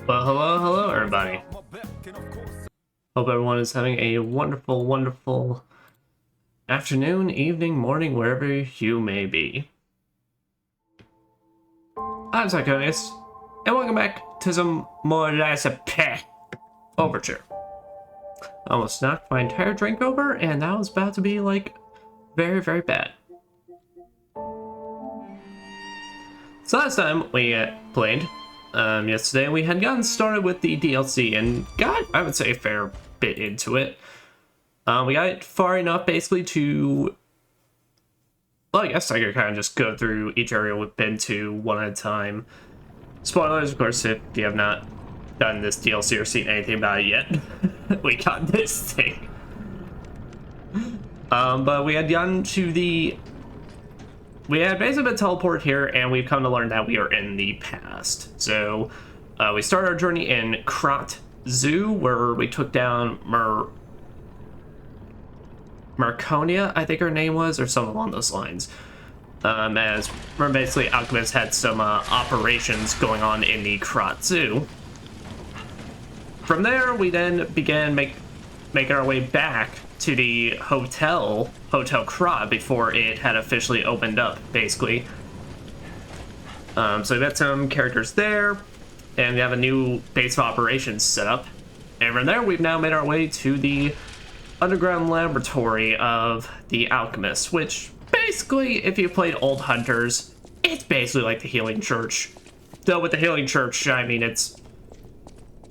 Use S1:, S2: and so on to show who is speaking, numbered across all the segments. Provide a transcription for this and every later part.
S1: Well, hello, everybody. Hope everyone is having a wonderful, wonderful afternoon, evening, morning, wherever you may be. I'm Psychonius, and welcome back to some more Recipe Overture. I almost knocked my entire drink over, and that was about to be, like, very, very bad. So last time we played, yesterday, we had gotten started with the DLC and got, I would say, a fair bit into it. We got it far enough, basically, to... Well, I guess I could kind of just go through each area we've been to one at a time. Spoilers, of course, if you have not done this DLC or seen anything about it yet. We got this thing. But we had gotten to the... We had basically been teleported here, and we've come to learn that we are in the past. So, we started our journey in Krat Zoo, where we took down Marconia, I think her name was, or something along those lines. As basically Alchemist had some operations going on in the Krat Zoo. From there, we then began making our way back to the Hotel Krat before it had officially opened up, basically. So we got some characters there, and we have a new base of operations set up. And from there, we've now made our way to the underground laboratory of the Alchemist, which basically, if you played Old Hunters, it's basically like the Healing Church. Though with the Healing Church, I mean,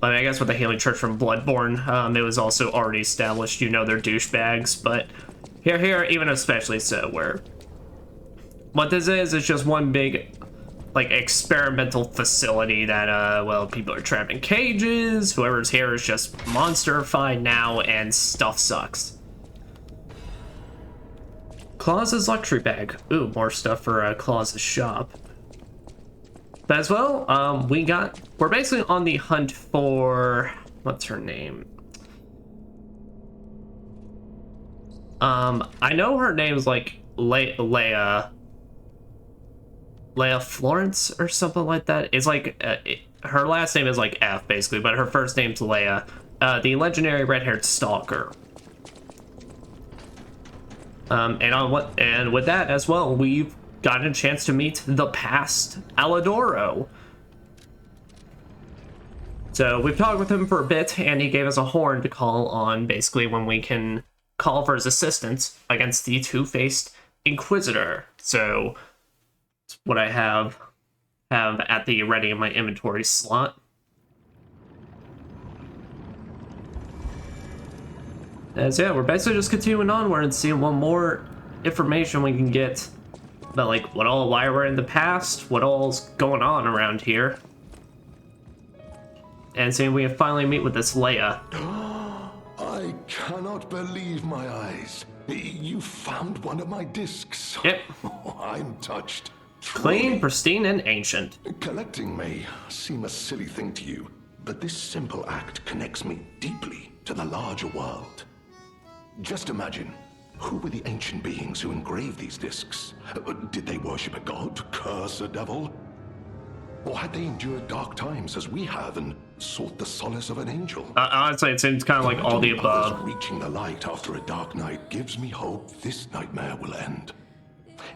S1: I guess with the Healing Church from Bloodborne, it was also already established, you know, they're douchebags, but here, even especially so, where what this is just one big, like, experimental facility that, well, people are trapped in cages, whoever's here is just monster-fied now, and stuff sucks. Claus's luxury bag. Ooh, more stuff for Claus's shop. But as well, we're basically on the hunt for, what's her name? I know her name's like Leia Florence or something like that. It's like, her last name is like F basically, but her first name's Leia, the legendary red-haired stalker. And with that as well, we've gotten a chance to meet the past Alidoro. So we've talked with him for a bit, and he gave us a horn to call on, basically, when we can call for his assistance against the two-faced Inquisitor. So it's what I have at the ready in my inventory slot. And so yeah, we're basically just continuing onward and seeing what more information we can get about, like, why we're in the past, what all's going on around here. And seeing if we can finally meet with this Leia.
S2: I cannot believe my eyes. You found one of my discs.
S1: Yep.
S2: Oh, I'm touched.
S1: Clean, pristine, and ancient.
S2: Collecting may seem a silly thing to you, but this simple act connects me deeply to the larger world. Just imagine, who were the ancient beings who engraved these discs? Did they worship a god, curse a devil? Or had they endured dark times as we have and sought the solace of an angel?
S1: Honestly, it seems kind of like all the above.
S2: Reaching the light after a dark night gives me hope this nightmare will end.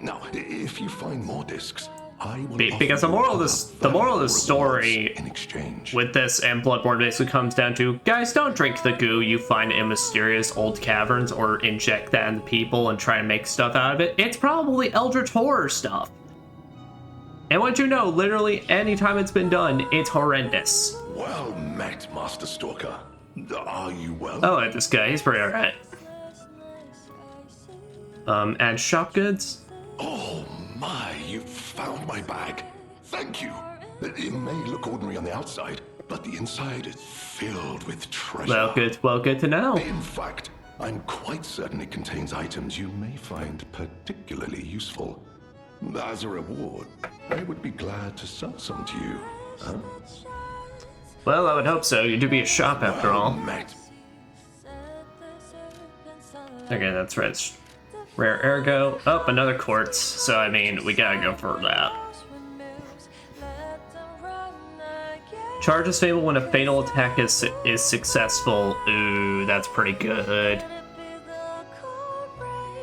S2: Now, if you find more discs, I will.
S1: Because the moral of the story
S2: in exchange
S1: with this and Bloodborne basically comes down to, guys, don't drink the goo you find in mysterious old caverns or inject that into people and try and make stuff out of it. It's probably eldritch horror stuff. And what you know, literally anytime it's been done, it's horrendous.
S2: Well met, Master Stalker. Are you well?
S1: Oh, this guy, he's pretty alright. And shop goods.
S2: Oh my, you found my bag. Thank you. It may look ordinary on the outside, but the inside is filled with treasure.
S1: Well, good to know.
S2: In fact, I'm quite certain it contains items you may find particularly useful. As a reward, I would be glad to sell some to you. Huh?
S1: Well, I would hope so. You do be a shop after all.
S2: Met.
S1: Okay, that's right. Rare ergo. Oh, another quartz. So, I mean, we gotta go for that. Charge is stable when a fatal attack is successful. Ooh, that's pretty good.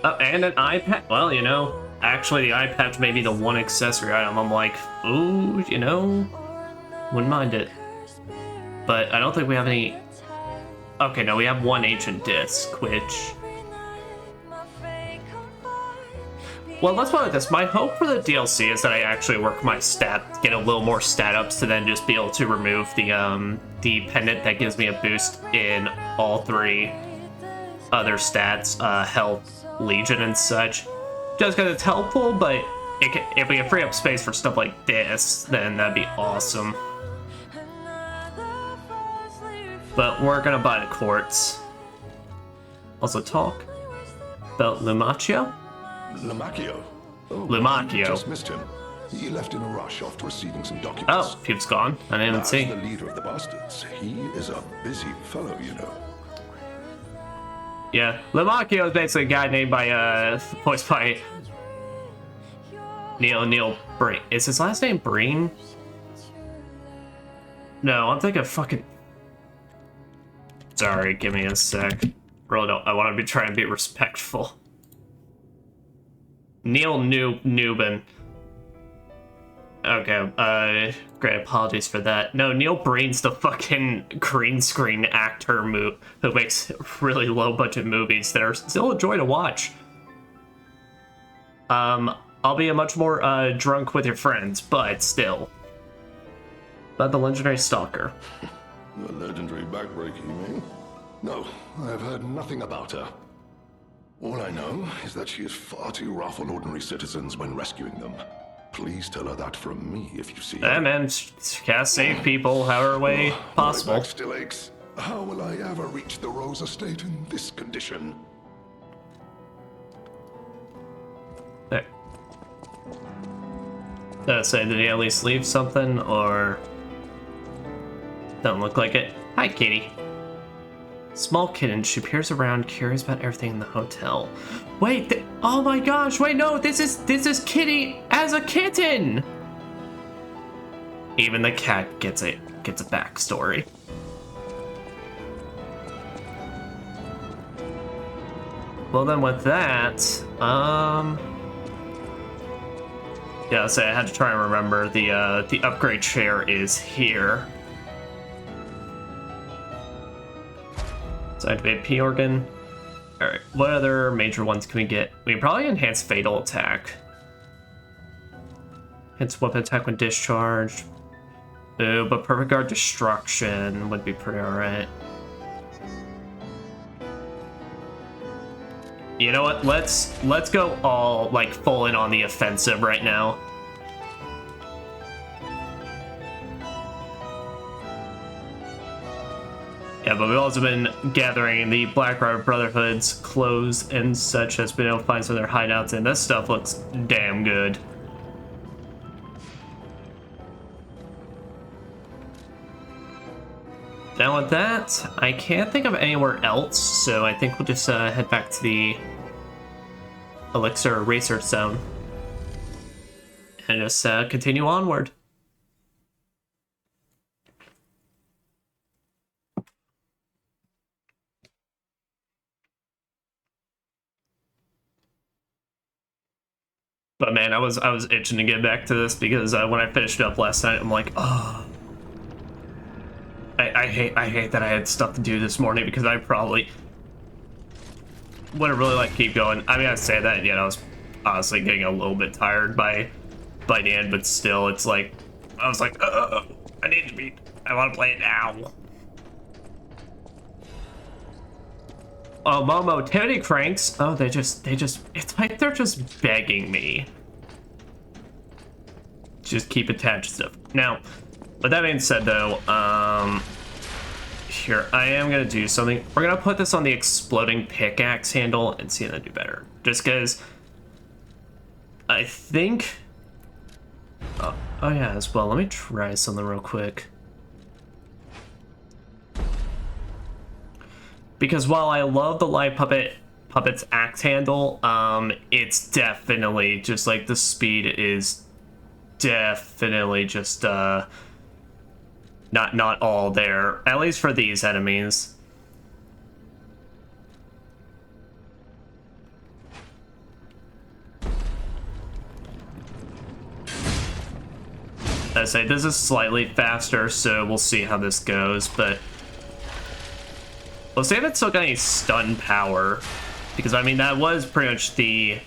S1: Oh, and an eye patch. Well, you know, actually the eye patch may be the one accessory item I'm like, ooh, you know, wouldn't mind it. But I don't think we have any... Okay, no, we have one ancient disc, which... Well, let's put it this. My hope for the DLC is that I actually work my stat, get a little more stat ups to then just be able to remove the pendant that gives me a boost in all 3 other stats, health, legion, and such. Just because it's helpful, but if we can free up space for stuff like this, then that'd be awesome. But we're gonna buy the quartz. Also talk about Lumacchio.
S2: Lumacchio? Oh,
S1: Lumacchio.
S2: Just missed him. He left in a rush after receiving some documents.
S1: Oh, Pube's gone. I didn't even see.
S2: As the leader of the bastards, he is a busy fellow, you know.
S1: Yeah, Lumacchio is basically a guy named by, voiced by Neil Breen. Is his last name Breen? No, I'm thinking fucking... Sorry, give me a sec. Really don't, I want to be trying to be respectful. Neil Newbin. Okay, great apologies for that. No, Neil Breen's the fucking green screen actor who makes really low budget movies that are still a joy to watch. I'll be a much more drunk with your friends, but still. About the legendary stalker.
S2: The legendary backbreaker, you mean? No, I've heard nothing about her. All I know is that she is far too rough on ordinary citizens when rescuing them. Please tell her that from me if you see her.
S1: Yeah, man, gotta save people however way possible.
S2: My back still aches. How will I ever reach the Rose Estate in this condition?
S1: There. Say, did he at least leave something, or... Don't look like it. Hi, kitty. Small kitten. She peers around, curious about everything in the hotel. Wait, oh my gosh, wait, no, this is Kitty as a kitten! Even the cat gets a backstory. Well then with that, yeah, so I had to try and remember the upgrade chair is here. So I activate P organ. Alright, what other major ones can we get? We can probably enhance fatal attack. Hits weapon attack when discharged. Ooh, but perfect guard destruction would be pretty alright. You know what? Let's go all like full in on the offensive right now. Yeah, but we've also been gathering the Blackbriar Brotherhood's clothes and such, has been able to find some of their hideouts, and this stuff looks damn good. Down with that, I can't think of anywhere else, so I think we'll just head back to the Elixir Research Zone and just continue onward. But man, I was itching to get back to this because when I finished up last night, I'm like, oh, I hate that I had stuff to do this morning because I probably would have really liked to keep going. I mean, I say that, you know, I was honestly getting a little bit tired by the end, but still, it's like I was like, I want to play it now. Oh, Momo, Tony Cranks. Oh, they just, it's like they're just begging me. Just keep attached stuff. Now, with that being said, though, here, I am going to do something. We're going to put this on the exploding pickaxe handle and see if I do better. Just because I think... Oh, yeah, as well. Let me try something real quick. Because while I love the light puppet's axe handle, it's definitely just like the speed is definitely just not all there, at least for these enemies. I say this is slightly faster, so we'll see how this goes, but we'll see if it's still got any stun power, because I mean that was pretty much the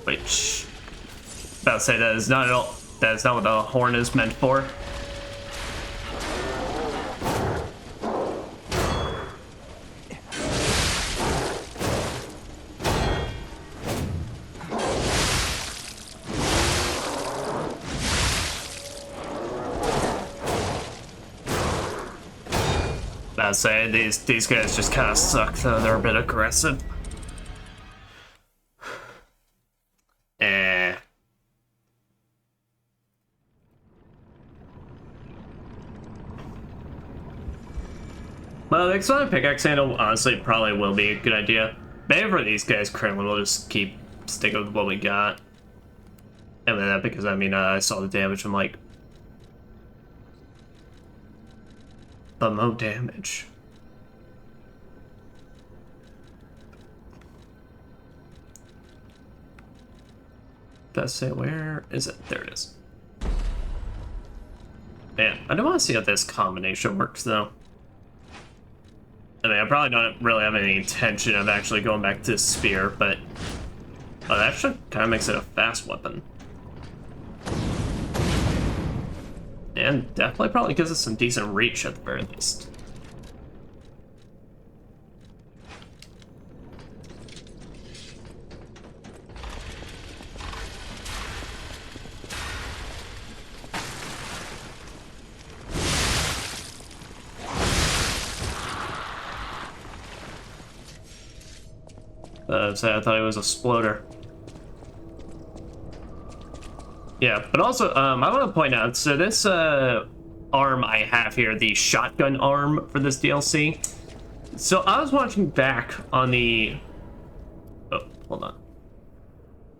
S1: which about to say that is not at all, that is not what the horn is meant for. I'd say these guys just kind of suck, though. They're a bit aggressive. Well, the extended pickaxe handle honestly probably will be a good idea. Maybe for these guys currently we'll just keep sticking with what we got. And that because I mean I saw the damage, I'm like, but no damage. Does say where is it? There it is. Man, I don't want to see how this combination works though. I mean, I probably don't really have any intention of actually going back to spear, but oh, that actually kind of makes it a fast weapon. And definitely probably gives us some decent reach at the very least. So I thought it was a sploder. Yeah, but also, I want to point out, so this arm I have here, the shotgun arm for this DLC. So I was watching back on the... Oh, hold on.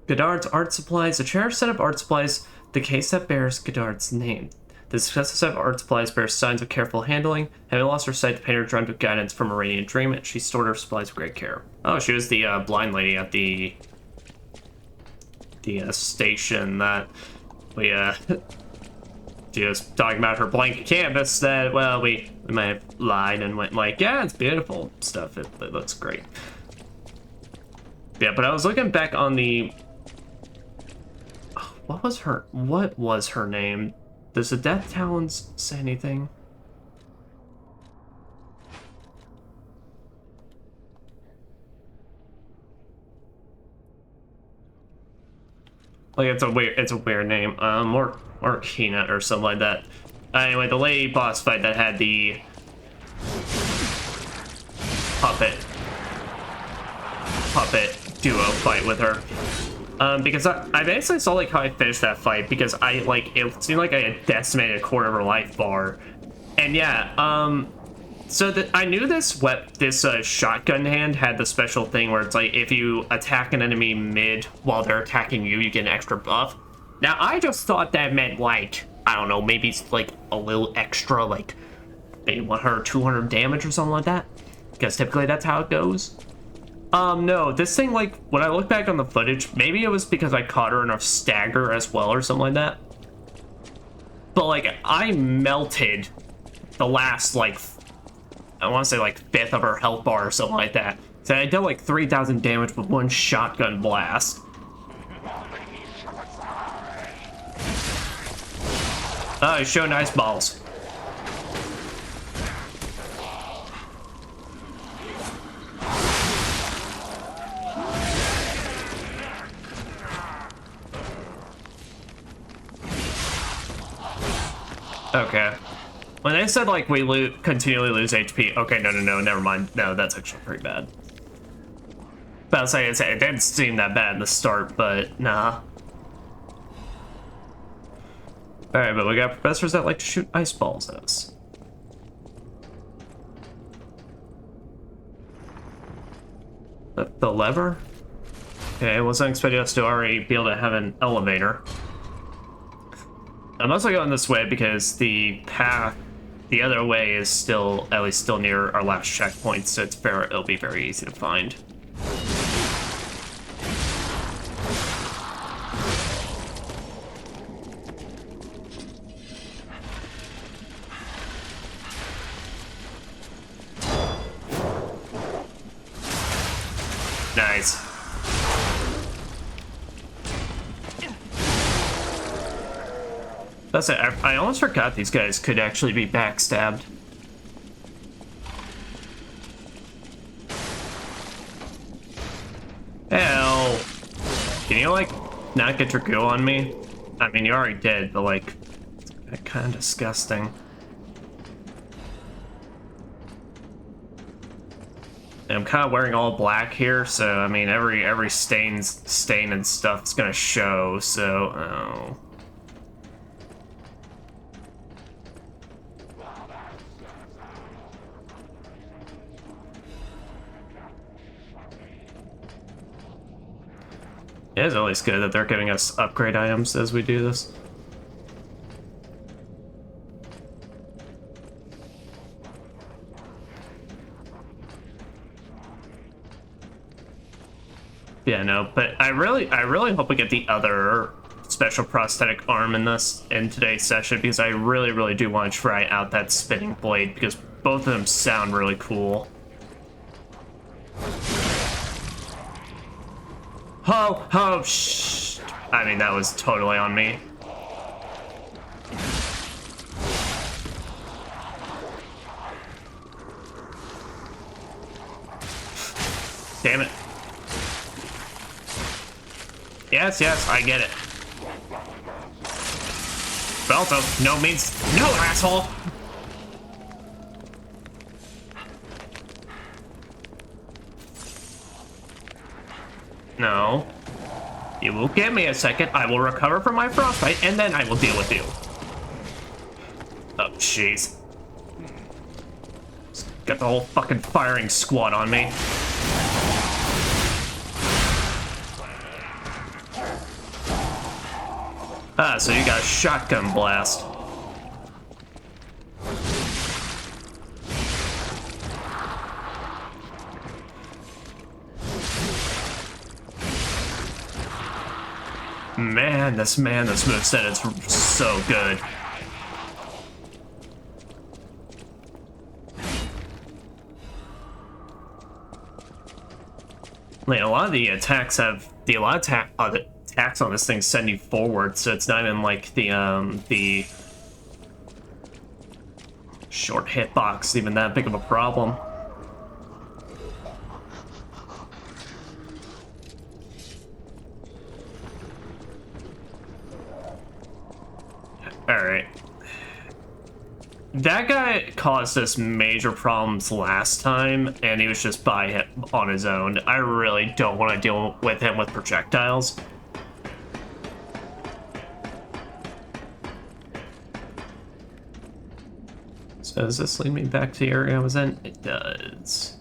S1: Godard's art supplies, a cherished set of art supplies, the case that bears Godard's name. This successive set of art supplies bears signs of careful handling. Having lost her sight, the painter dreamt of guidance from a radiant dream, and she stored her supplies with great care. Oh, she was the blind lady at the station that we she was talking about her blank canvas that, well, we might have lied and went like, yeah, it's beautiful stuff. It looks great. Yeah, but I was looking back on the... What was her name? Does the Death Talons say anything? Like it's a weird name. Or Keenet or something like that. Anyway, the lady boss fight that had the puppet duo fight with her. Because I basically saw like how I finished that fight because it seemed like I had decimated a quarter of her life bar, and yeah, so I knew this shotgun hand had the special thing where it's like if you attack an enemy mid while they're attacking you, you get an extra buff. Now I just thought that meant like I don't know, maybe it's like a little extra, like maybe 100 or 200 damage or something like that, because typically that's how it goes. No, this thing, like, when I look back on the footage, maybe it was because I caught her in a stagger as well or something like that. But, like, I melted the last, like, I want to say, like, fifth of her health bar or something like that. So I did, like, 3,000 damage with one shotgun blast. Oh, show nice balls. Okay. When they said, like, we continually lose HP... Okay, no, never mind. No, that's actually pretty bad. But I was saying, it didn't seem that bad in the start, but nah. Alright, but we got professors that like to shoot ice balls at us. The lever? Okay, I wasn't expecting us to already be able to have an elevator. I'm also going this way because the path the other way is still, at least still near our last checkpoint, so it'll be very easy to find. Nice. That's it. I almost forgot these guys could actually be backstabbed. Hell. Can you, like, not get your goo on me? I mean, you already did, but, like, it's kind of disgusting. And I'm kind of wearing all black here, so, I mean, every stain and stuff is gonna show, so, oh. It is always good that they're giving us upgrade items as we do this. Yeah, no, but I really hope we get the other special prosthetic arm in today's session, because I really do want to try out that spinning blade, because both of them sound really cool. Oh, shh. I mean, that was totally on me. Damn it. Yes, I get it. But also, no means no, asshole! No. You will give me a second. I will recover from my frostbite, and then I will deal with you. Oh, jeez. Got the whole fucking firing squad on me. Ah, so you got a shotgun blast. Man, this moveset is so good. Like, a lot of the attacks attacks on this thing send you forward, so it's not even like the short hitbox even that big of a problem. Alright. That guy caused us major problems last time, and he was just by him on his own. I really don't want to deal with him with projectiles. So does this lead me back to the area I was in? It does.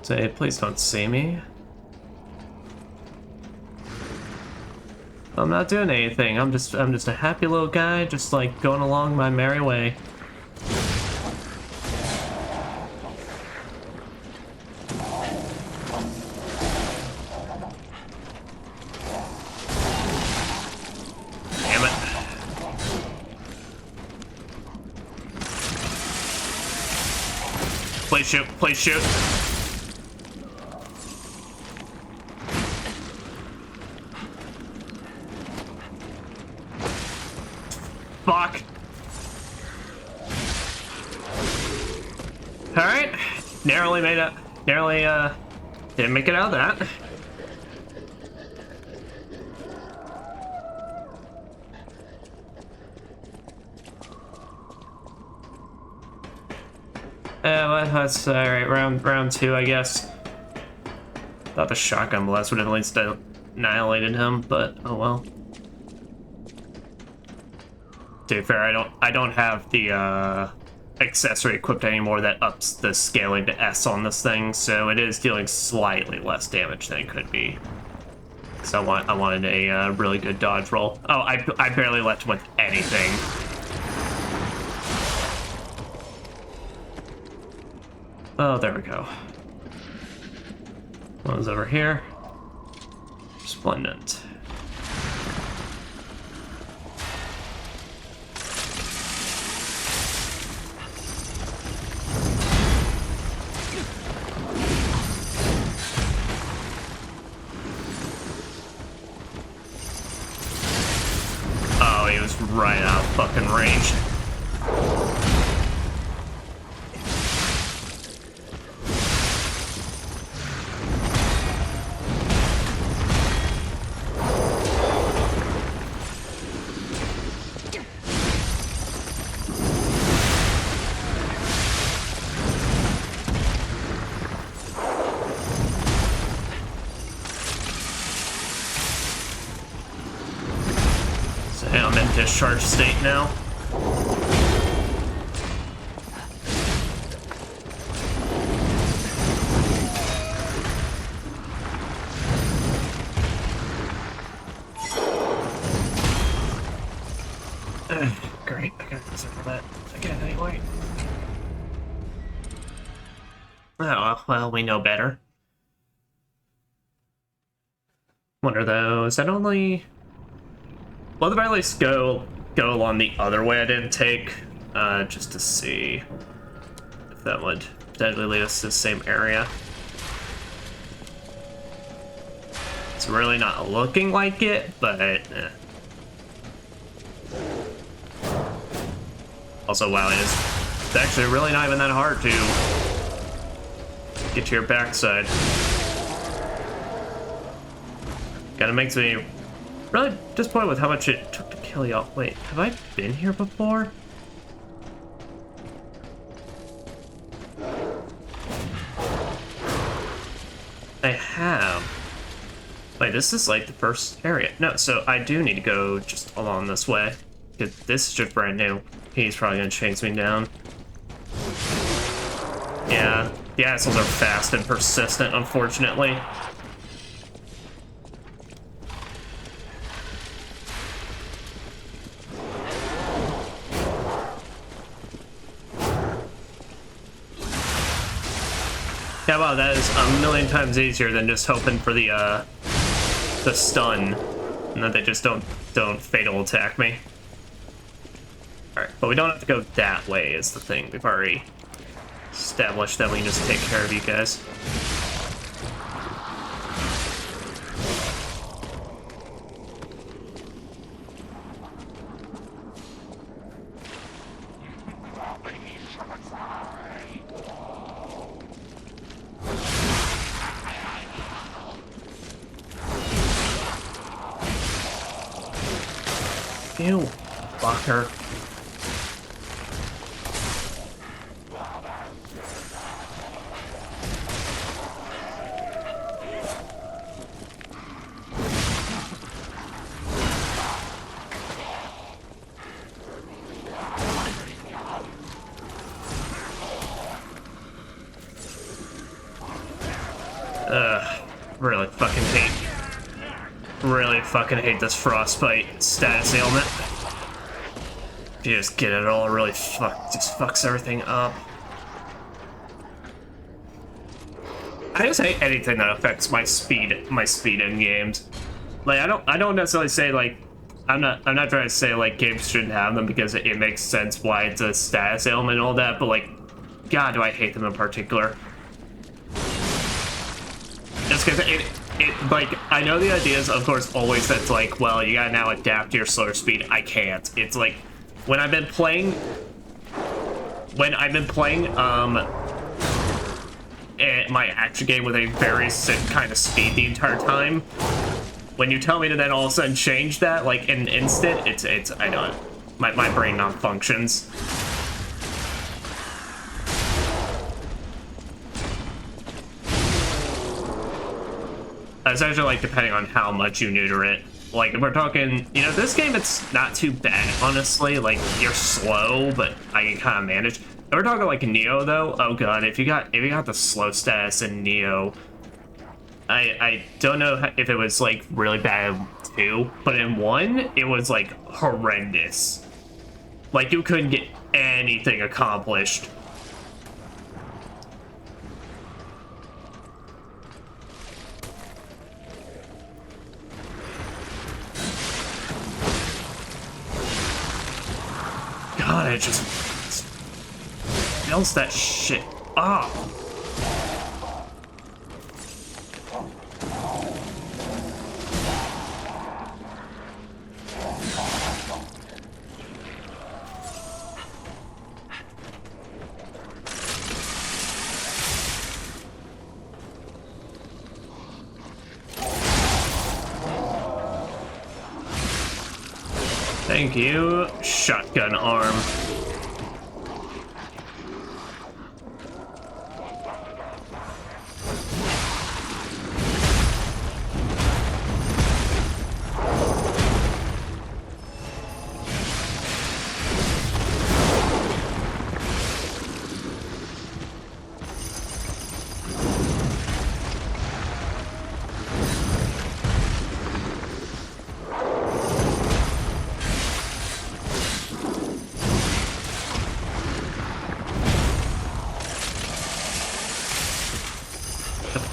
S1: Say, please don't see me. I'm not doing anything. I'm just a happy little guy, just like going along my merry way. Damn it. Please shoot, please shoot. Fuck. Alright. Narrowly didn't make it out of that. That's alright, round 2, I guess. Thought the shotgun blast would have at least annihilated him, but oh well. To be fair, I don't have the accessory equipped anymore that ups the scaling to S on this thing, so it is dealing slightly less damage than it could be. So I wanted a really good dodge roll. Oh, I barely left him with anything. Oh, there we go. One's over here. Splendid. Oh, he was right out of fucking range. I'm in discharge state now. Great, I gotta consider that again anyway. Oh, well, we know better. Wonder though, is that only... Well, at the very least, go along the other way I didn't take, just to see if that would potentially lead us to the same area. It's really not looking like it, but Also, wow, it's actually really not even that hard to get to your backside. Kinda makes me really disappointed with how much it took to kill y'all. Wait, have I been here before? I have. Wait, this is like the first area. No, so I do need to go just along this way. Because this is just brand new. He's probably gonna chase me down. Yeah, the assholes are fast and persistent, unfortunately. Yeah, wow, that is a million times easier than just hoping for the stun, and that they just don't fatal attack me. Alright, but we don't have to go that way is the thing. We've already established that we can just take care of you guys. Ew, fucker. Really fucking hate this frostbite status ailment. If you just get it all, it really just fucks everything up. I just hate anything that affects my speed in games. Like I don't necessarily say like I'm not trying to say like games shouldn't have them because it makes sense why it's a status ailment and all that, but like God, do I hate them in particular. Just because it like, I know the idea is, of course, always that's like, well, you gotta now adapt to your slower speed. I can't. It's like, when I've been playing, my action game with a very sick kind of speed the entire time, when you tell me to then all of a sudden change that, like, in an instant, it's, I know it. My brain non-functions. Essentially, like, depending on how much you neuter it. Like, if we're talking, you know, this game, it's not too bad, honestly. Like, you're slow, but I can kind of manage. If we're talking like Neo, though, oh god, if you got the slow status in Neo, I don't know if it was like really bad in 2, but in 1, it was like horrendous. Like, you couldn't get anything accomplished. God, it just fills that shit up. Thank you, shotgun arm.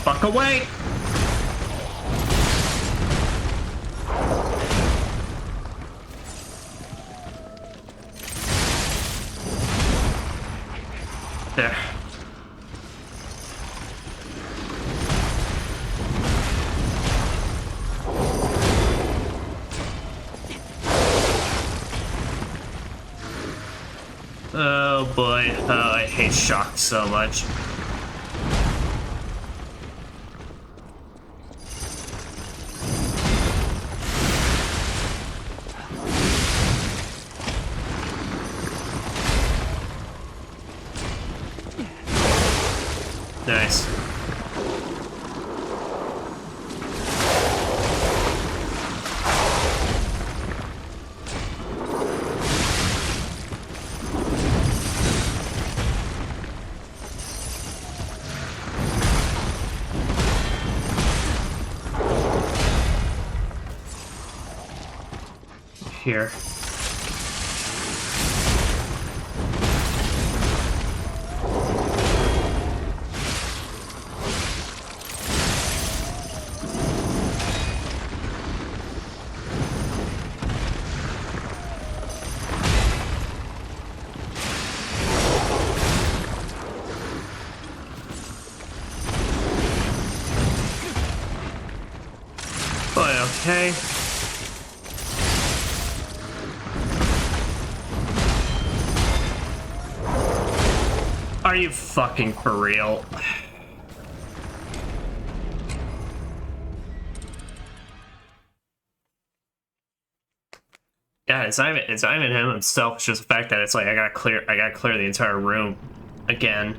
S1: Fuck away! There. Oh boy, oh, I hate shock so much. Nice. Here. But okay. Are you fucking for real? Yeah, it's not even him himself. It's just the fact that it's like I gotta clear the entire room again.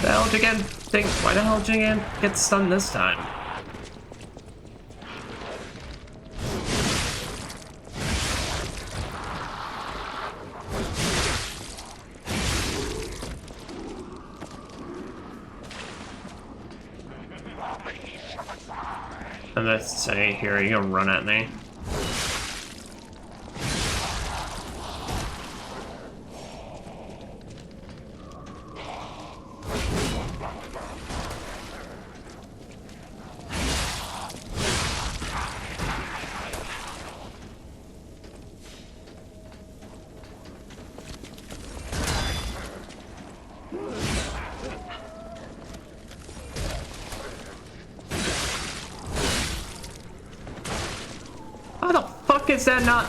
S1: The hell did you get? Why the hell did you get stunned this time? I'm gonna say here, you gonna run at me? How the fuck is that not?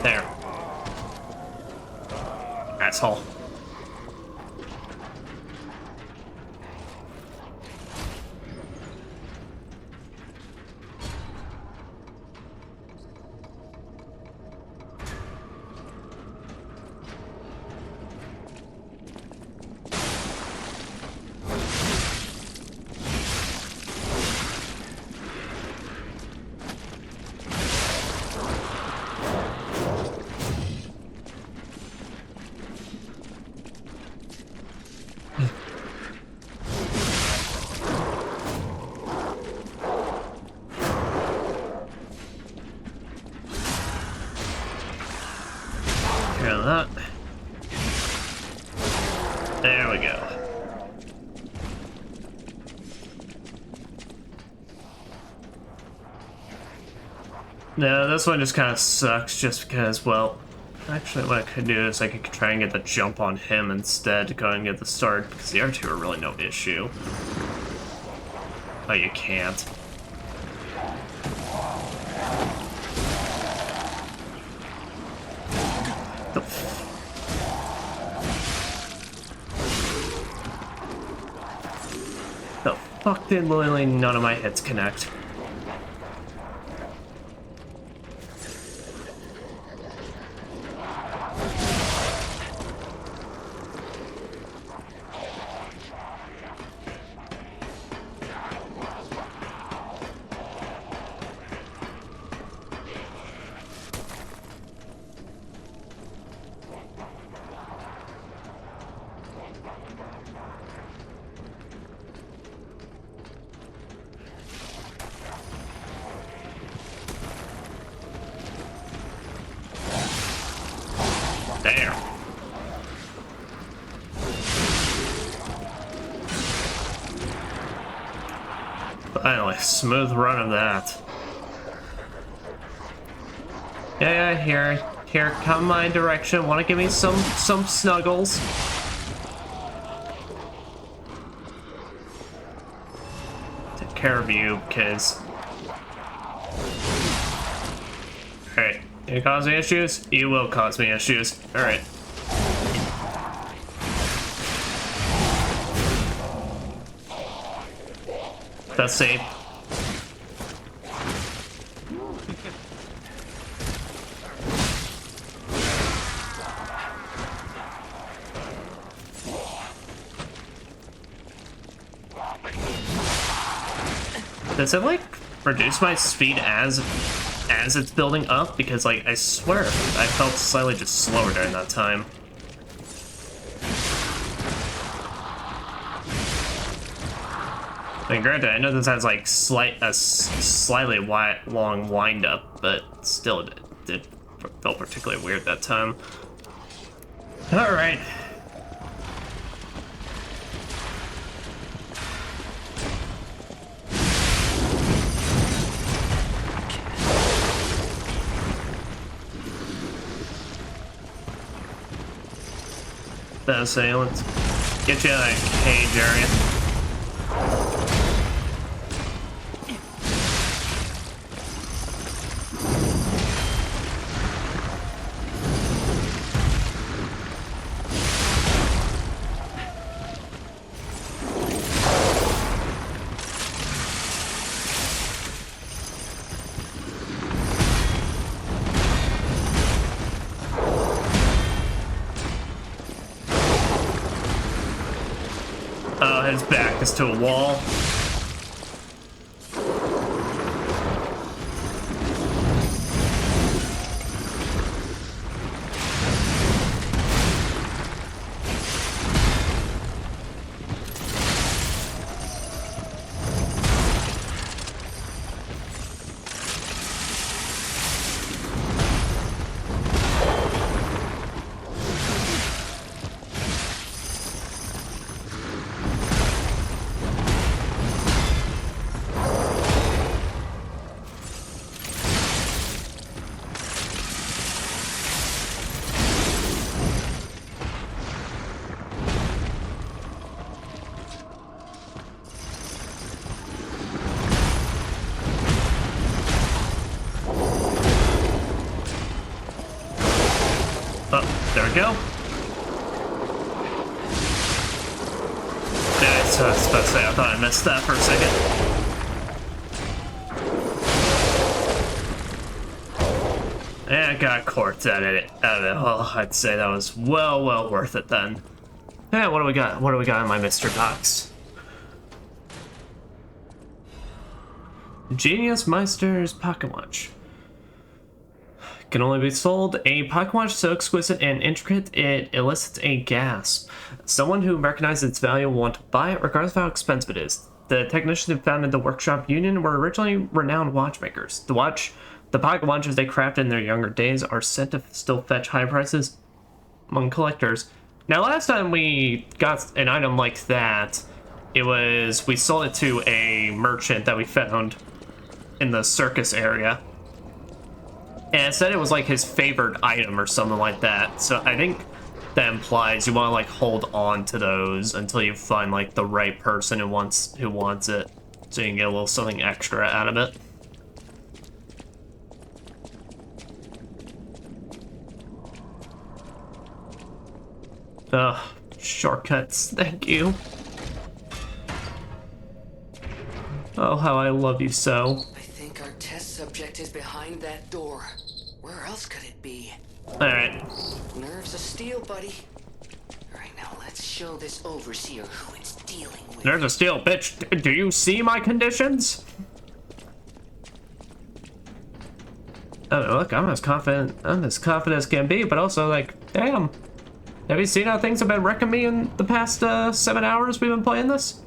S1: There. Asshole. that. There we go. No, this one just kind of sucks just because, well, actually what I could do is I could try and get the jump on him instead to go and get the start, because the R2 are really no issue. Oh, you can't. The fuck did literally none of my hits connect? There. Finally, smooth run of that. Yeah, here, come my direction. Want to give me some snuggles? Take care of you, kids. Alright, you cause me issues? You will cause me issues. Alright. That's safe. Does it like reduce my speed as it's building up? Because like I swear I felt slightly just slower during that time. I mean, granted, I know this has like slightly long wind up, but still it felt particularly weird that time. All right. Let's say, let's get you in that cage area. Oh, his back is to a wall. There we go. Yeah, I was about to say, I thought I missed that for a second. And I got quartz out of it. Well, I'd say that was well worth it then. Yeah, what do we got? What do we got in my mystery box? Genius Meister's Pocket Watch. Can only be sold. A pocket watch so exquisite and intricate it elicits a gasp. Someone who recognizes its value will want to buy it regardless of how expensive it is. The technicians who founded the workshop Yearn were originally renowned watchmakers. The pocket watches they crafted in their younger days are said to still fetch high prices among collectors. Now, last time we got an item like that, we sold it to a merchant that we found in the circus area. And it said it was like his favorite item or something like that. So I think that implies you want to like hold on to those until you find like the right person who wants it, so you can get a little something extra out of it. Ugh, shortcuts, thank you. Oh, how I love you so.
S3: I think our test subject is behind that door. Where else could it be?
S1: Alright.
S3: Nerves of steel, buddy. Alright, now let's show this overseer who it's dealing with.
S1: Nerves of steel, bitch. Do you see my conditions? Oh, look, I'm as confident as can be, but also, like, damn. Have you seen how things have been wrecking me in the past 7 hours we've been playing this?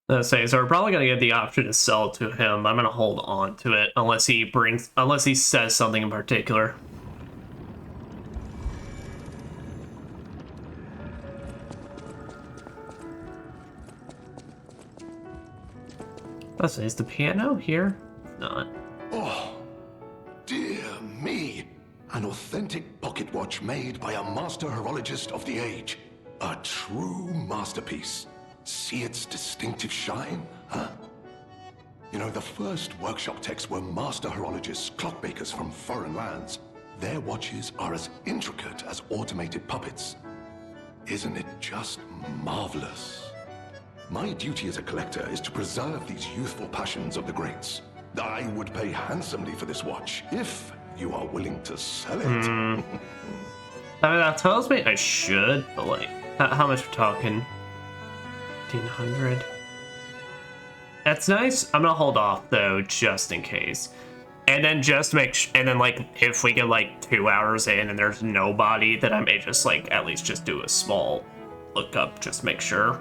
S1: Let's say, so we're probably gonna get the option to sell it to him. I'm gonna hold on to it unless he says something in particular. Let's say, is the piano here? Not.
S2: Oh, dear me. An authentic pocket watch made by a master horologist of the age. A true masterpiece. See its distinctive shine, huh? You know, the first workshop techs were master horologists, clockmakers from foreign lands. Their watches are as intricate as automated puppets. Isn't it just marvelous? My duty as a collector is to preserve these youthful passions of the greats. I would pay handsomely for this watch, if you are willing to sell it.
S1: I mean, that tells me I should, but like, how much we're talking? 1,500. That's nice. I'm gonna hold off though, just in case. And then and then like, if we get like 2 hours in and there's nobody, then I may just like, at least just do a small lookup, just make sure.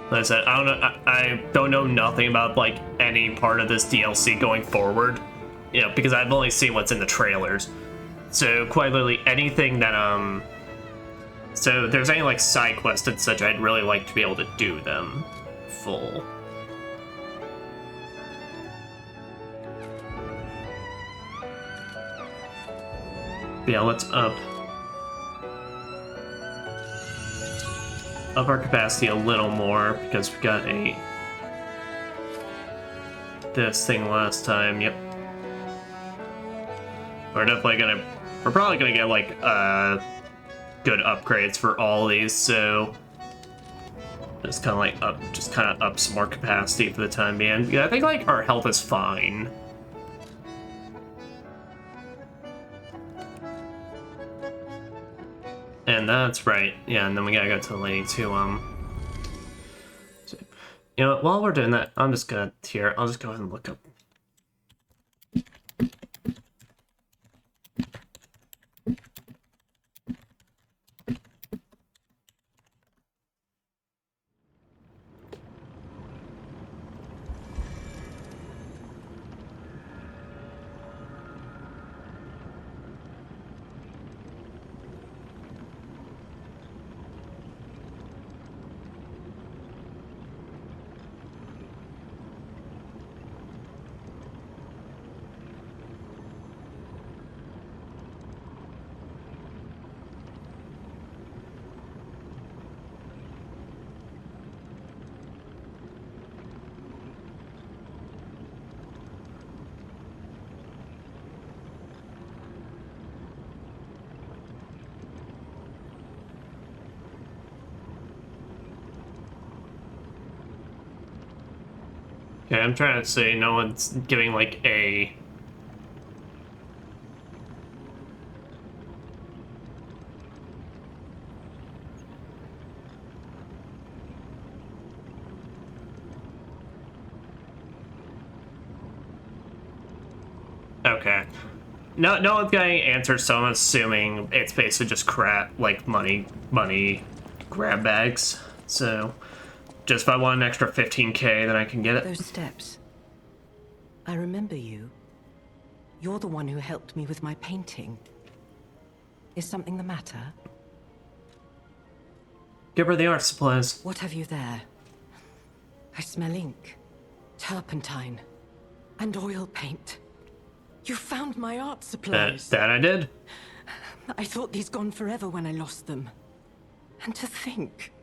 S1: Like I said, I don't know nothing about like any part of this DLC going forward, you know, because I've only seen what's in the trailers. So quite literally anything that so if there's any like side quests and such, I'd really like to be able to do them full. But yeah, let's up our capacity a little more because we got this thing last time. Yep. We're probably gonna get like good upgrades for all these, so just kind of up some more capacity for the time being. Yeah, I think like our health is fine. And that's right. Yeah, and then we gotta go to the lady to so, you know what, while we're doing that, I'll just go ahead and look up. Okay, I'm trying to say no one's giving like a... Okay. no one's getting answers, so I'm assuming it's basically just crap, like money grab bags. So, just if I want an extra 15k, then I can get it.
S4: Those steps. I remember you. You're the one who helped me with my painting. Is something the matter?
S1: Give her the art supplies.
S4: What have you there? I smell ink, turpentine, and oil paint. You found my art supplies.
S1: That I did.
S4: I thought these gone forever when I lost them. And to think,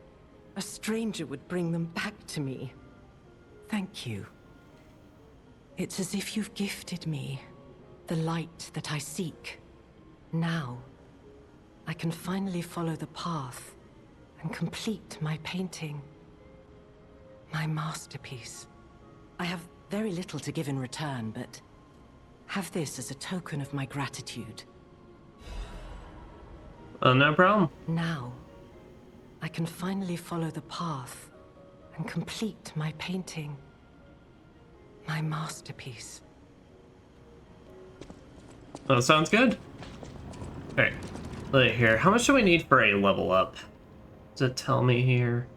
S4: a stranger would bring them back to me. Thank you. It's as if you've gifted me the light that I seek. Now, I can finally follow the path and complete my painting. My masterpiece. I have very little to give in return, but have this as a token of my gratitude.
S1: Oh, no problem.
S4: Now, I can finally follow the path and complete my painting. My masterpiece.
S1: Well, sounds good. Alright, look here. How much do we need for a level up? Does it tell me here?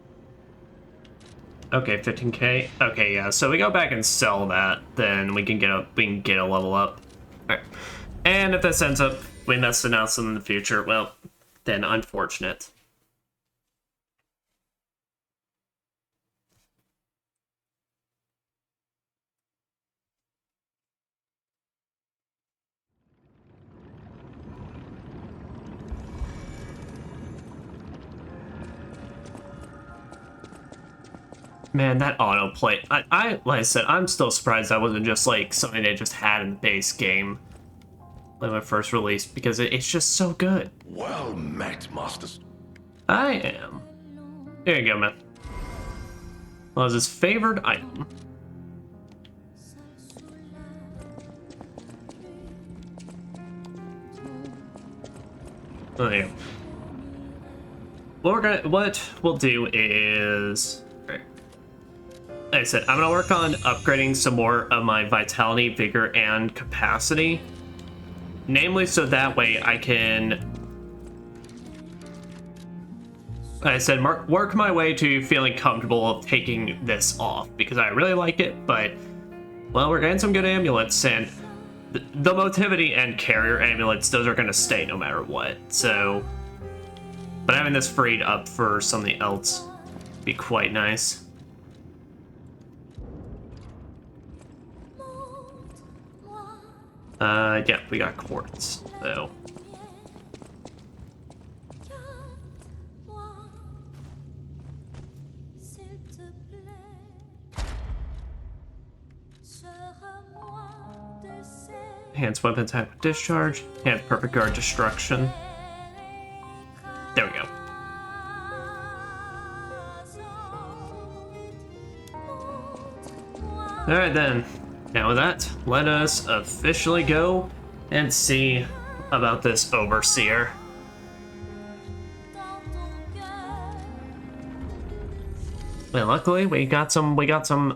S1: Okay, 15k. Okay, yeah. So we go back and sell that, then we can get a level up. Alright. And if this ends up we mess announced in the future, well, then unfortunate. Man, that autoplay. Like I said, I'm still surprised that wasn't just like something they just had in the base game when it first released, because it's just so good.
S2: Well met, Masters.
S1: I am. Here you go, man. What was his favorite item? Oh, there you go. What we'll do is, like I said, I'm gonna work on upgrading some more of my vitality, vigor, and capacity. Namely, so that way I can, like I said, work my way to feeling comfortable of taking this off, because I really like it, but, well, we're getting some good amulets, and the motivity and carrier amulets, those are gonna stay no matter what, so, but having this freed up for something else would be quite nice. Yeah, we got quartz, so. Enhanced weapon type of discharge, enhanced perfect guard destruction. There we go. Alright then. Now with that, let us officially go and see about this Overseer. Well, luckily we got some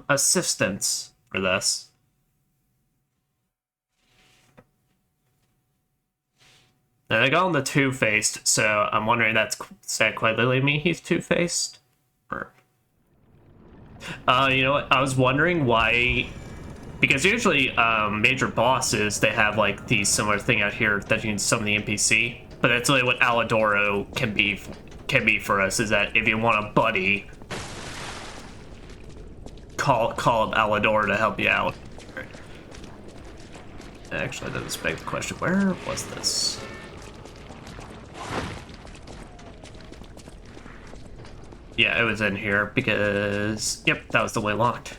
S1: assistance for this. Now they got on the two-faced, so I'm wondering does that quite literally mean he's two-faced? Or you know what? I was wondering why. Because usually, major bosses, they have, like, the similar thing out here that you can summon the NPC. But that's really what Alidoro can be for us, is that if you want a buddy, call up Alidoro to help you out. Right. Actually, that does beg the question, where was this? Yeah, it was in here, because, yep, that was the way locked.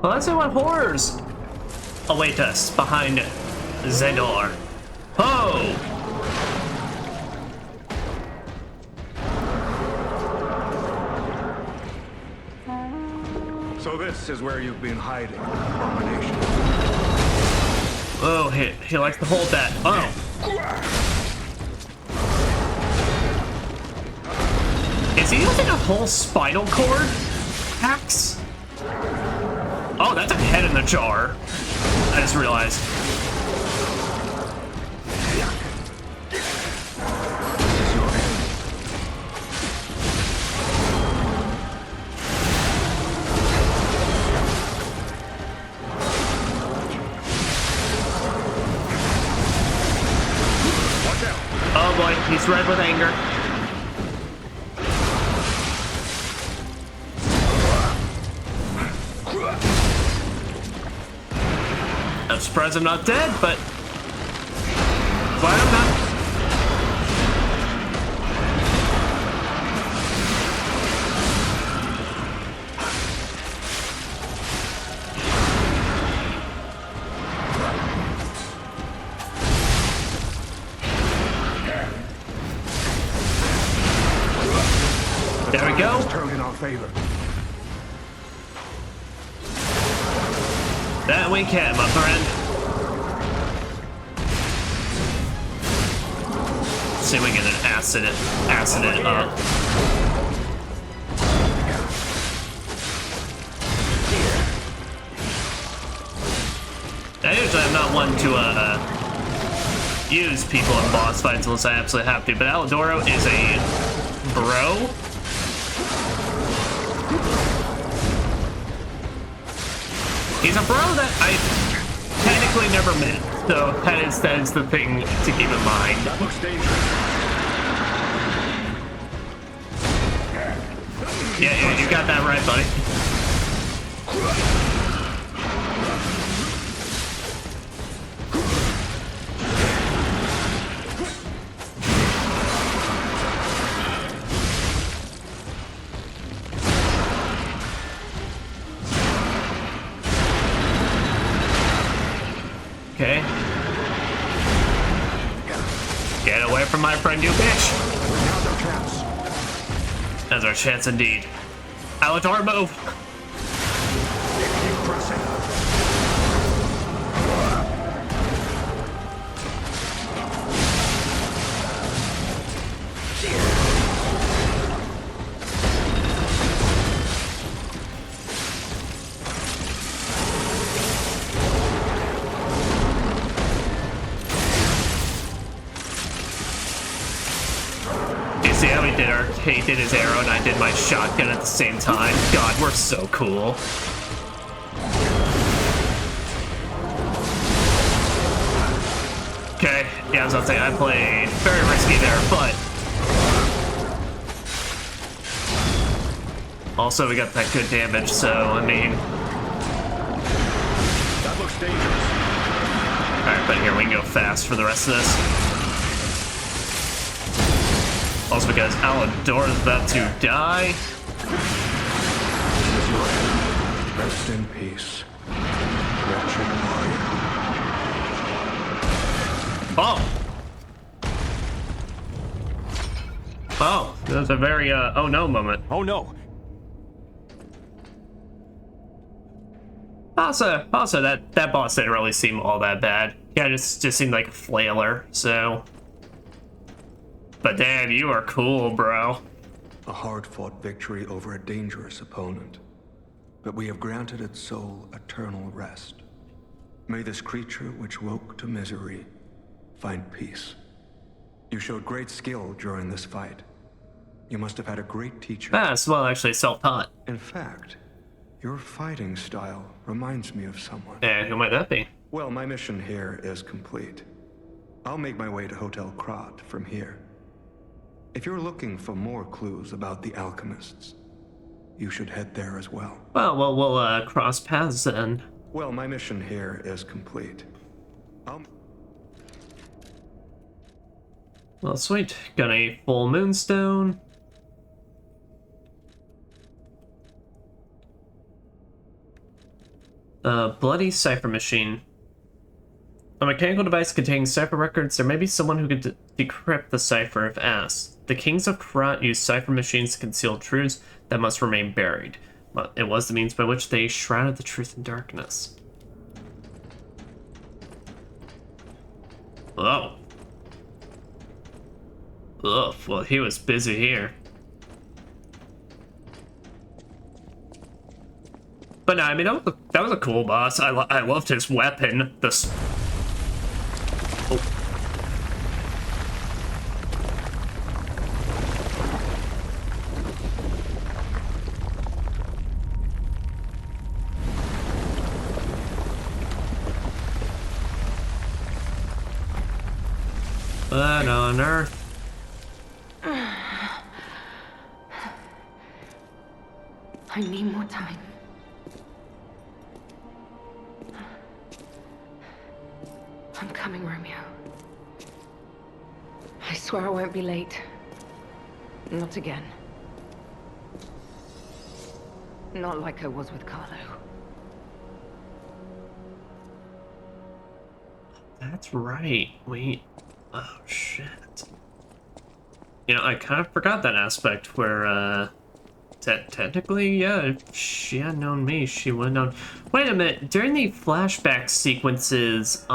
S1: Well, let's see what horrors await us behind the door. Oh!
S5: So this is where you've been hiding, abomination.
S1: Oh, he likes to hold that. Oh! Is he using a whole spinal cord axe? Oh, that's a head in the jar. I just realized. Oh boy, he's red with anger. I'm surprised I'm not dead, but glad I'm not. There we go.
S5: Turned in our favor.
S1: That we can, my friend. Let's see if we get an acid it up. Now, usually I'm not one to use people in boss fights unless I absolutely have to, but Alidoro is a bro. He's a bro that I technically never met, so that is the thing to keep in mind.
S5: That looks dangerous.
S1: Yeah, you got that right, buddy. Okay. Get away from my friend, you bitch!
S5: Now's our chance.
S1: That's our chance indeed. Alatar, move!
S5: Keep pressing.
S1: See how he did his arrow and I did my shotgun at the same time? God, we're so cool. Okay, yeah, I was about to say, I played very risky there, but... Also, we got that good damage, so, I mean...
S5: That looks dangerous.
S1: Alright, but here, we can go fast for the rest of this. Also because Alidor's about to die.
S5: Rest in peace. Wretched warrior.
S1: Oh! Oh, that was a very, oh no moment.
S5: Oh no!
S1: Also, that boss didn't really seem all that bad. Yeah, it just seemed like a flailer, so... But damn, you are cool, bro.
S5: A hard-fought victory over a dangerous opponent. But we have granted its soul eternal rest. May this creature which woke to misery find peace. You showed great skill during this fight. You must have had a great teacher.
S1: Ah, it's well actually self-taught.
S5: In fact, your fighting style reminds me of someone.
S1: Yeah, who might that be?
S5: Well, my mission here is complete. I'll make my way to Hotel Krat from here. If you're looking for more clues about the alchemists, you should head there as well.
S1: Well, we'll cross paths then.
S5: Well, my mission here is complete.
S1: Well, sweet. Got a full moonstone. Bloody cipher machine. A mechanical device containing cipher records. There may be someone who could decrypt the cipher if asked. The kings of Krat used cipher machines to conceal truths that must remain buried. But it was the means by which they shrouded the truth in darkness. Oh. Ugh, well, he was busy here. But no, I mean, that was a cool boss. I loved his weapon. Oh. What on earth?
S4: I need more time. I'm coming, Romeo. I swear I won't be late. Not again. Not like I was with Carlo.
S1: That's right. Wait. Oh, shit. You know, I kind of forgot that aspect where, technically, yeah, if she had known me, she would have known. Wait a minute. During the flashback sequences,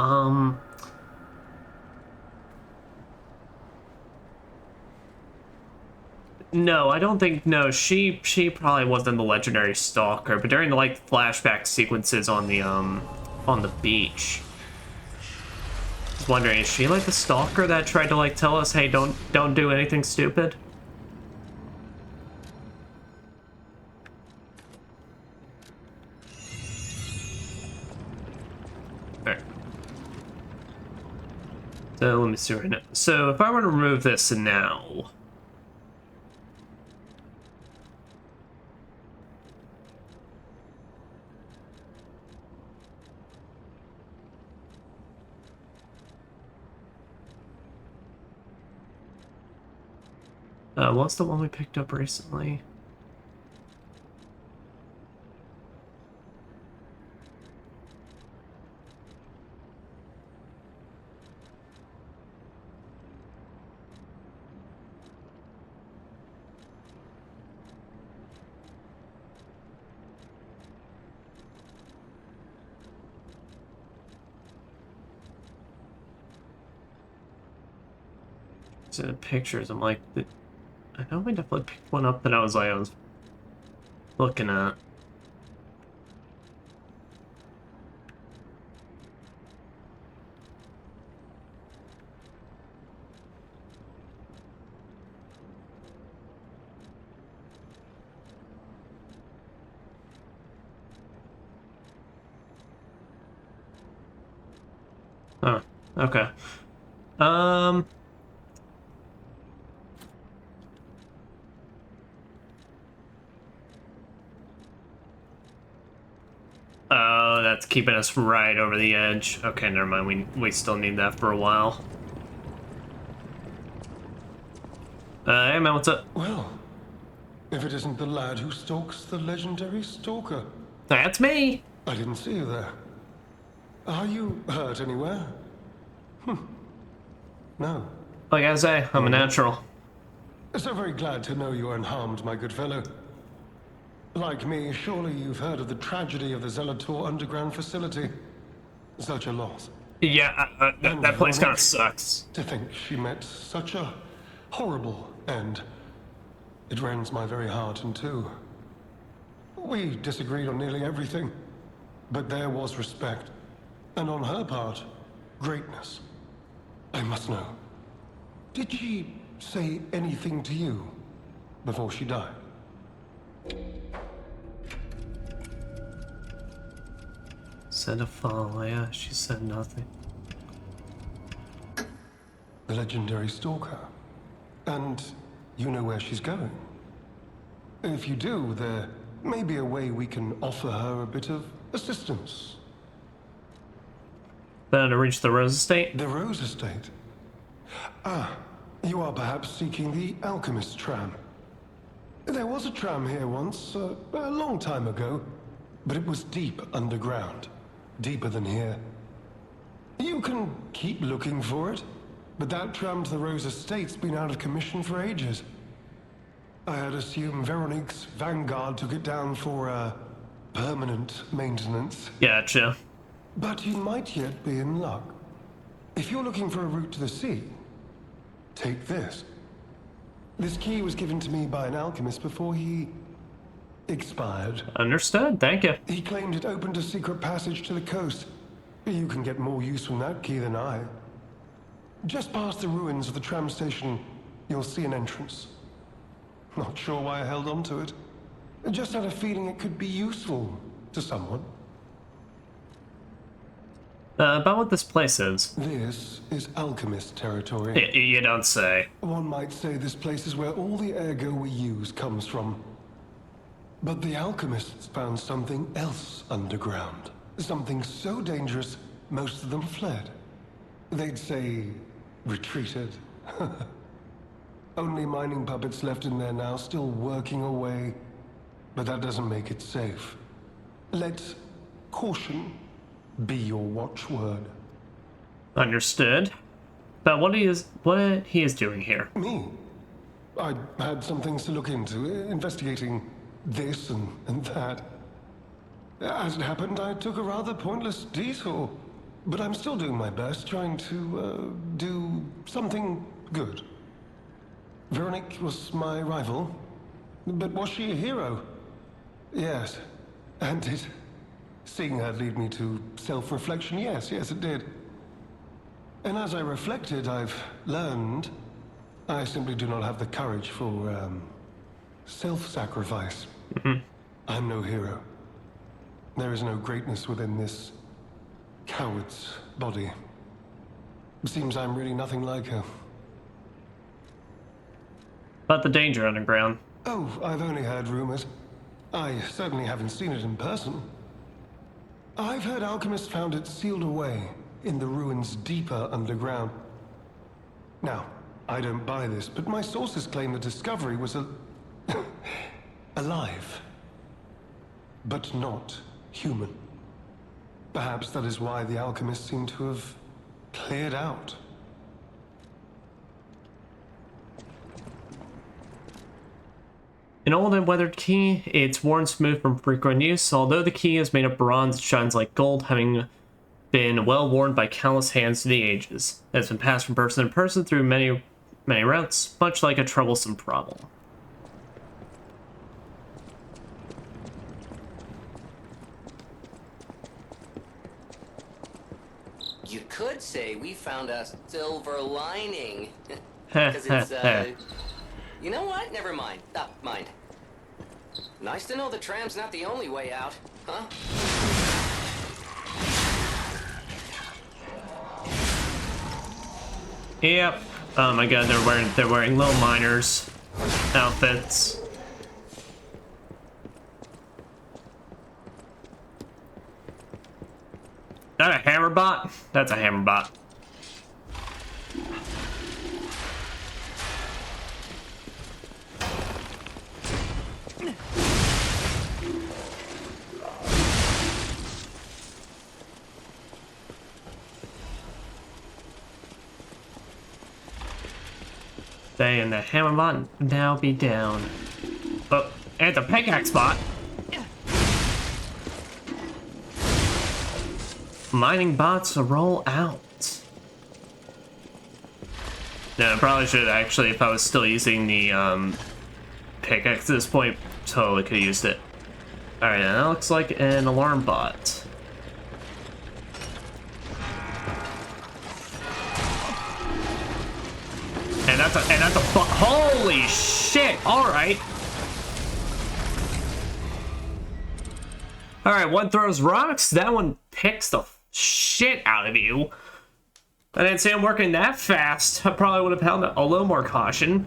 S1: no, I don't think, no, she probably wasn't the legendary stalker, but during the, like, flashback sequences on the beach, I was wondering, is she, like, the stalker that tried to, like, tell us, hey, don't do anything stupid? Alright. So, let me see right now. So, if I were to remove this now... what's the one we picked up recently? So pictures, I'm like, I know we definitely picked one up that I was looking at. Oh, okay. Oh, that's keeping us right over the edge. Okay, never mind. We still need that for a while. Hey man, what's up?
S6: Well, if it isn't the lad who stalks the legendary stalker.
S1: That's me.
S6: I didn't see you there. Are you hurt anywhere? No.
S1: Like I say, I'm a natural.
S6: So very glad to know you are unharmed, my good fellow. Like me, surely you've heard of the tragedy of the Zelator underground facility. Such a loss.
S1: Yeah, that place kind of sucks.
S6: To think she met such a horrible end. It rends my very heart in two. We disagreed on nearly everything, but there was respect, and on her part, greatness. I must know. Did she say anything to you before she died?
S1: Said a fall, yeah, she said nothing.
S6: The legendary stalker. And you know where she's going? If you do, there may be a way we can offer her a bit of assistance.
S1: Then to reach the Rose Estate?
S6: The Rose Estate? Ah, you are perhaps seeking the Alchemist tram. There was a tram here once, a long time ago, but it was deep underground. Deeper than here. You can keep looking for it, but that tram to the Rose Estate's been out of commission for ages. I had assumed Veronique's Vanguard took it down for, permanent maintenance.
S1: Gotcha.
S6: But you might yet be in luck. If you're looking for a route to the sea, take this. This key was given to me by an alchemist before he expired.
S1: Understood, thank you.
S6: He claimed it opened a secret passage to the coast. You can get more use from that key than I. Just past the ruins of the tram station, you'll see an entrance. Not sure why I held on to it. I just had a feeling it could be useful to someone.
S1: About what this place is.
S6: This is alchemist territory.
S1: You don't say.
S6: One might say this place is where all the ergo we use comes from. But the alchemists found something else underground. Something so dangerous, most of them fled. They'd say, retreated. Only mining puppets left in there now, still working away. But that doesn't make it safe. Let caution be your watchword.
S1: Understood. But what he is doing here.
S6: Me? I had some things to look into, investigating this and that. As it happened, I took a rather pointless detour. But I'm still doing my best, trying to, do something good. Veronique was my rival. But was she a hero? Yes. And did seeing her lead me to self-reflection? Yes, it did. And as I reflected, I've learned I simply do not have the courage for, self-sacrifice. I'm no hero. There is no greatness within this coward's body. It seems I'm really nothing like her.
S1: About the danger underground.
S6: Oh, I've only heard rumors. I certainly haven't seen it in person. I've heard alchemists found it sealed away in the ruins deeper underground. Now, I don't buy this, but my sources claim the discovery was alive, but not human. Perhaps that is why the alchemists seem to have cleared out.
S1: An old and weathered key, it's worn smooth from frequent use. Although the key is made of bronze, it shines like gold, having been well worn by countless hands through the ages. It has been passed from person to person through many routes, much like a troublesome problem.
S3: You could say we found a silver lining. Because it's, you know what? Never mind. Mind. Nice to know the tram's not the only way out, huh?
S1: Yep. Oh my god, they're wearing little miners outfits. That a hammer bot? That's a hammer bot. They and the hammer bot now be down. Oh, and the pickaxe bot. Mining bots roll out. No, I probably should actually, if I was still using the pickaxe at this point, totally could have used it. Alright, that looks like an alarm bot. And that's a holy shit! Alright. Alright, one throws rocks, that one picks the shit out of you. I didn't see him working that fast. I probably would have held a little more caution.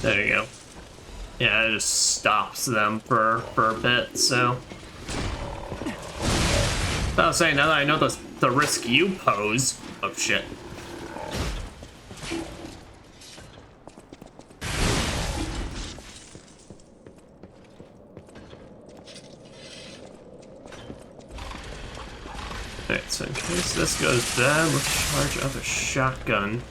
S1: There you go. Yeah, it just stops them for a bit, so. I was saying, now that I know the risk you pose. Oh shit. Alright, so in case this goes bad, let's charge up a shotgun.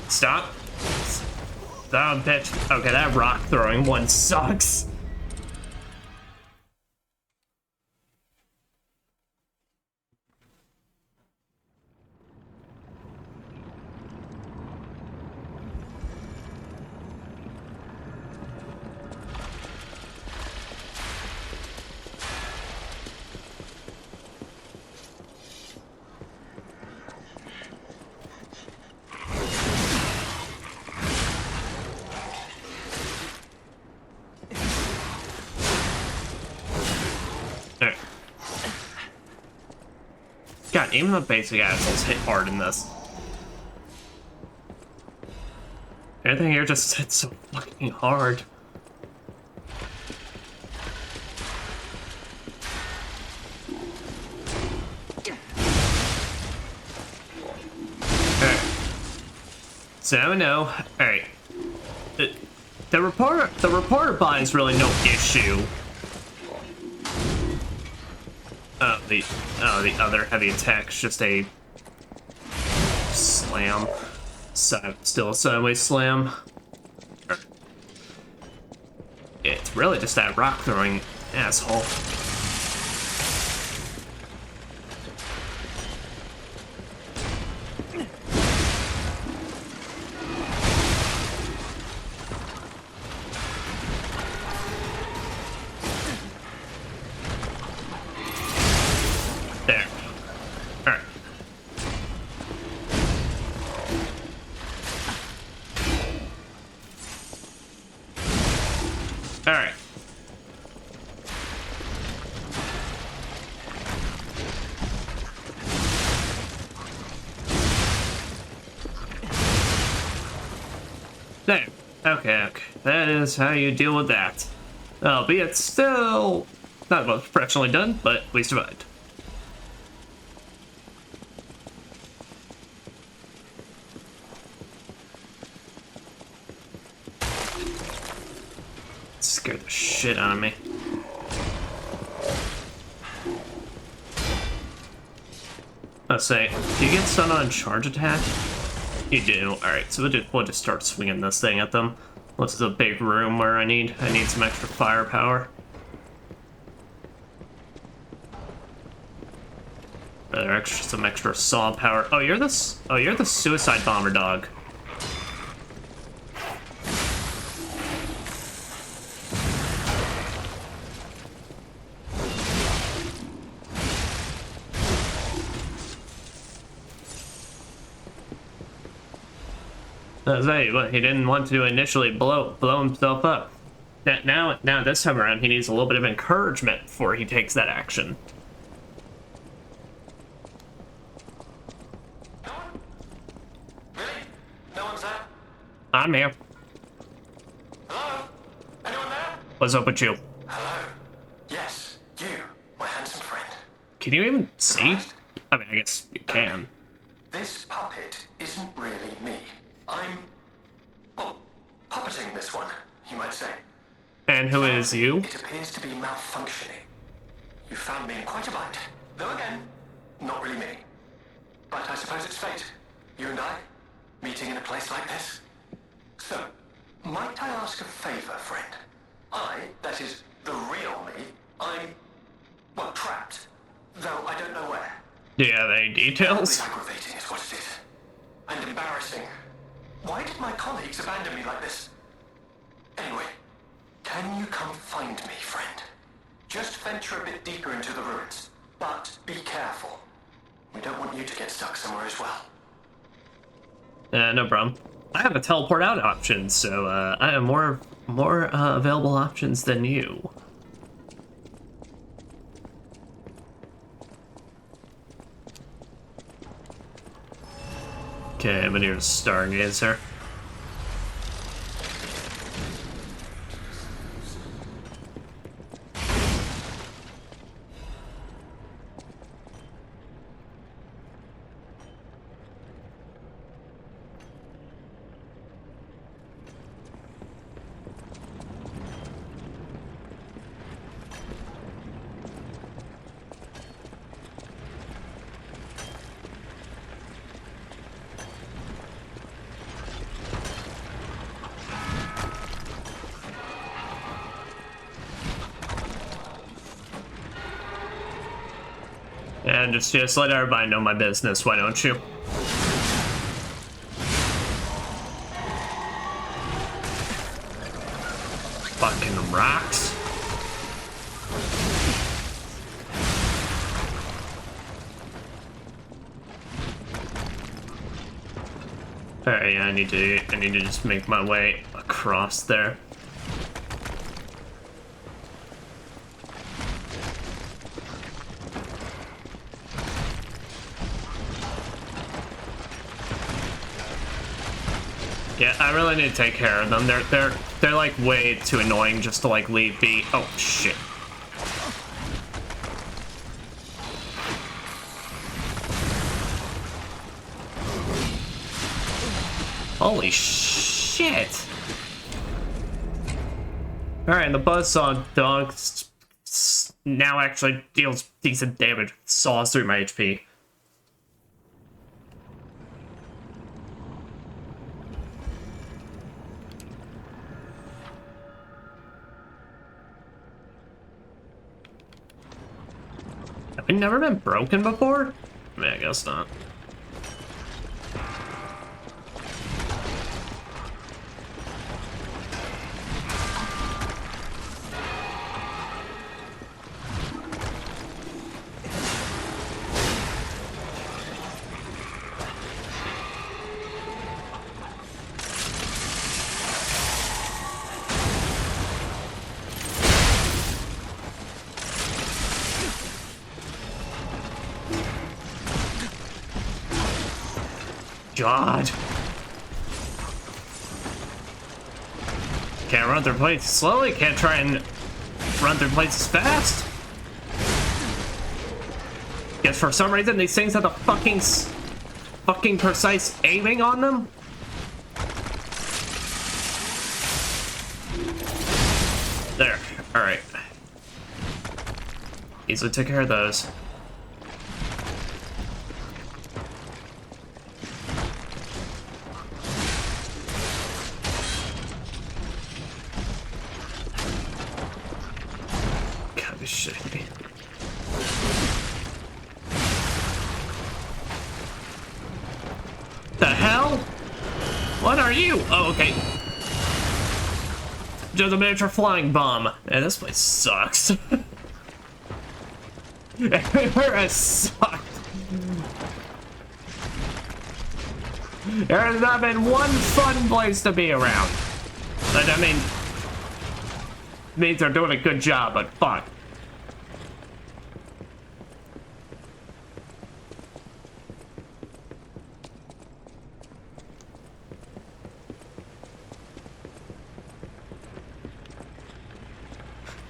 S1: Stop. Oh, bitch. Okay, that rock throwing one sucks. God, even the basic assholes hit hard in this. Everything here just hits so fucking hard. Alright. So no. Alright. The reporter bot is really no issue. The other heavy attack's just a slam. Still a sideways slam. It's really just that rock throwing asshole. Alright. There. Okay. That is how you deal with that. Albeit still not most professionally done, but we survived. Scared the shit out of me. Let's say, do you get stun on charge attack? You do. Alright, so we'll just start swinging this thing at them. This is a big room where I need some extra firepower. Some extra saw power. Oh, you're the suicide bomber dog. He didn't want to initially blow himself up. Now this time around, he needs a little bit of encouragement before he takes that action.
S6: No one? Really? No one's there?
S1: I'm here.
S6: Hello? Anyone there?
S1: What's up with you?
S6: Hello? Yes, you, my handsome friend.
S1: Can you even see? I mean, I guess you can.
S6: This puppet isn't really me. I'm, well, puppeting this one, you might say.
S1: And who is you?
S6: It appears to be malfunctioning. You found me in quite a bind. Though again, not really me. But I suppose it's fate. You and I, meeting in a place like this. So, might I ask a favor, friend? That is, the real me, I'm, well, trapped. Though I don't know where.
S1: Do you have any details?
S6: Aggravating is what it is. And embarrassing. Why did my colleagues abandon me like this? Anyway, can you come find me, friend? Just venture a bit deeper into the ruins, but be careful. We don't want you to get stuck somewhere as well.
S1: No problem. I have a teleport out option, so I am more more available options than you. Okay, I'm near the Stargazer. And just let everybody know my business, why don't you? Fucking rocks. Alright, yeah, I need to just make my way across there. Yeah, I really need to take care of them. They're like way too annoying just to like leave be. Oh shit. Holy shit. Alright, the buzzsaw dog now actually deals decent damage. Saws through my HP. Have we never been broken before? I mean, I guess not. God. Can't run through plates slowly, can't try and run through plates fast. Guess for some reason these things have the fucking precise aiming on them. There, alright. Easily took care of those. The hell? What are you? Oh, okay. Just a miniature flying bomb. Man, this place sucks. It sucked. There has not been one fun place to be around. But I mean, means they're doing a good job, but fuck.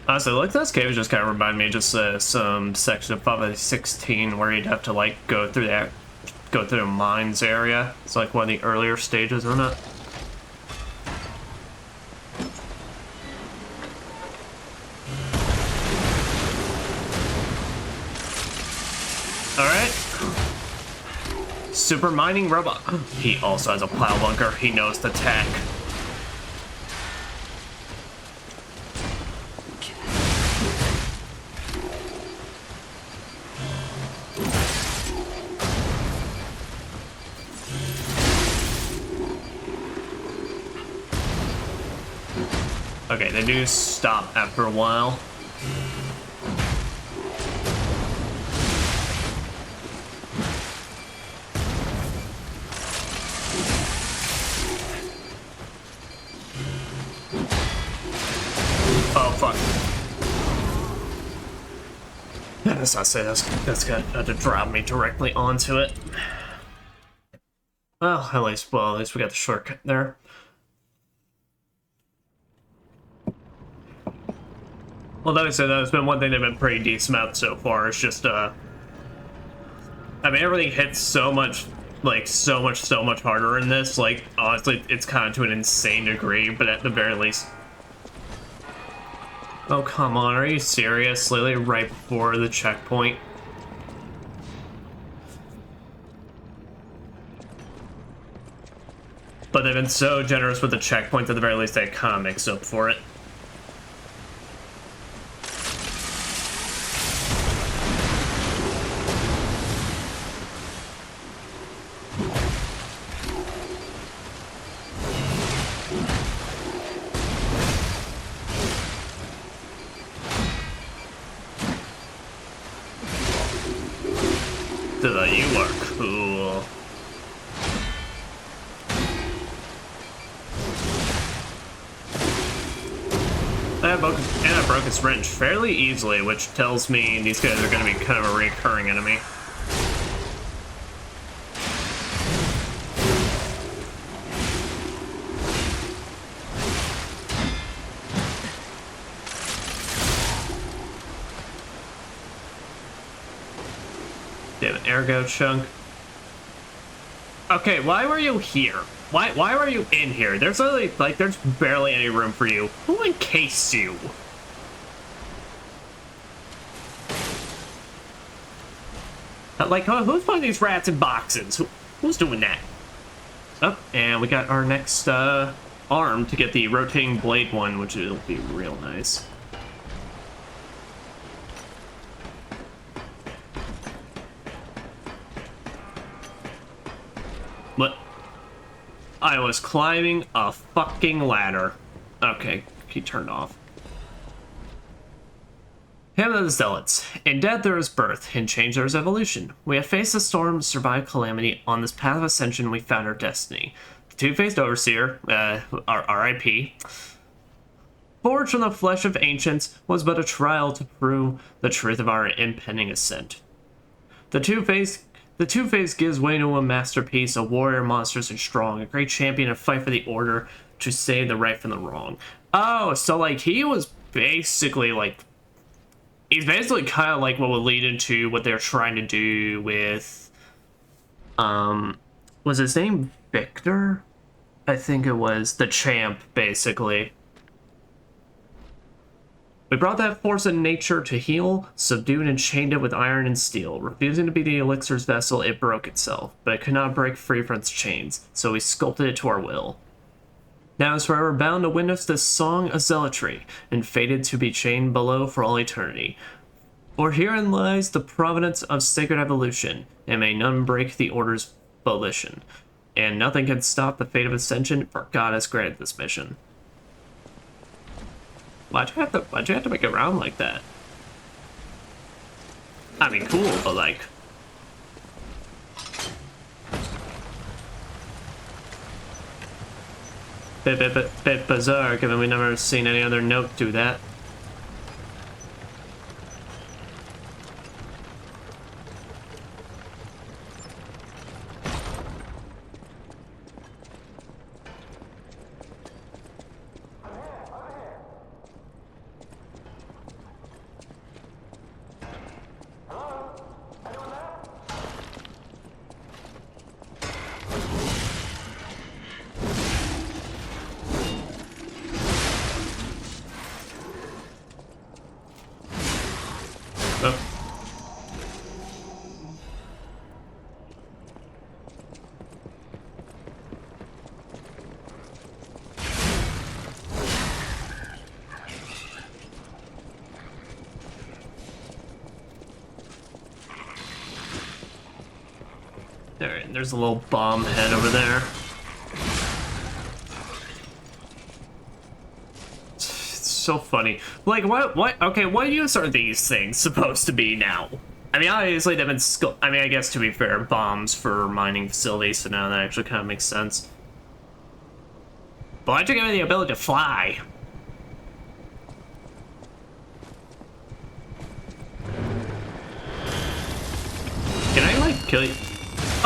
S1: Honestly, like this cave just kind of reminded me of just some section of Final 16 where you'd have to like go through the mines area. It's like one of the earlier stages, isn't it? Alright. Super mining robot. He also has a plow bunker. He knows the tech. Okay, they do stop after a while. That's not say that's got to drop me directly onto it. Well, at least we got the shortcut there. Well, like I said, that's been one thing they've been pretty decent about so far. It's just, I mean, everything hits so much, like, so much harder in this. Like, honestly, it's kind of to an insane degree, but at the very least... Oh, come on, are you serious? Literally right before the checkpoint? But they've been so generous with the checkpoints, at the very least, they kind of makes up for it. You are cool. I broke its wrench fairly easily, which tells me these guys are going to be kind of a recurring enemy. Damn it, ergo chunk. Okay, why were you here? Why were you in here? There's literally, like, there's barely any room for you. Who encased you? Like, who's putting these rats in boxes? Who's doing that? Oh, and we got our next arm to get the rotating blade one, which will be real nice. What? I was climbing a fucking ladder. Okay, he turned off. Hymn of the Zealots. In death there is birth, in change there is evolution. We have faced the storm, survived calamity. On this path of ascension we found our destiny. The two-faced overseer, our R.I.P., forged from the flesh of ancients, was but a trial to prove the truth of our impending ascent. The Two-Face gives way to a masterpiece, a warrior monstrous and strong, a great champion to fight for the order, to save the right from the wrong. Oh, so, like, he was basically, like... He's basically kind of like what would lead into what they're trying to do with... Was his name Victor? I think it was. The champ, basically. We brought that force in nature to heal, subdued and chained it with iron and steel. Refusing to be the elixir's vessel, it broke itself, but it could not break free from its chains, so we sculpted it to our will. Now it's forever bound to witness this song of zealotry, and fated to be chained below for all eternity. For herein lies the providence of sacred evolution, and may none break the order's volition. And nothing can stop the fate of ascension, for God has granted this mission. Why'd you have to make it round like that? I mean, cool, but like... Bit bizarre, given we never seen any other note do that. There's a little bomb head over there. It's so funny. Like, what? Okay, what use are these things supposed to be now? I mean, obviously they've been I mean, I guess to be fair, bombs for mining facilities, so now that actually kind of makes sense. But why'd you give me the ability to fly? kill you.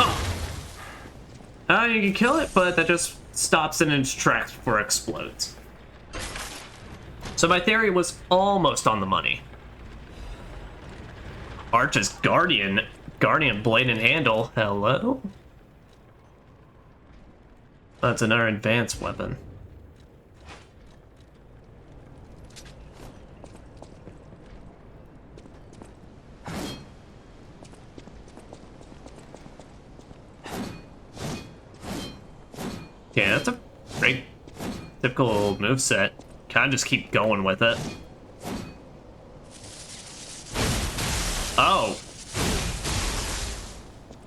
S1: Oh! You can kill it, but that just stops it in its tracks before it explodes. So my theory was almost on the money. Arch's Guardian Blade and Handle. Hello? That's another advanced weapon. Yeah, that's a pretty typical moveset. Kinda just keep going with it. Oh.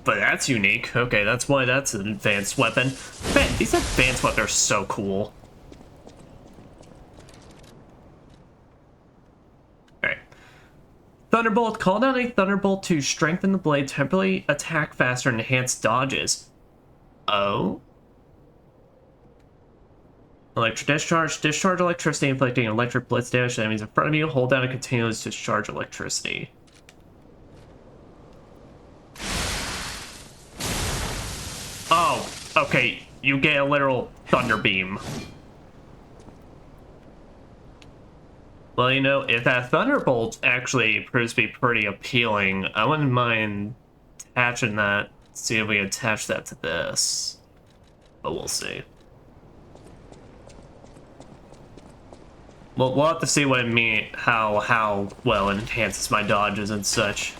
S1: But that's unique. Okay, that's why that's an advanced weapon. Man, these advanced weapons are so cool. Alright. Thunderbolt. Call down a Thunderbolt to strengthen the blade, temporarily attack faster, and enhance dodges. Oh? Electric discharge. Discharge electricity, inflicting electric blitz damage to enemies in front of you. Hold down and continuously discharge electricity. Oh, okay. You get a literal thunder beam. Well, you know, if that Thunderbolt actually proves to be pretty appealing, I wouldn't mind attaching that. See if we can attach that to this. But we'll see. We'll have to see what how well it enhances my dodges and such.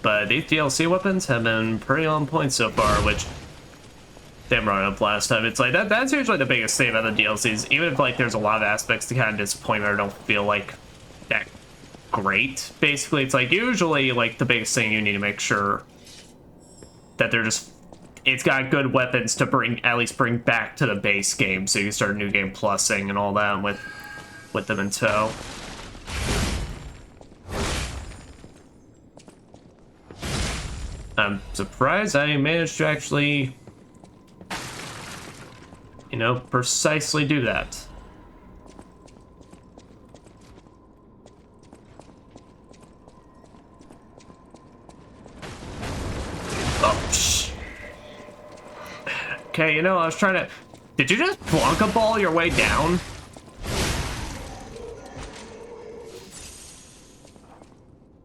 S1: But these DLC weapons have been pretty on point so far, which they brought up last time. It's like that's usually the biggest thing about the DLCs. Even if like there's a lot of aspects to kind of disappoint or don't feel like that great. Basically, it's like usually like the biggest thing you need to make sure that they're just it's got good weapons to at least bring back to the base game, so you can start New Game Plusing and all that with them in tow. I'm surprised I managed to actually, you know, precisely do that. Oh, shh. Okay, you know, I was trying to... Did you just Blanca Ball your way down?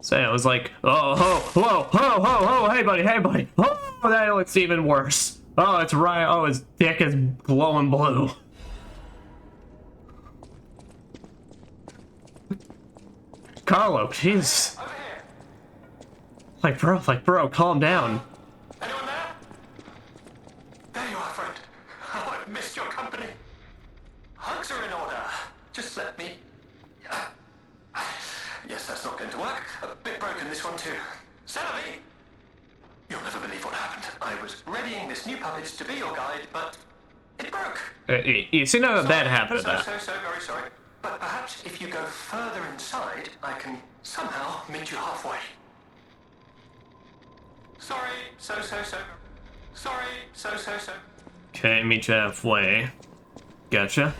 S1: So it was like, oh, hey buddy. Oh, that looks even worse. Oh, it's right. Oh, his dick is glowing blue. Carlo, jeez. Like, bro, calm down.
S5: Anyone there? There you are, friend. Oh, I've missed your company. Hugs are in order. Just let me... Yes, that's not going to work. A bit broken, this one too. Celebi! You'll never believe what happened. I was readying this new puppet to be your guide, but it broke.
S1: You see, none of that happened.
S5: So, very sorry. But perhaps if you go further inside, I can somehow meet you halfway. Sorry, so.
S1: Okay, meet you halfway. Gotcha.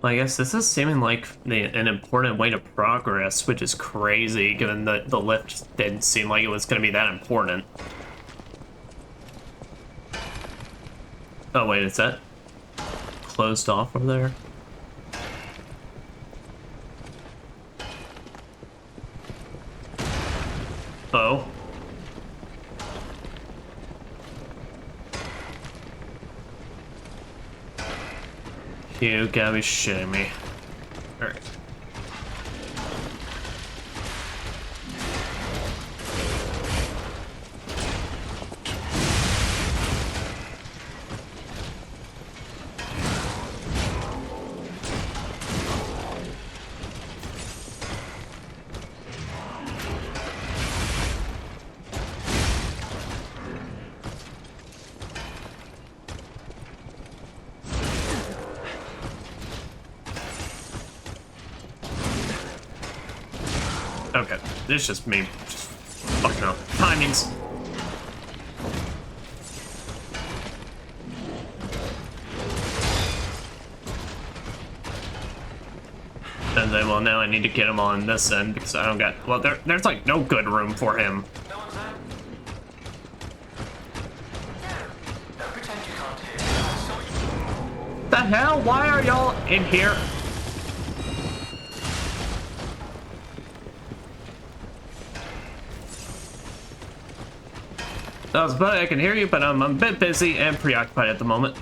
S1: Well, I guess this is seeming like an important way to progress, which is crazy, given that the lift didn't seem like it was going to be that important. Oh, wait, is that closed off over there? Oh. You gotta be shitting me. Alright. Okay, this is just me just Fuck no. Timings. And then, well, now I need to get him on this end because I don't got. Well, there's like no good room for him.
S3: No one's there? Don't pretend you can't hear. I saw you.
S1: The hell? Why are y'all in here? I can hear you, but I'm a bit busy and preoccupied at the moment.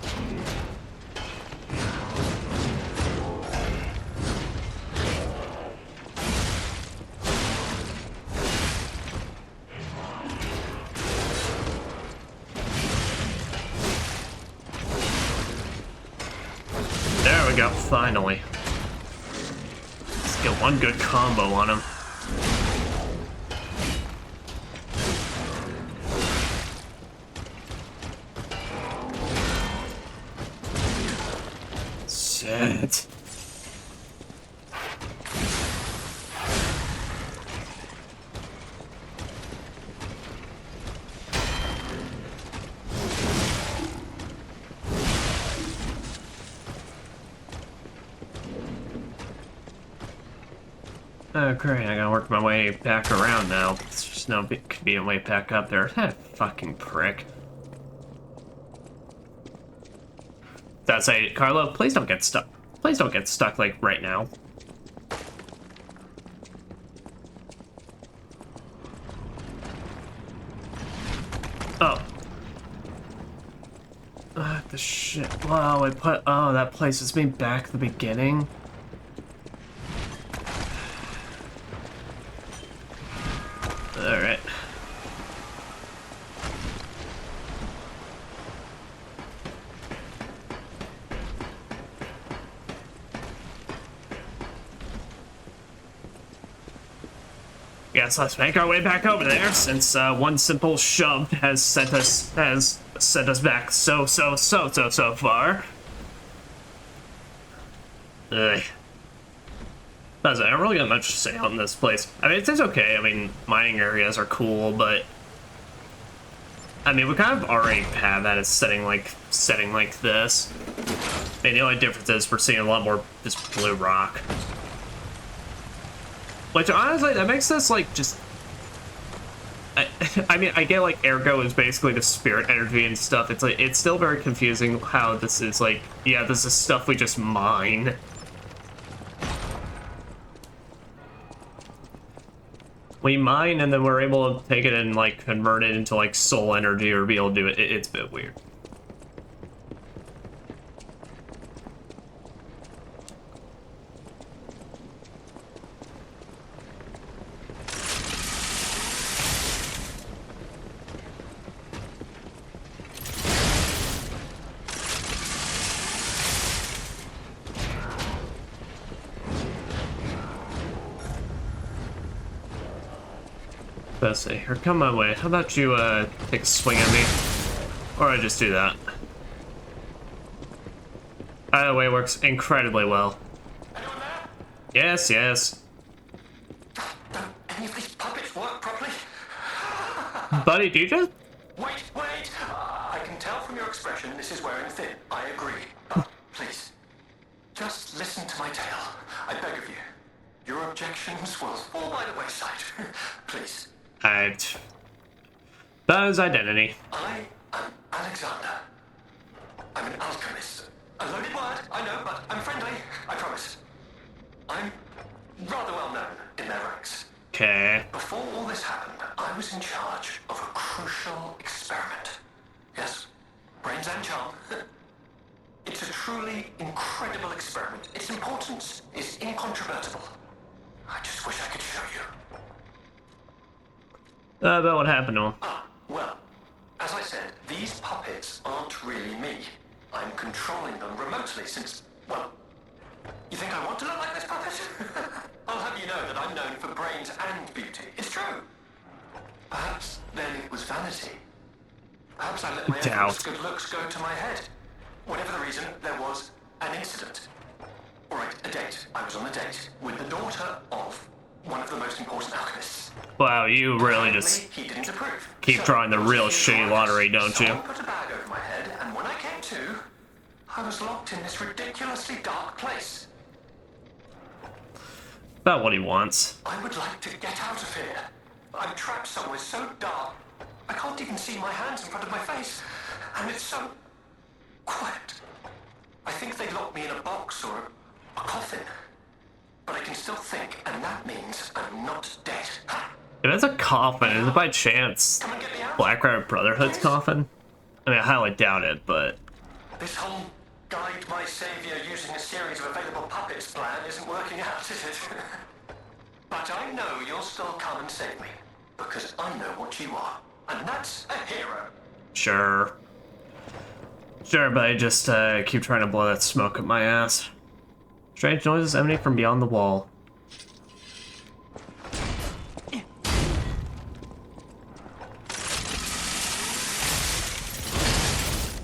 S1: There we go, finally. Let's get one good combo on him. Shit. Oh great, I gotta work my way back around now. There's just no convenient way back up there. That fucking prick. That's it, Carlo, please don't get stuck. Please don't get stuck, like, right now. Oh. The shit. Wow, oh, that places me back at the beginning. Alright. Yes, let's make our way back over there, since one simple shove has sent us back so far. Ugh. I don't really got much to say on this place. I mean, it's okay. I mean, mining areas are cool, but I mean, we kind of already have that as setting like this. I mean, the only difference is we're seeing a lot more just blue rock. Which, honestly, that makes this, like, just... I mean, I get, like, Ergo is basically the spirit energy and stuff. It's, like, it's still very confusing how this is, like, yeah, this is stuff we just mine. We mine, and then we're able to take it and, like, convert it into, like, soul energy or be able to do it. It's a bit weird. Let's see, here, come my way. How about you, take a swing at me? Or I just do that. Either way works incredibly well.
S3: Anyone there?
S1: Yes, yes.
S3: Don't any of these puppets work properly?
S1: Buddy, do you just...
S3: Wait! I can tell from your expression this is wearing thin. I agree. Please, just listen to my tale. I beg of you. Your objections will fall by the wayside. Please.
S1: That is identity.
S3: I am Alexander. I'm an alchemist. A loaded word, I know, but I'm friendly, I promise. I'm rather well known in their ranks.
S1: Okay.
S3: Before all this happened, I was in charge of a crucial experiment. Yes, brains and charm. It's a truly incredible experiment. Its importance is incontrovertible. I just wish I could show you.
S1: About what happened to him.
S3: Well, as I said, these puppets aren't really me. I'm controlling them remotely since, well, you think I want to look like this puppet? I'll have you know that I'm known for brains and beauty. It's true. Perhaps then it was vanity. Perhaps I let my own good looks go to my head. Whatever the reason, there was an incident. All right, a date. I was on a date with the daughter of
S7: one of the most important alchemists.
S1: Wow, you really just
S7: He didn't approve.
S1: keep drawing the real shitty lottery, don't you?
S7: Someone put a bag over my head, and when I came to, I was locked in this ridiculously dark place.
S1: About what he wants.
S7: I would like to get out of here. I'm trapped somewhere so dark, I can't even see my hands in front of my face. And it's so quiet. I think they locked me in a box or a coffin. But I can still think, and that means I'm not dead.
S1: If it's a coffin, is it by chance
S7: Come and get me out.
S1: Black Rat Brotherhood's coffin? I mean, I highly doubt it, but...
S7: This whole guide my savior using a series of available puppets plan isn't working out, is it? But I know you'll still come and save me. Because I know what you are. And that's a hero.
S1: Sure. Sure, but I just keep trying to blow that smoke up my ass. Strange noises emanate from beyond the wall.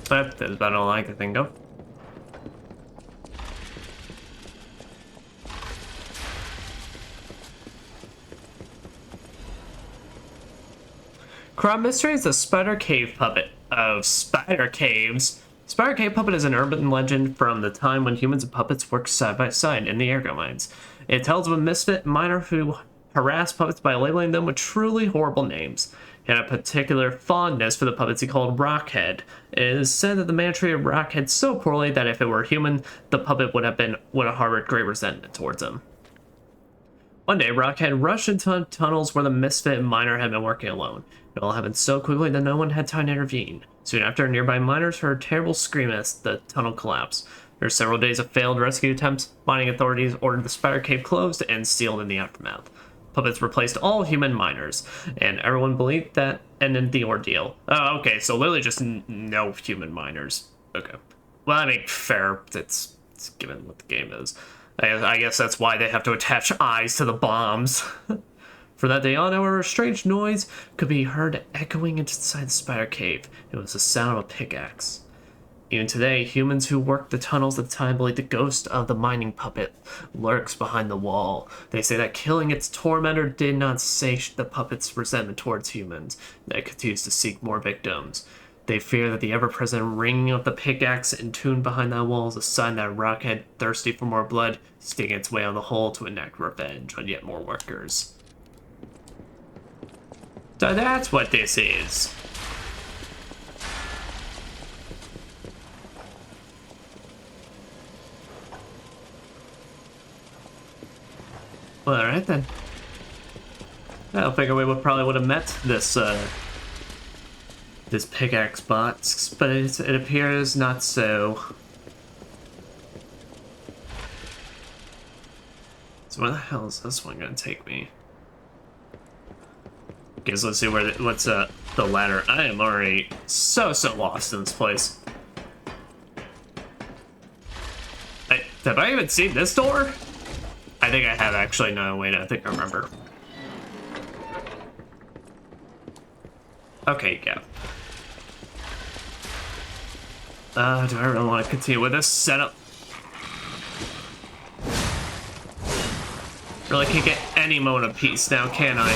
S1: That's about all I can think of. Crowd Mystery is the Spider Cave puppet of Spider Caves. Spider Cave puppet is an urban legend from the time when humans and puppets worked side by side in the Ergo mines. It tells of a misfit miner who harassed puppets by labeling them with truly horrible names. He had a particular fondness for the puppets he called Rockhead. It is said that the man treated Rockhead so poorly that if it were human, the puppet would have harbored great resentment towards him. One day, Rockhead rushed into tunnels where the misfit miner had been working alone. It all happened so quickly that no one had time to intervene. Soon after, nearby miners heard a terrible scream as the tunnel collapsed. There were several days of failed rescue attempts. Mining authorities ordered the spider cave closed and sealed in the aftermath. Puppets replaced all human miners, and everyone believed that ended the ordeal. Oh, okay, so literally just no human miners. Okay. Well, I mean, fair. It's given what the game is. I guess that's why they have to attach eyes to the bombs. For that day on, however, a strange noise could be heard echoing inside the spider cave. It was the sound of a pickaxe. Even today, humans who worked the tunnels at the time believe the ghost of the mining puppet lurks behind the wall. They say that killing its tormentor did not satiate the puppet's resentment towards humans, that it continues to seek more victims. They fear that the ever-present ringing of the pickaxe entombed behind that wall is a sign that Rockhead, thirsty for more blood, is sticking its way on the hole to enact revenge on yet more workers. So that's what this is. Well, alright then. I don't figure we probably would have met this this pickaxe box, but it appears not so. So where the hell is this one gonna take me? Okay, so let's see what's the ladder. I am already so lost in this place. Have I even seen this door? I think I have actually. No, wait, I think I remember. Okay, yeah. Do I really want to continue with this setup? Really can't get any moment of peace now, can I?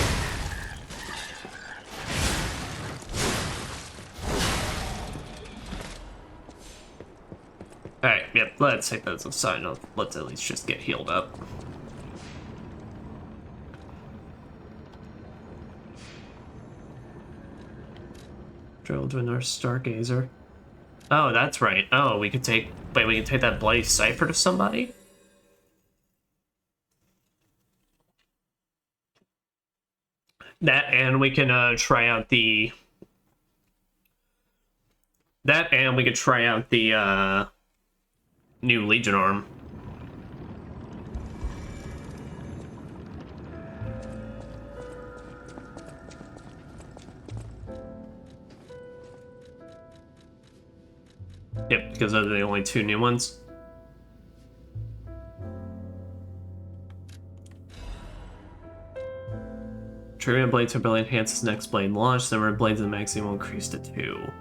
S1: Alright, yep, let's take that as a sign of let's at least just get healed up. Drill to another stargazer. Oh, that's right. Oh, we could take... Wait, we can take that bloody cipher to somebody? That, and we can try out the... That, and we could try out the new Legion arm. Yep, because those are the only two new ones. Trigger blades ability enhances next blade launch, the number of blades in the magazine will increase to 2.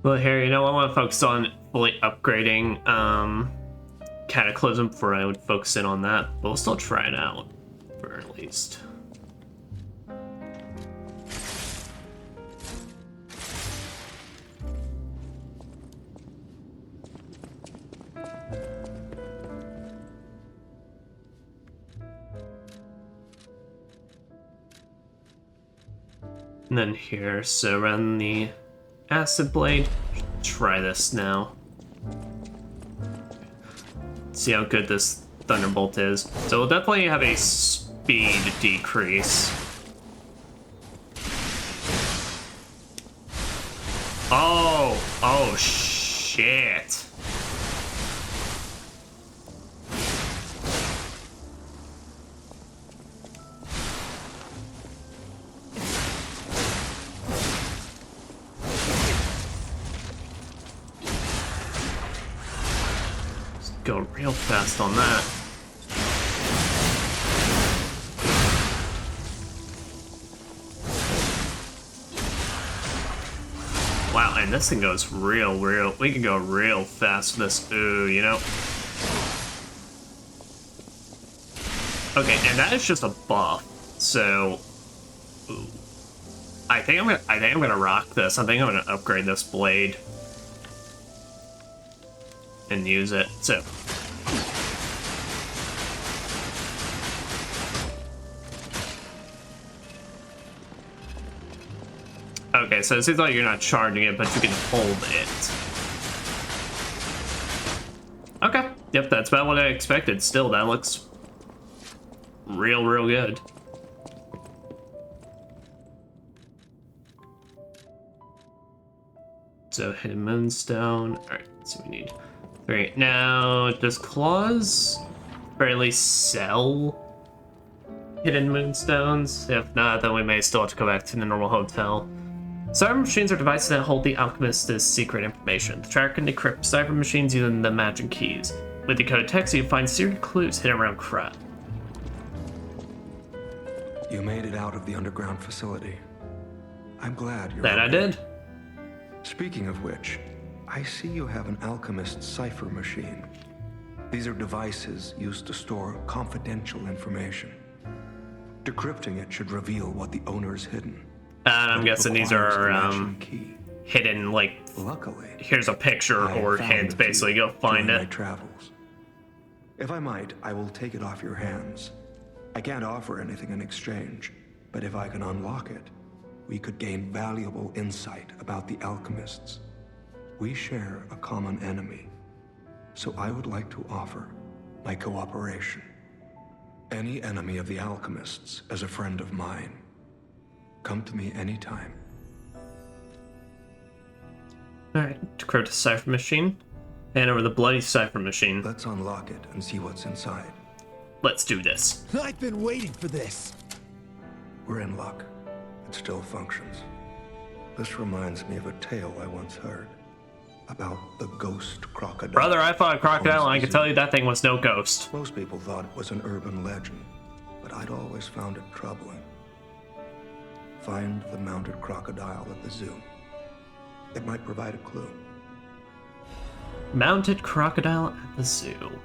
S1: Well, here, you know, I want to focus on fully upgrading Cataclysm before I would focus in on that, but we'll still try it out, for at least. And then here, so run the Acid Blade. Try this now. See how good this Thunderbolt is. So we'll definitely have a speed decrease. Oh shit. Go real fast on that. Wow, and this thing goes real. We can go real fast with this. Ooh, you know. Okay, and that is just a buff. So, ooh. I think I'm gonna rock this. I think I'm gonna upgrade this blade and use it. So okay, so it seems like you're not charging it, but you can hold it. Okay, yep, that's about what I expected. Still, that looks real good. So hidden moonstone. All right, so we need 3. Now, does Claws barely sell hidden moonstones? If not, then we may still have to go back to the normal hotel. Cipher machines are devices that hold the alchemist's secret information. The tracker can decrypt cipher machines using the magic keys. With decoded text, you find secret clues hidden around Krat.
S5: You made it out of the underground facility. I'm glad you're
S1: That
S5: okay.
S1: I did.
S5: Speaking of which, I see you have an alchemist cipher machine. These are devices used to store confidential information. Decrypting it should reveal what the owner's hidden.
S1: And I'm guessing these are
S5: key.
S1: hidden, like,
S5: Luckily,
S1: here's a picture or hints, basically. Go find
S5: during
S1: it.
S5: my travels. If I might, I will take it off your hands. I can't offer anything in exchange, but if I can unlock it, we could gain valuable insight about the alchemists. We share a common enemy, so I would like to offer my cooperation. Any enemy of the alchemists is a friend of mine. Come to me anytime.
S1: Alright, decrypt the cipher machine. Hand over the bloody cipher machine.
S5: Let's unlock it and see what's inside.
S1: Let's do this.
S8: I've been waiting for this.
S5: We're in luck. It still functions. This reminds me of a tale I once heard about the ghost crocodile.
S1: Brother, I fought a crocodile and I can tell you that thing was no ghost.
S5: Most people thought it was an urban legend, but I'd always found it troubling. Find the mounted crocodile at the zoo. It might provide a clue.
S1: Mounted crocodile at the zoo.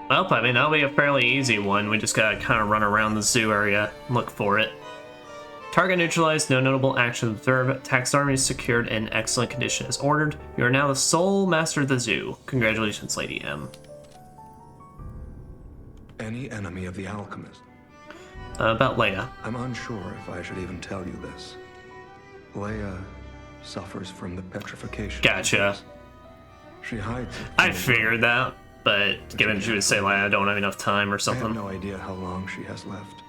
S1: Well, I mean, that'll be a fairly easy one. We just gotta kind of run around the zoo area and look for it. Target neutralized, no notable action observed. Taxidermy is secured in excellent condition as ordered. You are now the sole master of the zoo. Congratulations, Lady M.
S5: Any enemy of the alchemist?
S1: About Leia.
S5: I'm unsure if I should even tell you this. Leia suffers from the petrification.
S1: Gotcha.
S5: She hides it.
S1: I figured that, but given she would say like I don't have enough time or
S5: I have
S1: something.
S5: no idea how long she has left.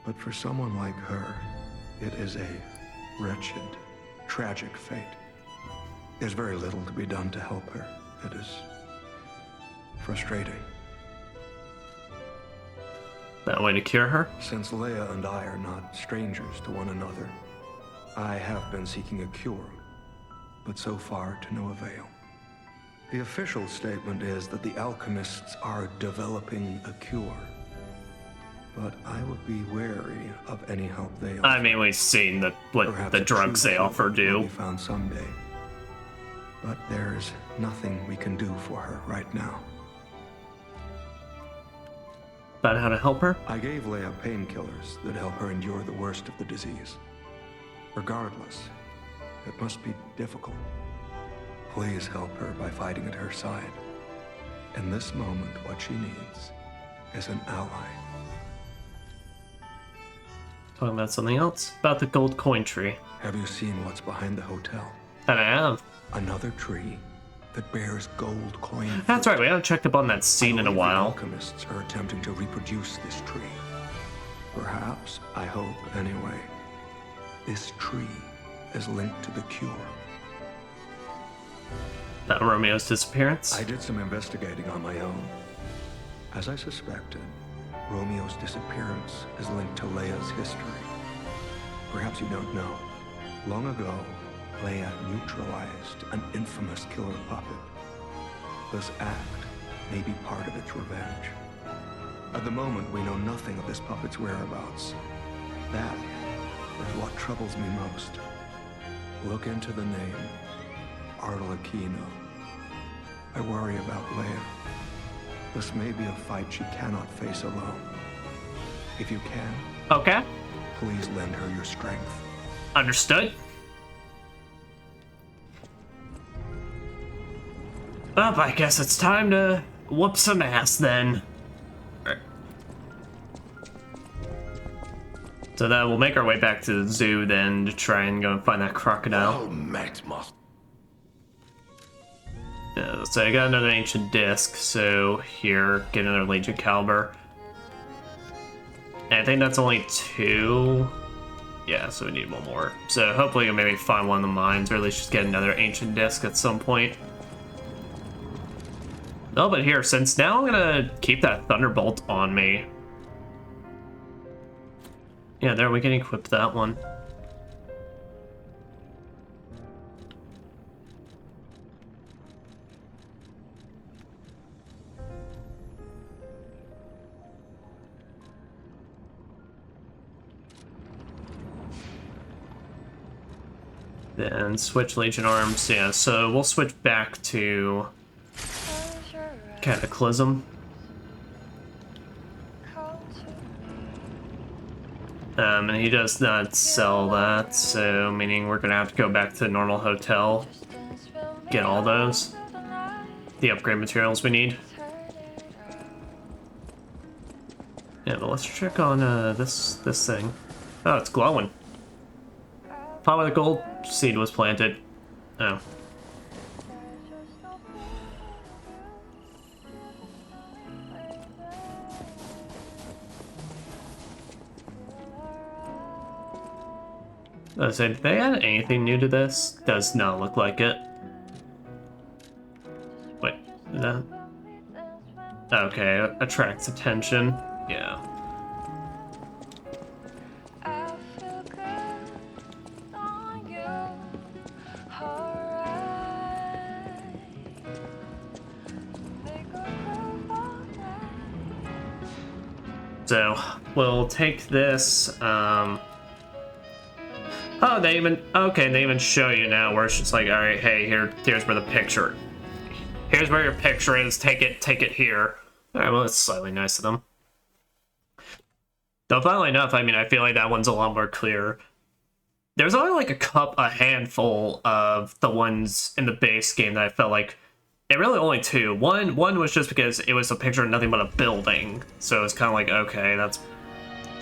S5: But for someone like her, it is a wretched, tragic fate. There's very little to be done to help her. It is frustrating.
S1: That way to cure her?
S5: Since Leia and I are not strangers to one another, I have been seeking a cure, but so far to no avail. The official statement is that the alchemists are developing a cure. but I would be wary of any help they offer.
S1: I mean, we've seen what
S5: Perhaps
S1: the
S5: a
S1: drugs
S5: true
S1: they
S5: cure
S1: offer
S5: will
S1: do.
S5: be found someday. But there's nothing we can do for her right now.
S1: About how to help her?
S5: I gave Leia painkillers that help her endure the worst of the disease. Regardless, it must be difficult. Please help her by fighting at her side. In this moment, what she needs is an ally.
S1: Talking about something else? About the gold coin tree.
S5: Have you seen what's behind the hotel?
S1: That I have.
S5: Another tree that bears gold coin.
S1: That's right, we haven't checked up on that scene in a while.
S5: The alchemists are attempting to reproduce this tree. Perhaps, I hope anyway, this tree is linked to the cure.
S1: That Romeo's disappearance?
S5: I did some investigating on my own. As I suspected, Romeo's disappearance is linked to Leia's history. Perhaps you don't know. Long ago, Leia neutralized an infamous killer puppet. This act may be part of its revenge. At the moment, we know nothing of this puppet's whereabouts. That is what troubles me most. Look into the name, Arlecchino. I worry about Leia. This may be a fight she cannot face alone. If you can,
S1: Okay.
S5: please lend her your strength.
S1: Understood. Well, I guess it's time to whoop some ass then. So then we'll make our way back to the zoo then to try and go and find that crocodile.
S2: Well met, master.
S1: So I got another ancient disc, so here, get another Legion caliber. And I think that's only 2. Yeah, so we need one more. So hopefully we'll maybe find one of the mines, or at least just get another ancient disc at some point. Oh, but here, since now I'm gonna keep that Thunderbolt on me. Yeah, there, we can equip that one. Then switch Legion arms, yeah, so we'll switch back to Cataclysm. And he does not sell that, so meaning we're gonna have to go back to the normal hotel, get all those, the upgrade materials we need. Yeah, but let's check on this thing. Oh, it's glowing. Probably the gold seed was planted. Oh. I was saying, did they add anything new to this? Does not look like it. Wait, is that? Okay, attracts attention. Yeah. So we'll take this. Oh, they even show you now where it's just like, all right, hey, here's where the picture. Here's where your picture is. Take it here. All right, well, it's slightly nice of them. Though, funnily enough, I mean, I feel like that one's a lot more clear. There's only like a handful of the ones in the base game that I felt like. And really only 2. One was just because it was a picture of nothing but a building. So it's kind of like, okay, that's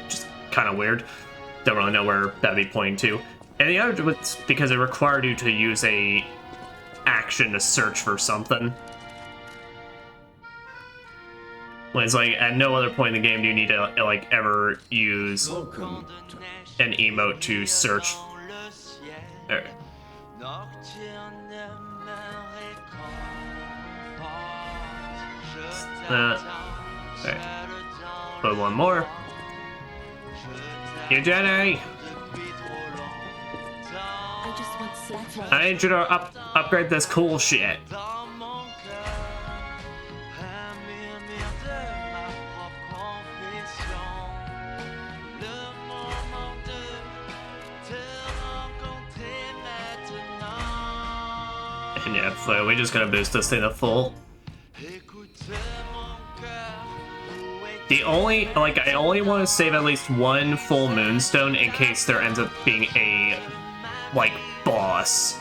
S1: just kind of weird. Don't really know where that'd be pointing to. And the other was because it required you to use a action to search for something. When it's like, at no other point in the game do you need to like ever use an emote to search. There. Okay. Put one more. You Jenny! I need you to upgrade this cool shit. And yeah, so we're just gonna boost this thing to full. The only, like, I only want to save at least one full moonstone in case there ends up being a, like, boss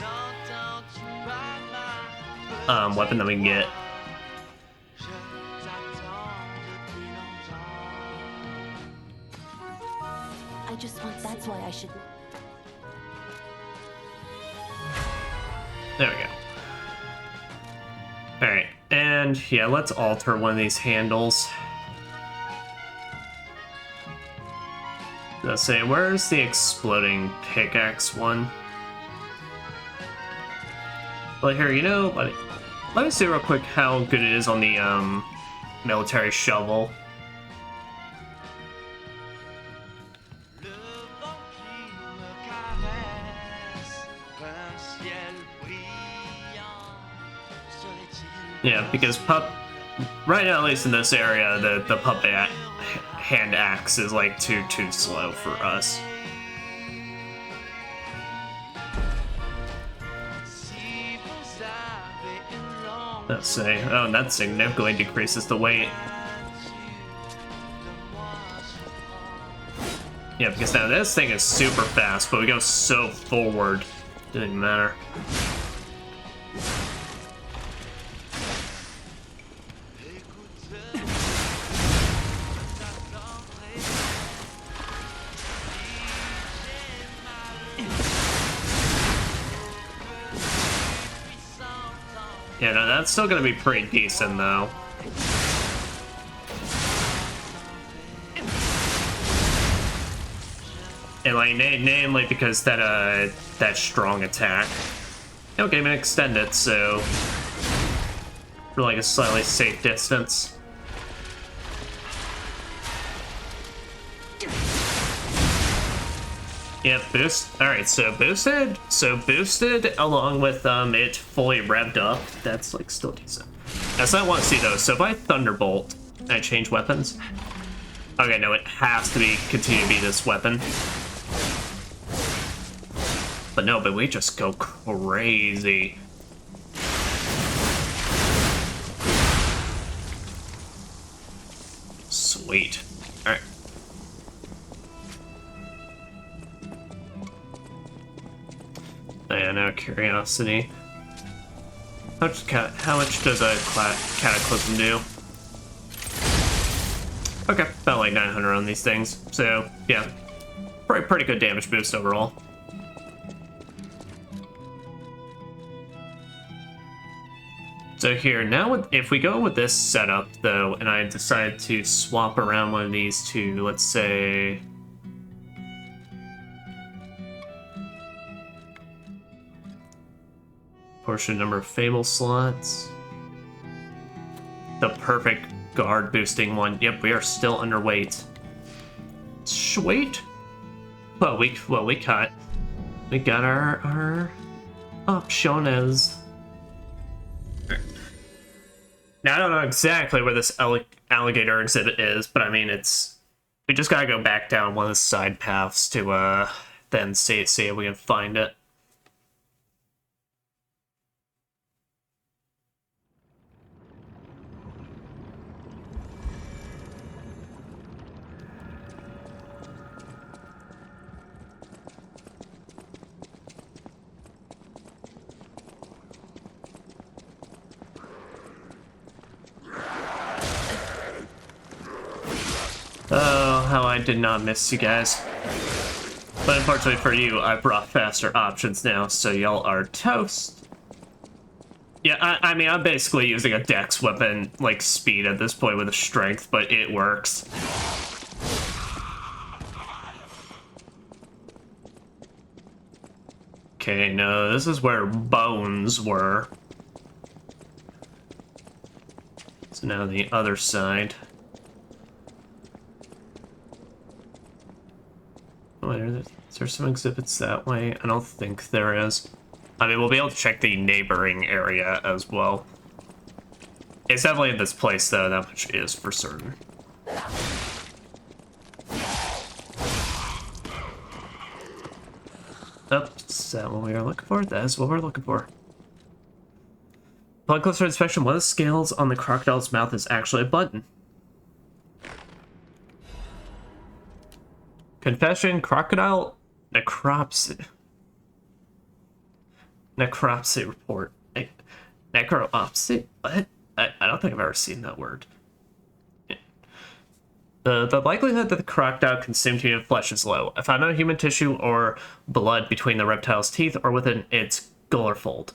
S1: weapon that we can get.
S9: I just want, that's why I should.
S1: There we go. Alright, and yeah, let's alter one of these handles. Let's say, where's the exploding pickaxe one? Well, here, you know, let me see real quick how good it is on the military shovel. Yeah, because right now, at least in this area, the puppet hand axe is like too slow for us. Let's see. Oh, and that significantly decreases the weight. Yeah, because now this thing is super fast, but we go so forward. Doesn't even matter. Yeah, no, that's still gonna be pretty decent, though. And like, namely because that strong attack, it'll give me an extended, so for like a slightly safe distance. Yeah, boost. Alright, so boosted. So boosted along with it fully revved up. That's like still decent. That's what I want to see though. So if I Thunderbolt and I change weapons. Okay, no, it has to be continue to be this weapon. But no, but we just go crazy. Sweet. Alright. Yeah, now curiosity. How much does a cataclysm do? Okay, about like 900 on these things. So yeah, pretty good damage boost overall. So here, now if we go with this setup though, and I decide to swap around one of these to, let's say, portion number of Fable slots. The perfect guard boosting one. Yep, we are still underweight. Sweet. Well, we got our options. Now I don't know exactly where this alligator exhibit is, but I mean we just gotta go back down one of the side paths to then see if we can find it. Oh, how I did not miss you guys. But unfortunately for you, I brought faster options now, so y'all are toast. Yeah, I mean, I'm basically using a dex weapon, like speed at this point with a strength, but it works. Okay, no, this is where bones were. So now the other side. Wait, is there some exhibits that way? I don't think there is. I mean, we'll be able to check the neighboring area as well. It's definitely in this place, though, that much is for certain. Oh, is that what we are looking for? That is what we're looking for. Upon closer inspection, one of the scales on the crocodile's mouth is actually a button. Confession, crocodile, necropsy. Necropsy report. Necropsy? What? I don't think I've ever seen that word. The likelihood that the crocodile consumed human flesh is low. I found no human tissue or blood between the reptile's teeth or within its gular fold.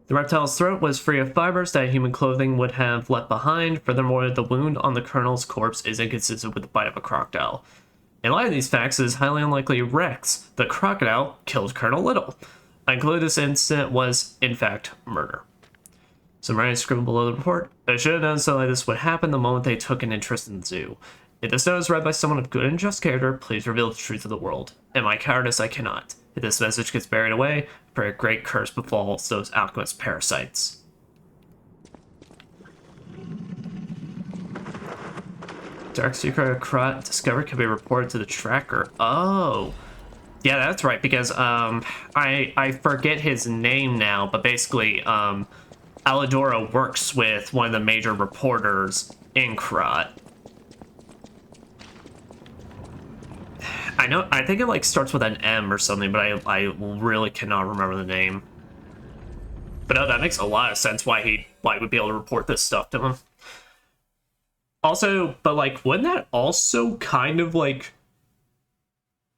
S1: The reptile's throat was free of fibers that human clothing would have left behind. Furthermore, the wound on the colonel's corpse is inconsistent with the bite of a crocodile. In light of these facts, it is highly unlikely Rex, the crocodile, killed Colonel Little. I conclude this incident was, in fact, murder. Summary scribbled below the report. I should have known something like this would happen the moment they took an interest in the zoo. If this note is read by someone of good and just character, please reveal the truth of the world. In my cowardice, I cannot. If this message gets buried away, I pray a great curse befalls those alchemist parasites. Dark secret Krot discovered can be reported to the tracker. Oh. Yeah, that's right, because I forget his name now, but basically Alidora works with one of the major reporters in Krot. I think it like starts with an M or something, but I really cannot remember the name. But no, that makes a lot of sense why he would be able to report this stuff to him. Also, but like, wouldn't that also kind of like,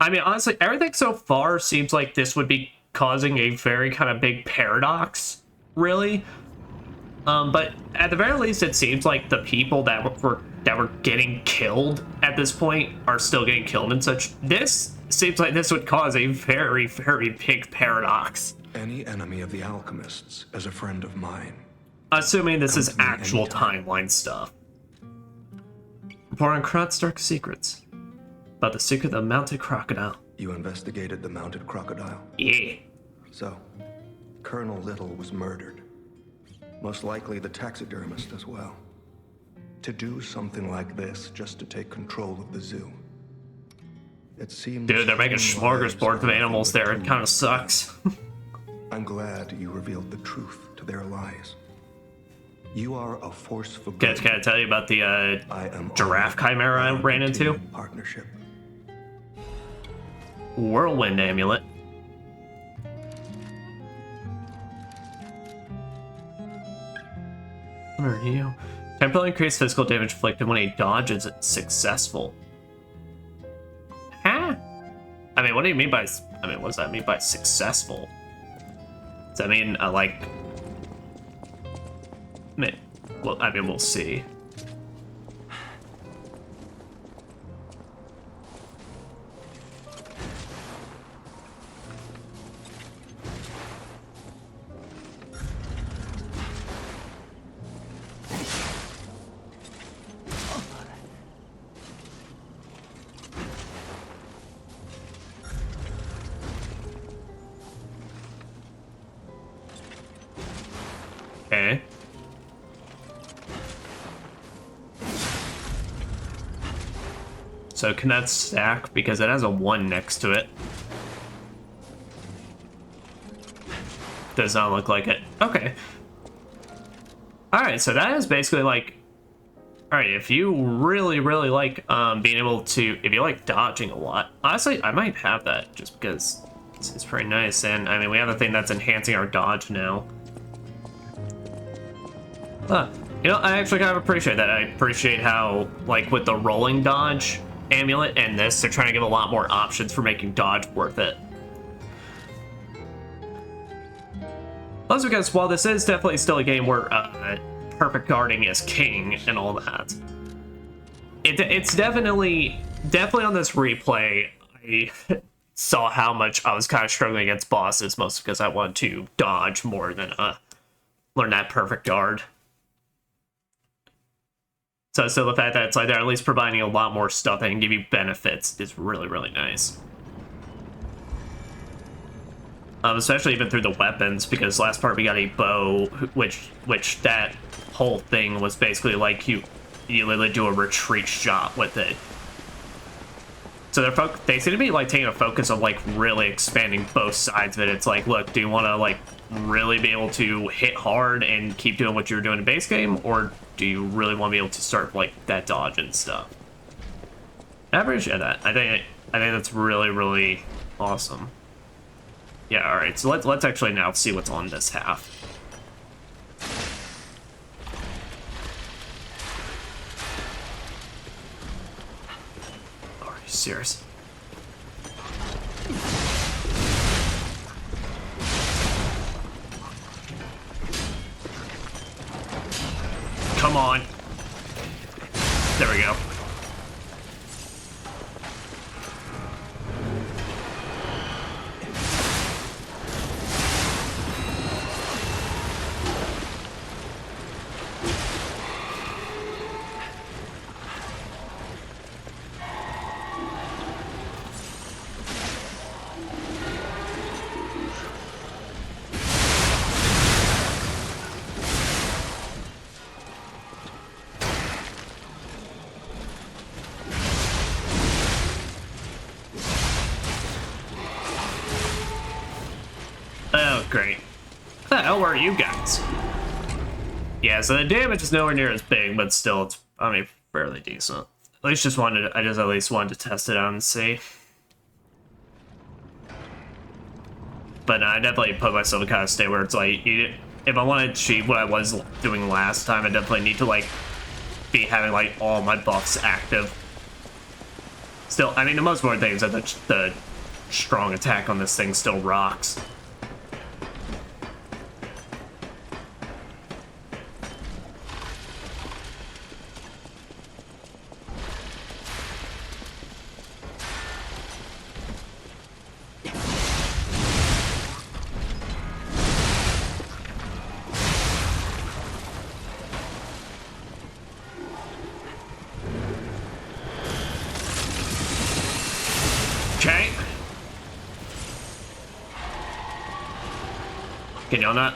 S1: I mean, honestly, everything so far seems like this would be causing a very kind of big paradox, really. But at the very least, it seems like the people that were getting killed at this point are still getting killed and such. This seems like this would cause a very, very big paradox.
S5: Any enemy of the alchemists is a friend of mine.
S1: Assuming this is actual timeline stuff. Report on Krot's dark secrets. About the secret of the mounted crocodile.
S5: You investigated the mounted crocodile?
S1: Yeah.
S5: So, Colonel Little was murdered. Most likely the taxidermist as well. To do something like this just to take control of the zoo. It seems... Dude, they're making smorgasbord of animals there. It kind of sucks. I'm glad you revealed the truth to their lies. You are a force for good.
S1: Can I tell you about the giraffe chimera I ran into?
S5: Partnership.
S1: Whirlwind amulet. What are you? Temporarily increased physical damage inflicted when a dodge is successful. Huh? I mean, what do you mean by... I mean, what does that mean by successful? Does that mean, like... Well, I mean, we'll see. Okay. So can that stack? Because it has a 1 next to it. Does not look like it. Okay. Alright, so that is basically like... Alright, if you really, really like being able to... If you like dodging a lot... Honestly, I might have that just because it's pretty nice. And, I mean, we have a thing that's enhancing our dodge now. You know, I actually kind of appreciate that. I appreciate how, like, with the rolling dodge amulet and this, they're trying to give a lot more options for making dodge worth it. Also, because while this is definitely still a game where perfect guarding is king and all that, it's definitely on this replay, I saw how much I was kind of struggling against bosses, mostly because I wanted to dodge more than learn that perfect guard. So the fact that it's like they're at least providing a lot more stuff that can give you benefits is really, really nice. Especially even through the weapons, because last part we got a bow, which that whole thing was basically like you literally do a retreat shot with it. So they seem to be like taking a focus of like really expanding both sides of it. It's like, look, do you want to like really be able to hit hard and keep doing what you're doing in base game, or do you really want to be able to start like that dodge and stuff? I appreciate that. I think that's really, really awesome. Yeah, all right. So let's actually now see what's on this half. Are you serious? Come on. There we go. Oh, great. What the hell are you guys? Yeah, so the damage is nowhere near as big, but still, it's, I mean, fairly decent. I just at least wanted to test it out and see. But I definitely put myself in kind of state where it's like, if I want to achieve what I was doing last time, I definitely need to, like, be having, like, all my buffs active. Still, I mean, the most important thing is that the strong attack on this thing still rocks. Okay. Can you on that?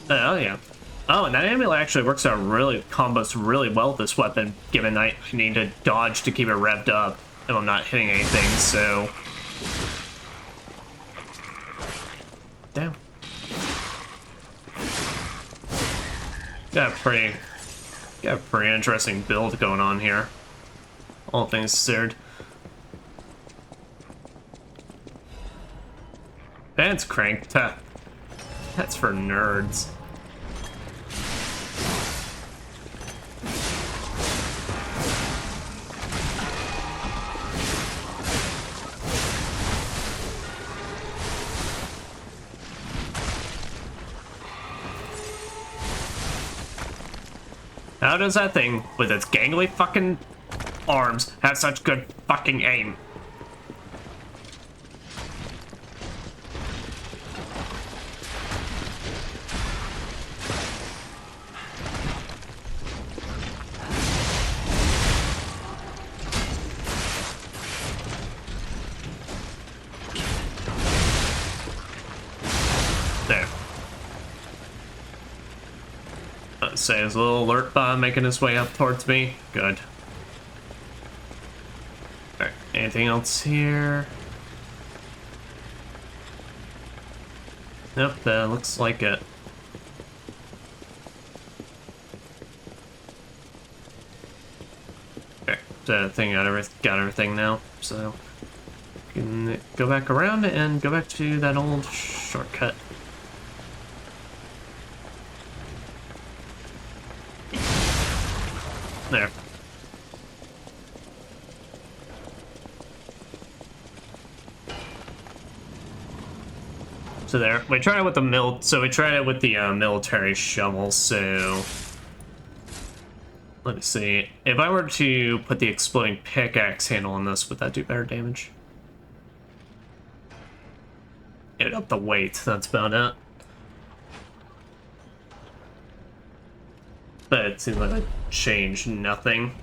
S1: Oh, yeah. Oh, and that amulet actually works out really, combos really well with this weapon, given I need to dodge to keep it revved up if I'm not hitting anything, so... Damn. Got a pretty interesting build going on here. All things considered. That's cranked. That's for nerds. How does that thing, with its gangly fucking arms, have such good fucking aim? There. Let's say there's a little alert bomb making its way up towards me. Good. Alright, anything else here? Nope, that looks like it. Okay, so I think I got everything now, so you can go back around and go back to that old shortcut. There. So there. We tried it with the military shovel, so let me see. If I were to put the exploding pickaxe handle on this, would that do better damage? It'd up the weight, that's about it. But it seems like it changed nothing.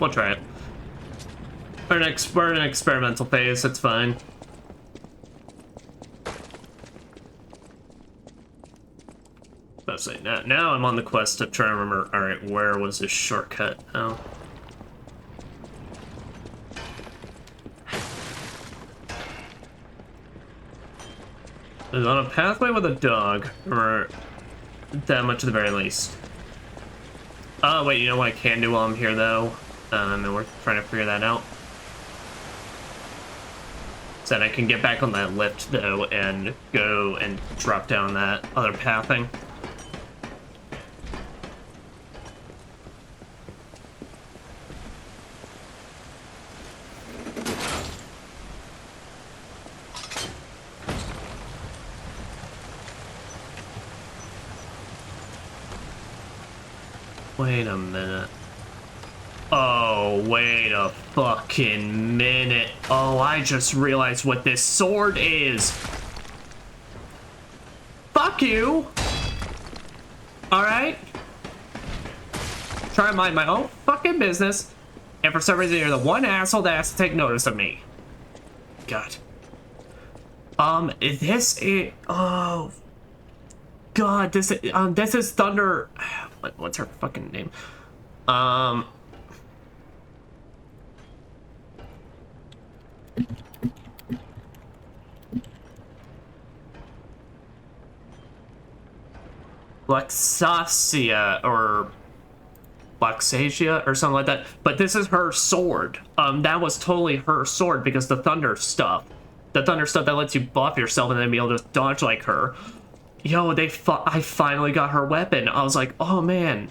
S1: We'll try it. We're in an experimental phase, it's fine. Let's say now I'm on the quest of trying to remember. All right, where was this shortcut? Oh. It's on a pathway with a dog, or that much at the very least. Oh wait, you know what I can do while I'm here though, and we're trying to figure that out. So that I can get back on that lift though and go and drop down that other pathing. Wait a minute. Oh, wait a fucking minute. Oh, I just realized what this sword is. Fuck you. Alright? Try to mind my own fucking business. And for some reason, you're the one asshole that has to take notice of me. God. This is... Oh... God, this is Thunder... What's her fucking name? Luxasia or Luxasia or something like that. But this is her sword. That was totally her sword because the thunder stuff. The thunder stuff that lets you buff yourself and then be able to dodge like her. Yo, I finally got her weapon. I was like, oh man.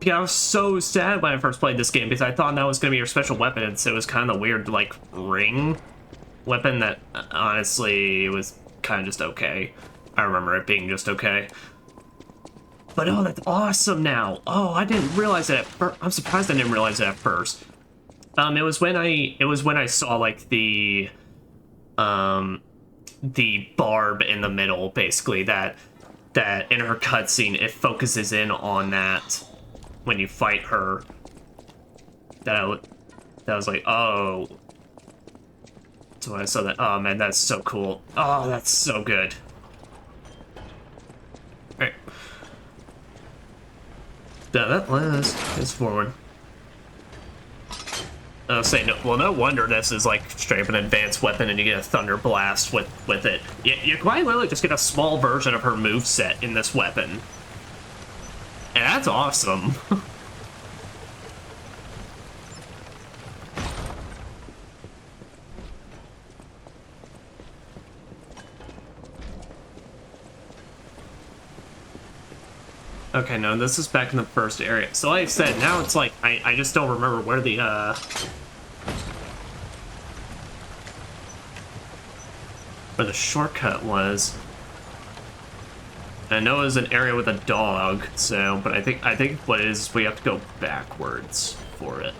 S1: Yeah, I was so sad when I first played this game because I thought that was gonna be her special weapon, and so it was kind of weird, like, ring weapon that honestly was kind of just okay. I remember it being just okay. But oh, that's awesome now. Oh, I didn't realize it at first. I'm surprised I didn't realize it at first. It was when I saw like the barb in the middle, basically, that in her cutscene it focuses in on that when you fight her. That I was like, oh. So when I saw that, oh man, that's so cool. Oh, that's so good. Alright. That is forward. I was saying, well, no wonder this is like straight up an advanced weapon and you get a thunder blast with it. You quite literally just get a small version of her moveset in this weapon. And that's awesome. Okay, no, this is back in the first area. So like I said, now it's like, I just don't remember where the, shortcut was. I know it was an area with a dog, so, but I think what it is we have to go backwards for it.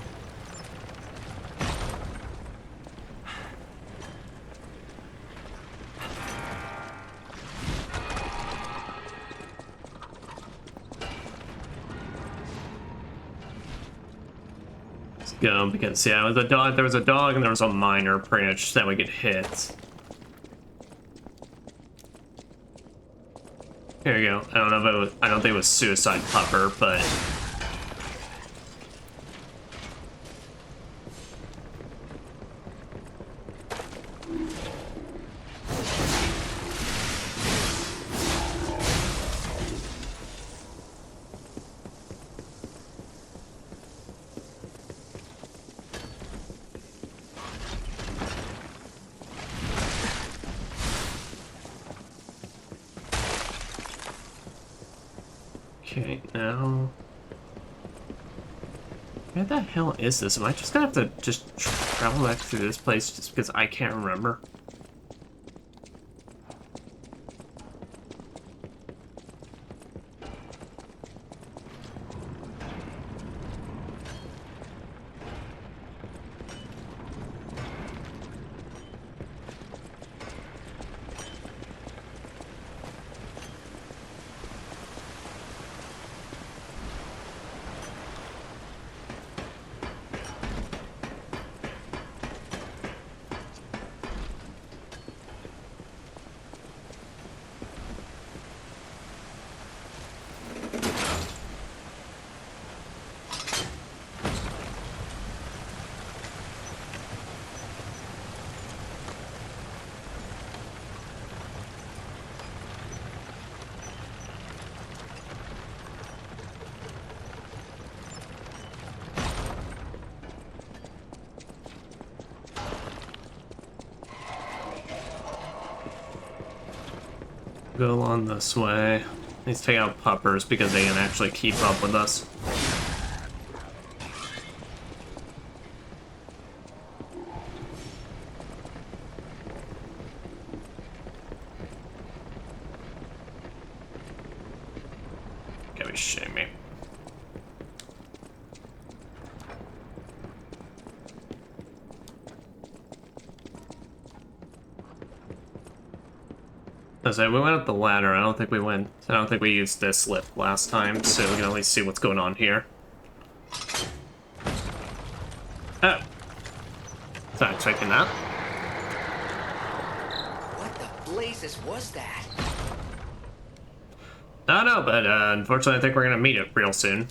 S1: Let's go, because yeah, it was a dog, there was a dog and there was a miner branch that we could hit. Here we go. I don't know if it was, I don't think it was Suicide Pupper, but okay, now where the hell is this? Am I just gonna have to just travel back through this place just because I can't remember? go along this way. Let's take out puppers because they can actually keep up with us. Gotta be shitting me. So we went up the ladder. I don't think we used this lift last time, so we can at least see what's going on here. Oh. Was not expecting that.
S3: What the blazes was that?
S1: I don't know, but unfortunately I think we're gonna meet it real soon.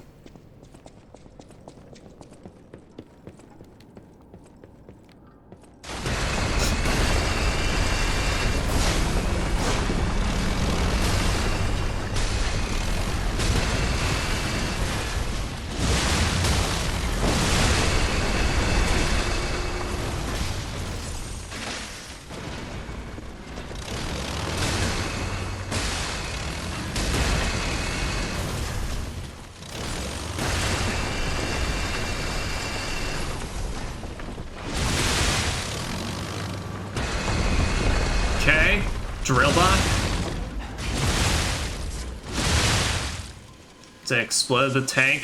S1: Okay, drill bot. To explode the tank.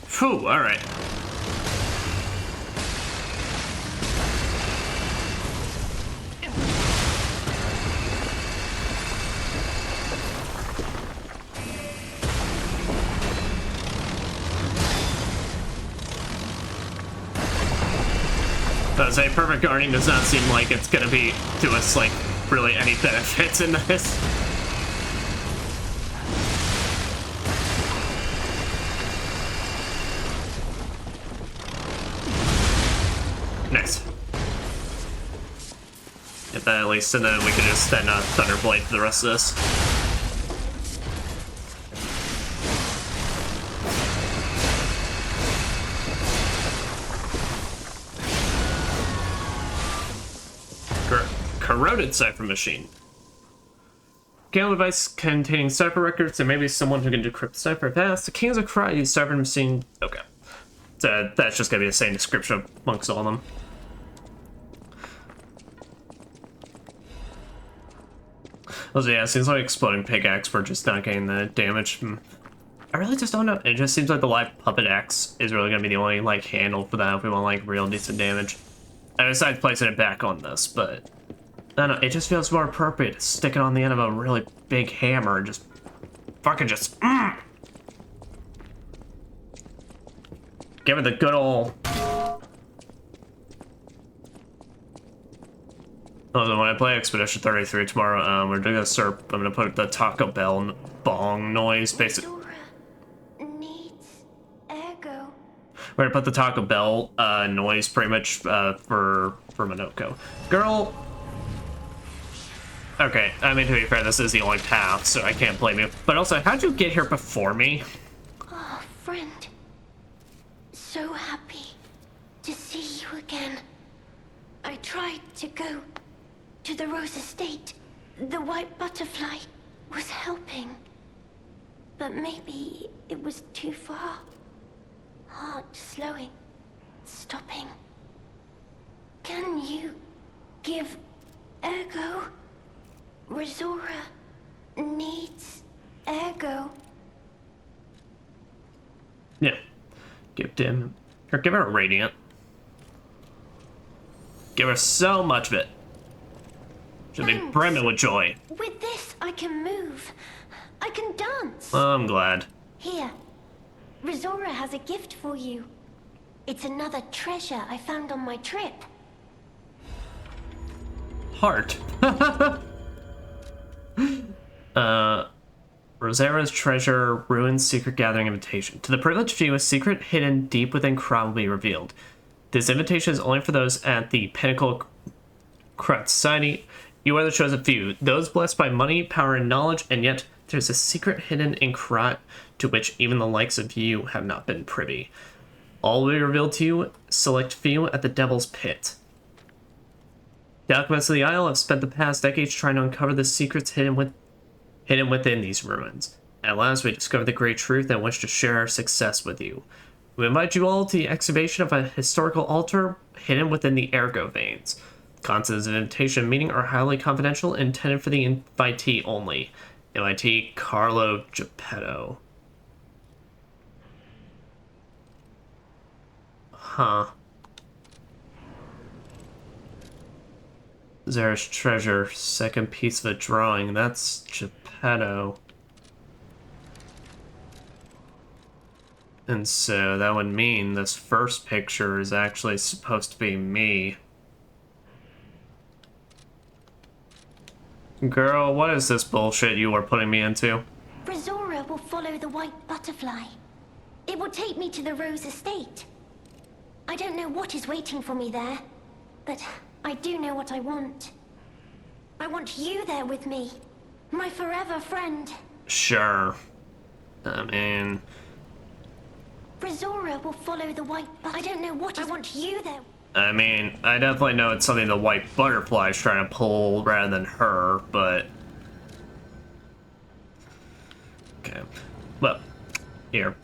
S1: Phew, alright. A perfect guarding does not seem like it's gonna be to us like really any benefits in this. Nice. Get that at least, and then we can just then Thunderblade for the rest of this. Corroded cipher machine. Gamma device containing cipher records. There may be someone who can decrypt cipher fast. The Kings of Karate cipher machine. Okay. So that's just gonna be the same description amongst all of them. Also, yeah, it seems like exploding pickaxe for just not getting the damage. I really just don't know. It just seems like the live puppet axe is really gonna be the only like handle for that if we want like real decent damage. And besides placing it back on this, but I don't know, it just feels more appropriate to stick it on the end of a really big hammer and just fucking just give it the good old. Oh, when I play Expedition 33 tomorrow, we're gonna start. I'm gonna put the Taco Bell bong noise, basically.
S9: Needs Ergo.
S1: We're gonna put the Taco Bell noise pretty much for Minoko. Girl. Okay, I mean, to be fair, this is the only path, so I can't blame you. But also, how'd you get here before me?
S9: Oh, friend. So happy to see you again. I tried to go to the Rose Estate. The white butterfly was helping. But maybe it was too far. Heart slowing, stopping. Can you give Ergo? Resora needs Ergo.
S1: Yeah. Give him. Or give her a Radiant. Give her so much of it. She'll be brimming with joy.
S9: With this, I can move. I can dance.
S1: I'm glad.
S9: Here. Resora has a gift for you. It's another treasure I found on my trip.
S1: Heart. Rosera's treasure, ruined secret gathering invitation. To the privileged few, a secret hidden deep within Kra will be revealed. This invitation is only for those at the pinnacle Krat Society. You are the chosen few, those blessed by money, power, and knowledge, and yet there's a secret hidden in Krat to which even the likes of you have not been privy. All will be revealed to you. Select few at the Devil's Pit. The alchemists of the Isle have spent the past decades trying to uncover the secrets hidden within these ruins. At last, we discovered the great truth and wish to share our success with you. We invite you all to the excavation of a historical altar hidden within the ergo veins. Contents of invitation and meeting are highly confidential and intended for the invitee only. Invitee Carlo Geppetto. Huh. There's treasure. Second piece of a drawing. That's Geppetto. And so that would mean this first picture is actually supposed to be me. Girl, what is this bullshit you are putting me into?
S9: Brazora will follow the white butterfly. It will take me to the Rose Estate. I don't know what is waiting for me there, but I do know what I want. I want you there with me, my forever friend.
S1: Sure. I mean...
S9: Brazora will follow the white butterfly. I don't know what I want you there.
S1: I mean, I definitely know it's something the white butterfly is trying to pull rather than her, but... Okay. Well, here.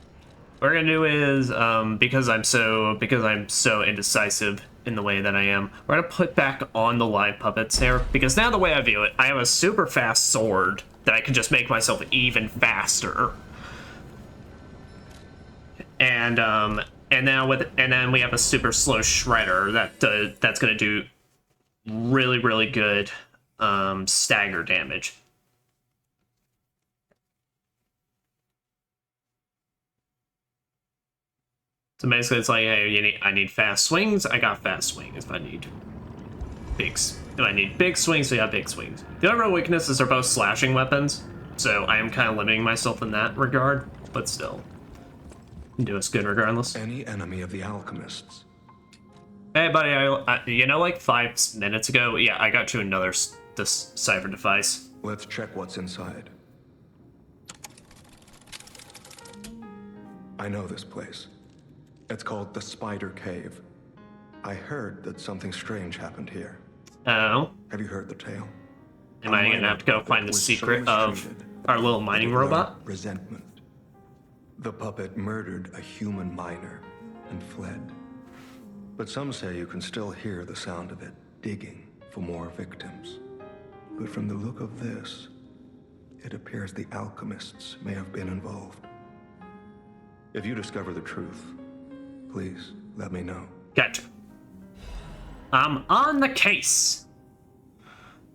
S1: What we're gonna do is, because I'm so indecisive in the way that I am, we're gonna put back on the live puppets here, because now the way I view it, I have a super fast sword that I can just make myself even faster. And then we have a super slow shredder that's gonna do really, really good stagger damage. So basically, it's like, hey, I need fast swings. I got fast swings. If I need big swings, we got big swings. The other weaknesses are both slashing weapons, so I am kind of limiting myself in that regard. But still, do us good regardless.
S5: Any enemy of the alchemists.
S1: Hey, buddy, you know, like 5 minutes ago, yeah, I got you another cipher device.
S5: Let's check what's inside. I know this place. It's called the Spider Cave. I heard that something strange happened here.
S1: Oh?
S5: Have you heard the tale?
S1: Am I gonna have to go find the secret of our little mining robot?
S5: Resentment. The puppet murdered a human miner and fled. But some say you can still hear the sound of it digging for more victims. But from the look of this, it appears the alchemists may have been involved. If you discover the truth, please let me know.
S1: Gotcha. I'm on the case.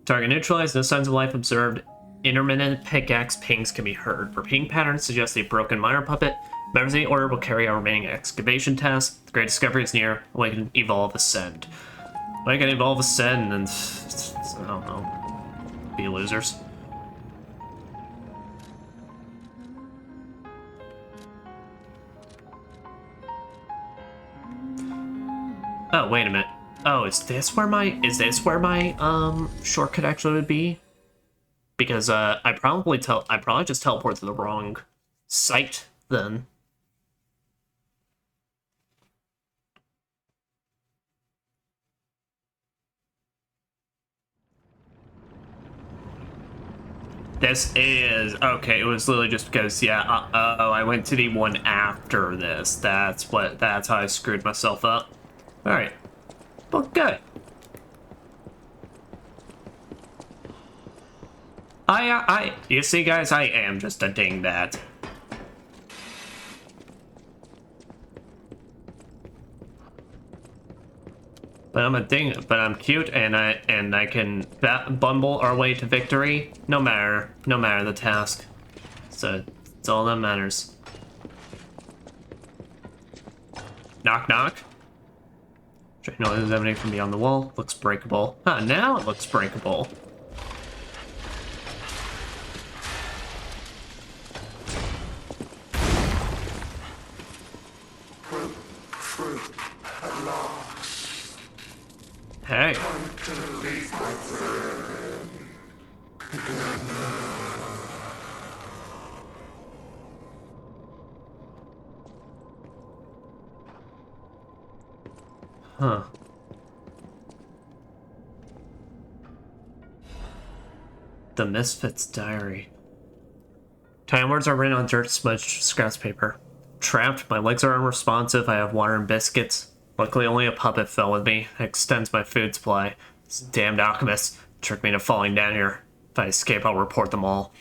S1: Target neutralized, no signs of life observed. Intermittent pickaxe pings can be heard. Repeating patterns suggest a broken miner puppet. Members of the order will carry out remaining excavation tasks. The great discovery is near. Awaken, evolve, ascend. Awaken, evolve, ascend, and I don't know. Be losers. Oh, wait a minute. Oh, is this where my shortcut actually would be? Because I probably just teleport to the wrong site then. This is okay. It was literally just because, yeah. I went to the one after this. That's how I screwed myself up. All right, well, good. You see, guys, I am just a dingbat. But I'm cute, and I can bumble our way to victory, no matter the task. So it's all that matters. Knock knock. Noise emanating from beyond the wall. Looks breakable. Ah, now it looks breakable. Hey. Huh. The Misfit's Diary. Time words are written on dirt smudged scraps paper. Trapped, my legs are unresponsive, I have water and biscuits. Luckily only a puppet fell with me. It extends my food supply. This damned alchemist tricked me into falling down here. If I escape, I'll report them all.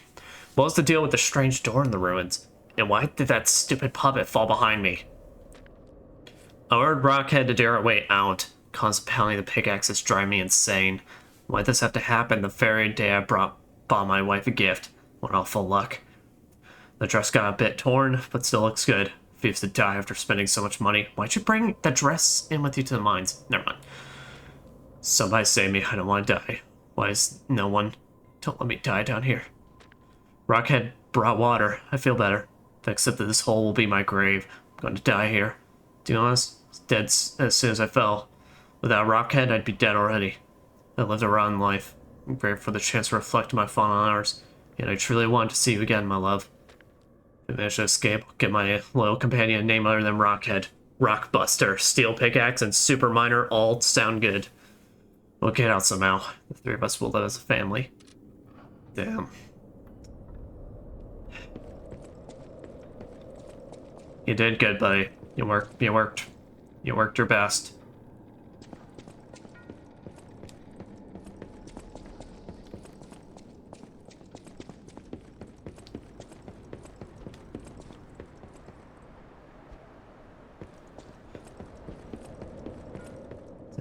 S1: What was the deal with the strange door in the ruins? And why did that stupid puppet fall behind me? I ordered Rockhead to dare our way out. Constant pounding the pickaxe is driving me insane. Why'd this have to happen the very day I bought my wife a gift? What awful luck. The dress got a bit torn, but still looks good. Refused to die after spending so much money. Why'd you bring the dress in with you to the mines? Never mind. Somebody save me, I don't want to die. Why is no one... Don't let me die down here. Rockhead brought water. I feel better. If I accept that this hole will be my grave, I'm going to die here. To be honest, I was dead as soon as I fell. Without Rockhead, I'd be dead already. I lived a rotten life. I'm grateful for the chance to reflect on my fallen hours. Yet I truly want to see you again, my love. If I manage to escape, I'll get my loyal companion a name other than Rockhead. Rockbuster, Steel Pickaxe, and Super Miner all sound good. We'll get out somehow. The three of us will live as a family. Damn. You did good, buddy. You worked your best.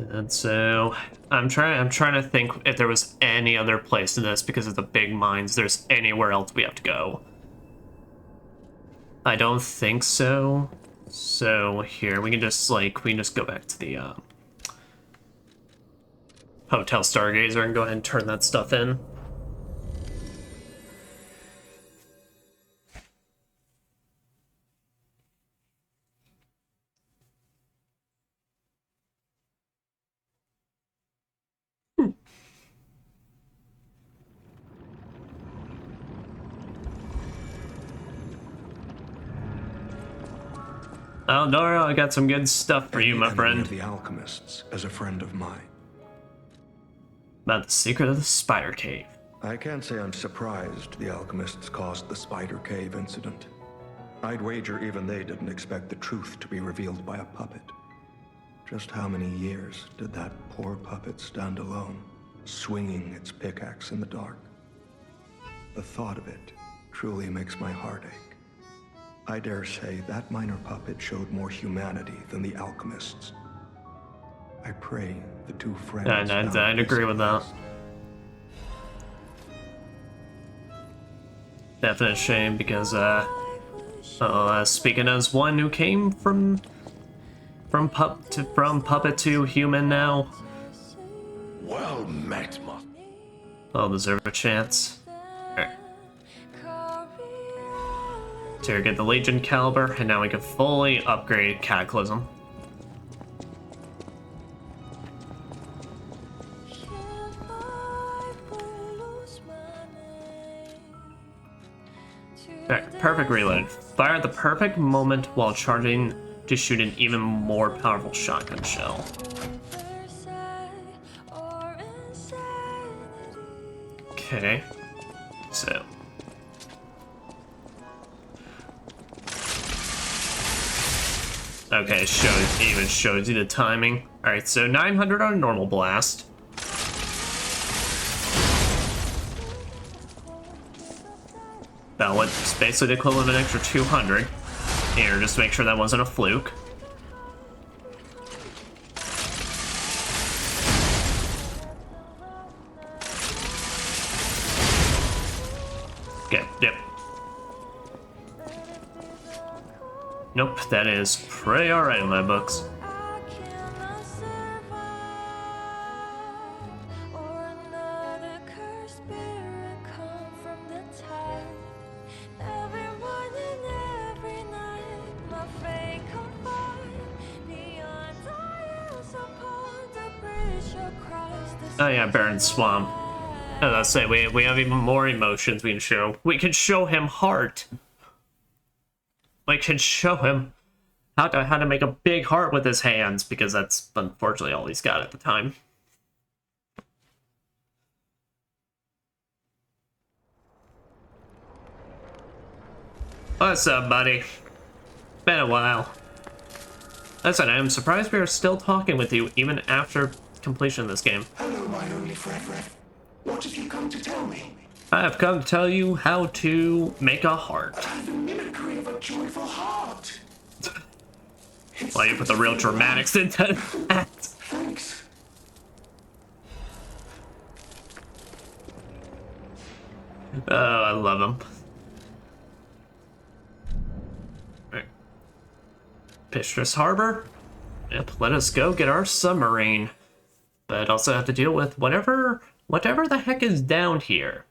S1: And so I'm trying to think if there was any other place in this because of the big mines. There's anywhere else we have to go. I don't think so. So here we can just go back to the Hotel Stargazer and go ahead and turn that stuff in. Oh, Nora, I got some good stuff for you, my friend.
S5: The alchemists as a friend of mine.
S1: About the secret of the Spider Cave.
S5: I can't say I'm surprised the alchemists caused the Spider Cave incident. I'd wager even they didn't expect the truth to be revealed by a puppet. Just how many years did that poor puppet stand alone, swinging its pickaxe in the dark? The thought of it truly makes my heart ache. I dare say that minor puppet showed more humanity than the alchemists. I pray the two friends...
S1: I'd agree with that. Definite shame because, speaking as one who came from puppet to human now.
S2: Well met,
S1: I'll deserve a chance. Right. So get the Legion Caliber, and now we can fully upgrade Cataclysm. Alright, perfect reload. Fire at the perfect moment while charging to shoot an even more powerful shotgun shell. Okay, so... Okay, it even shows you the timing. Alright, so 900 on a normal blast. That was basically the equivalent of an extra 200. Here, just to make sure that wasn't a fluke. Okay, yep. Nope, that is pretty alright in my books. Oh yeah, Baron Swamp. As I say, we have even more emotions we can show. We can show him heart. We can show him how to make a big heart with his hands, because that's unfortunately all he's got at the time. What's up, buddy? Been a while. Listen, I'm surprised we are still talking with you even after completion of this game.
S2: Hello, my only friend. What have you come to tell me?
S1: I have come to tell you how to make a heart.
S2: The mimicry of a joyful heart.
S1: Well, you put the real dramatics into that.
S2: Thanks.
S1: Oh, I love him. Right. Pistress Harbor? Yep, let us go get our submarine. But also have to deal with whatever the heck is down here.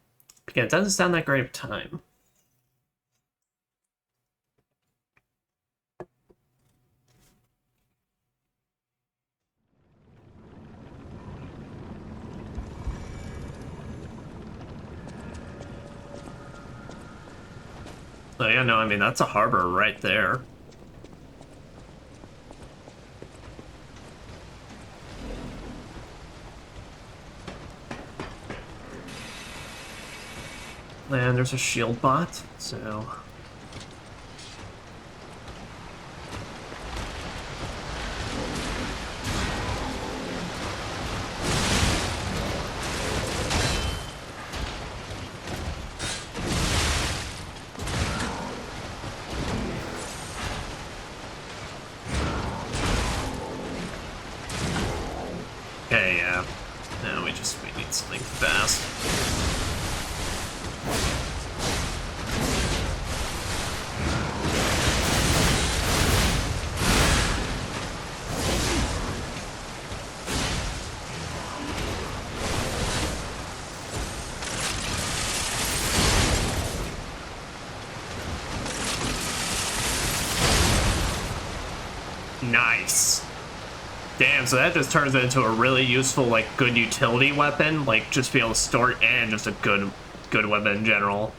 S1: Because it doesn't sound that great of time. So yeah, no, I mean, that's a harbor right there. And there's a shield bot, so... Okay, yeah. Now we need something fast. Nice. Damn, so that just turns it into a really useful, like, good utility weapon. Like, just be able to store it and just a good weapon in general.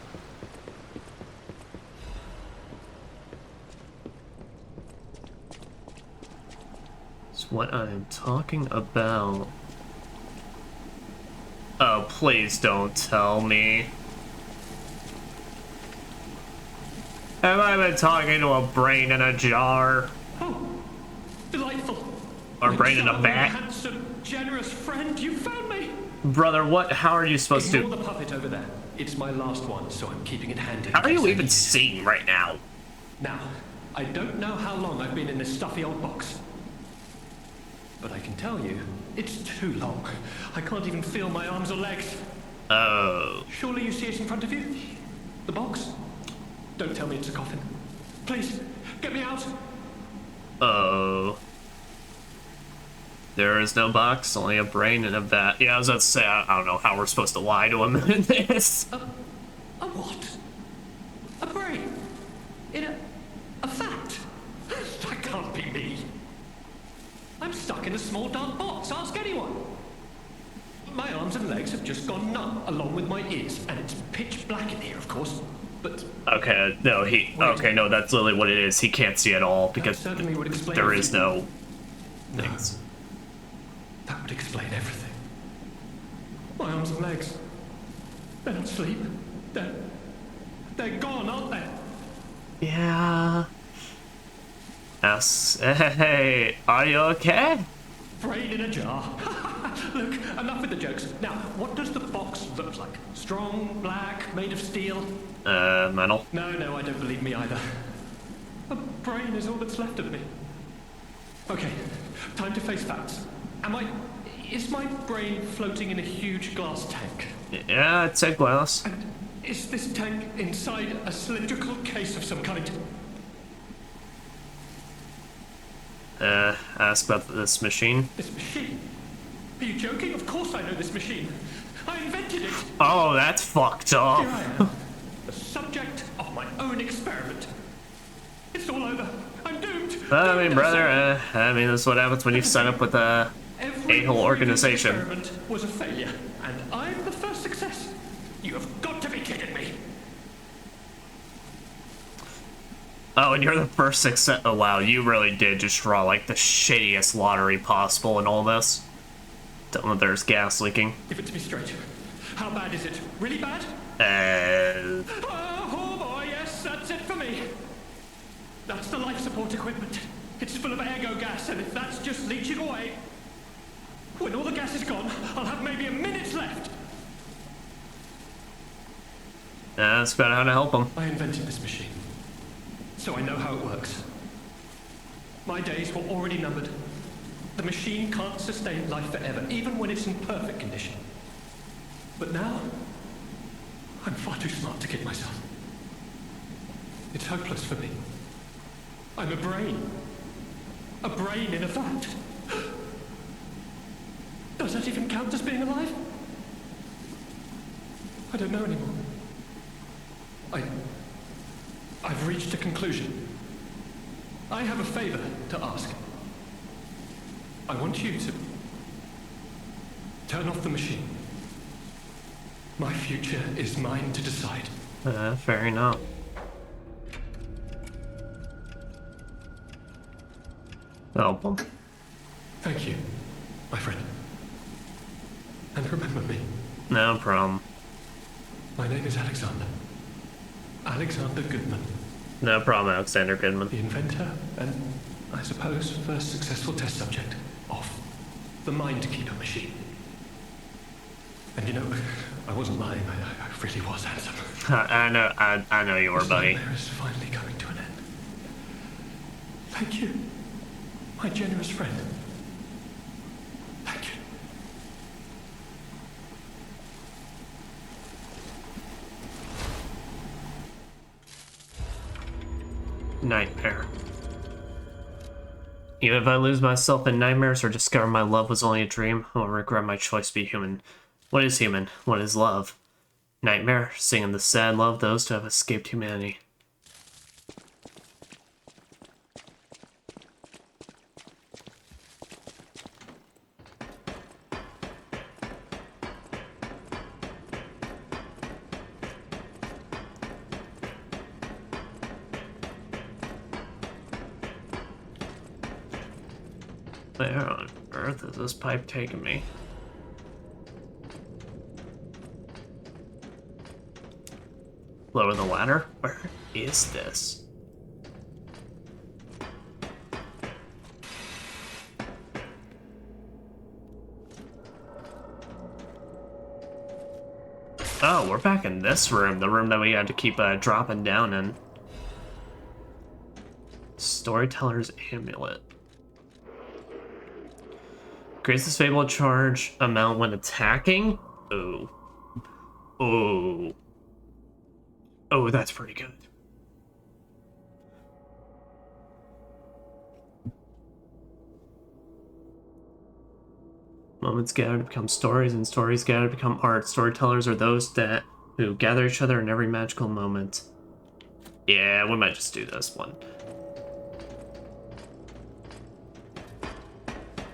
S1: That's what I'm talking about. Oh, please don't tell me. Have I been talking to a brain in a jar?
S7: Oh, delightful.
S1: Or brain in a bag?
S7: Handsome, generous friend, you found me.
S1: Brother, what? How are you supposed to?
S7: Ignore the puppet over there. It's my last one, so I'm keeping it handy.
S1: How are you even seeing right now?
S7: Now, I don't know how long I've been in this stuffy old box. But I can tell you, it's too long. I can't even feel my arms or legs.
S1: Oh.
S7: Surely you see it in front of you? The box? Don't tell me it's a coffin. Please, get me out.
S1: Oh. There is no box, only a brain and a vat. Yeah, I was about to say, I don't know how we're supposed to lie to him in this.
S7: A what? A brain? In a vat? That can't be me. I'm stuck in a small dark box, ask anyone. My arms and legs have just gone numb, along with my ears, and it's pitch black in here, of course. But
S1: okay, no, okay, no, that's literally what it is. He can't see at all because there is no things.
S7: That would explain everything. My arms and legs. They're not asleep. They're gone, aren't they?
S1: Yeah. Yes. Hey, are you okay?
S7: Brain in a jar. Look, enough with the jokes. Now, what does the box look like? Strong, black, made of steel?
S1: Metal.
S7: No, I don't believe me either. A brain is all that's left of me. Okay, time to face facts. Is my brain floating in a huge glass tank?
S1: Yeah, it's a glass.
S7: And is this tank inside a cylindrical case of some kind?
S1: Ask about this machine.
S7: This machine? Are you joking? Of course I know this machine. I invented it.
S1: Oh, that's fucked up.
S7: Here I am, the subject of my own experiment. It's all over. I'm doomed.
S1: I mean, brother, I mean, that's what happens when you sign up with a whole organization.
S7: Experiment was a failure, and I'm the first success. You have got to be kidding me.
S1: Oh, and you're the first success. Oh, wow, you really did just draw like the shittiest lottery possible in all this. Don't know if there's gas leaking.
S7: Give it to me straight. How bad is it? Really bad? Oh boy, yes, that's it for me. That's the life support equipment. It's full of ergo gas, and if that's just leaching away, when all the gas is gone, I'll have maybe a minute left.
S1: That's about how to help him.
S7: I invented this machine, so I know how it works. My days were already numbered. The machine can't sustain life forever, even when it's in perfect condition. But now, I'm far too smart to kid myself. It's hopeless for me. I'm a brain. A brain in a vat. Does that even count as being alive? I don't know anymore. I've reached a conclusion. I have a favor to ask. I want you to turn off the machine. My future is mine to decide.
S1: Fair enough. Help him.
S7: Thank you, my friend. And remember me.
S1: No problem.
S7: My name is Alexander. Alexander Goodman.
S1: No problem, Alexander Goodman.
S7: The inventor and, I suppose, first successful test subject of the Mindkeeper machine. And you know, I wasn't lying. I really was handsome.
S1: I know you were, buddy.
S7: There is finally coming to an end. Thank you, my generous friend. Thank you.
S1: Nightmare. Even if I lose myself in nightmares or discover my love was only a dream, I will regret my choice to be human. What is human? What is love? Nightmare, singing the sad love of those who have escaped humanity. Where on earth is this pipe taking me? Lower the ladder? Where is this? Oh, we're back in this room, the room that we had to keep dropping down in. Storyteller's Amulet. Increases fable charge amount when attacking? Oh. Oh. Oh, that's pretty good. Moments gather to become stories, and stories gather to become art. Storytellers are those who gather each other in every magical moment. Yeah, we might just do this one.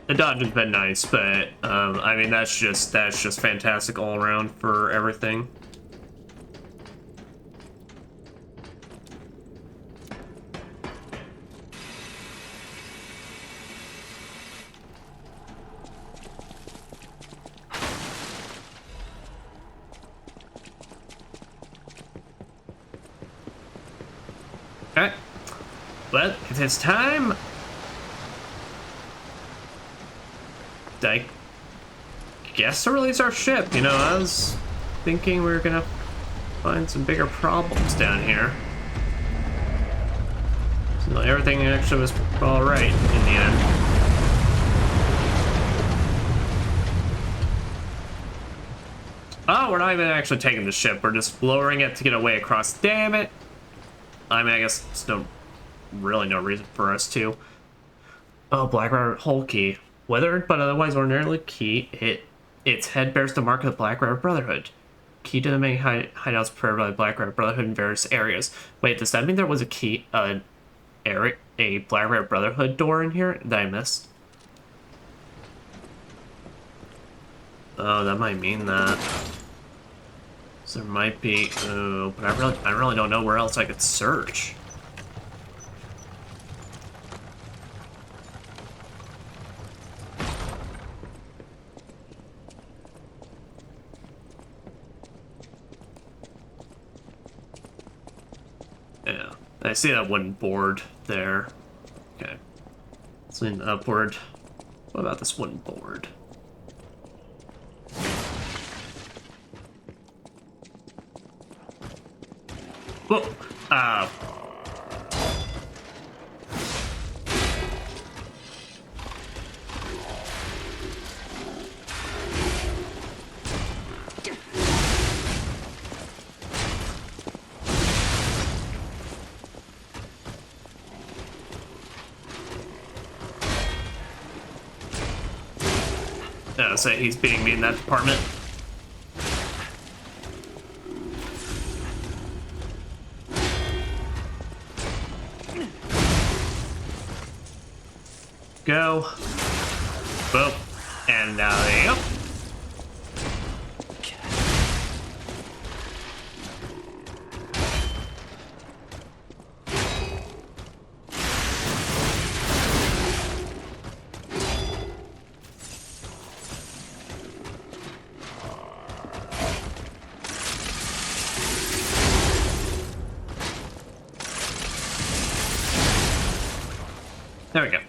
S1: The dungeon's been nice, but I mean that's just fantastic all around for everything. Alright. Well, it is time. I guess to release our ship. You know, I was thinking we were gonna find some bigger problems down here. So everything actually was alright in the end. Oh, we're not even actually taking the ship. We're just lowering it to get away across. Damn it! I mean, I guess there's really no reason for us to. Oh, Black Rabbit Hull Key. Weathered, but otherwise ordinarily key, its head bears the mark of the Black Rabbit Brotherhood. Key to the main hideouts prepared by the Black Rabbit Brotherhood in various areas. Wait, does that mean there was a key, a Black Rabbit Brotherhood door in here that I missed? Oh, that might mean that. So there might be, oh, but I really don't know where else I could search. I see that wooden board there. Okay. Let's lean upward. What about this wooden board? Whoa! Say he's beating me in that department. Go. Boom. And now there you go. There we go.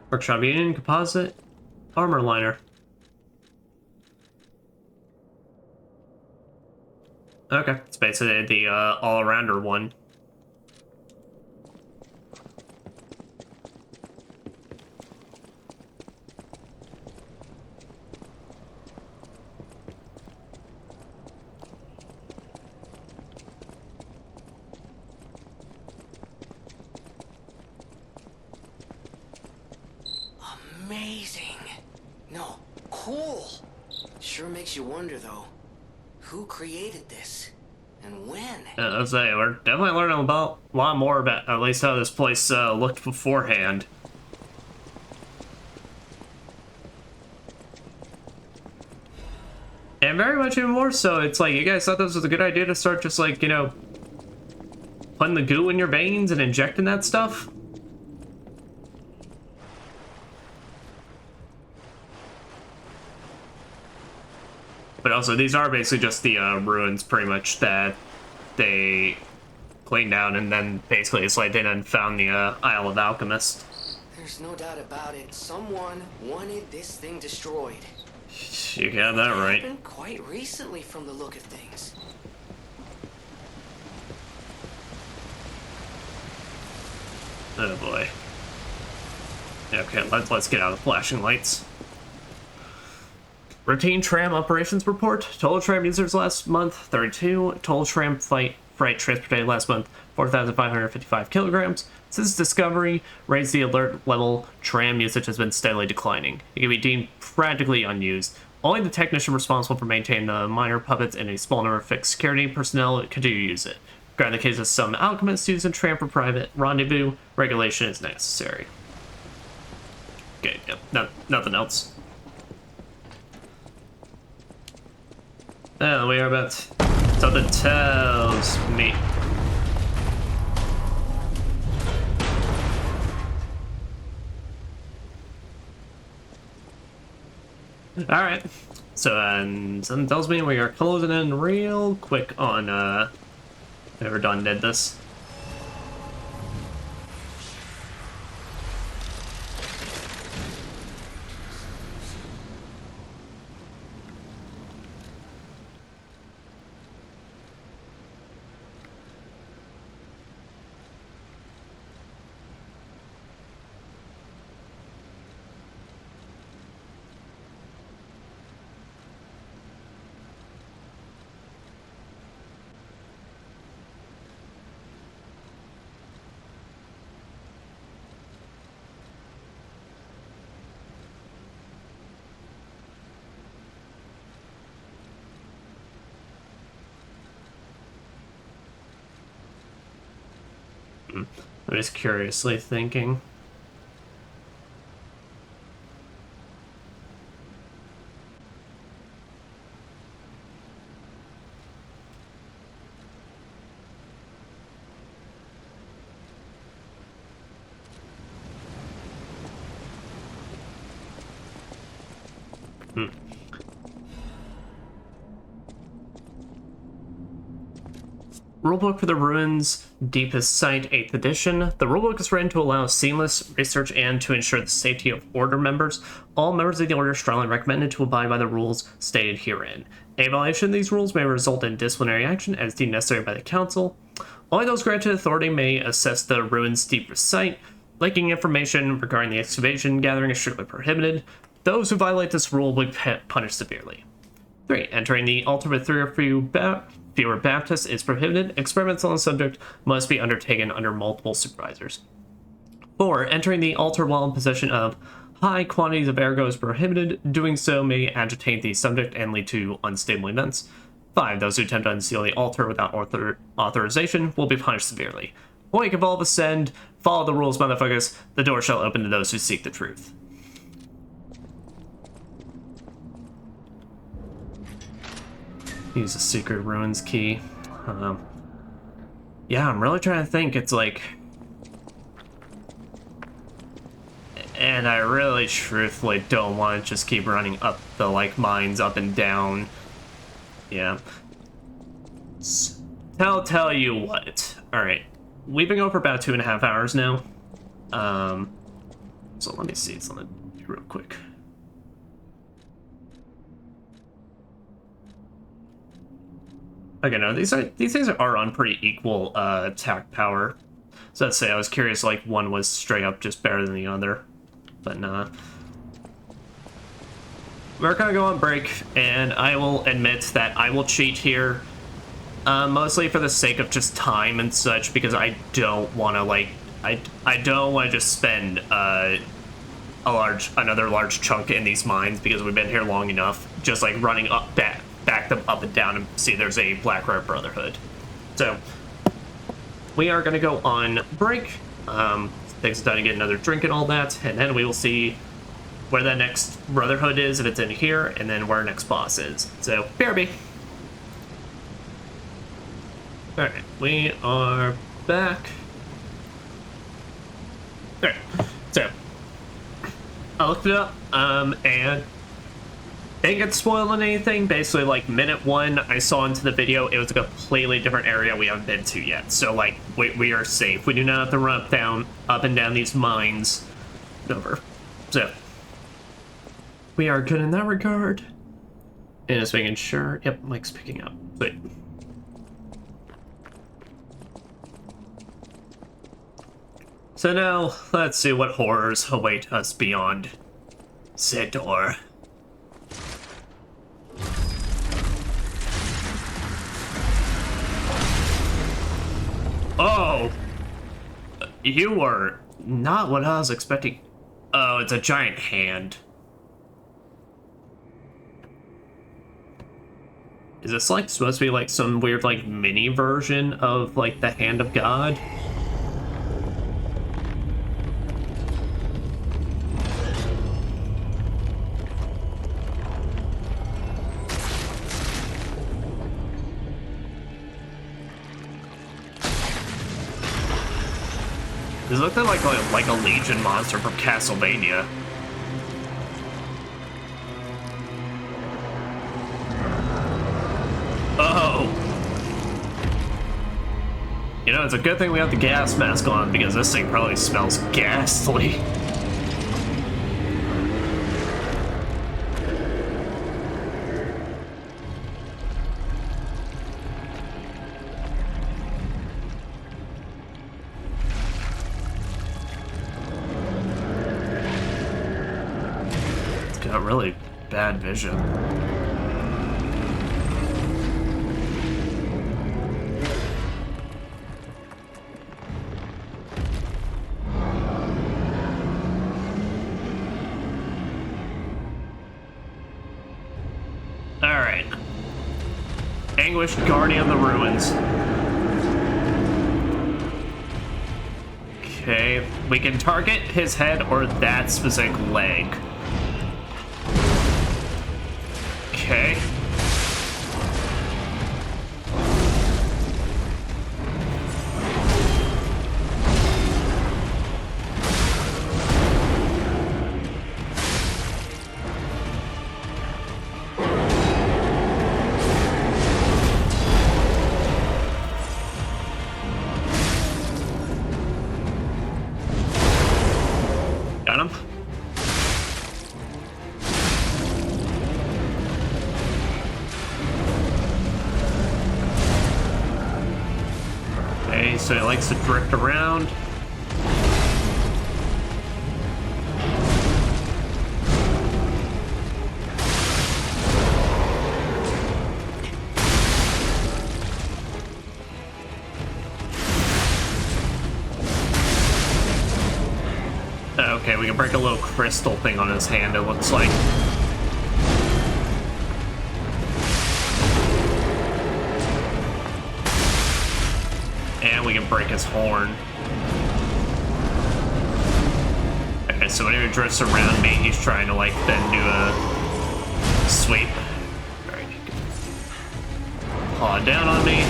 S1: Workshop Union composite armor liner. Okay, it's basically the all-arounder one.
S3: Amazing. No, cool. Sure makes you wonder, though. Who created this? And when?
S1: I'd say we're definitely learning about a lot more about at least how this place looked beforehand. And very much even more so, it's like, you guys thought this was a good idea to start just like, you know, putting the goo in your veins and injecting that stuff? But also, these are basically just the ruins, pretty much, that they cleaned down, and then basically it's like they then found the Isle of Alchemist.
S3: There's no doubt about it. Someone wanted this thing destroyed.
S1: You got that right.
S3: Happened quite recently, from the look of things.
S1: Oh boy. Okay, let's get out of the flashing lights. Routine tram operations report. Total tram users last month, 32. Total tram freight transported last month, 4,555 kilograms. Since discovery, raised the alert level, tram usage has been steadily declining. It can be deemed practically unused. Only the technician responsible for maintaining the minor puppets and a small number of fixed security personnel continue to use it. In the case of some alchemists using tram for private rendezvous, regulation is necessary. Okay, yep, nothing else. Oh, we are about something tells me. Alright, so something tells me we are closing in real quick on whoever done did this. I'm just curiously thinking. Rulebook for the Ruins, Deepest Sight, 8th edition. The rulebook is written to allow seamless research and to ensure the safety of Order members. All members of the Order are strongly recommended to abide by the rules stated herein. A violation of these rules may result in disciplinary action as deemed necessary by the Council. Only those granted authority may assess the Ruins' deepest sight. Leaking information regarding the excavation gathering is strictly prohibited. Those who violate this rule will be punished severely. 3. Entering the altar with 3 or fewer Baptists is prohibited. Experiments on the subject must be undertaken under multiple supervisors. 4. Entering the altar while in possession of high quantities of ergo is prohibited. Doing so may agitate the subject and lead to unstable events. 5. Those who attempt to unseal the altar without authorization will be punished severely. Wake of all ascend. Follow the rules, motherfuckers. The door shall open to those who seek the truth. Use the secret ruins key. Yeah, I'm really trying to think. It's like, and I really truthfully don't want to just keep running up the like mines up and down. Yeah. Tell you what. All right, we've been going for about 2.5 hours now. So let me see something real quick. Okay, no, these things are on pretty equal attack power. So let's say I was curious, like one was straight up just better than the other, but nah. We're gonna go on break, and I will admit that I will cheat here, mostly for the sake of just time and such, because I don't want to like I don't want to just spend another large chunk in these mines because we've been here long enough, just like running up back them up and down and see there's a Blackrobe Brotherhood. So we are going to go on break. Take some time to get another drink and all that, and then we will see where that next Brotherhood is, if it's in here, and then where our next boss is. So BRB. Alright, we are back. Alright, so I looked it up, and didn't get spoiled on anything. Basically, like, minute 1 I saw into the video, it was a completely different area we haven't been to yet. So, like, we are safe. We do not have to run up and down these mines. Over. So, we are good in that regard. And just making sure. Yep, Mike's picking up. Sweet. So now, let's see what horrors await us beyond said door. Oh! You were not what I was expecting. Oh, it's a giant hand. Is this like supposed to be like some weird like mini version of like the Hand of God? This looked like a Legion monster from Castlevania. Oh! You know, it's a good thing we have the gas mask on, because this thing probably smells ghastly. Got really bad vision. Alright. Anguished Guardian of the Ruins. Okay, we can target his head or that specific leg. Okay. way, so he likes to drift around. Okay, we can break a little crystal thing on his hand, it looks like. And we can break his horn. Okay, so whenever he drifts around me, he's trying to, like, then do a sweep. Alright, he can paw down on me.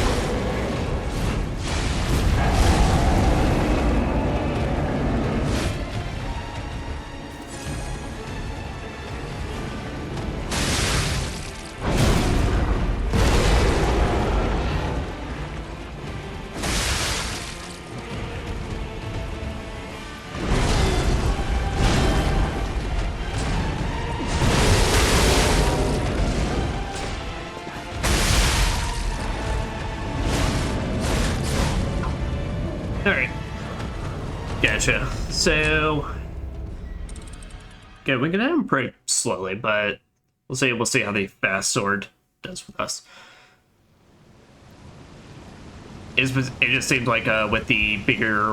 S1: Alright. Gotcha. So... okay, we can hit him pretty slowly, but we'll see how the fast sword does with us. It just seems like with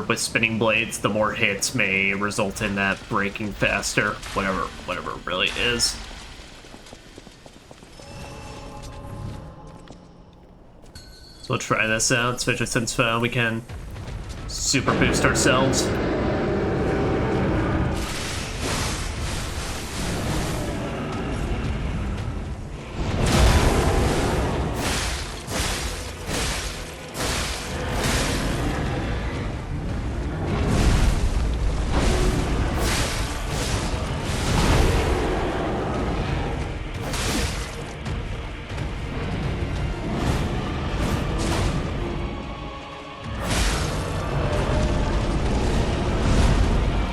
S1: with spinning blades, the more hits may result in that breaking faster, whatever it really is. So we'll try this out, especially since we can super boost ourselves.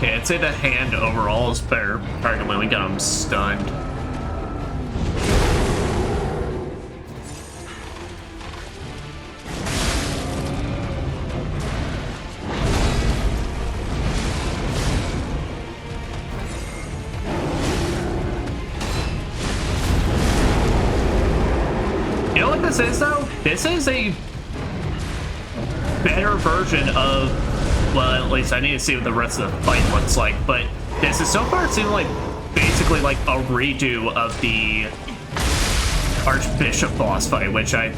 S1: I'd say the hand overall is better, apart when we got him stunned. You know what this is, though? This is a better version of... well, at least I need to see what the rest of the fight looks like, but this is so far it seems like basically like a redo of the Archbishop boss fight, which I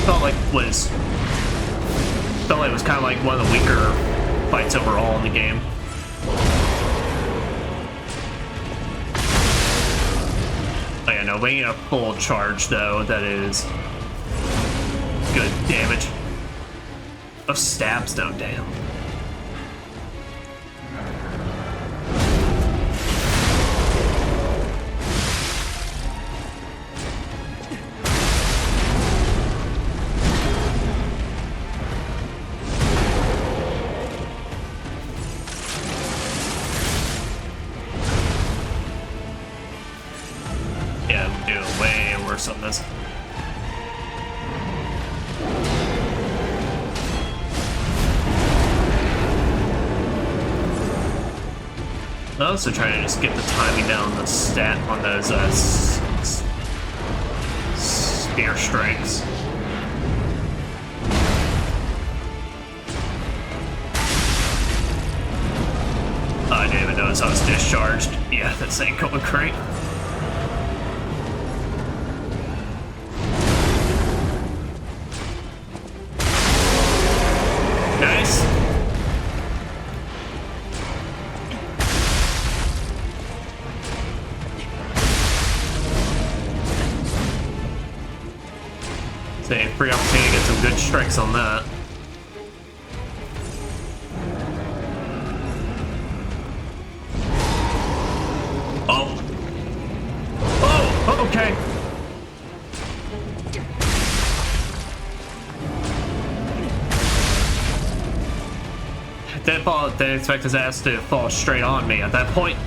S1: felt like was kind of like one of the weaker fights overall in the game. Oh yeah, no, we need a full charge though, that is good damage. Oh, stabs though, damn. On this. I'm also trying to just get the timing down on the stat on those spear strikes. Oh, I didn't even notice I was discharged. Yeah, this ain't going great. Nice. Say, free opportunity to get some good strikes on that. Oh. Oh, okay. Didn't expect his ass to fall straight on me at that point.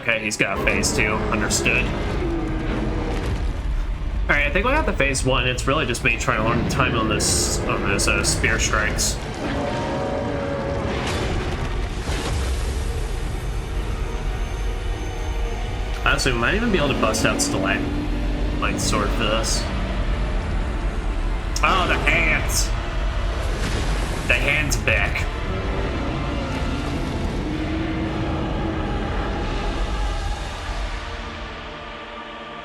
S1: Okay, he's got phase 2. Understood. Alright, I think we got the phase 1. It's really just me trying to learn the time on those spear strikes. Honestly, we might even be able to bust out Stalagmite sword for this. Oh, the hands! The hands back.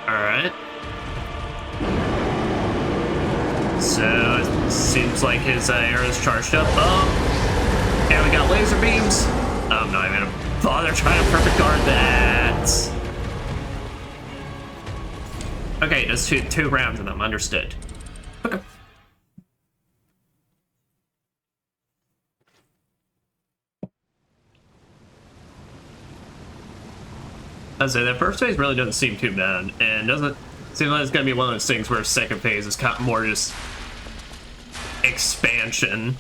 S1: Alright. So, it seems like his arrow's charged up. Oh! And we got laser beams. I'm not even gonna bother trying to perfect guard that. Okay, there's two rounds of them, understood. Okay. I'd say that first phase really doesn't seem too bad, and doesn't seem like it's gonna be one of those things where second phase is kind of more just expansion.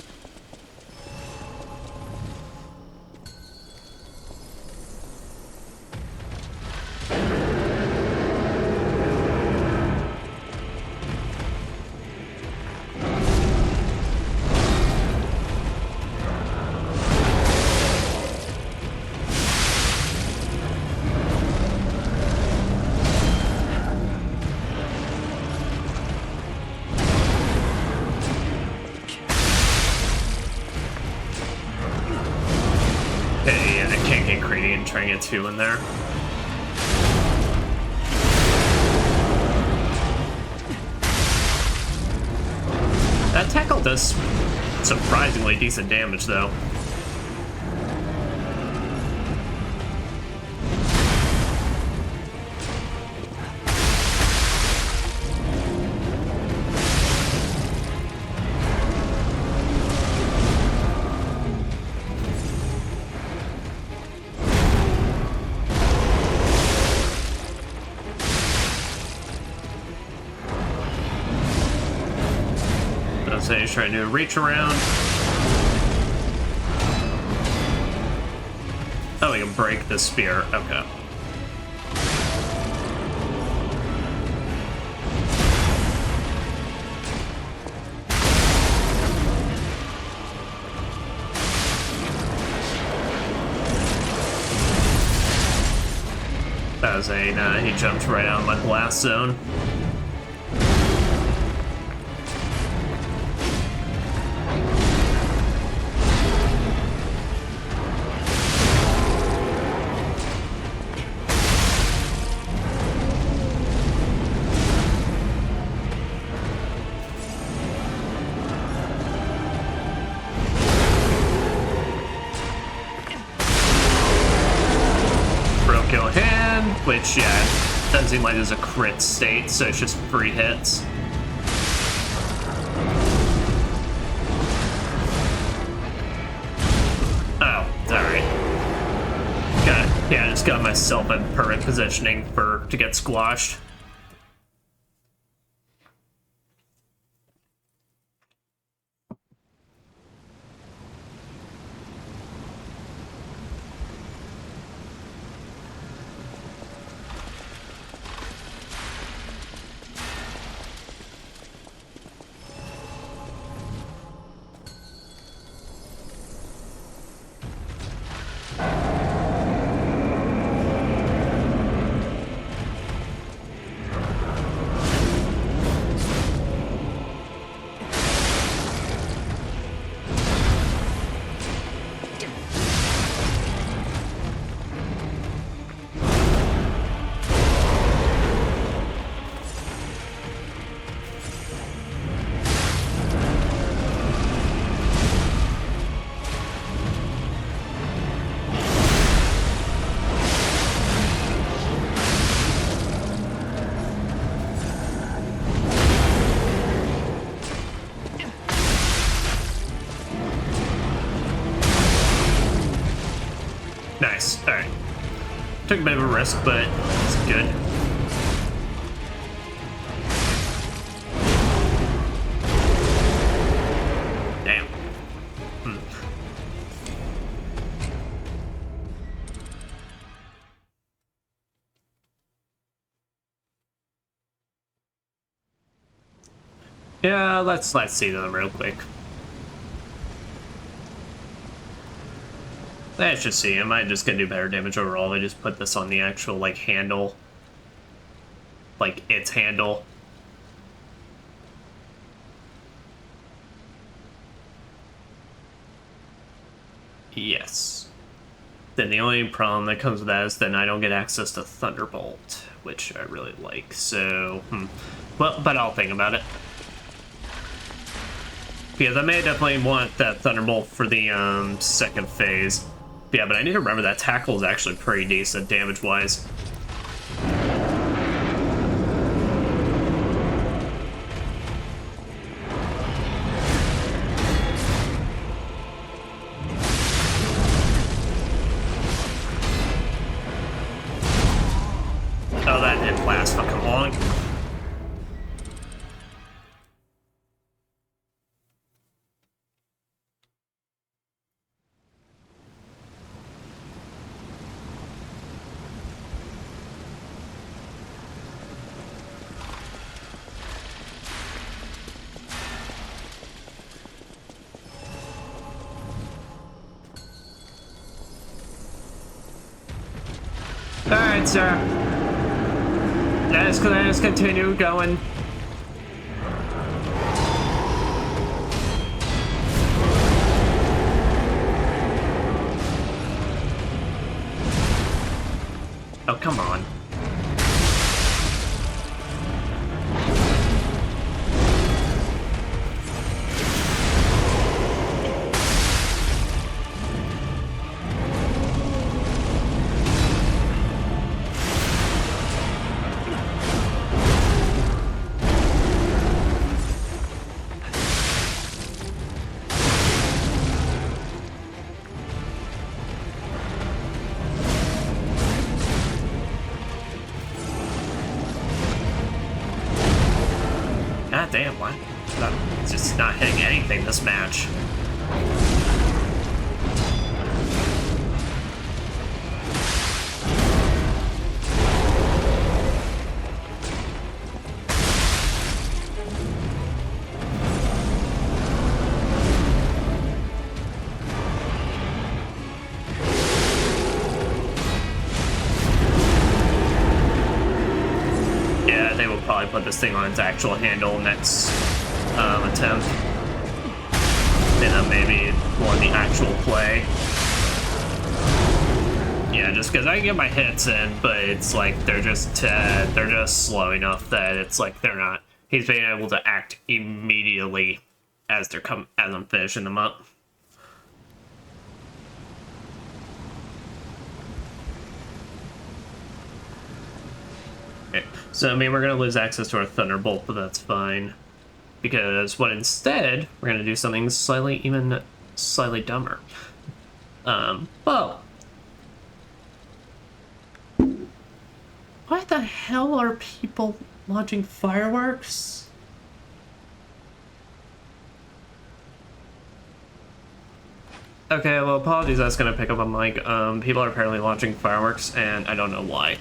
S1: Trying to get 2 in there. That tackle does surprisingly decent damage, though. So he's trying to reach around. Oh, we can break the spear. Okay. That was a, he jumped right out of my blast zone. Which, yeah, doesn't seem like there's a crit state, so it's just free hits. Oh, alright. Yeah, I just got myself in perfect positioning to get squashed. Nice. Alright. Took a bit of a risk, but it's good. Damn. Yeah, let's see them real quick. Let's just see. Am I just gonna do better damage overall? I just put this on the actual, like, handle. Like, its handle. Yes. Then the only problem that comes with that is then I don't get access to Thunderbolt, which I really like, so... Well, but I'll think about it. Because I may definitely want that Thunderbolt for the, second phase. Yeah, but I need to remember that tackle is actually pretty decent damage-wise. Oh, that didn't last fucking long. Alright, sir. Let's continue going. Oh, come on. God damn, why? It's just not hitting anything this match. Probably put this thing on its actual handle next attempt. And then maybe more the actual play. Yeah, just because I can get my hits in, but it's like they're just slow enough that it's like they're not. He's being able to act immediately as I'm finishing them up. So, I mean, we're going to lose access to our Thunderbolt, but that's fine. Because instead, we're going to do something slightly dumber. Well. Why the hell are people launching fireworks? Okay, well, apologies, I was going to pick up a mic. People are apparently launching fireworks, and I don't know why.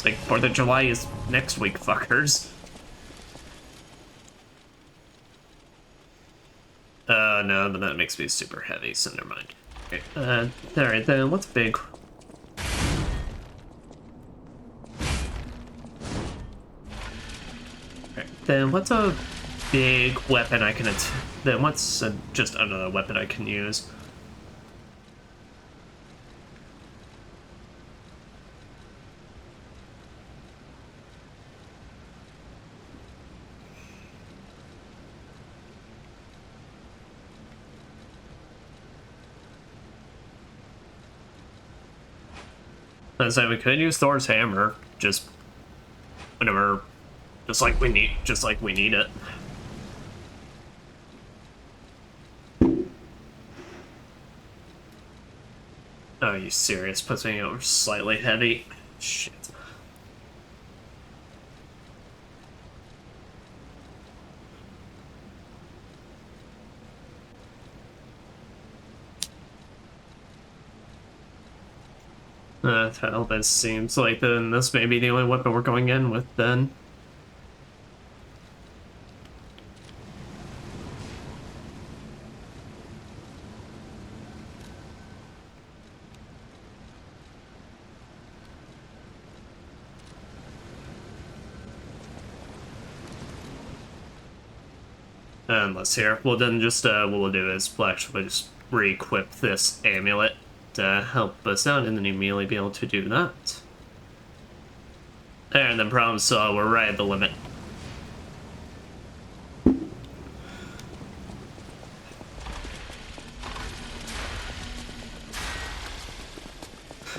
S1: Like, 4th of July is next week, fuckers. No, but that makes me super heavy, so never mind. Okay, alright then, what's big? Alright, then what's a big weapon I can then what's just another weapon I can use? I said we could use Thor's hammer, just whenever, just like we need it. Oh, are you serious? Puts me over slightly heavy. Shit. Well, this seems like then this may be the only weapon we're going in with then. Unless here, well then just what we'll do is we'll actually just re-equip this amulet to help us out, and then immediately be able to do that. And then problem solved, we're right at the limit.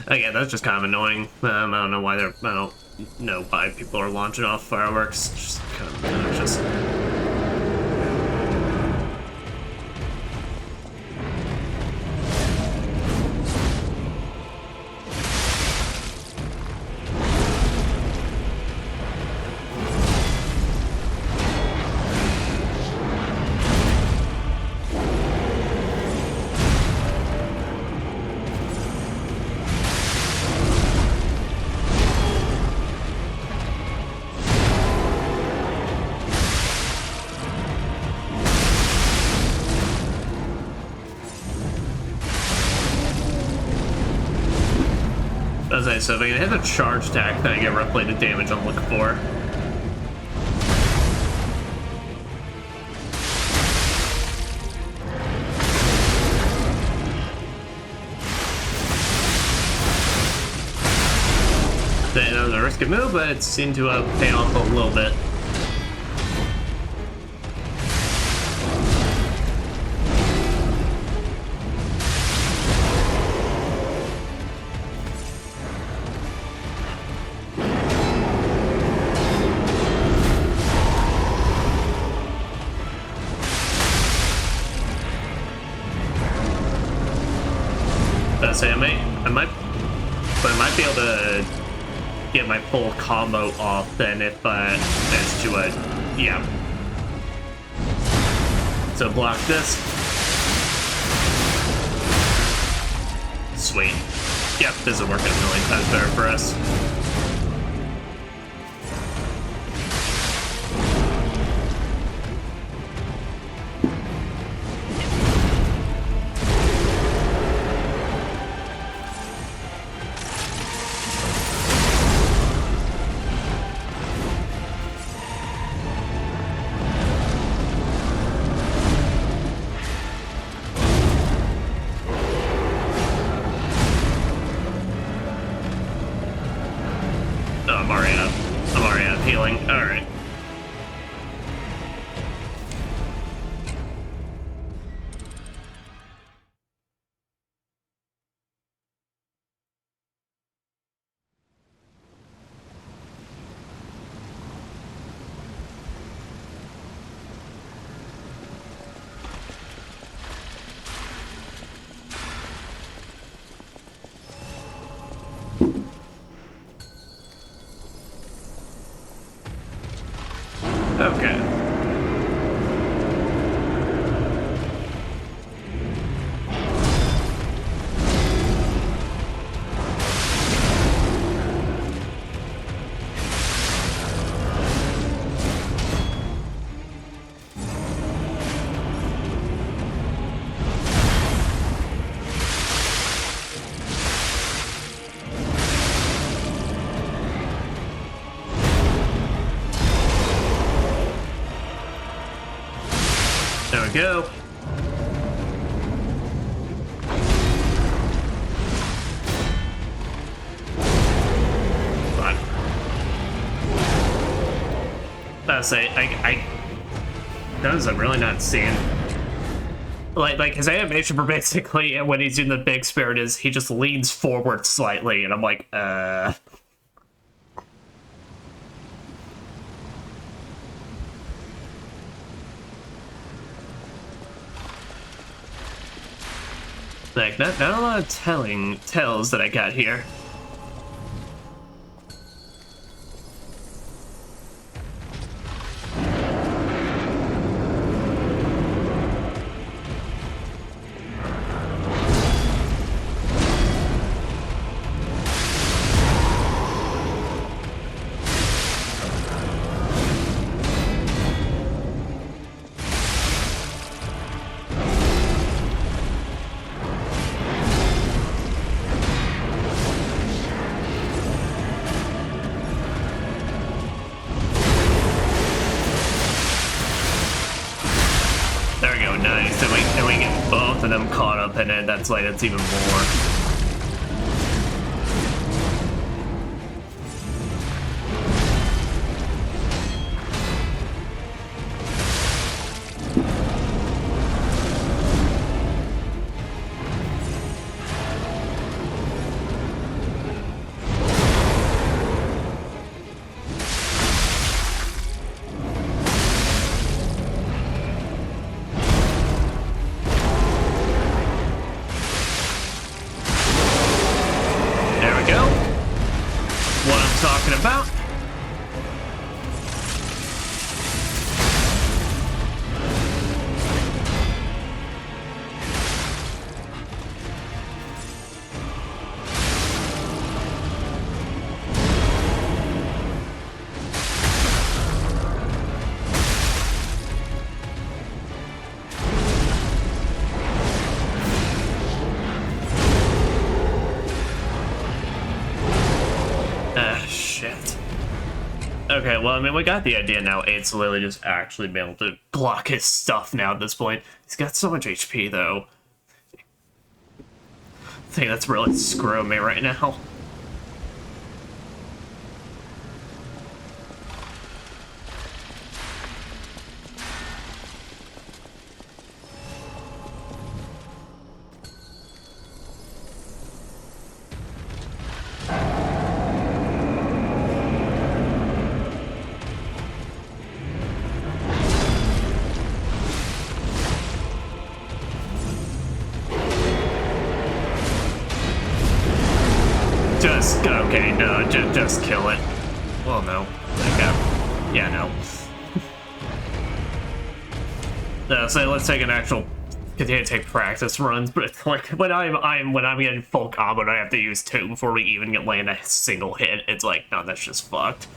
S1: Again, that's just kind of annoying. I don't know why I don't know why people are launching off fireworks. It's just kind of obnoxious. So if I can hit a charge attack, then I get roughly the damage I'm looking for. That was a risky move, but it seemed to pay off a little bit. Say I might be able to get my full combo off then if I manage to yeah. So block this. Sweet. Yep, this is working a million times better for us. Okay. There we go. But that's those I'm really not seeing. Like his animation for basically when he's doing the big spirit is he just leans forward slightly, and I'm like, Like, not a lot of tells that I got here. of them caught up in it, that's like, it's even more. About. Okay, well, I mean, we got the idea now. It's literally just actually being able to block his stuff now at this point. He's got so much HP, though. I think that's really screwing me right now. Okay, no, just kill it. Well, no. Yeah, no. No, so let's take an actual continue to take practice runs, but like when I'm getting full combo and I have to use 2 before we even get land a single hit, it's like, no, that's just fucked.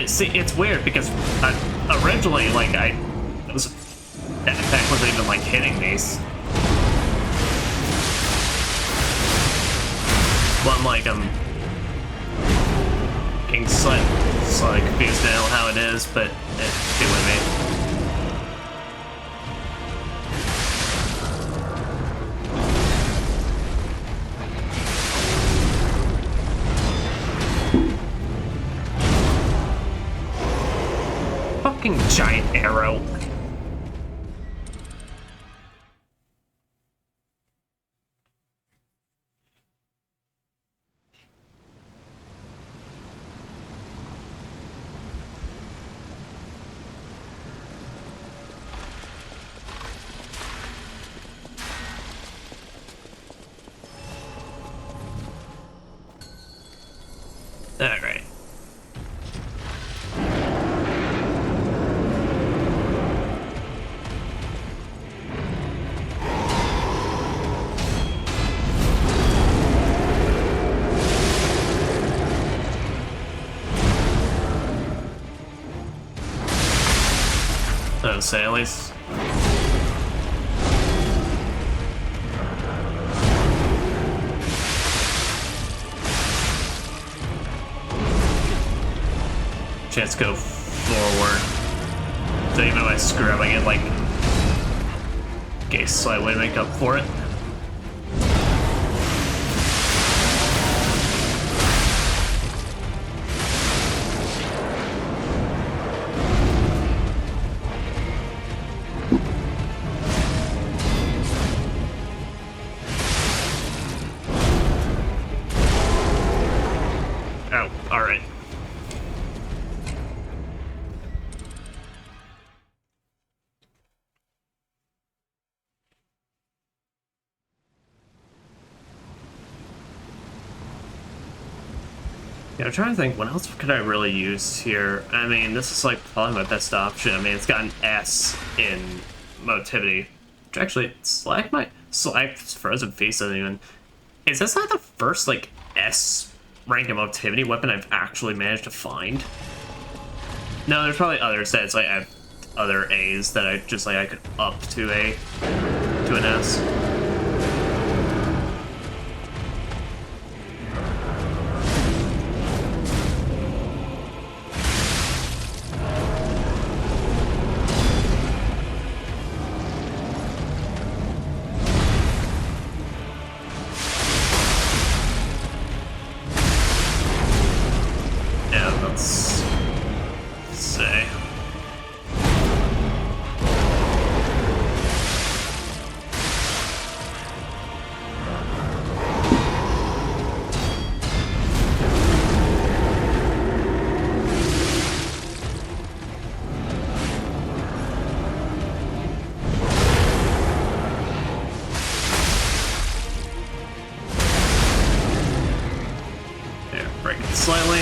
S1: See, it's weird because originally, like, that attack wasn't even, like, hitting these. Well, I'm like, I'm getting slightly confused now how it is, but stay with me. Fucking giant arrow. All right. Say at least. Chance to go forward. So even if I screw up, I get like a slight way to make up for it. Yeah, I'm trying to think, what else could I really use here? I mean, this is like probably my best option. I mean, it's got an S in motivity, which actually, Slack might... Select Frozen Feast doesn't even... Is this not the first, like, S rank of activity weapon I've actually managed to find? No, there's probably others that it's like I have other A's that I just like I could up to an S. Slightly.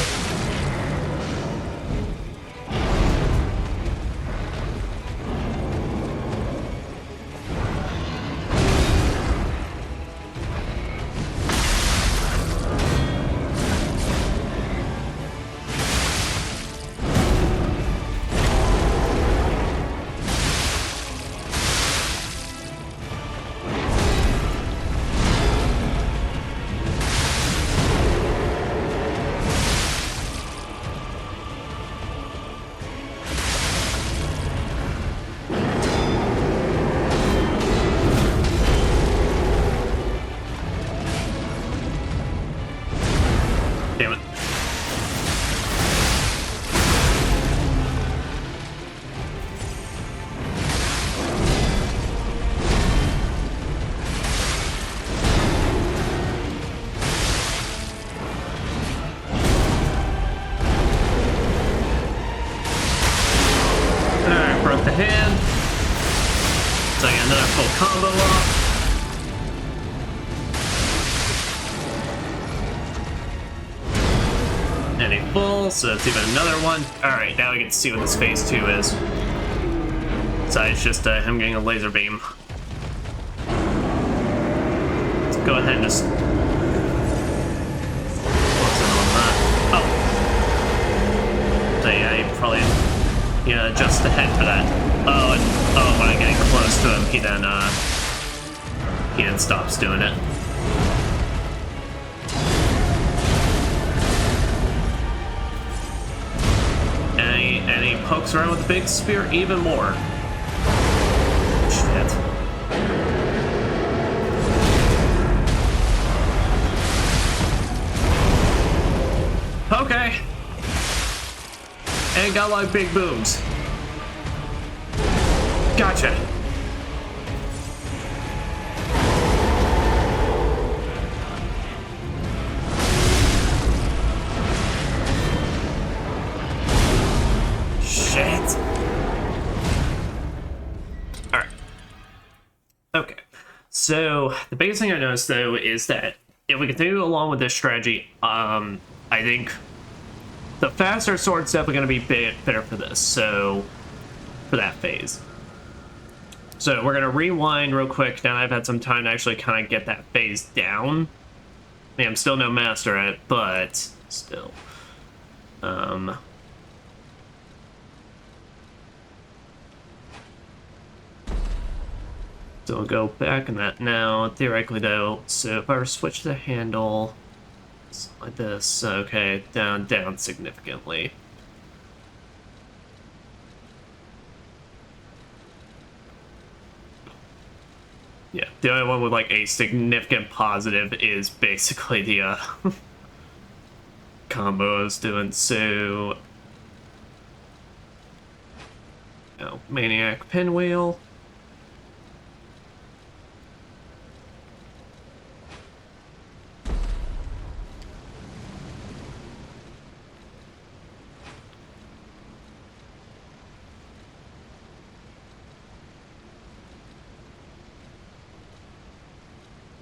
S1: Combo off. And a full, so that's even another one. Alright, now we get to see what this phase 2 is. So it's just him getting a laser beam. Let's go ahead and just... What's in on that? Oh. So yeah, he probably... Yeah, adjust the head for that. Oh, and when I'm getting close to him, he then stops doing it. And he pokes around with the big spear even more. Shit. Okay. And got like big booms. Gotcha. Shit. Alright. Okay. So, the biggest thing I noticed, though, is that if we continue along with this strategy, I think the faster sword's definitely going to be better for this, so, for that phase. So we're going to rewind real quick now that I've had some time to actually kind of get that phase down. I mean, I'm still no master at it, but still. So we'll go back in that now, theoretically though. So if I were to switch the handle, like this, okay, down significantly. Yeah, the only one with like a significant positive is basically the combo I was doing. So, Maniac Pinwheel.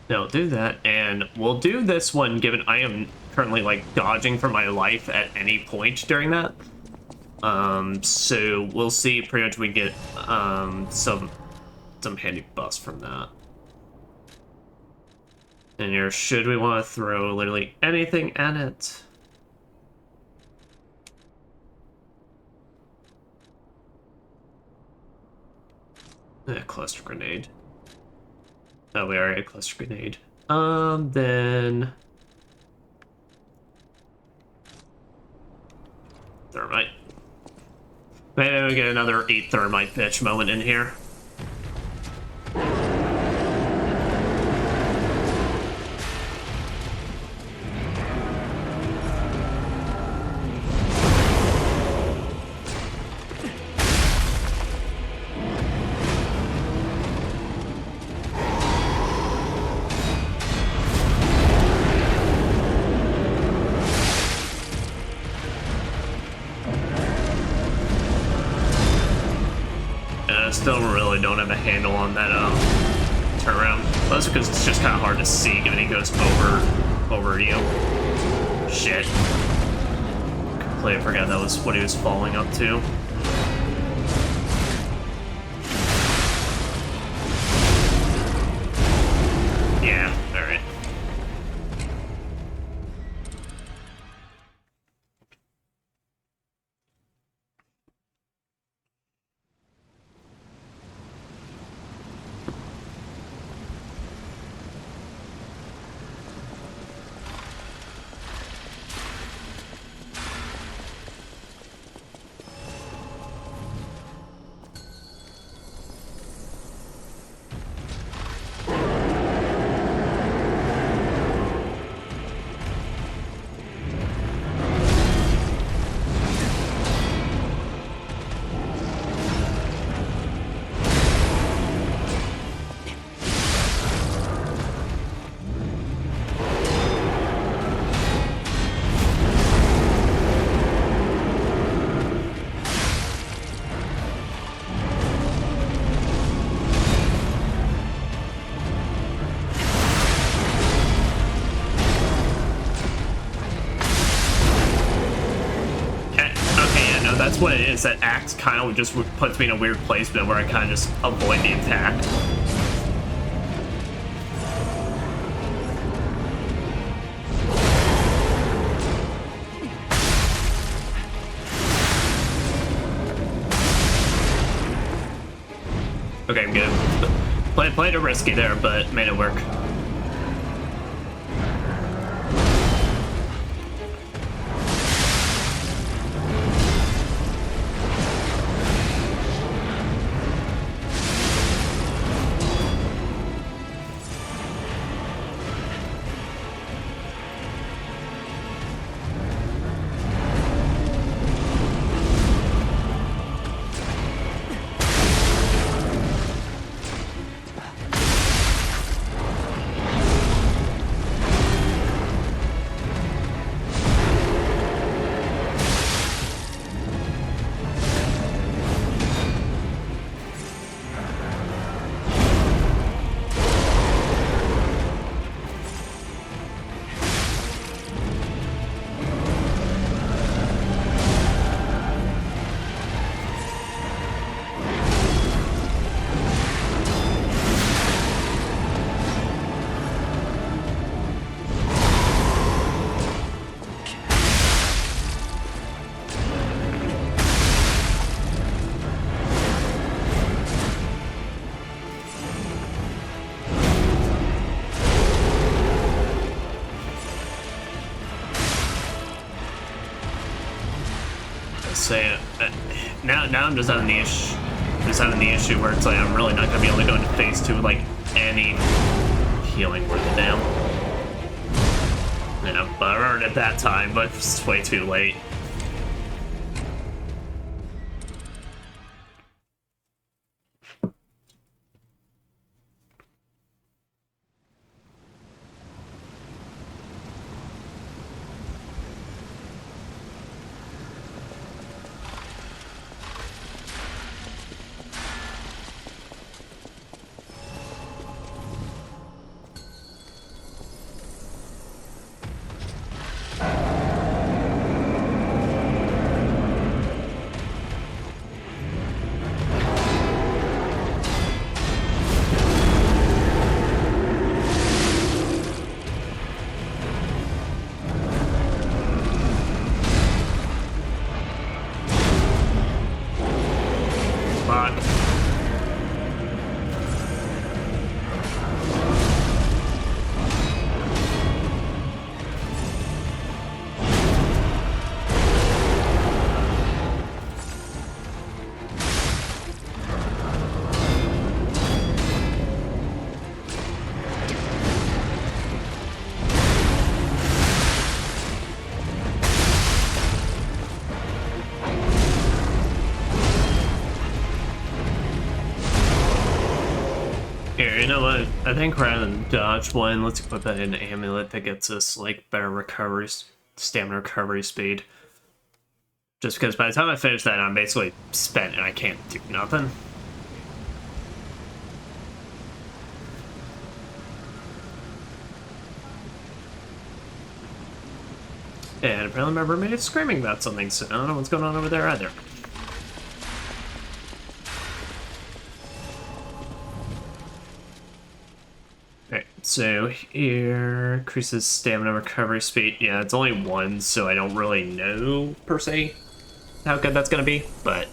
S1: No, do that, and we'll do this one given I am currently like dodging for my life at any point during that. So we'll see pretty much we get some handy buffs from that. And here, should we want to throw literally anything at it? A cluster grenade. Oh, we already had a cluster grenade. Then... Thermite. Maybe we get another 8 thermite bitch moment in here. Still really don't have a handle on that turnaround. That's because it's just kind of hard to see given he goes over you. Shit. Completely forgot that was what he was falling up to. Yeah, alright. That's what it is. That axe kind of just puts me in a weird placement where I kind of just avoid the attack. Okay, I'm good. Played it risky there, but made it work. Say now I'm just having the issue where it's like I'm really not gonna be able to go into phase 2 with like any healing worth a damn. Yeah, but I remembered at that time, but it's way too late. I think rather than dodge one, let's equip an amulet that gets us like better recovery, stamina recovery speed. Just because by the time I finish that, I'm basically spent and I can't do nothing. And apparently my roommate is screaming about something, so I don't know what's going on over there either. Alright, so here, increases stamina recovery speed. Yeah, it's only one, so I don't really know, per se, how good that's gonna be, but...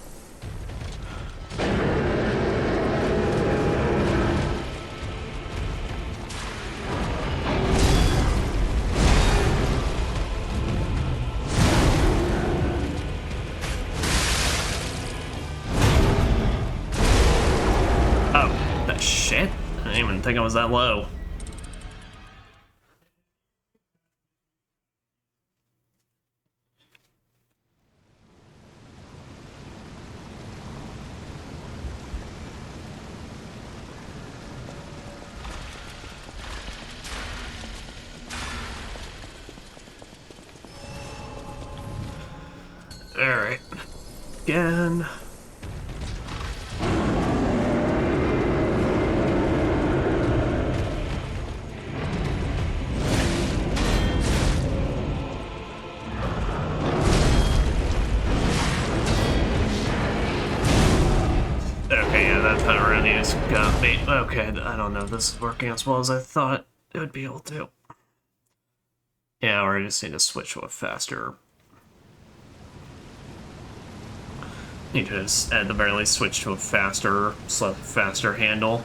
S1: Shit, I didn't even think I was that low. Alright. Again. Got me. Okay, I don't know if this is working as well as I thought it would be able to. Yeah, or I just need to switch to a faster... Need to just, at the very least, switch to a faster, slightly faster handle.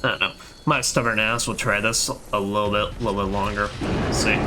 S1: I don't know. My stubborn ass will try this a little bit longer. We'll see.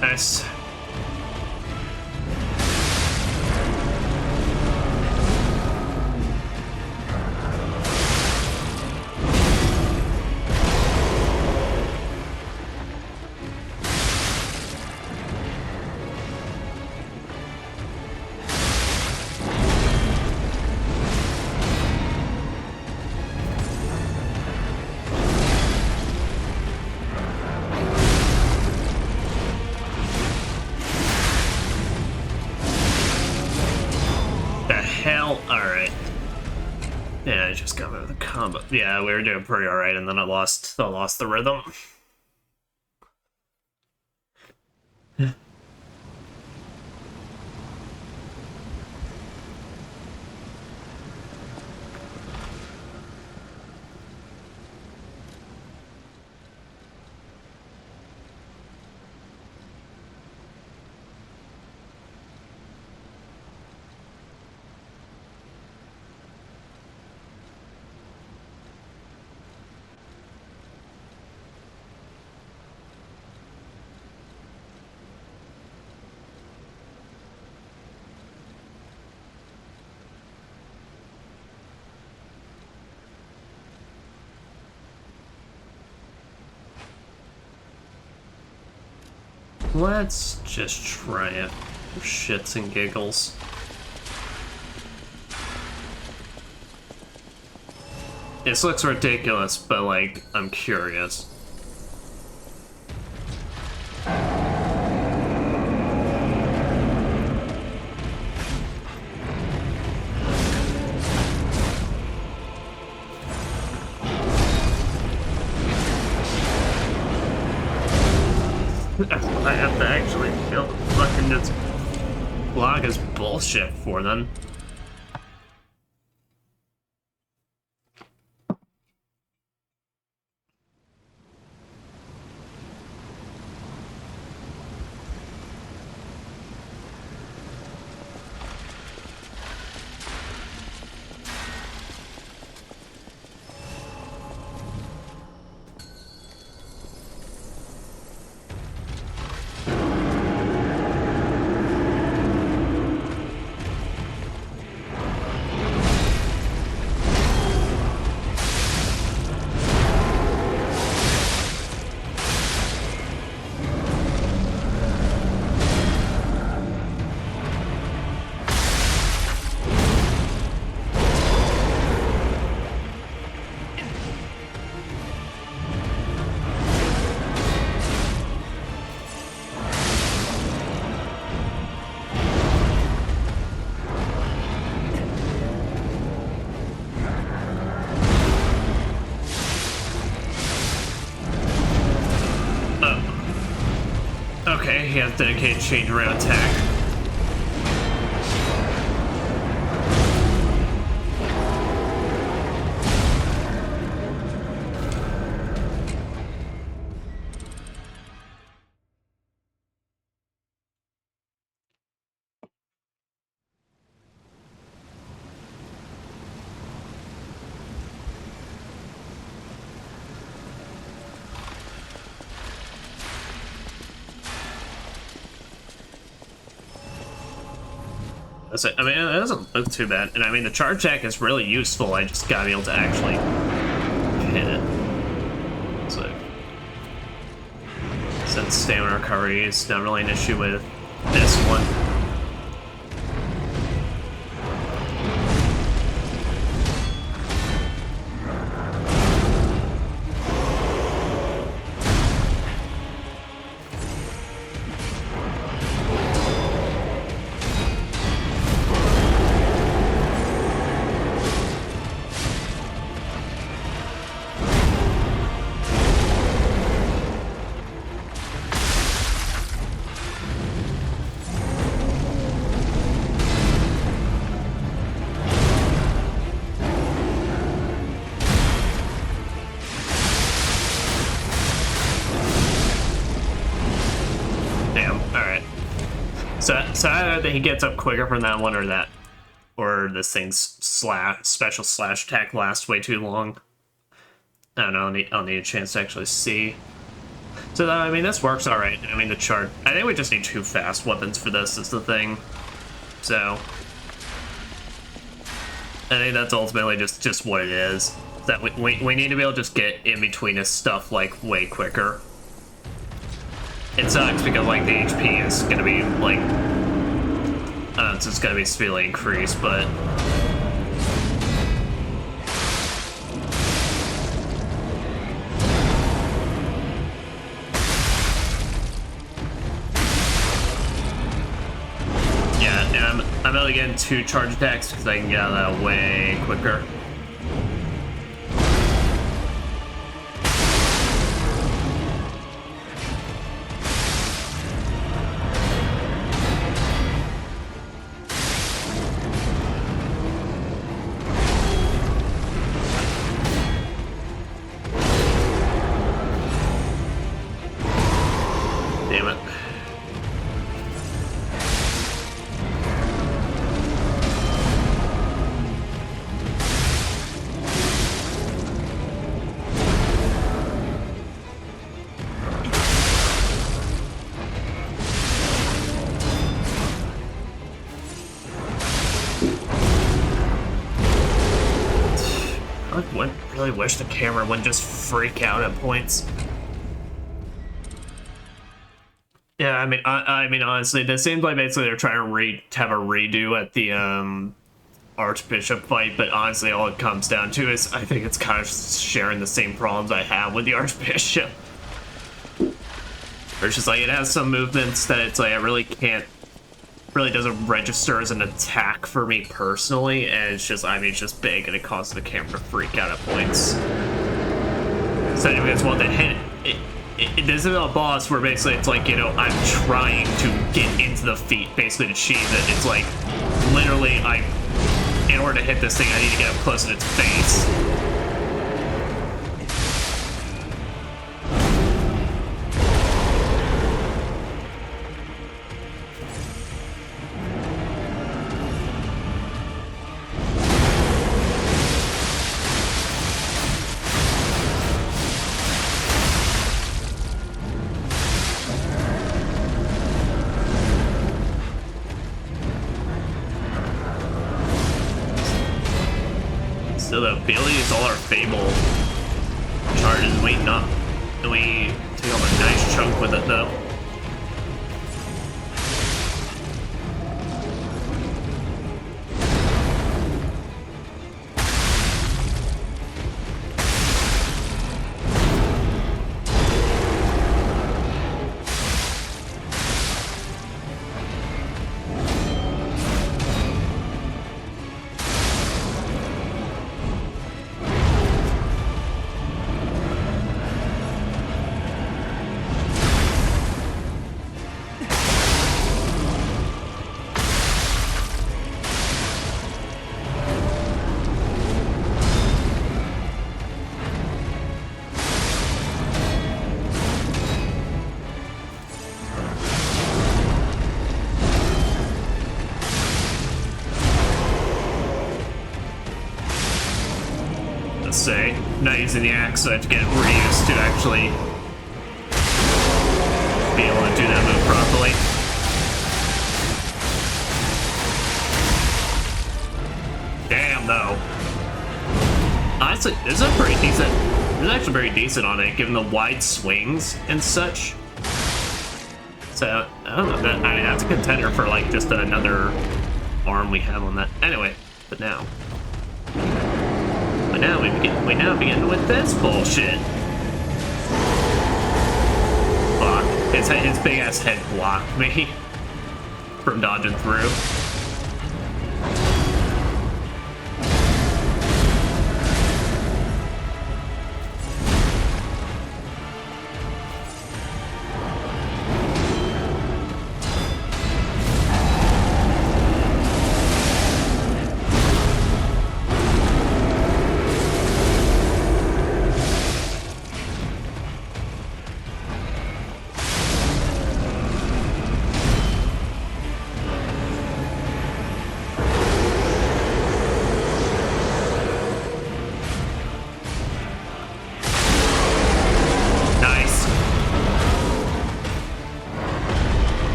S1: Nice. Alright. Yeah, I just got rid of the combo. Yeah, we were doing pretty alright, and then I lost the rhythm. Let's just try it for shits and giggles. This looks ridiculous, but like, I'm curious. I have to actually build fucking just block is bullshit for them. Okay, he has dedicated change around attack. I mean, it doesn't look too bad, and I mean, the charge attack is really useful. I just gotta be able to actually hit it. So, since stamina recovery is not really an issue with this one. So either he gets up quicker from that one, or this thing's special slash attack lasts way too long. I don't know. I'll need a chance to actually see. So I mean, this works all right. I mean, the chart. I think we just need 2 fast weapons for this. Is the thing. So I think that's ultimately just what it is. That we need to be able to just get in between this stuff like way quicker. It sucks because like the HP is gonna be like. It's just gonna be severely increased, but yeah, and I'm only getting 2 charge attacks because I can get out of that way quicker. I really wish the camera wouldn't just freak out at points. Yeah, I mean, honestly, this seems like basically they're trying to have a redo at the Archbishop fight, but honestly all it comes down to is I think it's kind of sharing the same problems I have with the Archbishop. It's just like it has some movements that it's like I really doesn't register as an attack for me personally, and it's just, I mean, it's just big and it causes the camera to freak out at points. So anyways, well, the hit, this is a boss where basically it's like, you know, I'm trying to get into the feet, basically to achieve it. It's like, literally, in order to hit this thing, I need to get up close to its face. So the ability is all our Fable charges waiting up. And we take on a nice chunk with it though. Say, not using the axe, so I have to get reused to actually be able to do that move properly. Damn, though. Honestly, this is pretty decent. This is actually very decent on it, given the wide swings and such. So, I don't know, I mean, that's a contender for, like, just another arm we have on that. Anyway, but now we now begin with this bullshit. Fuck. His big ass head blocked me from dodging through.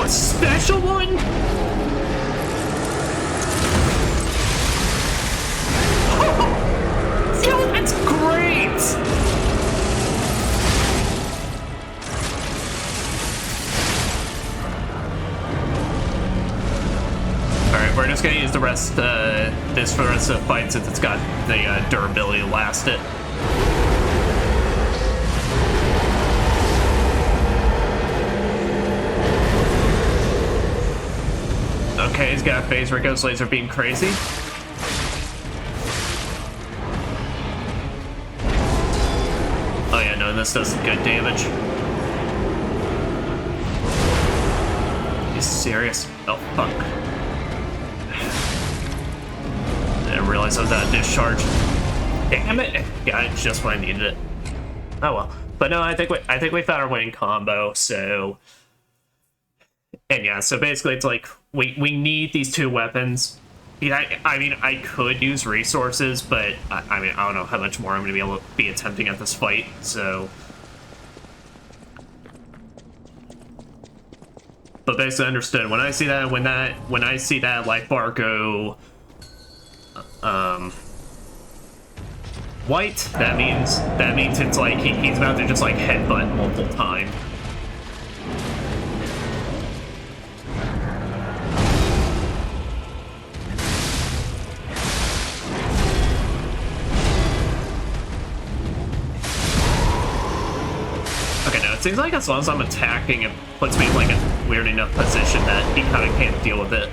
S1: Special one? Yo, that's great! Alright, we're just gonna use the rest, this for the rest of the fight since it's got the durability to last it. Okay, he's got a phase where Ghost Laser being crazy. Oh yeah, no, this does good damage. He's serious. Oh, fuck. I didn't realize I was out of discharge. Damn it! Yeah, it's just when I needed it. Oh well. But no, I think we found our winning combo, so... And yeah, so basically it's like, we need these two weapons. Yeah, I mean, I could use resources, but I mean, I don't know how much more I'm going to be able to be attempting at this fight, so... But basically understood, when I see that, when I see that life bar go, white, that means it's like, he's about to just like headbutt multiple times. seems like as long as I'm attacking, it puts me in like a weird enough position that he kind of can't deal with it.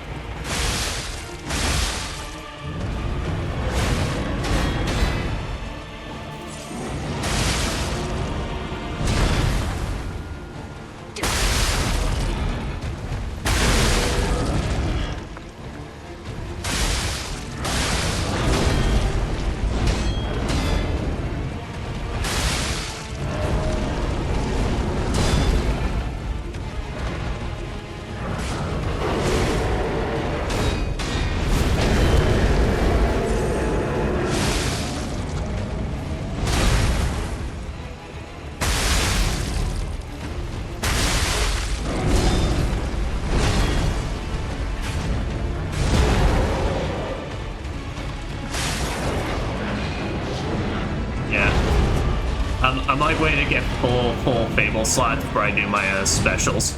S1: I might wait to get full Fable slots before I do my specials.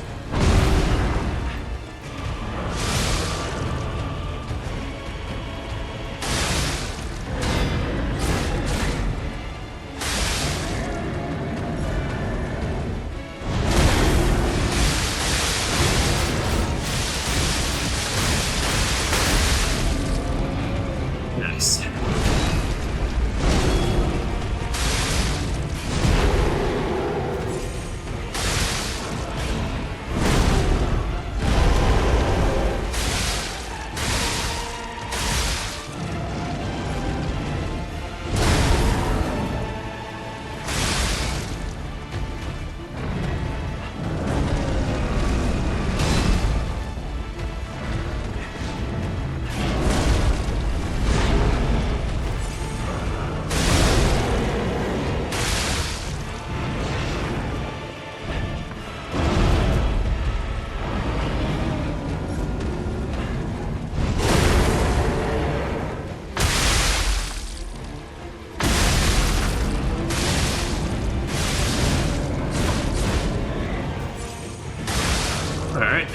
S1: Nice. Alright.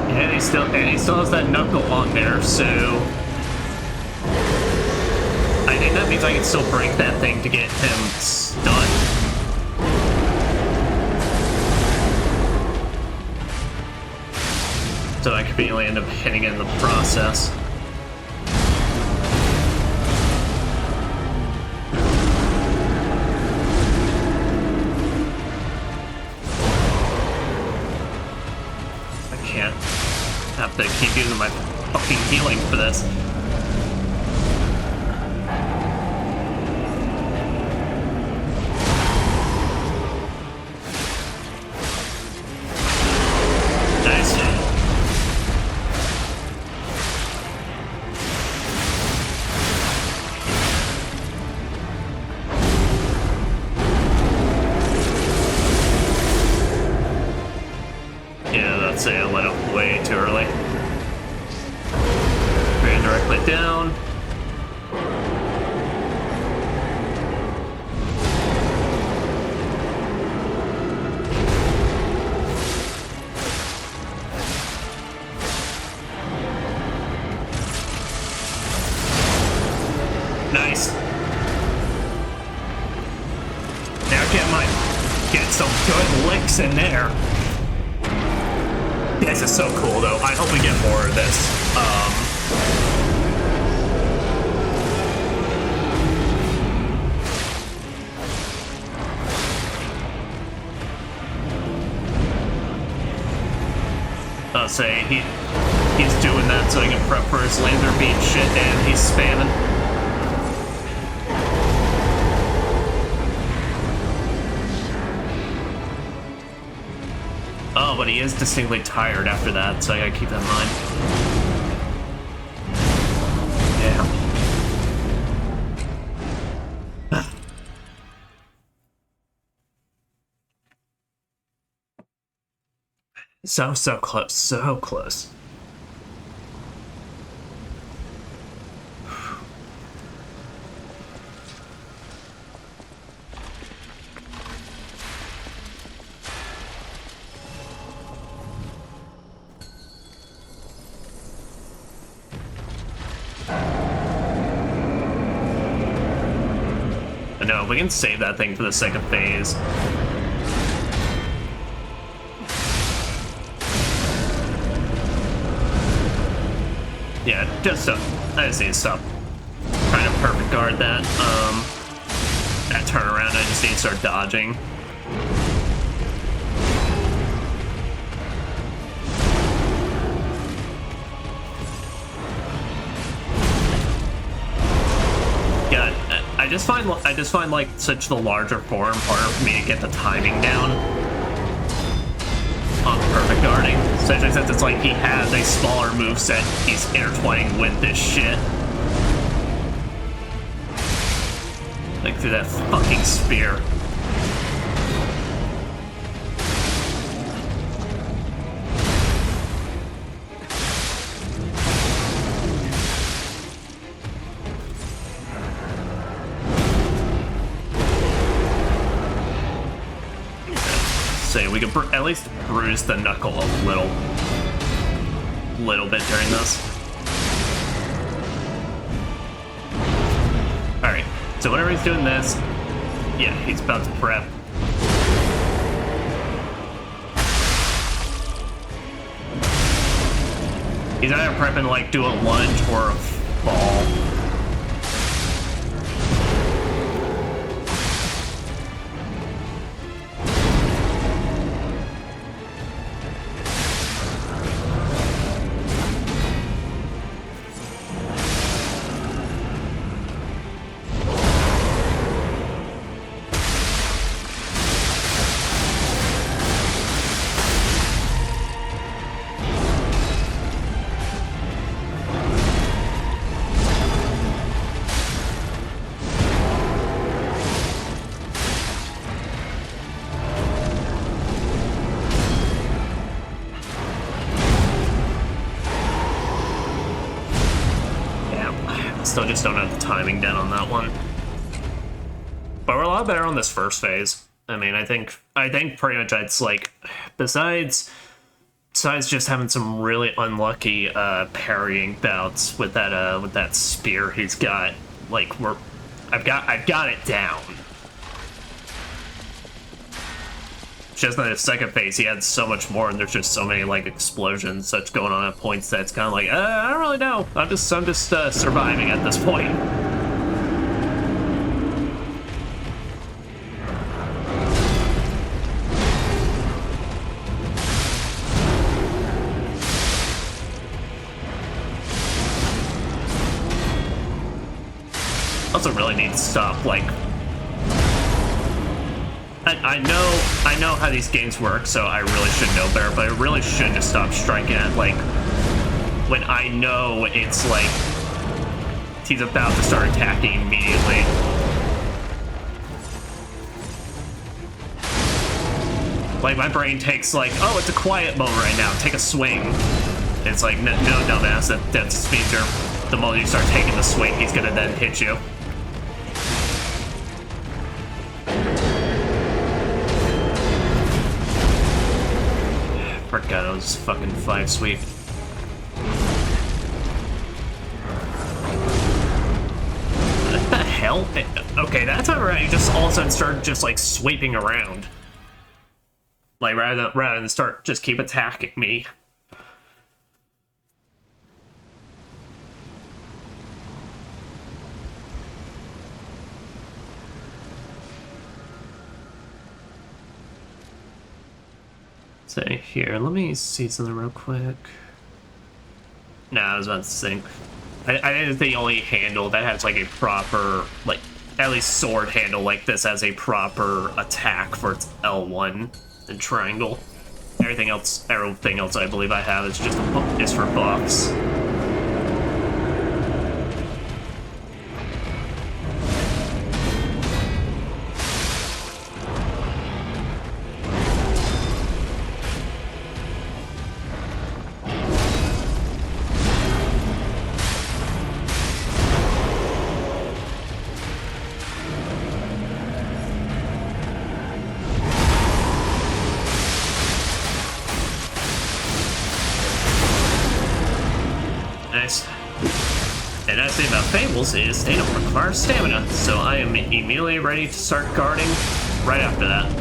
S1: And he still has that knuckle on there, so I think that means I can still break that thing to get him stunned. So I could conveniently end up hitting it in the process. Have to keep using my fucking healing for this. Nice. Yeah, that's it. I let it way too early. Ran directly down. Nice. Now get some good licks in there. This is so cool, though. I hope we get more of this. I'll say he's doing that so he can prep for his laser beam shit, and he's spamming. Oh, but he is distinctly tired after that, so I gotta keep that in mind. Yeah. So close, so close. But no, we can save that thing for the second phase. Yeah, I just need to stop trying to perfect guard that. That turnaround, I just need to start dodging. Yeah, I just find like such the larger form harder for me to get the timing down on perfect guarding, especially since it's like he has a smaller moveset he's intertwining with this shit. Like through that fucking spear. So we could at least bruise the knuckle a little bit during this. Alright, so whenever he's doing this, yeah, he's about to prep. He's either prepping to like do a lunge or a fall. Still just don't have the timing down on that one. But we're a lot better on this first phase. I mean, I think pretty much it's like, besides just having some really unlucky parrying bouts with that spear he's got, like I've got it down. Just in the second phase, he had so much more, and there's just so many like explosions, such going on at points that it's kind of like, I don't really know. I'm just surviving at this point. Also, really need to stop like. I know how these games work, so I really should know better, but I really should just stop striking at, like, when I know it's, like, he's about to start attacking immediately. Like, my brain takes, like, oh, it's a quiet moment right now, take a swing. It's like, no, dumbass, that just means the moment you start taking the swing, he's gonna then hit you. God, it was fucking 5 sweep. What the hell? Okay, that's alright. You just all of a sudden started just like sweeping around. Like rather than start just keep attacking me. Say here, let me see something real quick. Nah, I was about to think. I think it's the only handle that has like a proper, like, at least sword handle like this has a proper attack for its L1 and triangle. Everything else I believe I have is just for buffs. And nice thing about Fables is they don't require stamina, so I am immediately ready to start guarding right after that.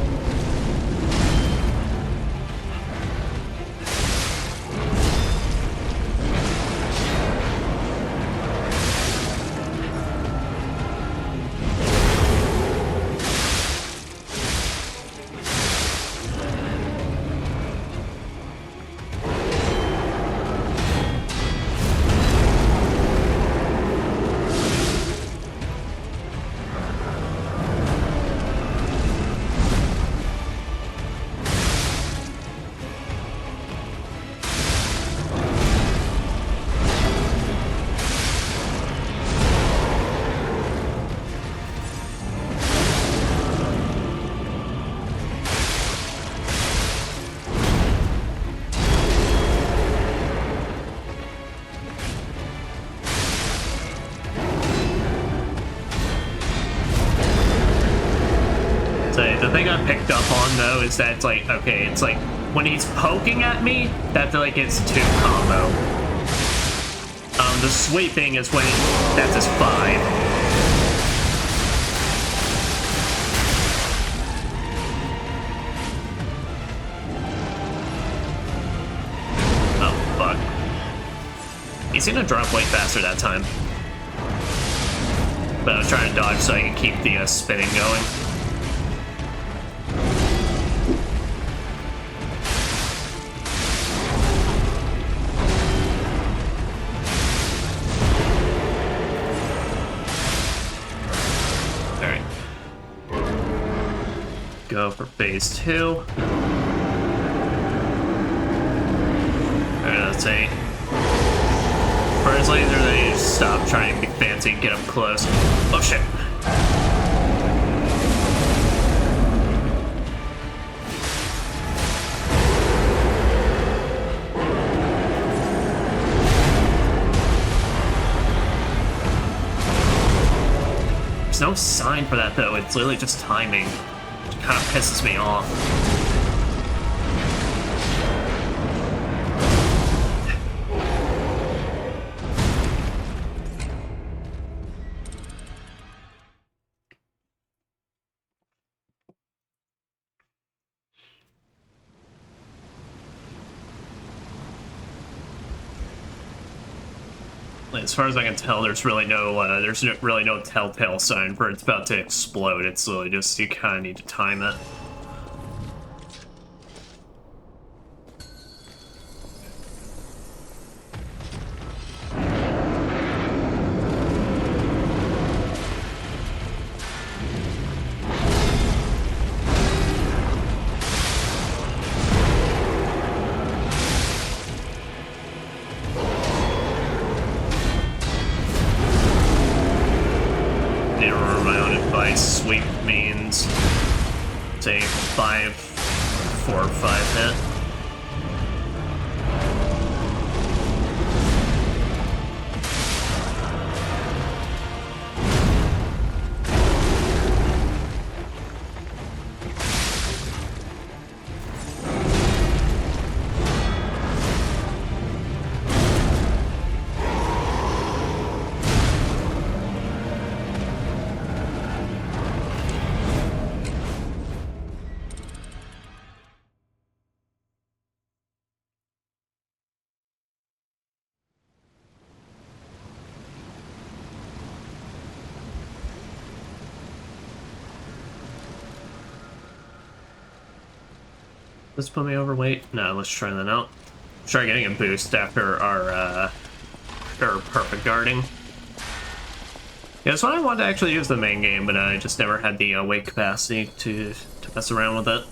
S1: The thing I picked up on though is that it's like, okay, it's like when he's poking at me, that like it's 2 combo. The sweeping is when that's his 5. Oh fuck. He's gonna drop way faster that time. But I was trying to dodge so I can keep the spinning going. Go for phase 2. Alright, let's see. First laser, then you just stop trying to be fancy and get up close. Oh shit. There's no sign for that though, it's literally just timing. Kind of pisses me off. As far as I can tell, there's really no telltale sign for it's about to explode. It's literally just you kind of need to time it. Sweep means say 5, 4 or 5 hit. Let's put me overweight. No, let's try that out. Try getting a boost after our perfect guarding. Yeah, that's why I wanted to actually use the main game, but I just never had the weight capacity to mess around with it.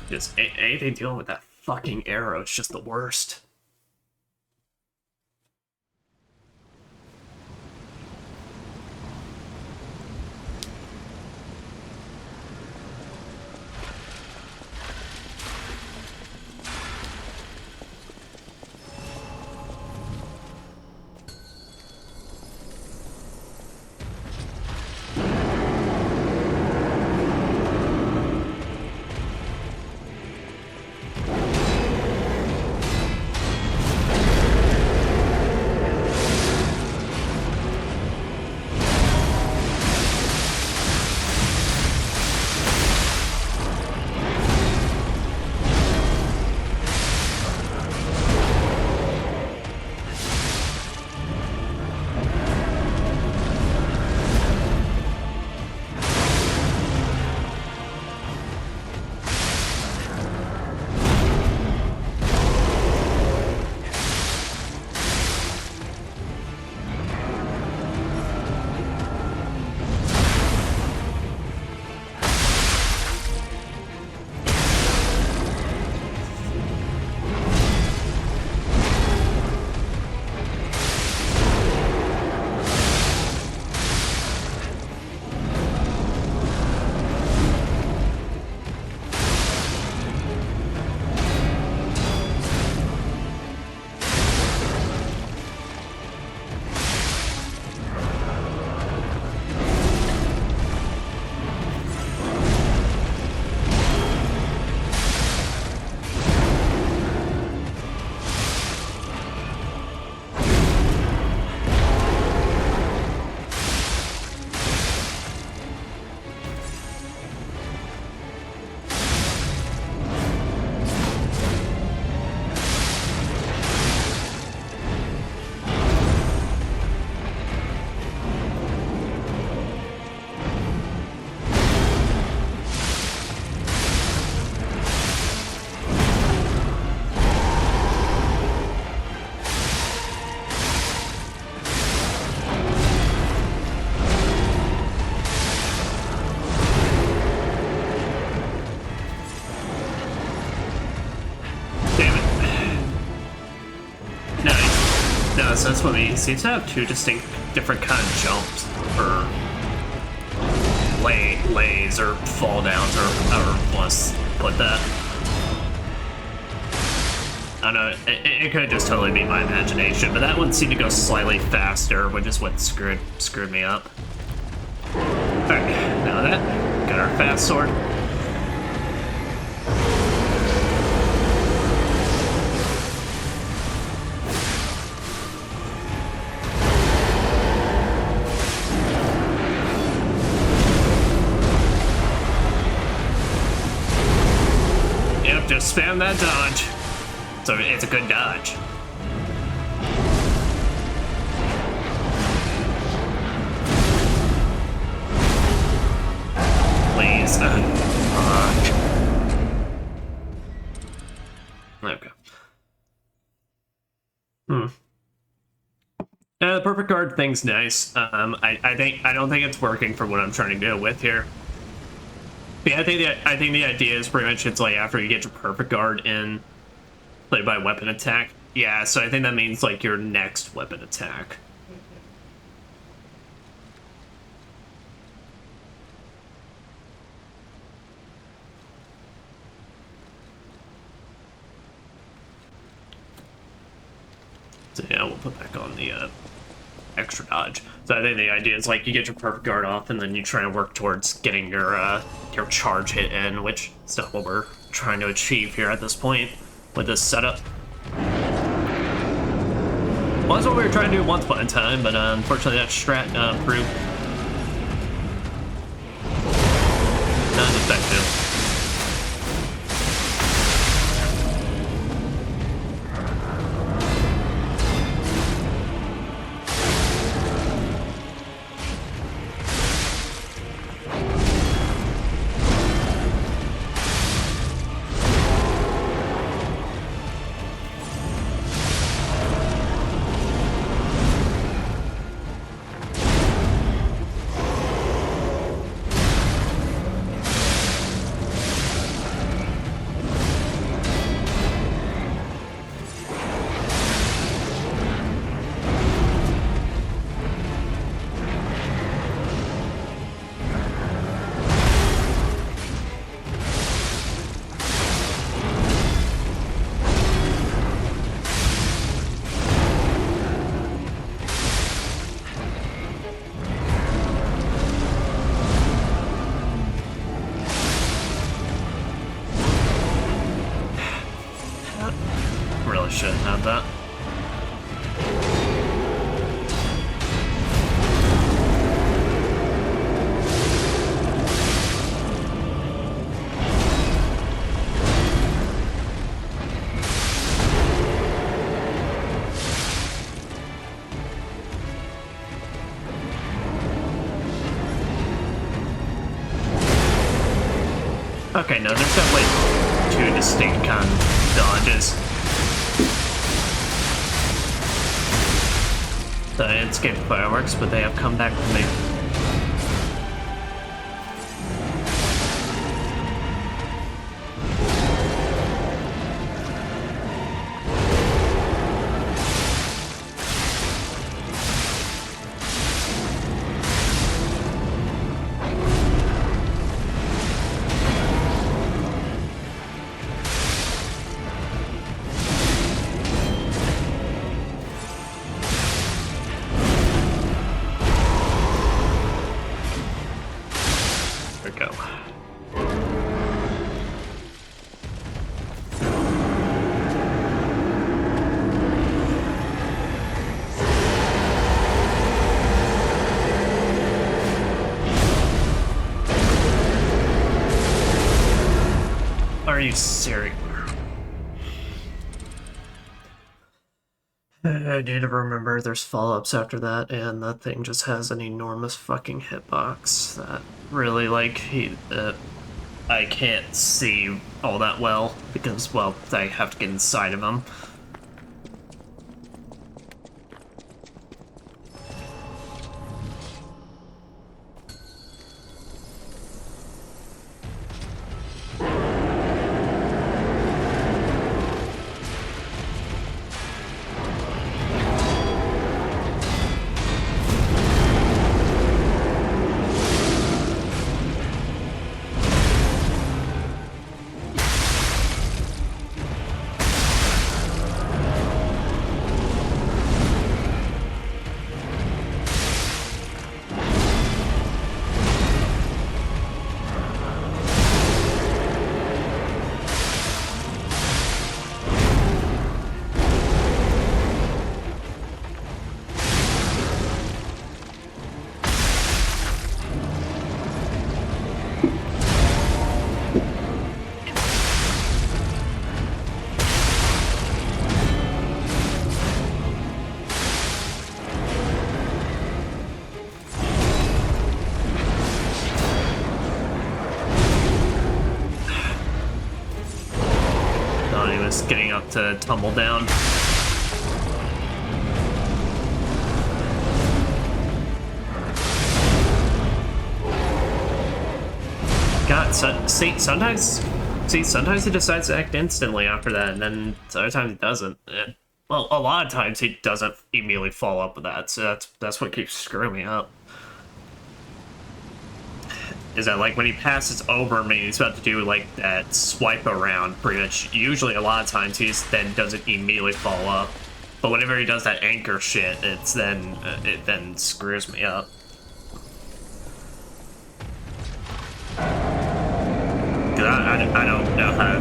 S1: Just anything dealing with that fucking arrow, it's just the worst. so that's what we seem to have two distinct different kind of jumps for lays or fall downs or however let's put that. I don't know, it could just totally be my imagination, but that one seemed to go slightly faster, which is what screwed me up. Alright, now that, got our fast sword. Yep, just spam that dodge. So it's a good dodge. Please. Okay. The perfect guard thing's nice. I don't think it's working for what I'm trying to go with here. But yeah, I think the idea is pretty much it's like after you get your perfect guard in, played by weapon attack. Yeah, so I think that means like your next weapon attack. So yeah, we'll put back on the extra dodge. So I think the idea is like you get your perfect guard off and then you try to work towards getting your charge hit in, which is not what we're trying to achieve here at this point with this setup. Well, that's what we were trying to do once upon a time, but unfortunately that strat proved not effective. Shouldn't have that. Okay, no, there's definitely two distinct kind of dodges. So I didn't skip fireworks, but they have come back to me. Are you serious? I need to remember there's follow-ups after that, and that thing just has an enormous fucking hitbox that really, like, I can't see all that well, because, well, I have to get inside of him. to tumble down. God, sometimes he decides to act instantly after that, and then other times he doesn't. Well, a lot of times he doesn't immediately follow up with that, so that's what keeps screwing me up. Is that like when he passes over me, he's about to do like that swipe around, pretty much. Usually, a lot of times he then doesn't immediately follow up, but whenever he does that anchor shit, it then screws me up. I don't know how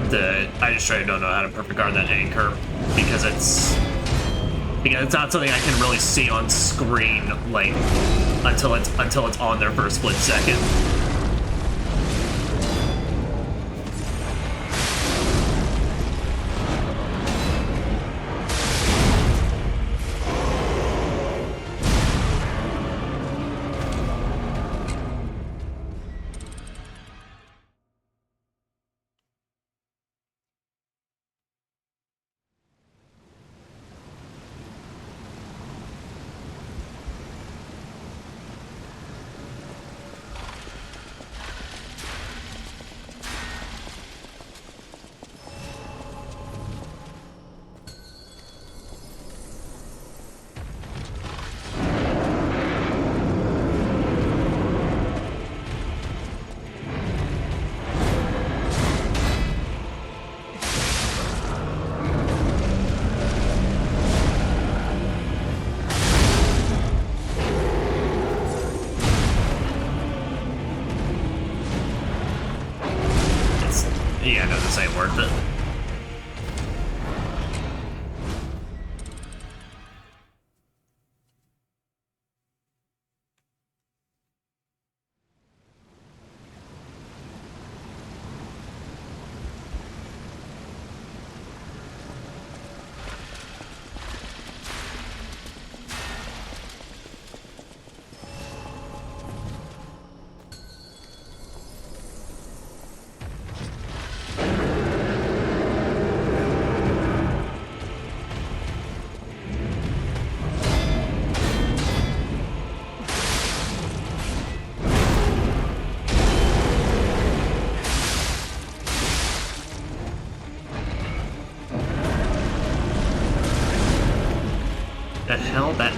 S1: to. I just straight don't know how to perfect guard that anchor because it's not something I can really see on screen like until it's on there for a split second. Yeah, no, this ain't worth it. The hell that...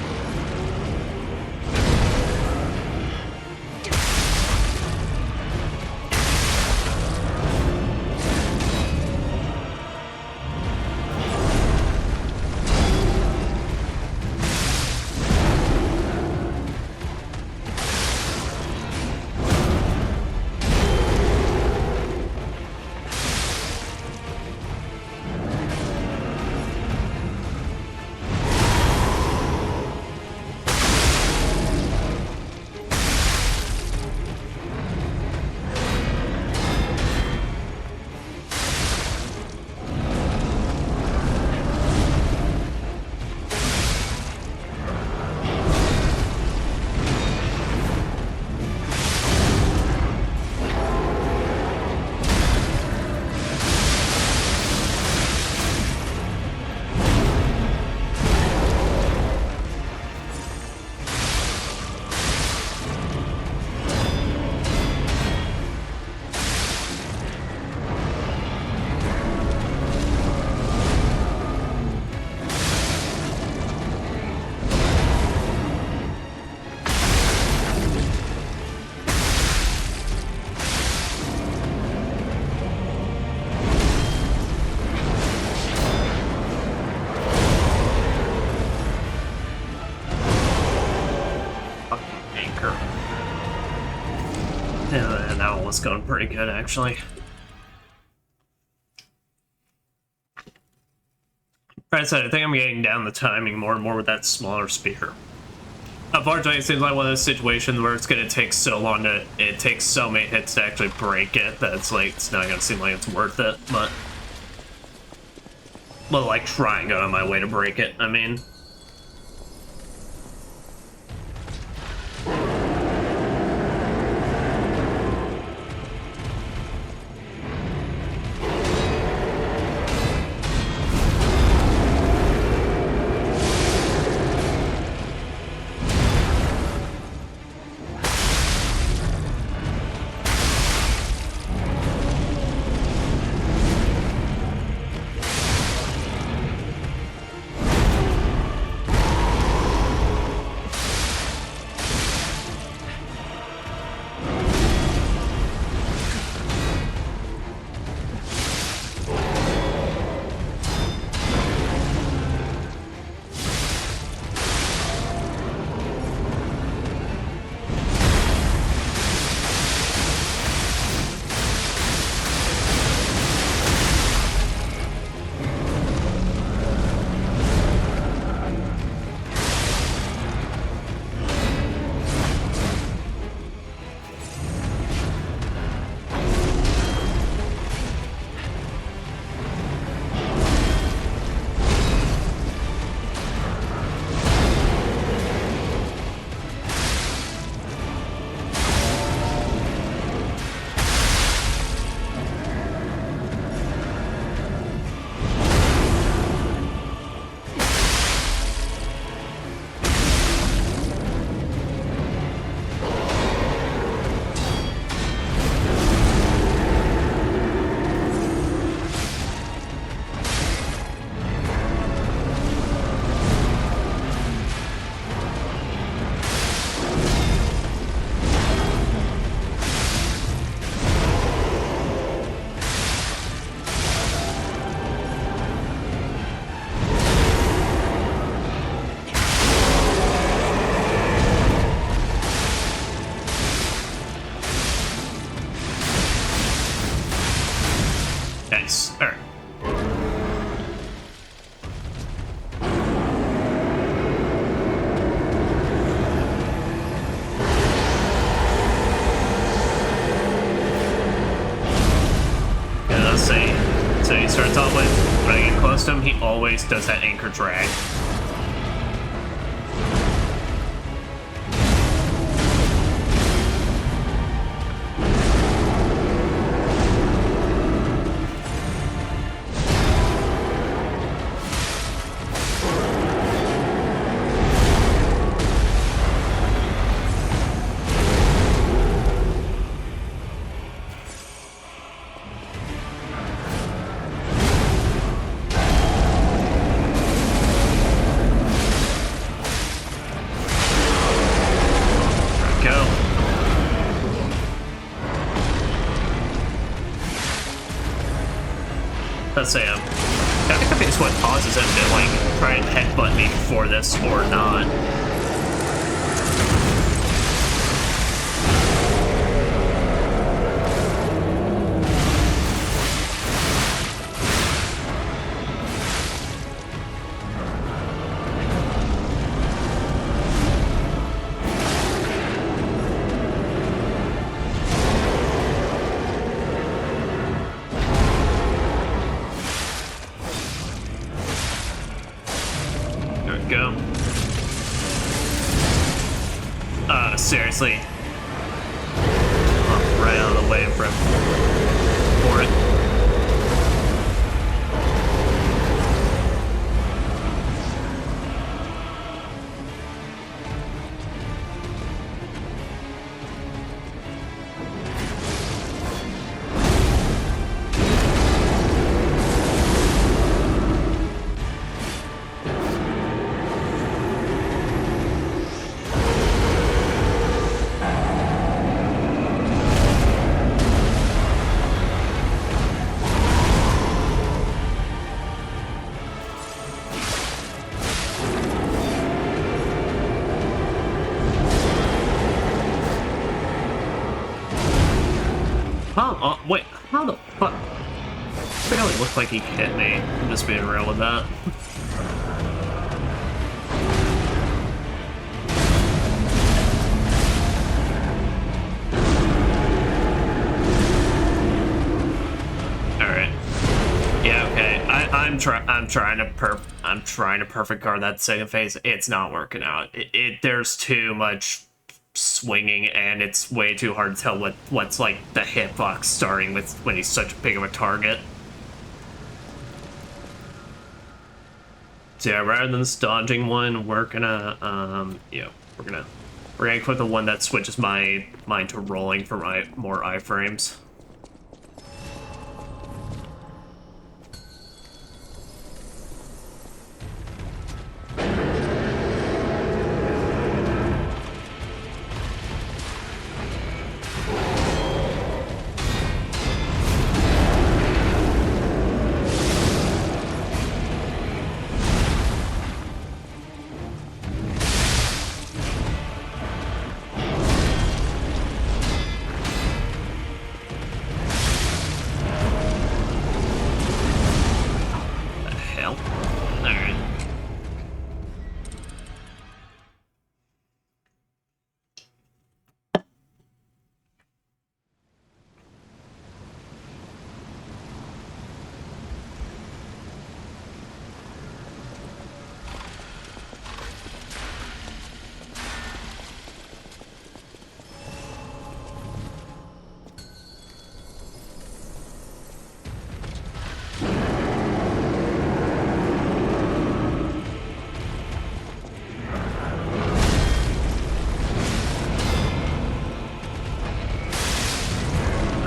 S1: Yeah, that one was going pretty good, actually. I said, I think I'm getting down the timing more and more with that smaller spear. Unfortunately, it seems like one of those situations where it's going to take so long to... It takes so many hits to actually break it that it's like, it's not going to seem like it's worth it, but... Well, like, try and go on my way to break it, I mean... It's always, when I get close to him, he always does that anchor drag. Let's say I'm kind of confused what causes him to like try and headbutt me before this or not. Seriously. Oh, right out of the way for it. Wait, how the fuck? It barely looked like he hit me. I'm just being real with that. Alright. Yeah, okay. I'm trying to perfect guard that second phase. It's not working out. There's too much swinging, and it's way too hard to tell what's like the hitbox starting with when he's such big of a target. So yeah, rather than this dodging one, we're gonna we're gonna equip the one that switches mine to rolling for more iframes.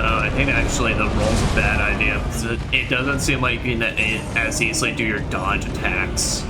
S1: I think actually the roll's a bad idea, because it doesn't seem like you can as easily do your dodge attacks.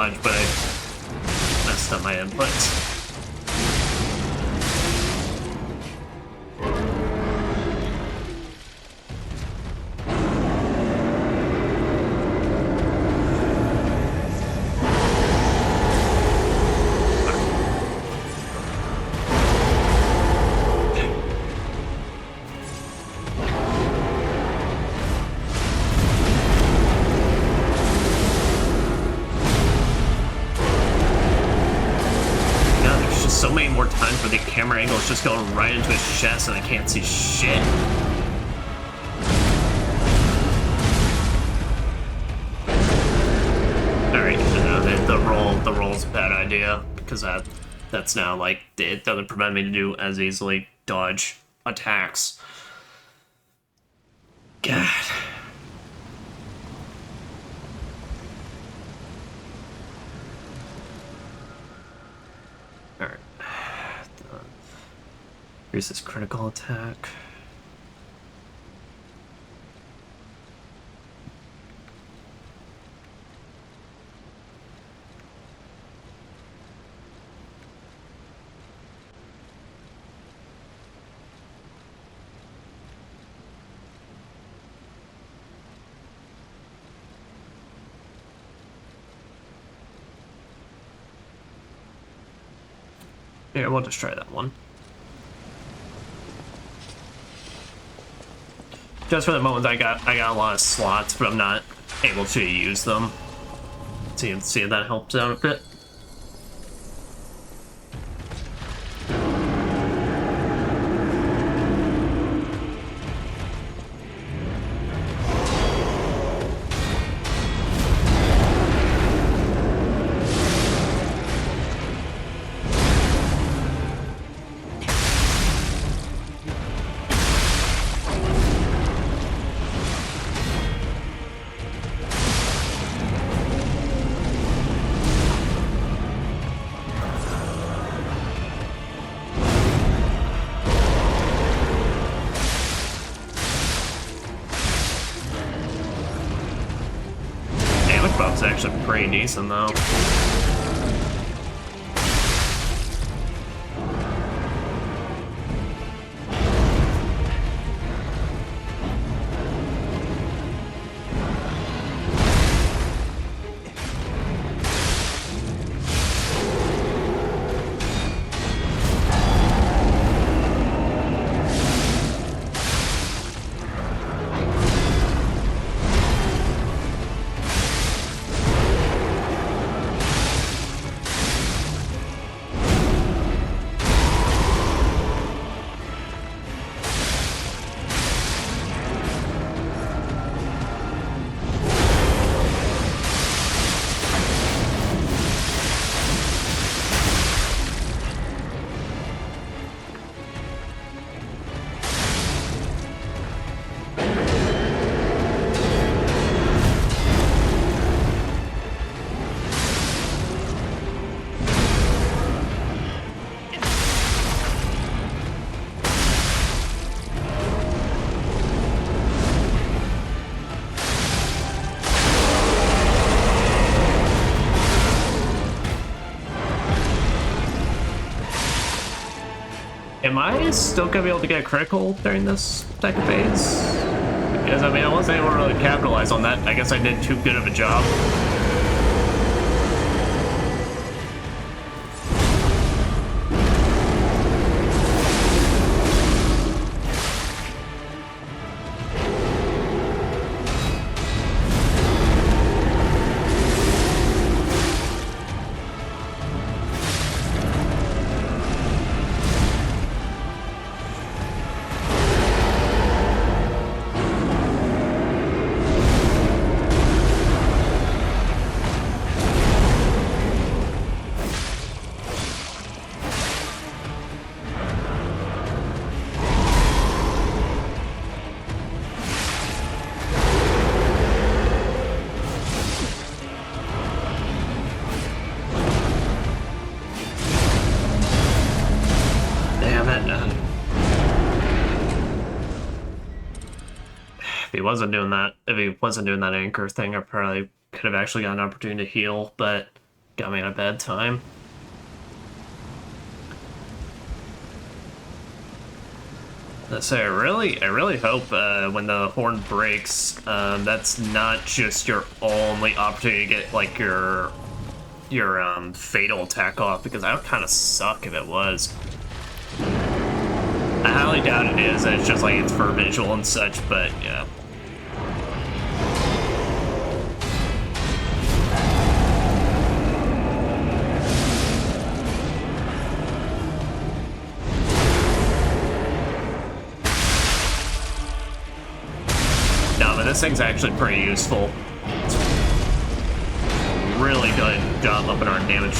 S1: dodge, but I messed up my inputs. So many more times where the camera angle is just going right into his chest and I can't see shit. Alright, the roll's a bad idea because that's now like it doesn't prevent me to do as easily dodge attacks. God. Alright. Here's this critical attack. Yeah, we'll just try that one. Just for the moment, I got a lot of slots, but I'm not able to use them. See if that helps out a bit. It's actually pretty decent though. Am I still gonna be able to get a critical during this second phase? Because I mean, I wasn't able to really capitalize on that. I guess I did too good of a job. If he wasn't doing that anchor thing, I probably could have actually got an opportunity to heal, but got me at a bad time. So I really hope when the horn breaks, that's not just your only opportunity to get like your fatal attack off, because that would kind of suck if it was. I highly doubt it is. It's just like it's for visual and such, but yeah. No, but this thing's actually pretty useful. It's really good job upping our damage.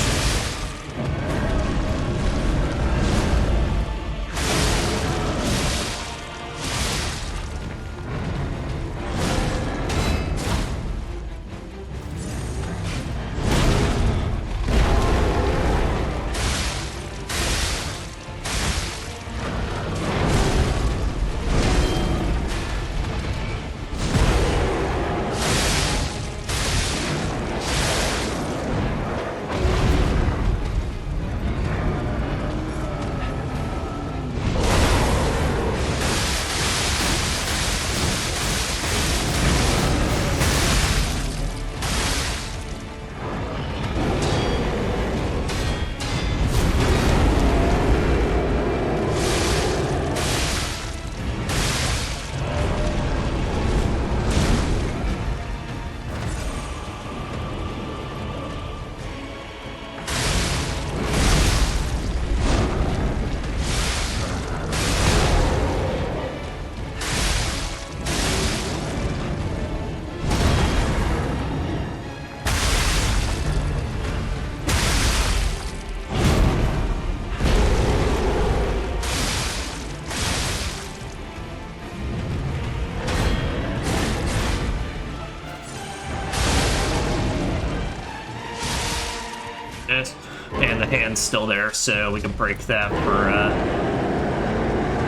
S1: And the hand's still there, so we can break that for a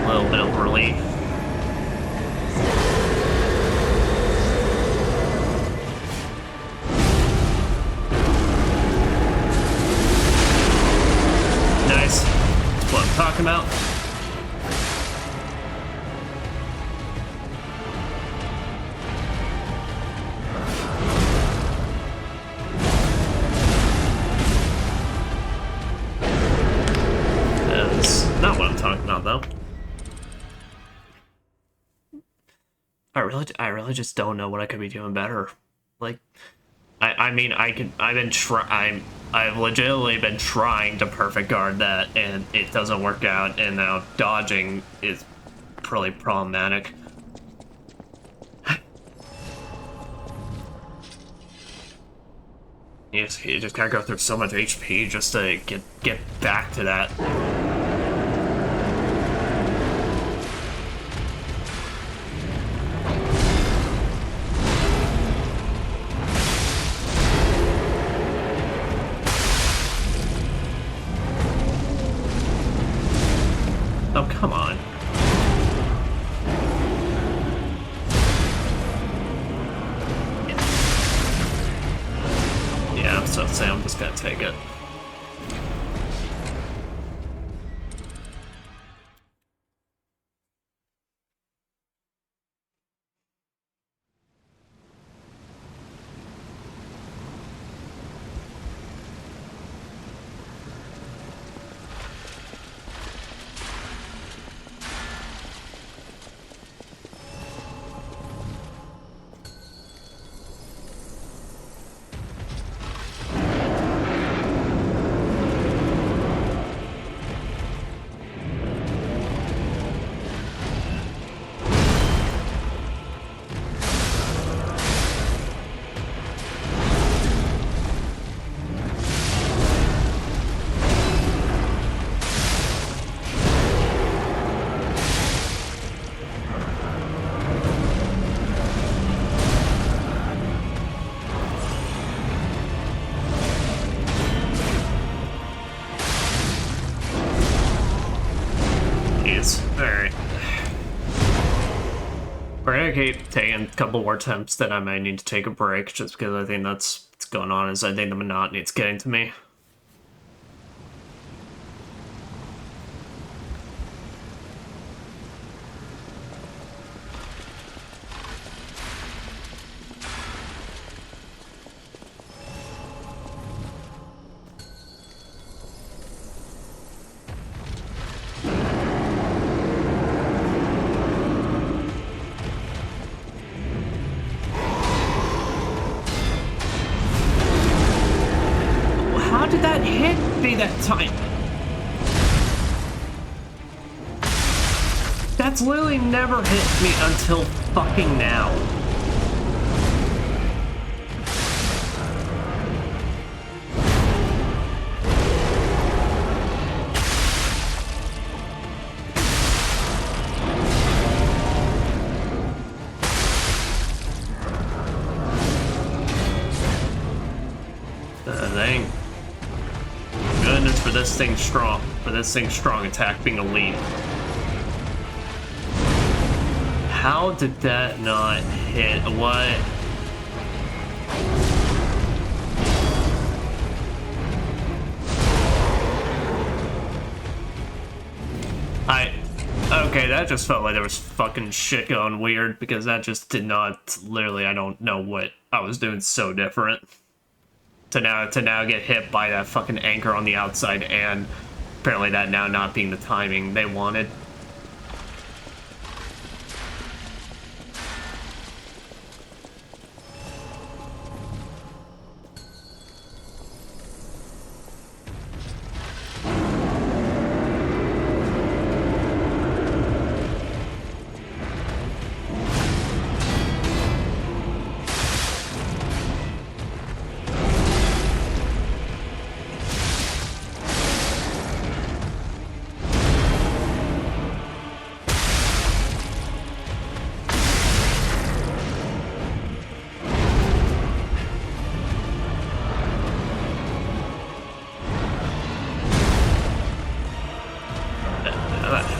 S1: little bit of relief. Nice. That's what I'm talking about. Not what I'm talking about, though. I really just don't know what I could be doing better. Like, I've legitimately been trying to perfect guard that, and it doesn't work out, and now dodging is really problematic. You just gotta go through so much HP just to get back to that. Oh, come on. Yeah, I'm so saying I'm just gonna take it. Alright. We're gonna keep taking a couple more attempts, then I might need to take a break, just because I think that's going on is I think the monotony is getting to me. How did that hit me that time? That's literally never hit me until fucking now. Thank goodness for this thing's strong. For this thing's strong attack being elite. How did that not hit? What? Okay, that just felt like there was fucking shit going weird, because that just did not, literally, I don't know what I was doing so different. To now get hit by that fucking anchor on the outside, and apparently that now not being the timing they wanted.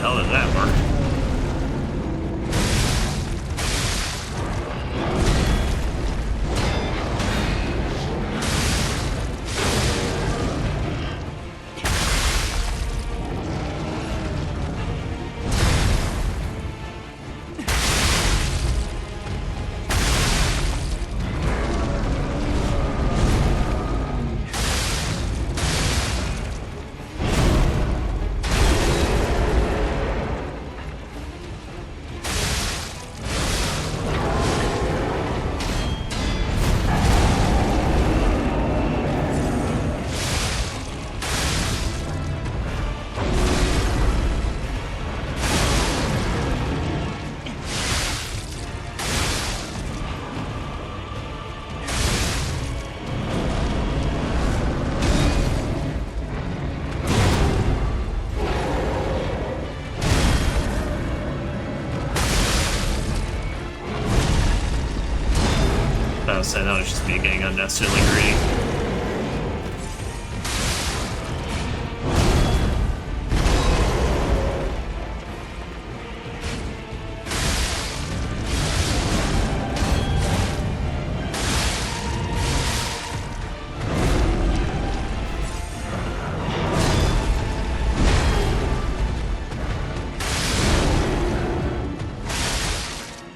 S1: How did that work? So that was just me getting unnecessarily greedy.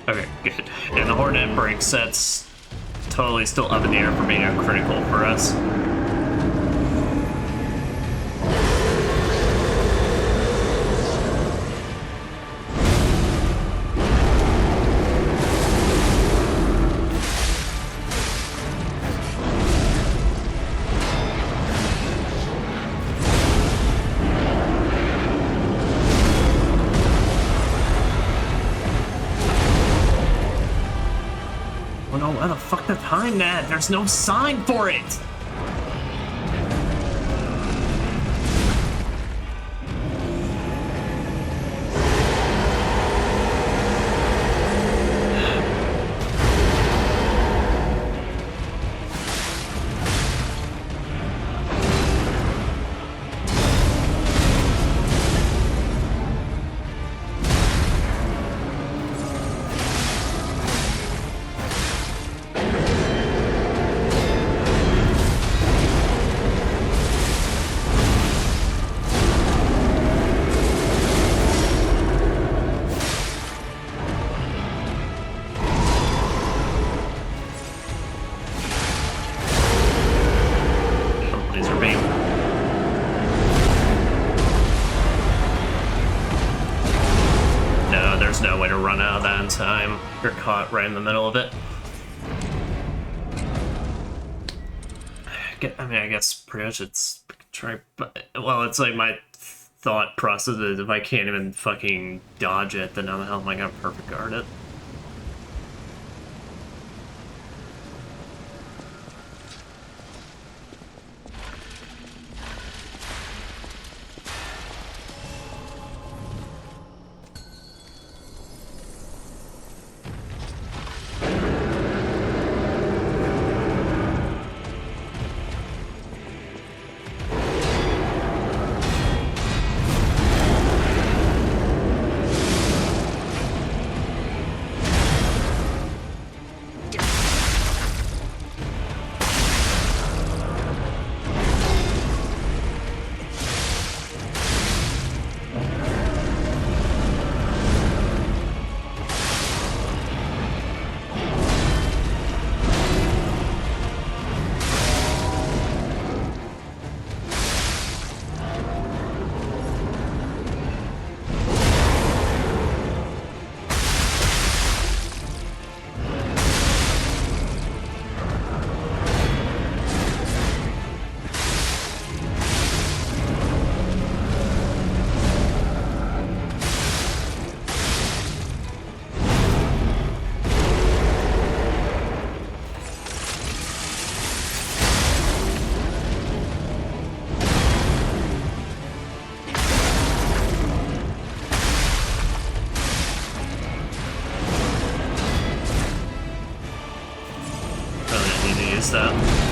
S1: Okay, good. And the Hornet break sets totally still up in the air for being a critical for us. Why the fuck to time that? There's no sign for it! bad time. You're caught right in the middle of it. I mean, I guess pretty much it's try. Well, it's like my thought process is if I can't even fucking dodge it, then how the hell am I gonna perfect guard it? That.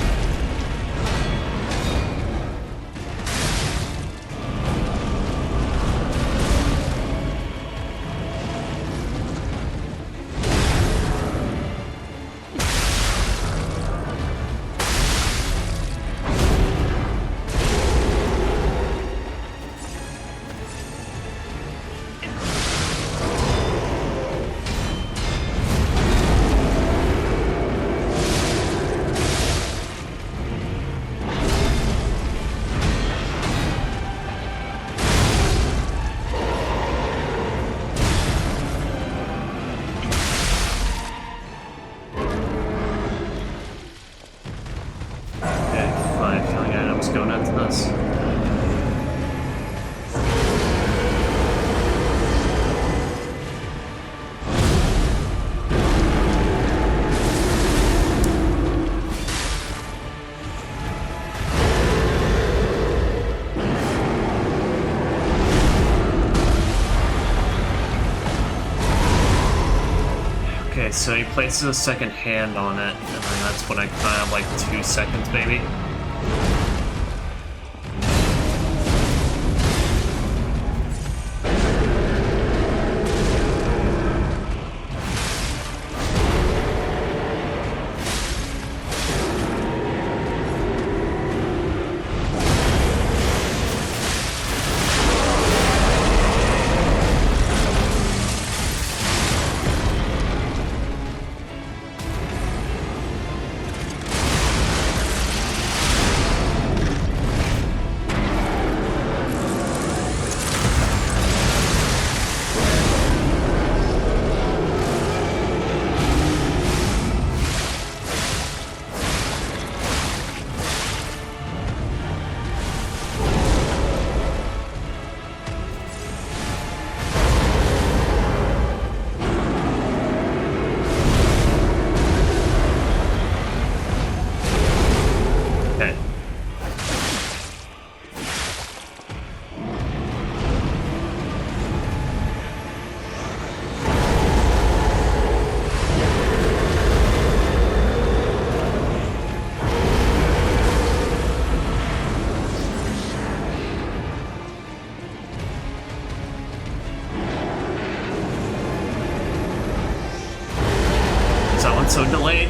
S1: Going into this. Okay, so he places a second hand on it, and then that's when I kind of have like 2 seconds maybe. So delayed.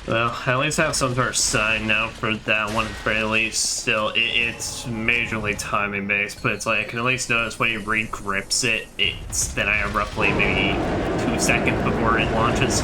S1: Well, at least I have some sort of sign now for that one at the very least. Still, it's majorly timing based, but it's like I can at least notice when he re-grips it, then I have roughly maybe 2 seconds before it launches.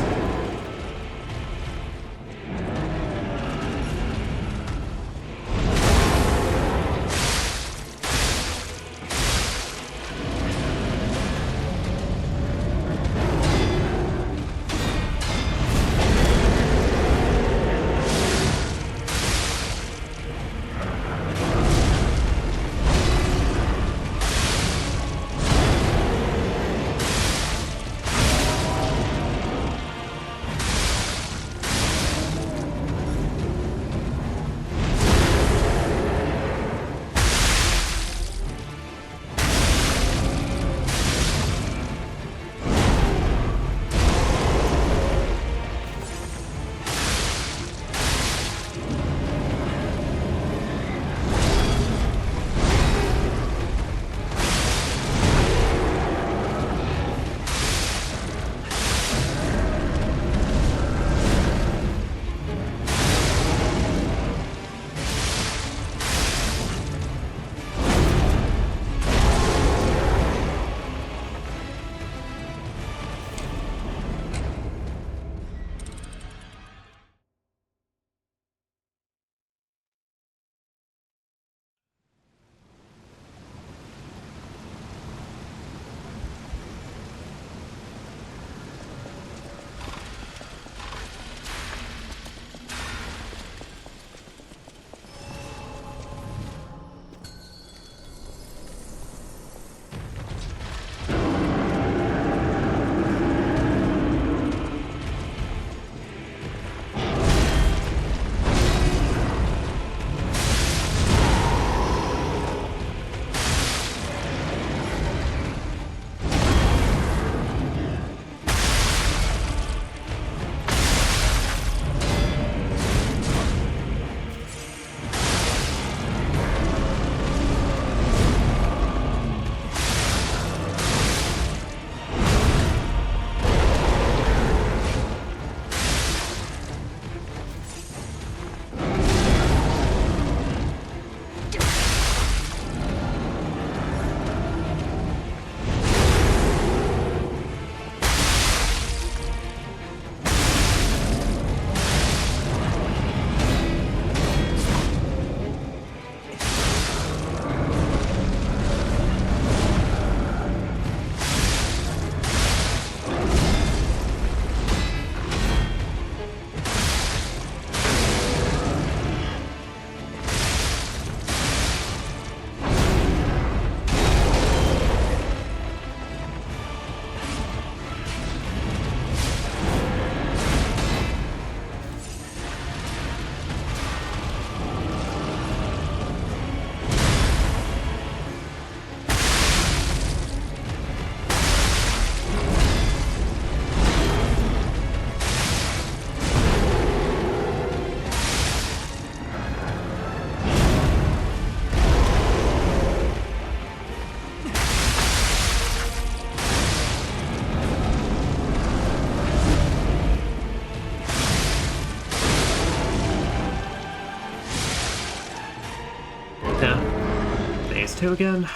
S1: Phase 2 again.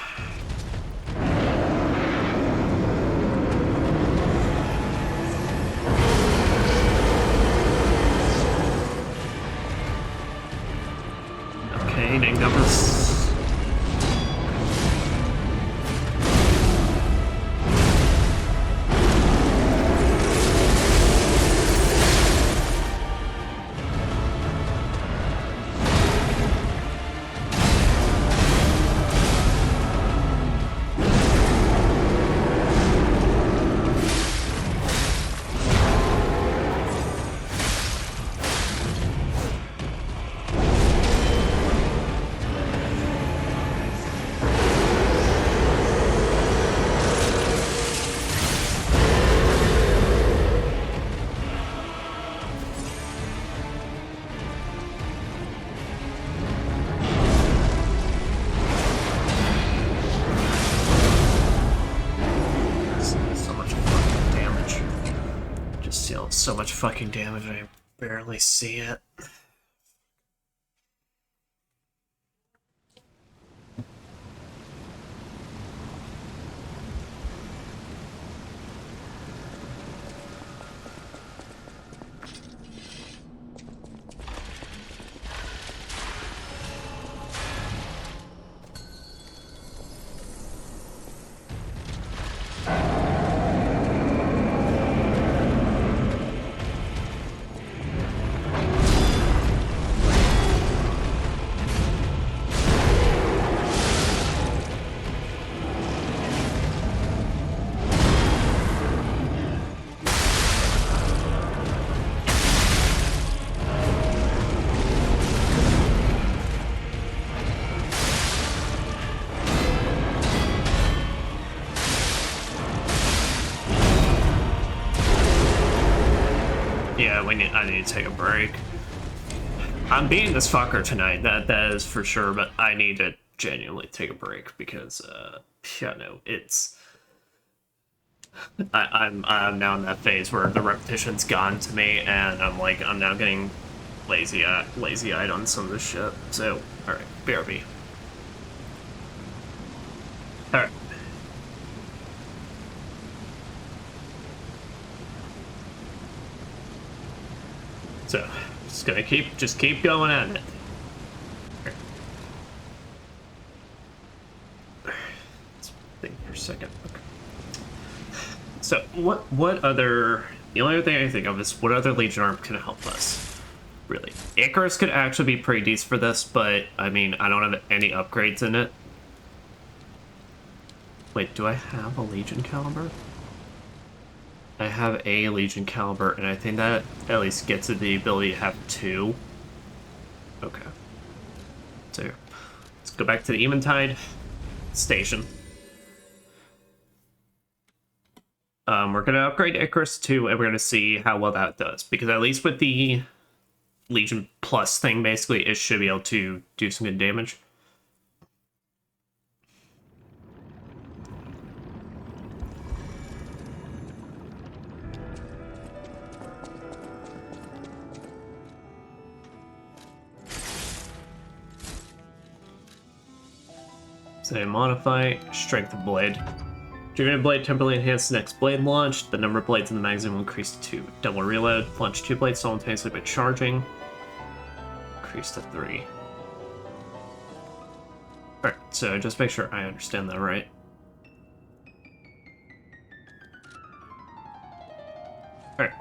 S1: Okay, didn't go for this. So much fucking damage. barely see it. Yeah, I need to take a break. I'm beating this fucker tonight, that is for sure, but I need to genuinely take a break because, yeah, no, it's... I'm now in that phase where the repetition's gone to me, and I'm now getting lazy-eyed on some of this shit. So, alright, BRB. Alright. So, just gonna keep going at it. Let's think for a second. Okay. So, what other... The only other thing I can think of is what other Legion arm can help us, really. Icarus could actually be pretty decent for this, but, I mean, I don't have any upgrades in it. Wait, do I have a Legion caliber? I have a Legion caliber, and I think that at least gets it the ability to have 2. Okay. So, let's go back to the Eventide station. We're going to upgrade Icarus 2, and we're going to see how well that does. Because at least with the Legion Plus thing, basically, it should be able to do some good damage. Say modify strength of blade. Unit blade temporarily enhanced the next blade launch. The number of blades in the magazine will increase to 2. Double reload. Launch 2 blades simultaneously by charging. Increase to 3. Alright, so just make sure I understand that right. Alright.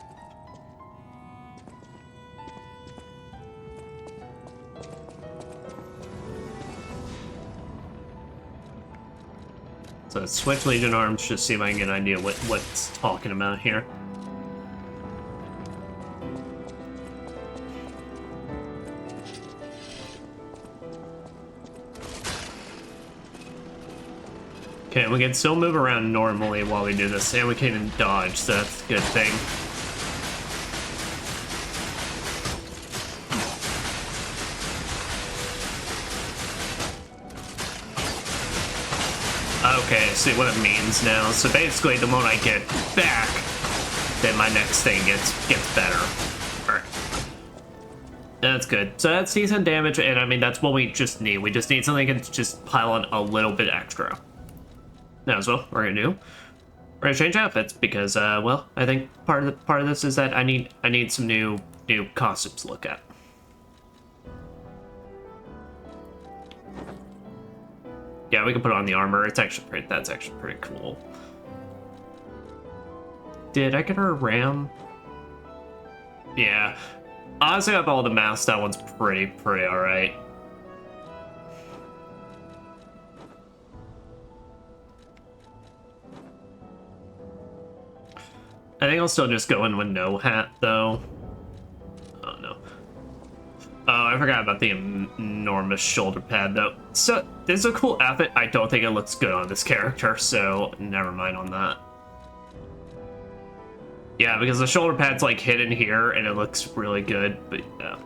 S1: So switch Legion arms, just see if I can get an idea what it's talking about here. Okay, we can still move around normally while we do this, and we can even dodge, so that's a good thing. Okay, see what it means now. So basically, the moment I get back, then my next thing gets better. Alright. That's good. So that's decent damage, and I mean, that's what we just need. We just need something that can just pile on a little bit extra. Now, as well, we're gonna do. We're gonna change outfits because, well, I think part of this is that I need some new costumes to look at. Yeah, we can put on the armor. That's actually pretty cool. Did I get her a ram? Yeah. Honestly, with all the masks, that one's pretty alright. I think I'll still just go in with no hat, though. Oh, no. Oh, I forgot about the enormous shoulder pad, though. So, this is a cool outfit. I don't think it looks good on this character, so never mind on that. Yeah, because the shoulder pad's, like, hidden here, and it looks really good, but, yeah.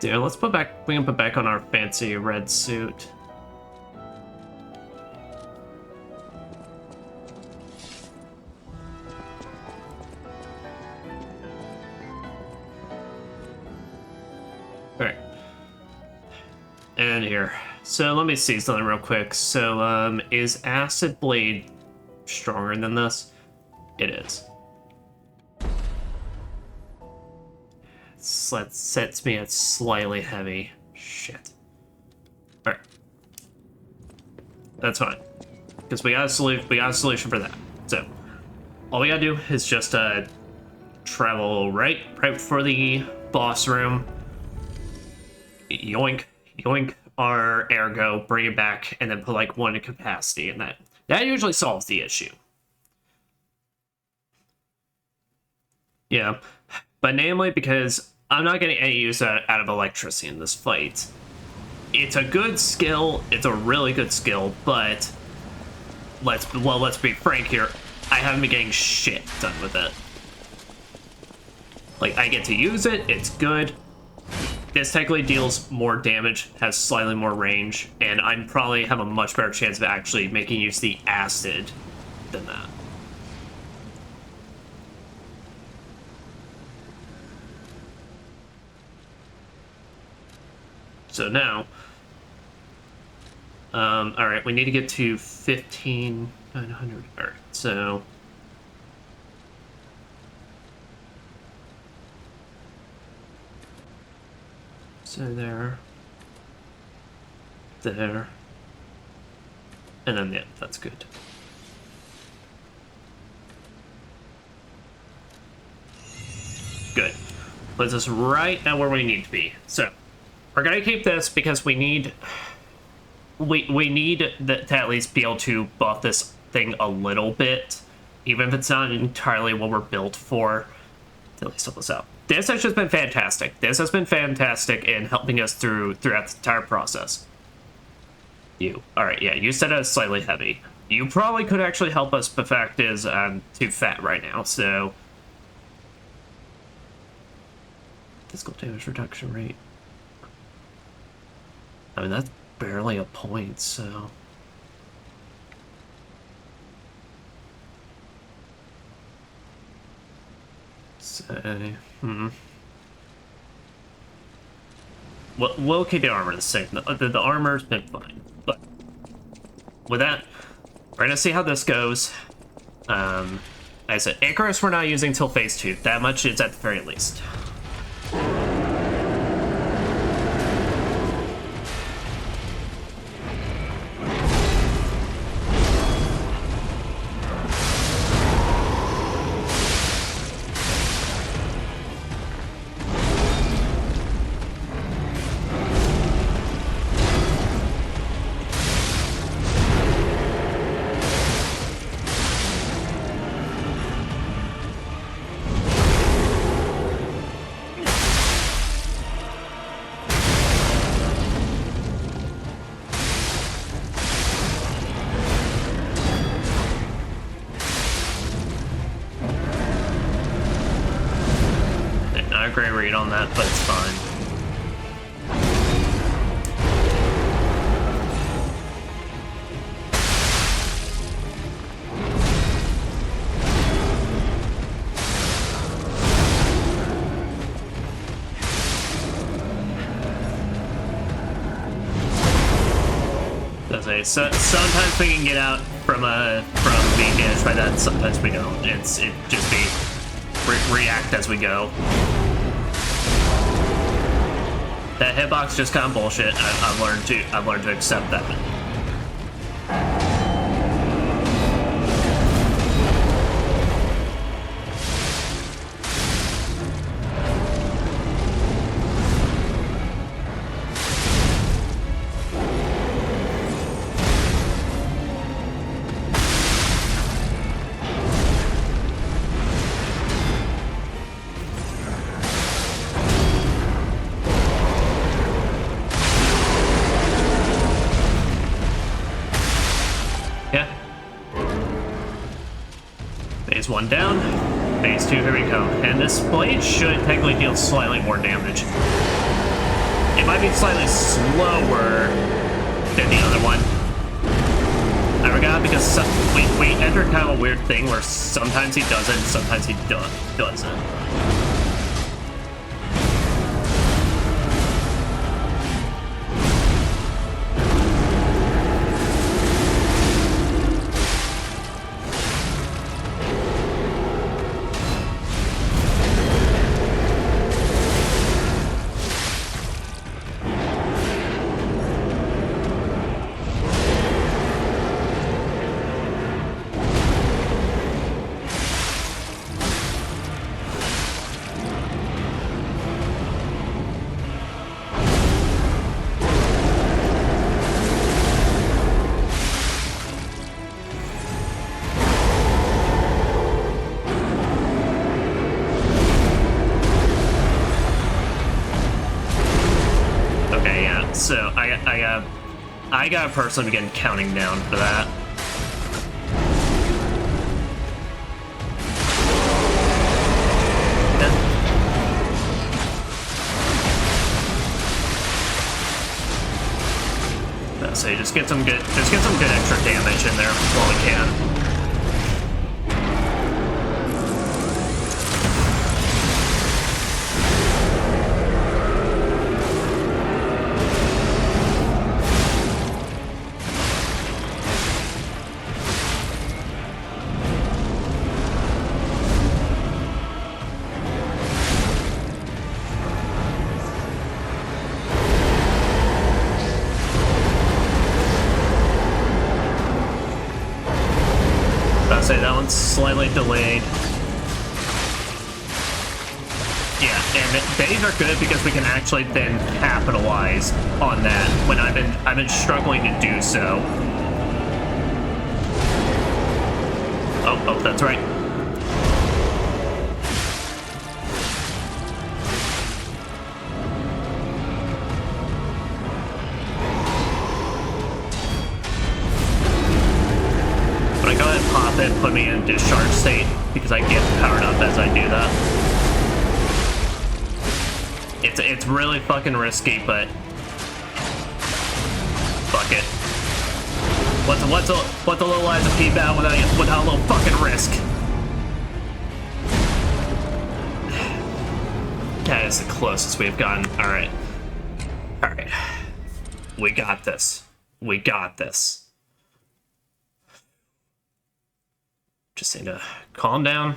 S1: Yeah, we can put back on our fancy red suit. And here. So let me see something real quick. So, is Acid Blade stronger than this? It is. That sets me at slightly heavy. Shit. Alright. That's fine. Because we got a solution for that. So, all we gotta do is just, travel right before the boss room. Yoink, yoink our ergo, bring it back, and then put like 1 in capacity, and that usually solves the issue. Yeah, but namely because I'm not getting any use out of electricity in this fight. It's a good skill, it's a really good skill, but let's be frank here, I haven't been getting shit done with it. Like, I get to use it, it's good. This technically deals more damage, has slightly more range, and I probably have a much better chance of actually making use of the acid than that. So now, alright, we need to get to 15,900. Alright, so there, and then yeah, that's good. Good. Puts us right at where we need to be. So we're gonna keep this because we need to at least be able to buff this thing a little bit, even if it's not entirely what we're built for. To at least help us out. This has just been fantastic. This has been fantastic in helping us throughout the entire process. You. Alright, yeah, you said I was slightly heavy. You probably could actually help us, but the fact is I'm too fat right now, so... Physical damage reduction rate. I mean, that's barely a point, so... Say, We'll keep the armor the same. The armor's been fine, but with that, we're gonna see how this goes. Like I said, Icarus we're not using till phase 2. That much is at the very least. Great read on that, but it's fine. Sometimes we can get out from being damaged by that, sometimes we don't. It just react as we go. That hitbox just kind of bullshit. I've learned to accept that. Phase 1 down, phase 2, here we go. And this blade should technically deal slightly more damage. It might be slightly slower than the other one. I forgot because we entered kind of a weird thing where sometimes he does it and sometimes he doesn't. I gotta personally begin counting down for that. So just get some good extra damage in there while we can. Say that one's slightly delayed. Yeah, and these are good because we can actually then capitalize on that when I've been struggling to do so. Oh, that's right. Put me in discharge state because I get powered up as I do that. It's really fucking risky, but fuck it. What's a little Icy Sea battle without a little fucking risk? That is the closest we've gotten. All right, we got this. We got this. Just need to calm down.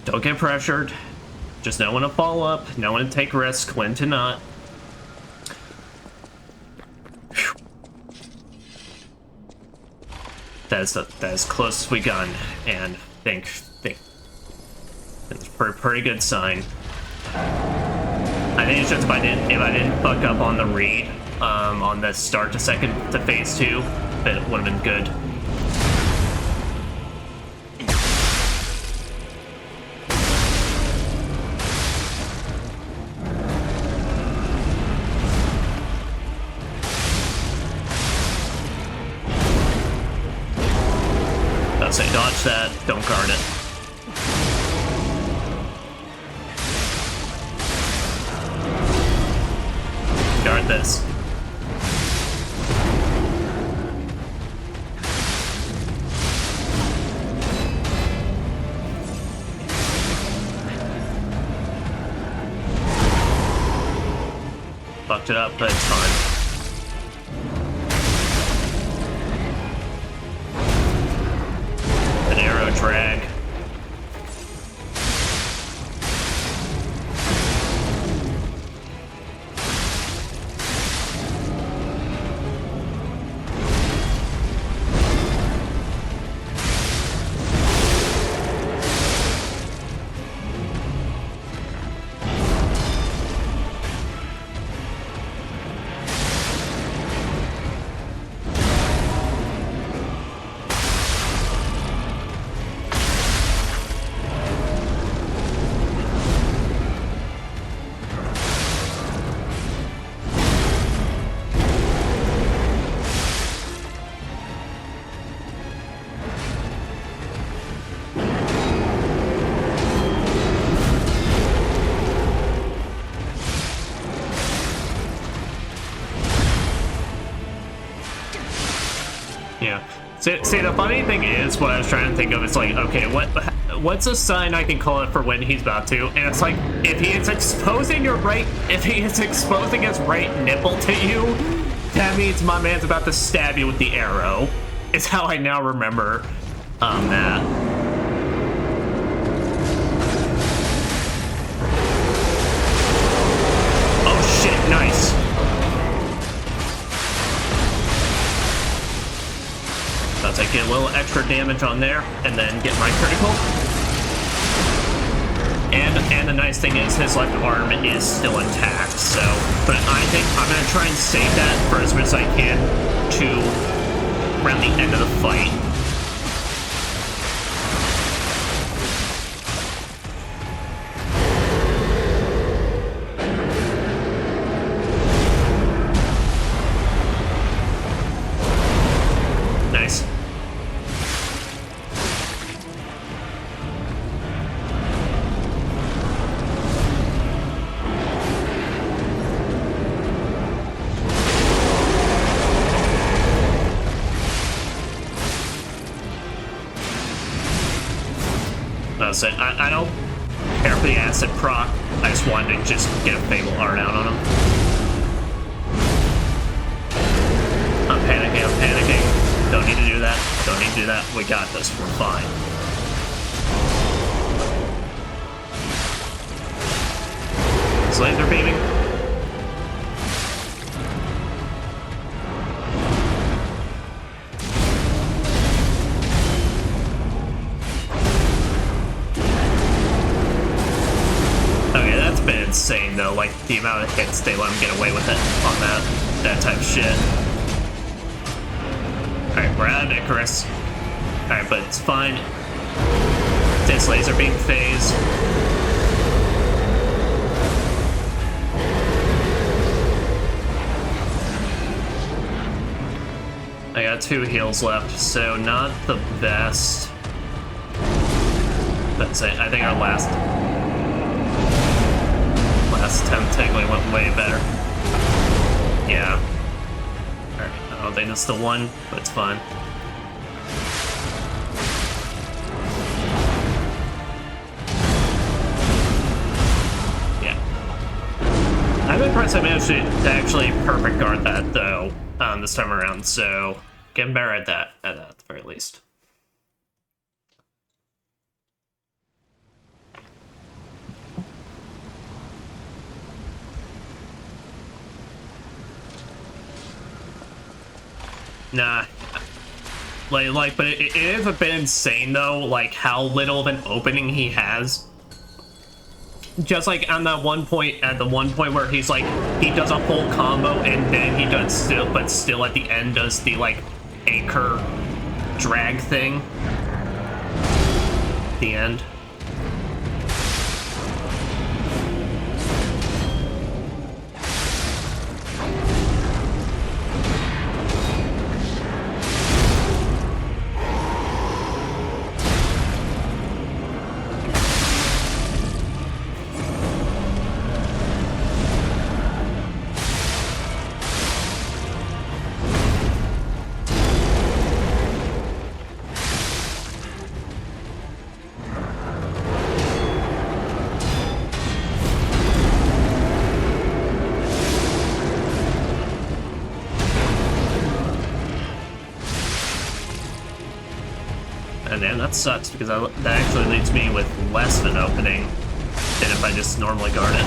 S1: Don't get pressured. Just know when to follow up, know when to take risks, when to not. Whew. That's as close as we gotten, and think it's a pretty good sign. I think it's just if I didn't fuck up on the read on the start to phase 2, it would have been good. Say dodge that, don't guard it. Guard this. Fucked it up, but it's fine. Drag. Yeah. See, the funny thing is, what I was trying to think of is like, okay, what's a sign I can call it for when he's about to? And it's like, if he is exposing his right nipple to you, that means my man's about to stab you with the arrow. Is how I now remember that. Oh shit, nice. I'll take a little extra damage on there, and then get my critical. And the nice thing is his left arm is still intact, so... But I think I'm going to try and save that for as much as I can to around the end of the fight. Nice. That's it. I don't care for the acid proc. I just wanted to just get a Fable Art out on him. I'm panicking, I'm panicking. Don't need to do that. Don't need to do that. We got this. We're fine. Is laser beaming? Okay, that's been insane though, like the amount of hits they let him get away with it on that type of shit. Alright, we're out of Icarus. Alright, but it's fine. This laser beam phase. I got 2 heals left, so not the best. But I think our last attempt technically went way better. Yeah. Alright, I don't think that's the one, but it's fine. Yeah. I'm impressed I managed to actually perfect guard that though, this time around, so getting better at that at the very least. Nah, but it is a bit insane though, like how little of an opening he has. Just like on that one point, at the one point where he's like, he does a full combo and then he does still at the end does the like anchor drag thing. At the end. And that sucks because that actually leaves me with less of an opening than if I just normally guard it.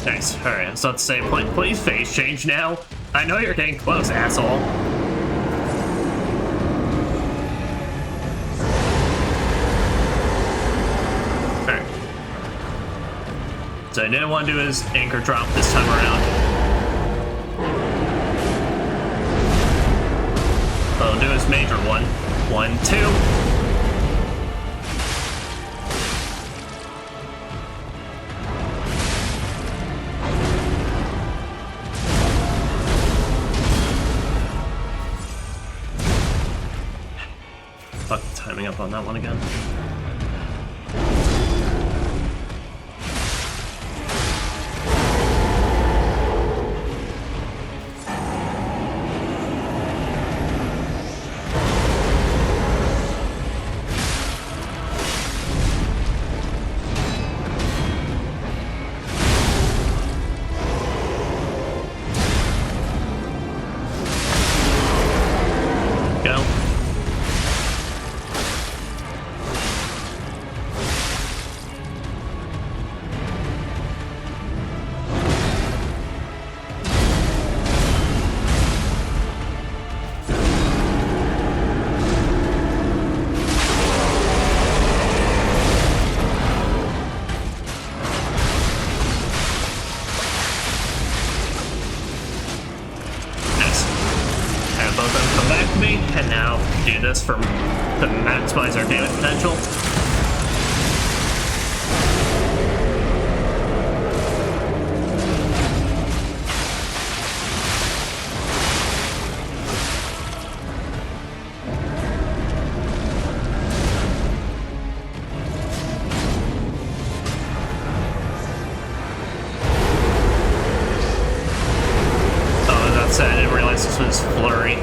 S1: Nice. Alright, so let's say, please phase change now. I know you're getting close, asshole. Alright. So I didn't want to do his anchor drop this time around. I'll do his major one. 1, 2. coming up on that one again. And now do this to maximize our damage potential. Oh, that's it. I didn't realize this was flurry.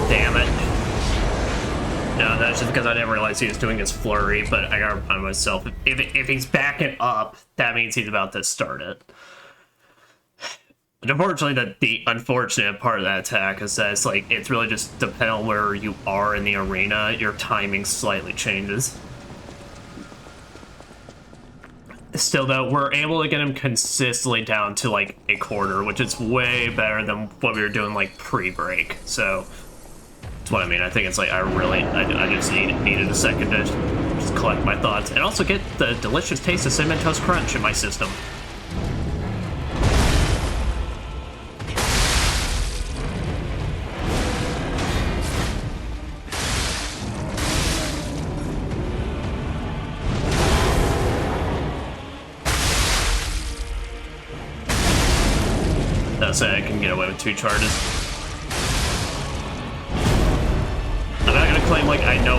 S1: Damn it. No, that's just because I didn't realize he was doing his flurry, but I gotta remind myself, if he's backing up, that means he's about to start it. But unfortunately, the unfortunate part of that attack is that it's like, it's really just depending on where you are in the arena, your timing slightly changes. Still though, we're able to get him consistently down to like a quarter, which is way better than what we were doing like pre-break, so... That's what I mean. I think it's like I just needed a second to just collect my thoughts and also get the delicious taste of Cinnamon Toast Crunch in my system. That's it. I can get away with 2 charges. I'm not gonna claim like I know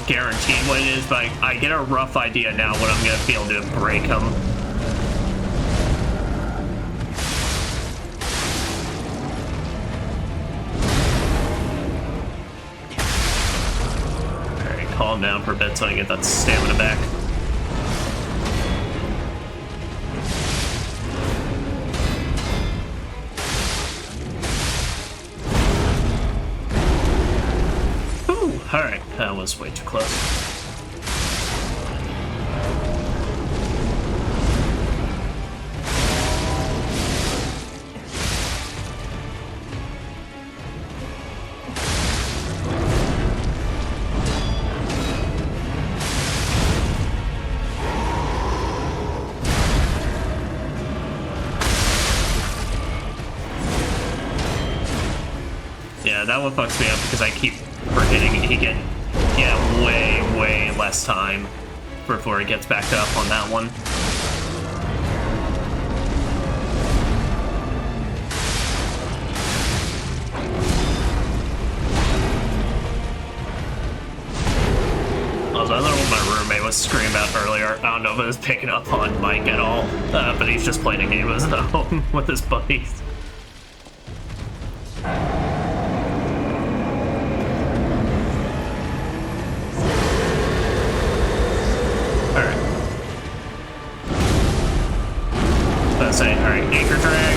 S1: guaranteed what it is, but I get a rough idea now what I'm gonna be able to break him. Alright, calm down for a bit so I can get that stamina back. Alright, that was way too close. Yeah, that one fucks me up because I keep forgetting he get way less time before he gets back up on that one. Also, I don't know what my roommate was screaming about earlier. I don't know if it was picking up on Mike at all, but he's just playing a game at home with his buddies. Alright, anchor drag.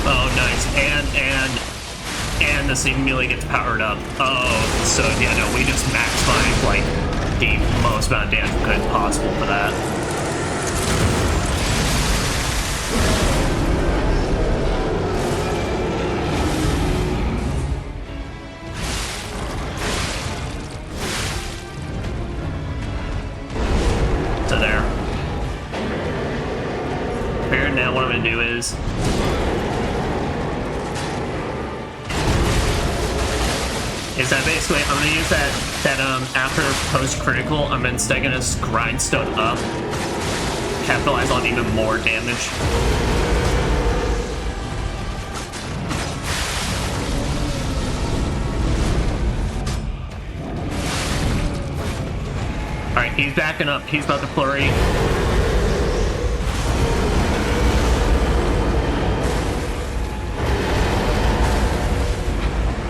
S1: Oh, nice. And this immediately gets powered up. Oh, so yeah, no, we just maximized like the most amount of damage we could possible for that. So there. gonna do is that basically I'm gonna use that after post critical, I'm instead gonna grindstone up, capitalize on even more damage. Alright, he's backing up. He's about to flurry.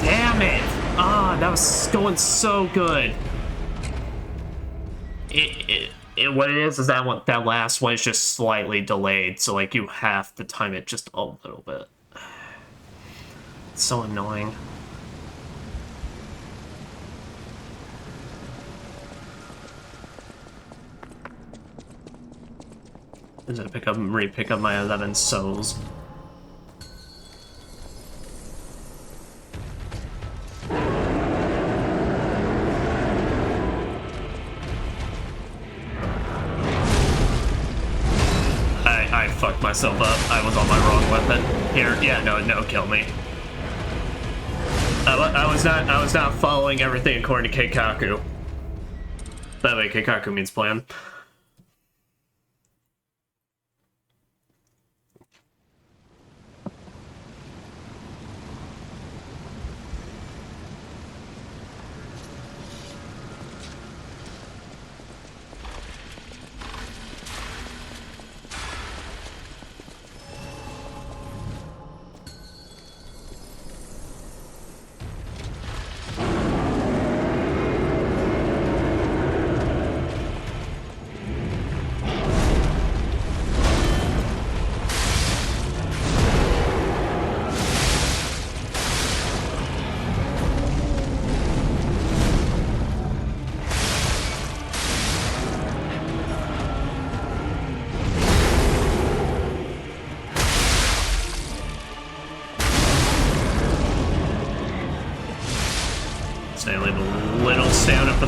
S1: Damn it! Ah, that was going so good. What it is that that last one is just slightly delayed, so like you have to time it just a little bit. It's so annoying. Is it re-pick up my 11 souls? I fucked myself up. I was on my wrong weapon. Here, yeah, no, kill me. I was not following everything according to Keikaku. By the way, Keikaku means plan.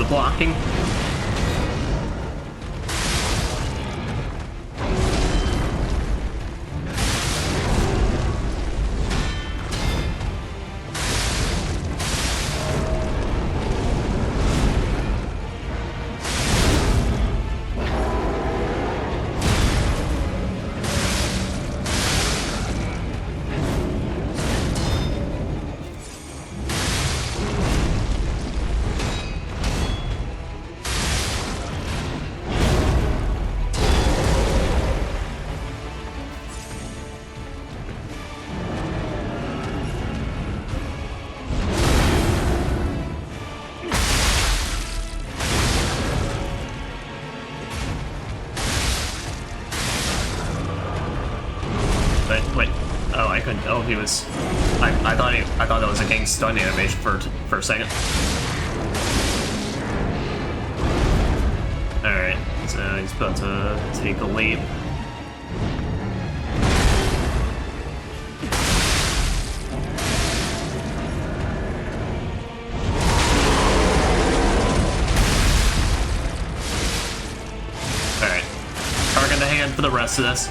S1: Blocking. Oh, he was. I thought that was a gang stun animation for a second. All right, so he's about to take a leap. All right, target the hand for the rest of this.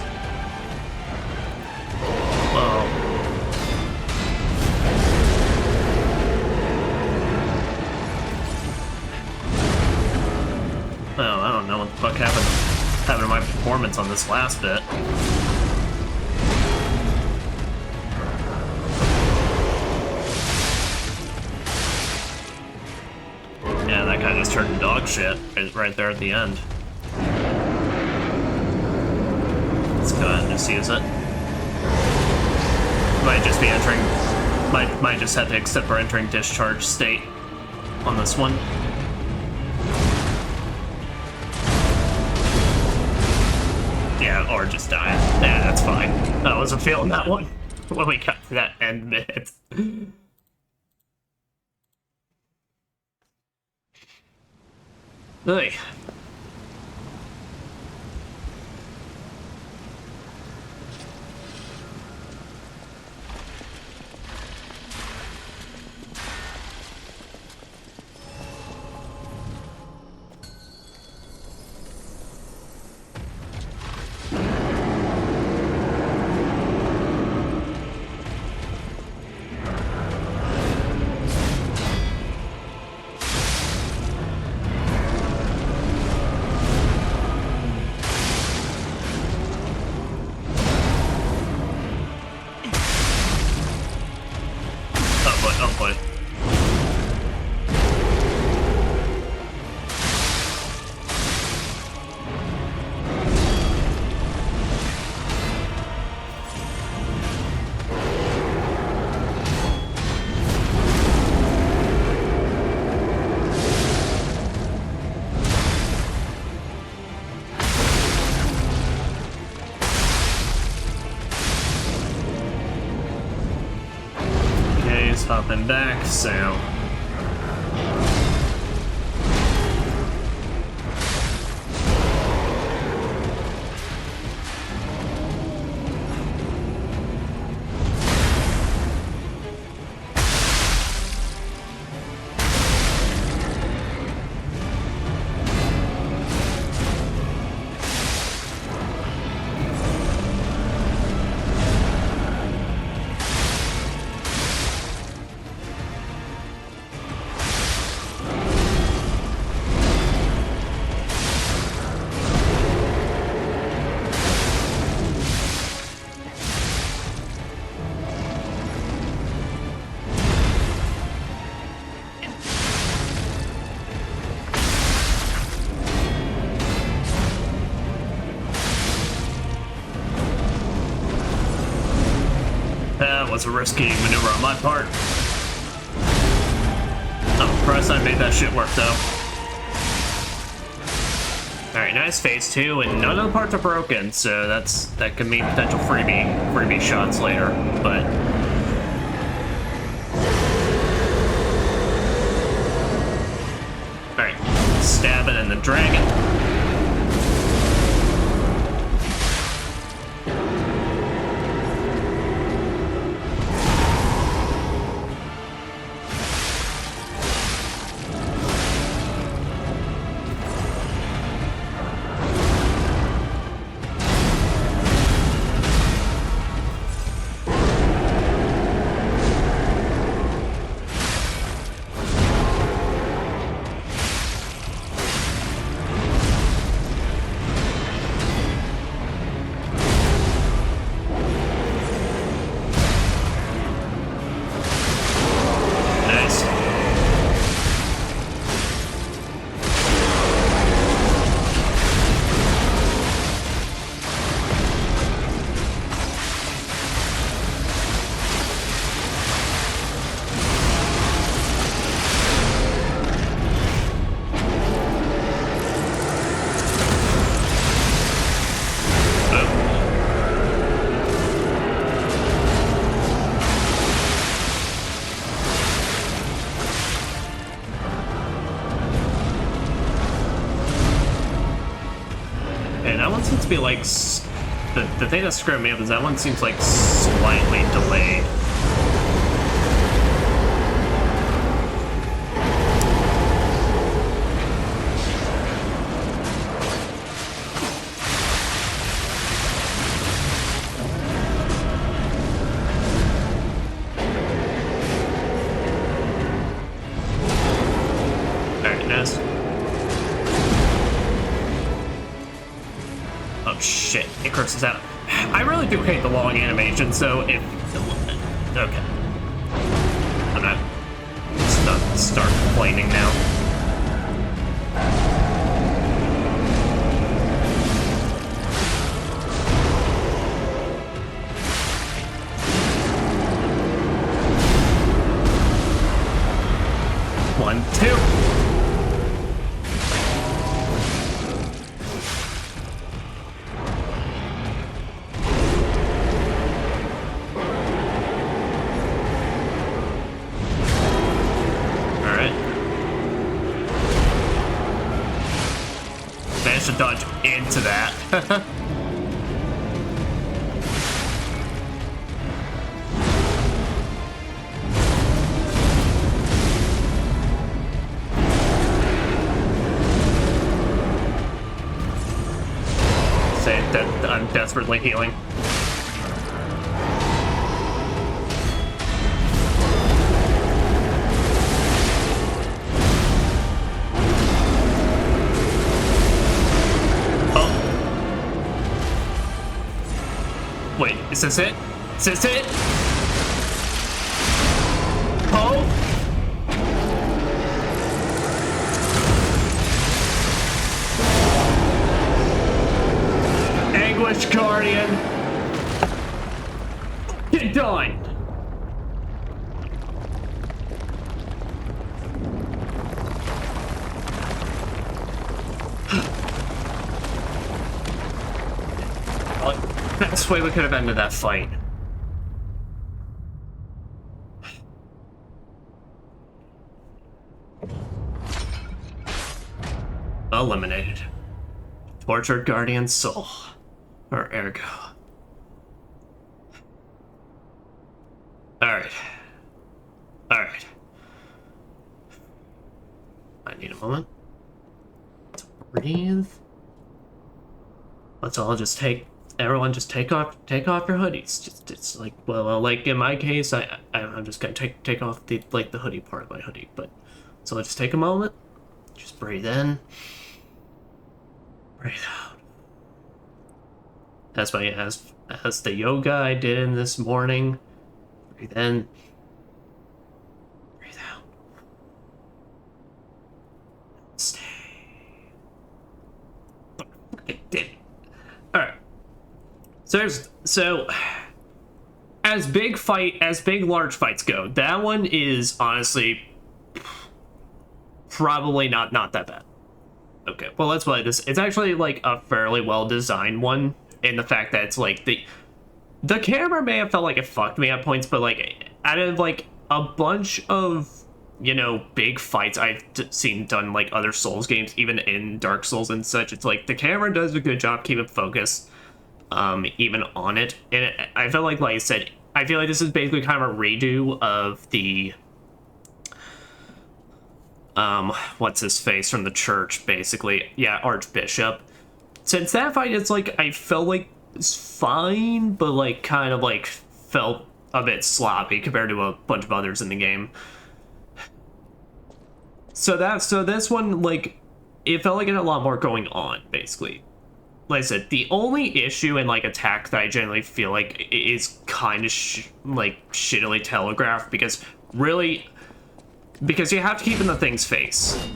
S1: Fuck happened to my performance on this last bit. Yeah, that guy just turned dog shit right there at the end. Let's go ahead and just use it. Might just be entering, might just have to accept we're entering discharge state on this one. Yeah, or just die. Yeah, that's fine. I wasn't feeling that one when we got to that end bit. Hey. so... That was a risky maneuver on my part. I'm impressed I made that shit work, though. Alright, nice phase 2, and none of the parts are broken, so that could mean potential freebie shots later, but... Alright, stabbing and the dragon. Seems to be like the thing that screwed me up is that one seems like slightly delayed. Alright, nice. Oh shit, it curses out. I really do hate the long animation, so if... Okay. I'm not start complaining now. One, two. To dodge into that. Say that I'm desperately healing. Wait, is this it? Is this it? Oh! Anguished Guardian! Get done! Best way we could have ended that fight. Eliminated. Tortured Guardian Soul. Or Ergo. Alright. Alright. I need a moment to breathe. Let's all just everyone just take off your hoodies. Just it's like well like in my case I'm just gonna take off the hoodie part of my hoodie, but so let's just take a moment. Just breathe in. Breathe out. As the yoga I did in this morning. Breathe in. Breathe out. Stay. Alright. So as large fights go, that one is honestly probably not that bad. Okay, well let's play this. It's actually like a fairly well designed one in the fact that it's like the camera may have felt like it fucked me at points, but like out of like a bunch of, you know, big fights I've seen done like other Souls games, even in Dark Souls and such, it's like the camera does a good job keeping focus even on it. And I feel like I said, I feel like this is basically kind of a redo of the what's his face from the church, basically. Yeah, Archbishop. Since that fight, it's like I felt like it's fine, but like kind of like felt a bit sloppy compared to a bunch of others in the game. So this one, like, it felt like it had a lot more going on, basically. Like I said, the only issue in like attack that I generally feel like is kind of shittily telegraphed, because you have to keep in the thing's face.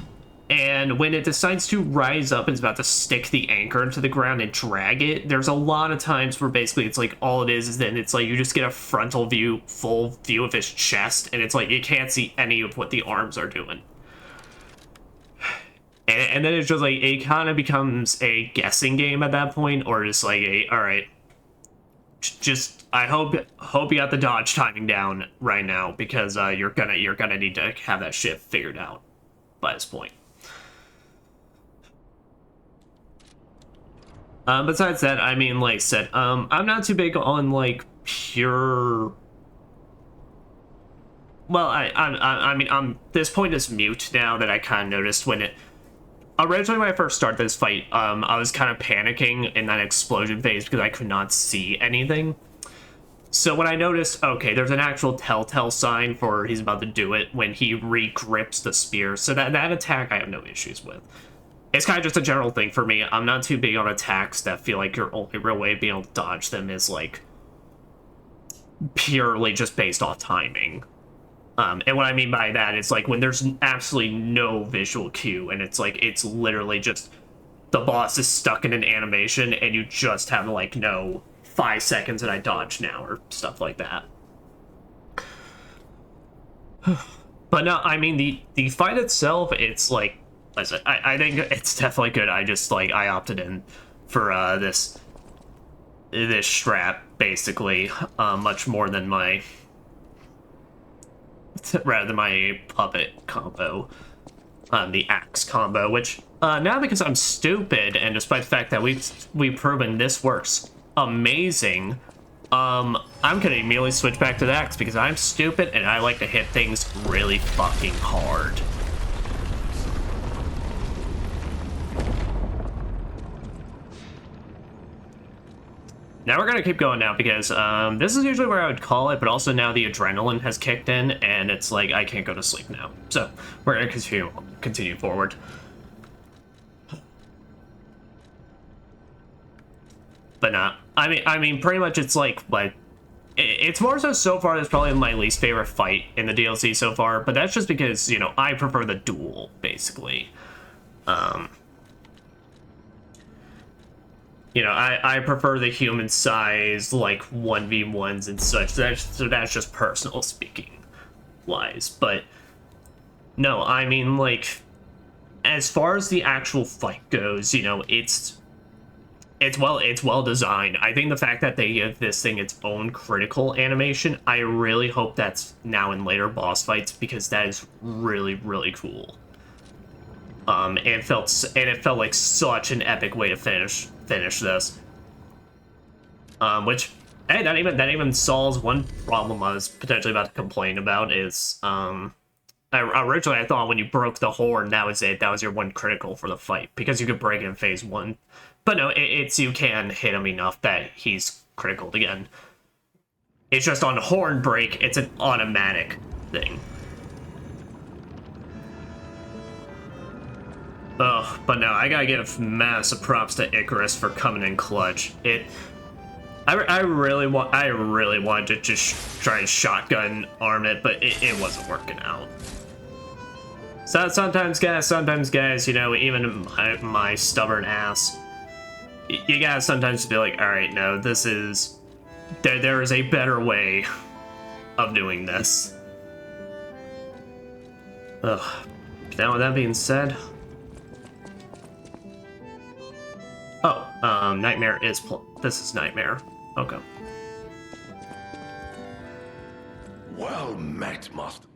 S1: And when it decides to rise up and it's about to stick the anchor into the ground and drag it, there's a lot of times where basically it's like all it is then it's like you just get a frontal view, full view of his chest, and it's like you can't see any of what the arms are doing. And then it's just like, it kind of becomes a guessing game at that point, or just like alright, just, I hope you got the dodge timing down right now, because you're gonna need to have that shit figured out by this point. Besides that, I mean, like I said, I'm not too big on like pure. Well, I mean, this point is mute now that I kind of noticed when it. Originally, when I first started this fight, I was kind of panicking in that explosion phase because I could not see anything. So when I noticed, okay, there's an actual telltale sign for he's about to do it when he re-grips the spear. So that attack I have no issues with. It's kind of just a general thing for me. I'm not too big on attacks that feel like your only real way of being able to dodge them is like purely just based off timing. And what I mean by that is like when there's absolutely no visual cue and it's like it's literally just the boss is stuck in an animation and you just have like no 5 seconds and I dodge now or stuff like that. But no, I mean the fight itself, it's like listen, I think it's definitely good. I just like I opted in for this strap basically much more than my puppet combo, the axe combo, which now because I'm stupid and despite the fact that we've proven this works amazing, I'm gonna immediately switch back to the axe because I'm stupid and I like to hit things really fucking hard. Now we're gonna keep going now because this is usually where I would call it, but also now the adrenaline has kicked in and it's like I can't go to sleep now. So we're gonna continue forward. But not. I mean, pretty much it's like it's more so far that's probably my least favorite fight in the DLC so far, but that's just because, you know, I prefer the duel basically. You know, I prefer the human size, like 1v1s and such. So that's just personal speaking wise. But no, I mean, like, as far as the actual fight goes, you know, it's well designed. I think the fact that they give this thing its own critical animation, I really hope that's now in later boss fights because that is really, really cool. And it felt like such an epic way to finish this. Which, hey, that even solves one problem I was potentially about to complain about. Is originally I thought when you broke the horn, that was it. That was your one critical for the fight, because you could break it in phase 1. But no, it's you can hit him enough that he's criticaled again. It's just on horn break, it's an automatic thing. Ugh, but no, I gotta give massive props to Icarus for coming in clutch. I really wanted to just try and shotgun arm it, but it wasn't working out. So sometimes guys, you know, even my stubborn ass, you gotta sometimes be like, all right, no, this is, there is a better way of doing this. Ugh. Now with that being said, oh, Nightmare is, this is Nightmare. Okay.
S2: Well met, Master.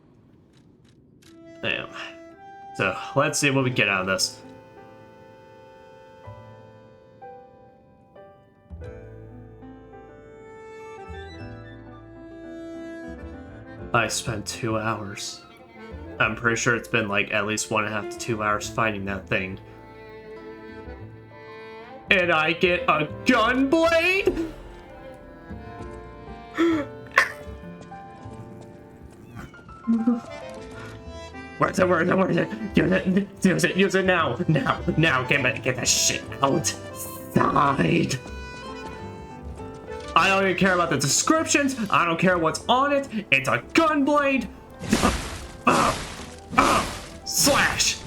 S1: Damn. So, let's see what we get out of this. I spent 2 hours. I'm pretty sure it's been like at least 1.5 to 2 hours fighting that thing. And I get a Gunblade? Where's it? Use it now. Now, get that shit outside. I don't even care about the descriptions. I don't care what's on it. It's a Gunblade. Slash.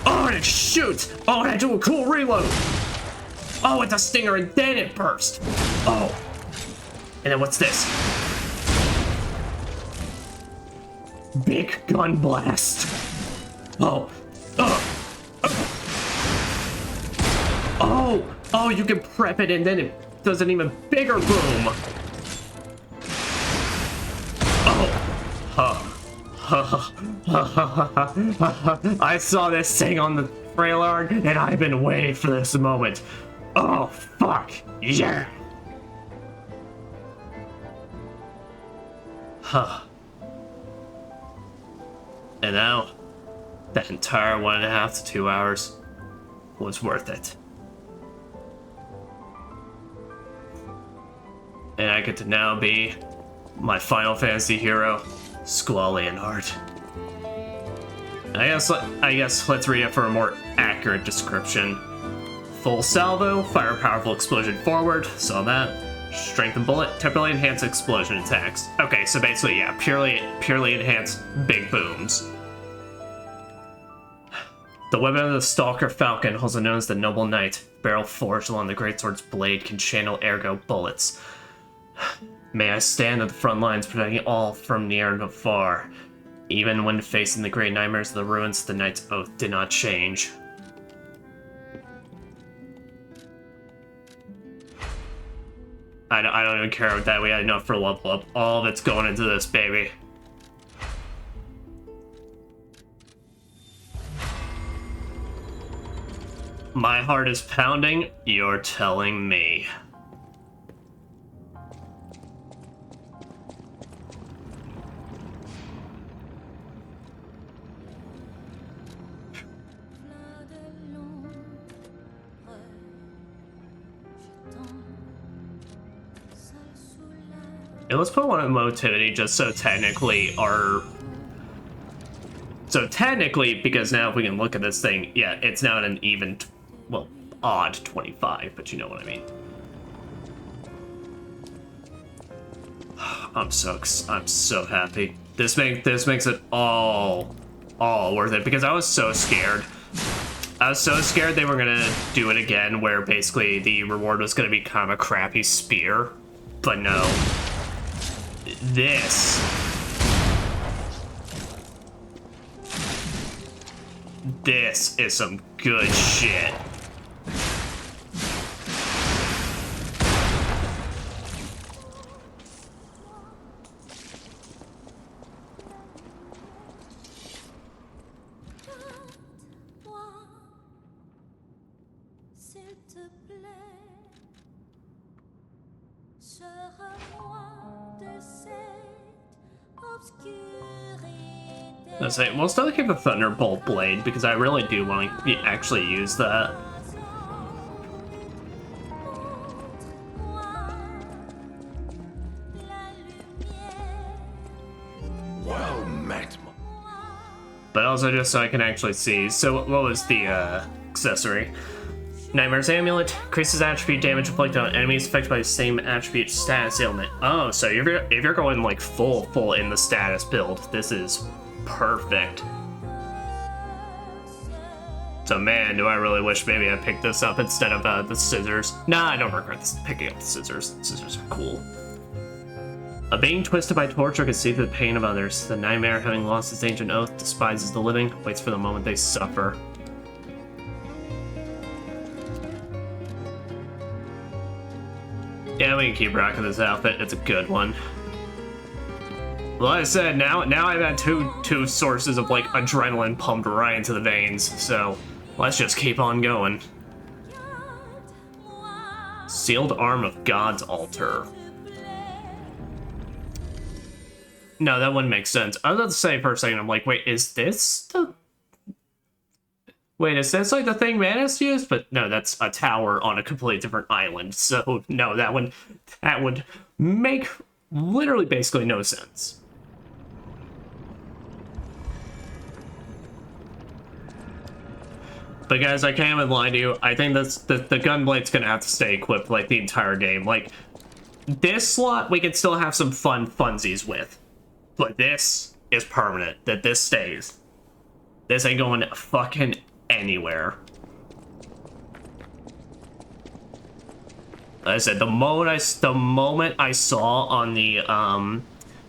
S1: Oh, and it shoots. Oh, and I do a cool reload. Oh, it's a stinger, and then it burst. Oh. And then what's this? Big gun blast. Oh. Oh, you can prep it, and then it does an even bigger boom. I saw this thing on the trailer, and I've been waiting for this moment. Oh, fuck. Yeah. And now, that entire 1.5 to 2 hours was worth it. And I get to now be my Final Fantasy hero, Squall Leonhard. I guess let's read it for a more accurate description. Full salvo, fire powerful explosion forward, saw that. Strength and bullet, temporarily enhanced explosion attacks. Okay, so basically, yeah, purely enhanced big booms. The weapon of the Stalker Falcon, also known as the Noble Knight, barrel forged along the greatsword's blade, can channel ergo bullets. May I stand at the front lines, protecting all from near and afar. Even when facing the great nightmares of the ruins, the Knight's oath did not change. I don't even care about that. We had enough for level up. All of it's going into this, baby. My heart is pounding. You're telling me. Yeah, let's put one in motivity just so technically because now if we can look at this thing, yeah, it's now an even, well, odd 25, but you know what I mean. I'm so happy. This makes it all worth it, because I was so scared. I was so scared they were gonna do it again, where basically the reward was gonna be kind of a crappy spear, but no. This is some good shit. I say we'll still keep the Thunderbolt blade because I really do want to actually use that.
S2: Well met.
S1: But also just so I can actually see. So what was the accessory? Nightmare's Amulet increases attribute damage inflicted on enemies affected by the same attribute status ailment. Oh, so if you're going like full in the status build, this is perfect. So man, do I really wish maybe I picked this up instead of the scissors. Nah, I don't regret picking up the scissors. The scissors are cool. A being twisted by torture can see through the pain of others. The nightmare, having lost its ancient oath, despises the living, waits for the moment they suffer. Yeah, we can keep rocking this outfit. It's a good one. Like I said, now I've had two sources of like adrenaline pumped right into the veins. So let's just keep on going. Sealed arm of God's altar. No, that wouldn't make sense. I was about to say for a second, I'm like, wait, is this the... Wait, is this like the thing Manus used? But no, that's a tower on a completely different island. So no, that would make literally basically no sense. But guys, I can't even lie to you. I think that's the Gunblade's gonna have to stay equipped like the entire game. Like this slot, we can still have some funsies with, but this is permanent. That this stays. This ain't going fucking anywhere. Like I said, the moment I saw on the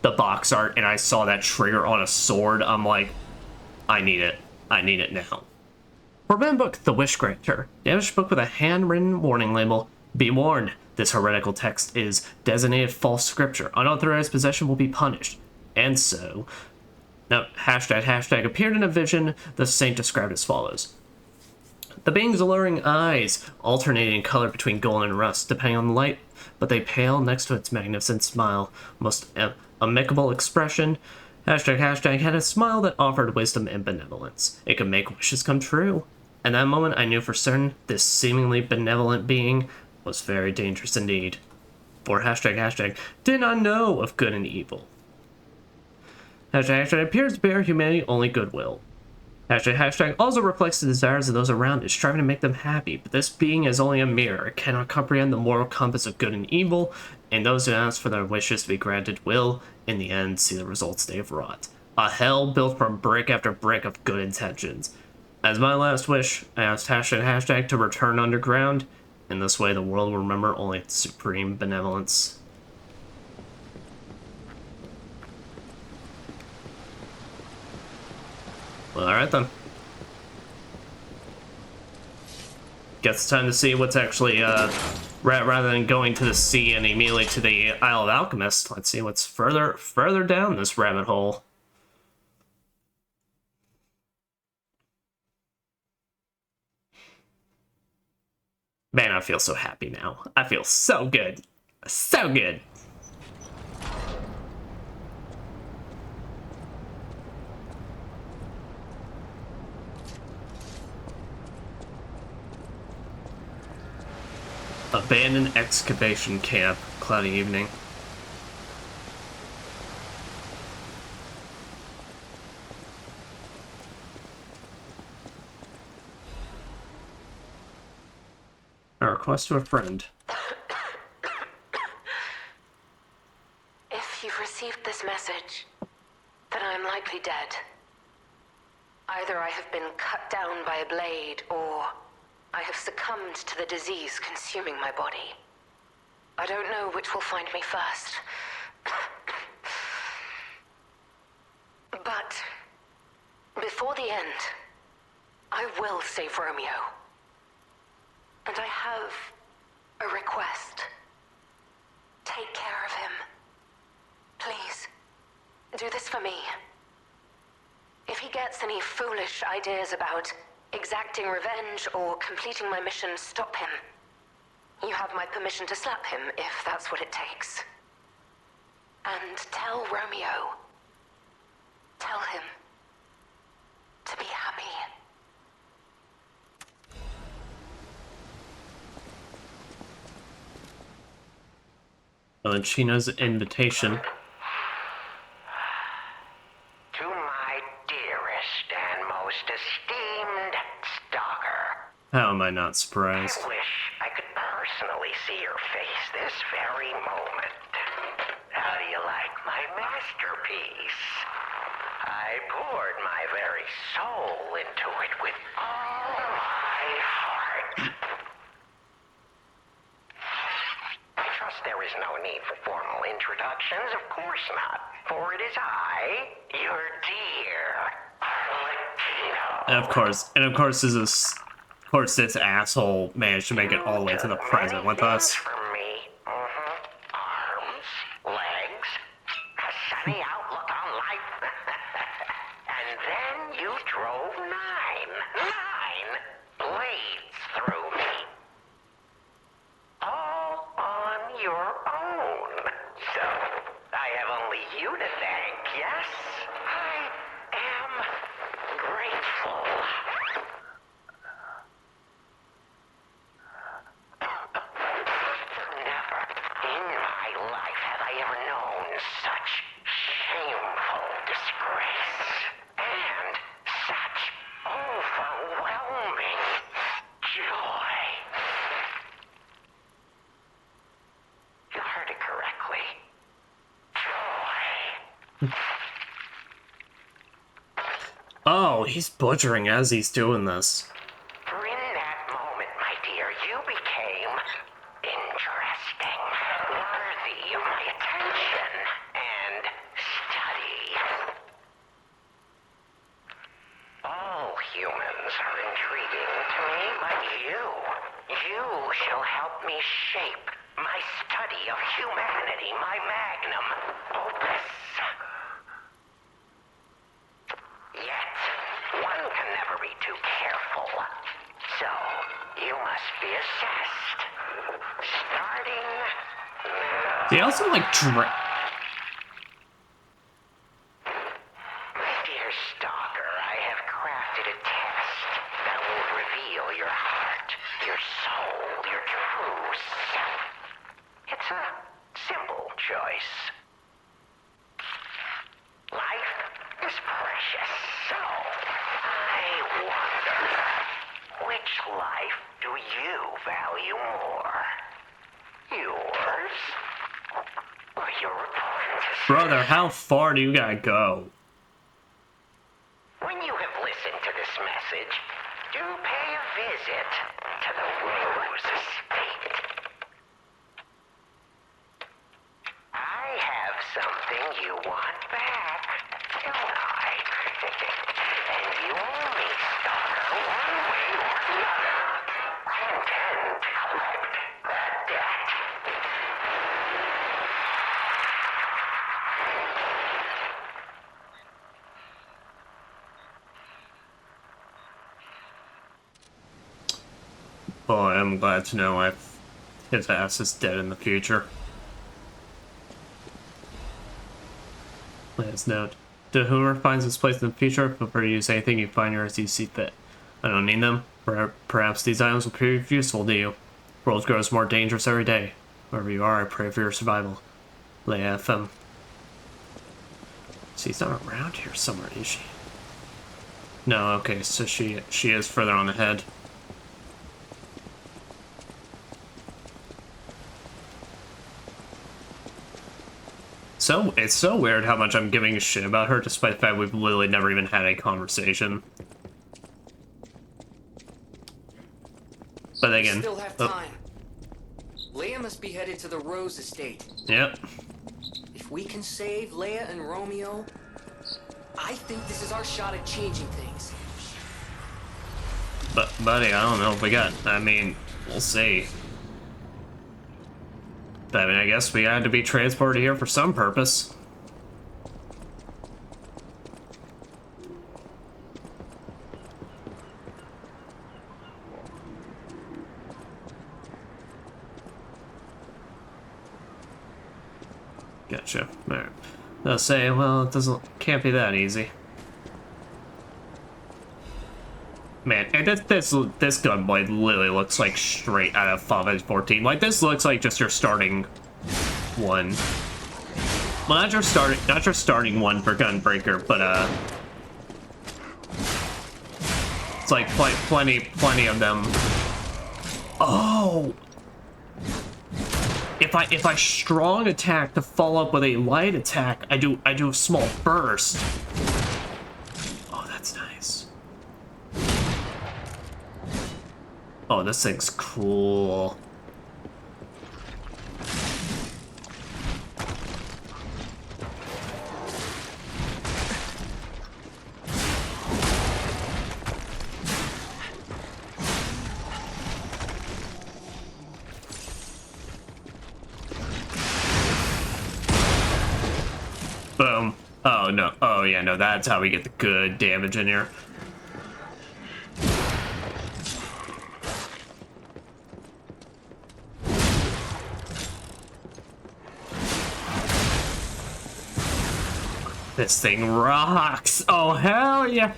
S1: box art and I saw that trigger on a sword, I'm like, I need it. I need it now. Forbidden Book, The Wish Granter. Damaged book with a handwritten warning label. Be warned, this heretical text is designated false scripture. Unauthorized possession will be punished. And so... Now, hashtag appeared in a vision, the saint described as follows. The being's alluring eyes, alternating in color between gold and rust, depending on the light, but they pale next to its magnificent smile. Most amicable expression. Hashtag had a smile that offered wisdom and benevolence. It could make wishes come true. At that moment, I knew for certain this seemingly benevolent being was very dangerous indeed. For hashtag did not know of good and evil. Hashtag appears to bear humanity only goodwill. Hashtag also reflects the desires of those around it, striving to make them happy, but this being is only a mirror. It cannot comprehend the moral compass of good and evil, and those who ask for their wishes to be granted will, in the end, see the results they have wrought. A hell built from brick after brick of good intentions. As my last wish, I asked hashtag to return underground. In this way, the world will remember only its supreme benevolence. Well, alright then. Guess it's time to see what's actually, rather than going to the sea and immediately to the Isle of Alchemists, let's see what's further down this rabbit hole. Man, I feel so happy now. I feel so good. So good. Abandoned excavation camp. Cloudy evening. A request to a friend.
S10: If you've received this message, then I am likely dead. Either I have been cut down by a blade, or I have succumbed to the disease consuming my body. I don't know which will find me first. But before the end, I will save Romeo. And I have a request. Take care of him. Please, do this for me. If he gets any foolish ideas about exacting revenge, or completing my mission stop him. You have my permission to slap him, if that's what it takes. And tell Romeo. Tell him to be happy.
S1: Valentina's invitation.
S11: To my dearest and most esteemed stalker.
S1: How am I not surprised?
S11: I wish I could personally see your face this very moment. How do you like my masterpiece? I poured my very soul into it with all my heart. I trust there is no need for formal introductions, of course not. For it is I, your dear Latino.
S1: And of course, this asshole managed to make it all the way to the present with us.
S11: For me, arms, legs, a sunny outlook on life, and then you drove nine blades through me, all on your own. So I have only you to thank. Yes, I am grateful. Never in my life have I ever known such shameful disgrace and such overwhelming joy. You heard it correctly. Joy.
S1: Oh, he's butchering as he's doing this.
S11: For in that moment, my dear, you became interesting, worthy of my attention and study. All humans are intriguing to me, but you shall help me shape my study of humanity, my magnum opus. Yet, one can never be too careful. So, you must be assessed. Starting now.
S1: They also like
S11: My dear stalker, I have crafted a test that will reveal your heart, your soul, your true self. It's a simple choice. Life is precious, so I wonder, which life do you value more? Yours or your apprentice?
S1: brother. How far do you gotta go?
S11: When you have listened to this message, do pay a visit to the Rose Estate. I have something you want back, don't I? And you owe me, stalker, one way or another. I intend to collect that debt.
S1: Boy, I'm glad to know his ass is dead in the future. Last note. To whoever finds this place in the future, feel free to use anything you find here as you see fit. I don't need them. Perhaps these items will prove useful to you. The world grows more dangerous every day. Wherever you are, I pray for your survival. Leia FM. She's not around here somewhere, is she? No, okay, so she is further on ahead. So, it's so weird how much I'm giving a shit about her, despite the fact we've literally never even had a conversation. But again...
S3: We still have time. Leia must be headed to the Rose Estate.
S1: Yep.
S3: If we can save Leia and Romeo, I think this is our shot at changing things.
S1: But, buddy, I don't know if we got... I mean, we'll see. But, I mean, I guess we had to be transported here for some purpose. Gotcha. Alright. They'll say, well, it can't be that easy. Man, and this Gunblade literally looks like straight out of Final Fantasy 14. Like, this looks like just your starting one. Well, not your starting one for Gunbreaker, but it's like plenty of them. Oh, if I strong attack to follow up with a light attack, I do a small burst. Oh, that's nice. Oh, this thing's cool. Boom. Oh, no. Oh, yeah, no, that's how we get the good damage in here. This thing rocks. Oh, hell yeah.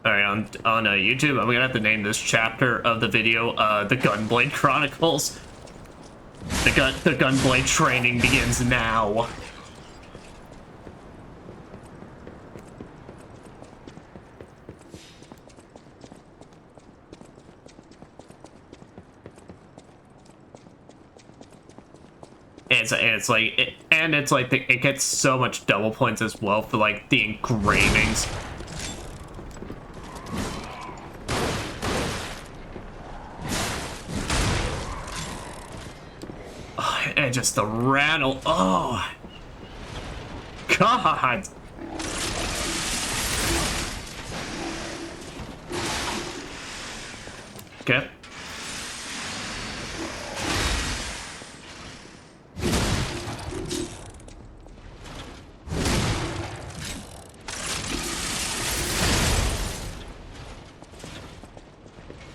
S1: Alright, on YouTube, I'm gonna have to name this chapter of the video, the Gunblade Chronicles. The Gunblade training begins now. And it's like it gets so much double points as well for like the engravings. And just the rattle. Oh, God. Okay.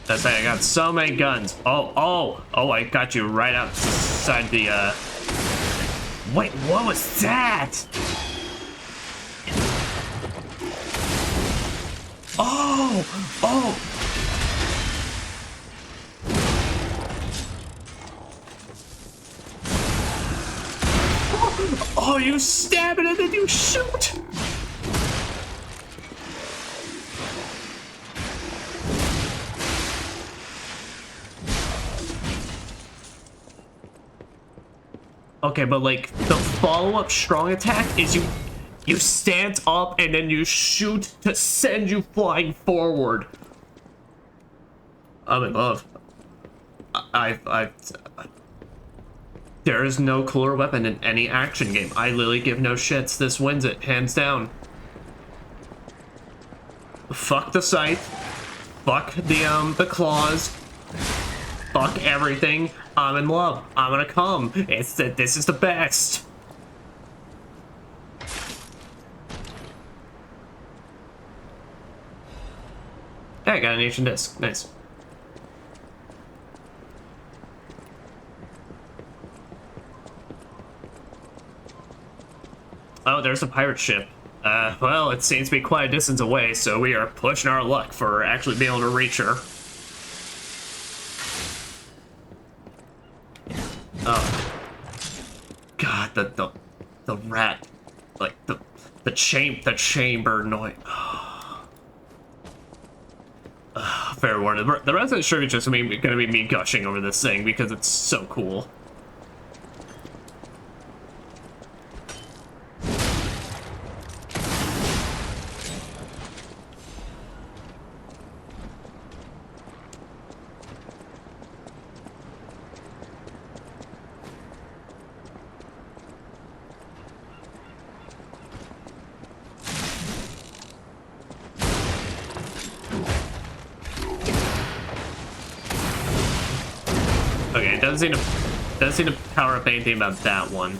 S1: That's it, I got so many guns. Oh, I got you right outside the, Wait, what was that? Oh! Oh, you stab it and then you shoot! Okay, but like the follow-up strong attack is you stand up and then you shoot to send you flying forward. I'm in love. There is no cooler weapon in any action game. I literally give no shits. This wins it, hands down. Fuck the scythe. Fuck the claws. Fuck everything. I'm in love. I'm gonna come. This is the best. Hey, I got an ancient disc. Nice. Oh, there's a pirate ship. Well, it seems to be quite a distance away, so we are pushing our luck for actually being able to reach her. Oh. God, the rat, like the chamber noise. Fair warning. The rest of the stream is just gonna be me gushing over this thing because it's so cool. Okay, it doesn't seem to power up anything about that one.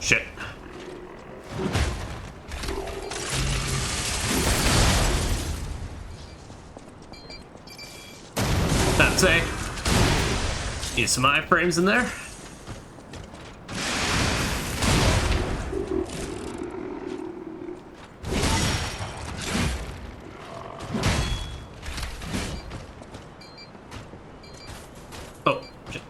S1: shit. I'd say. Need some iframes in there. Oh, shit.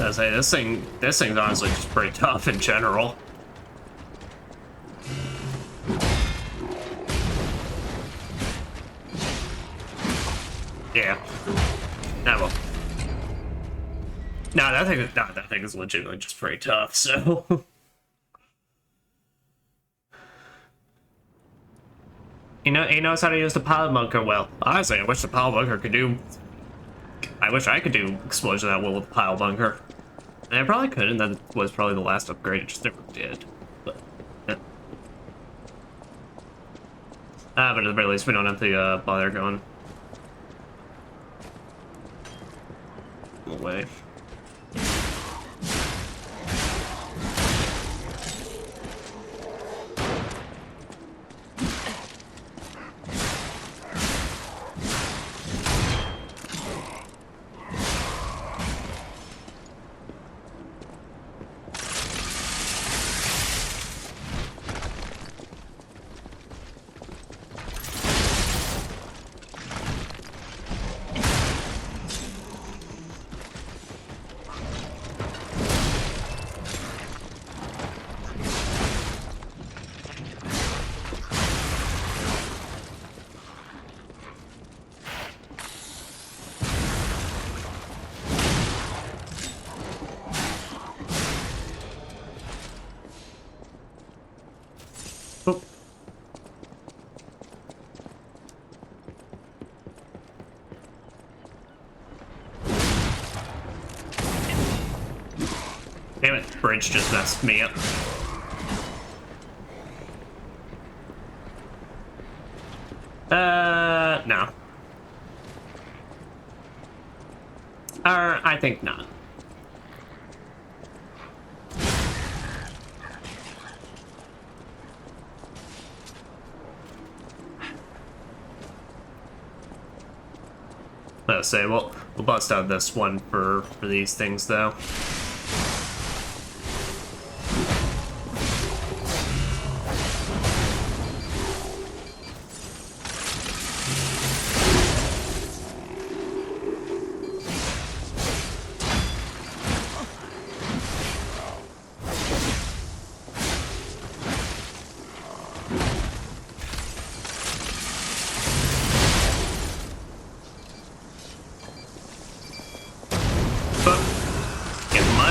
S1: I say this thing's honestly just pretty tough in general. Yeah. Nah, well. Nah, that thing is legitimately just pretty tough, so. He knows how to use the pilot bunker well. Honestly, I wish the pilot bunker could do. I wish I could do explosions that well with the pilot bunker. And I probably couldn't. That was probably the last upgrade. It just never did. But at the very least, we don't have to bother going away. Damn it, bridge just messed me up. No. I think not. Let's say we'll bust out this one for these things though.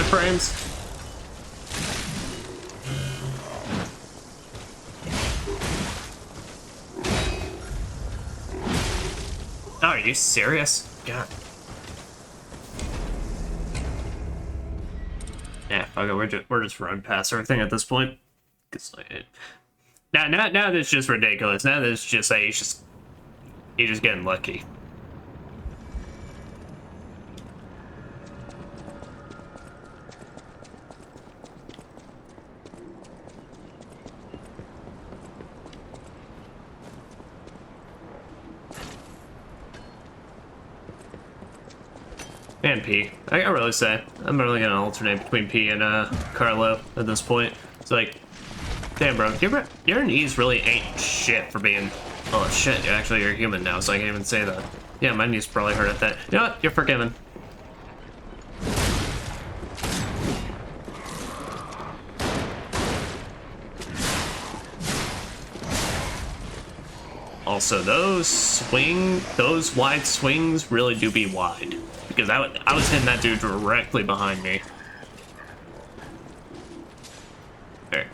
S1: Frames. Oh, are you serious? God. Yeah, okay, we're just running past everything at this point. Cause like, now that's just ridiculous. Now that's just like he's just getting lucky. And P. I gotta really say, I'm really gonna alternate between P and Carlo at this point. It's like, damn, bro, your knees really ain't shit for being. Oh shit, actually you're human now, so I can't even say that. Yeah, my knees probably hurt at that. You know what? You're forgiven. Also, those wide swings really do be wide. Because I was hitting that dude directly behind me. There.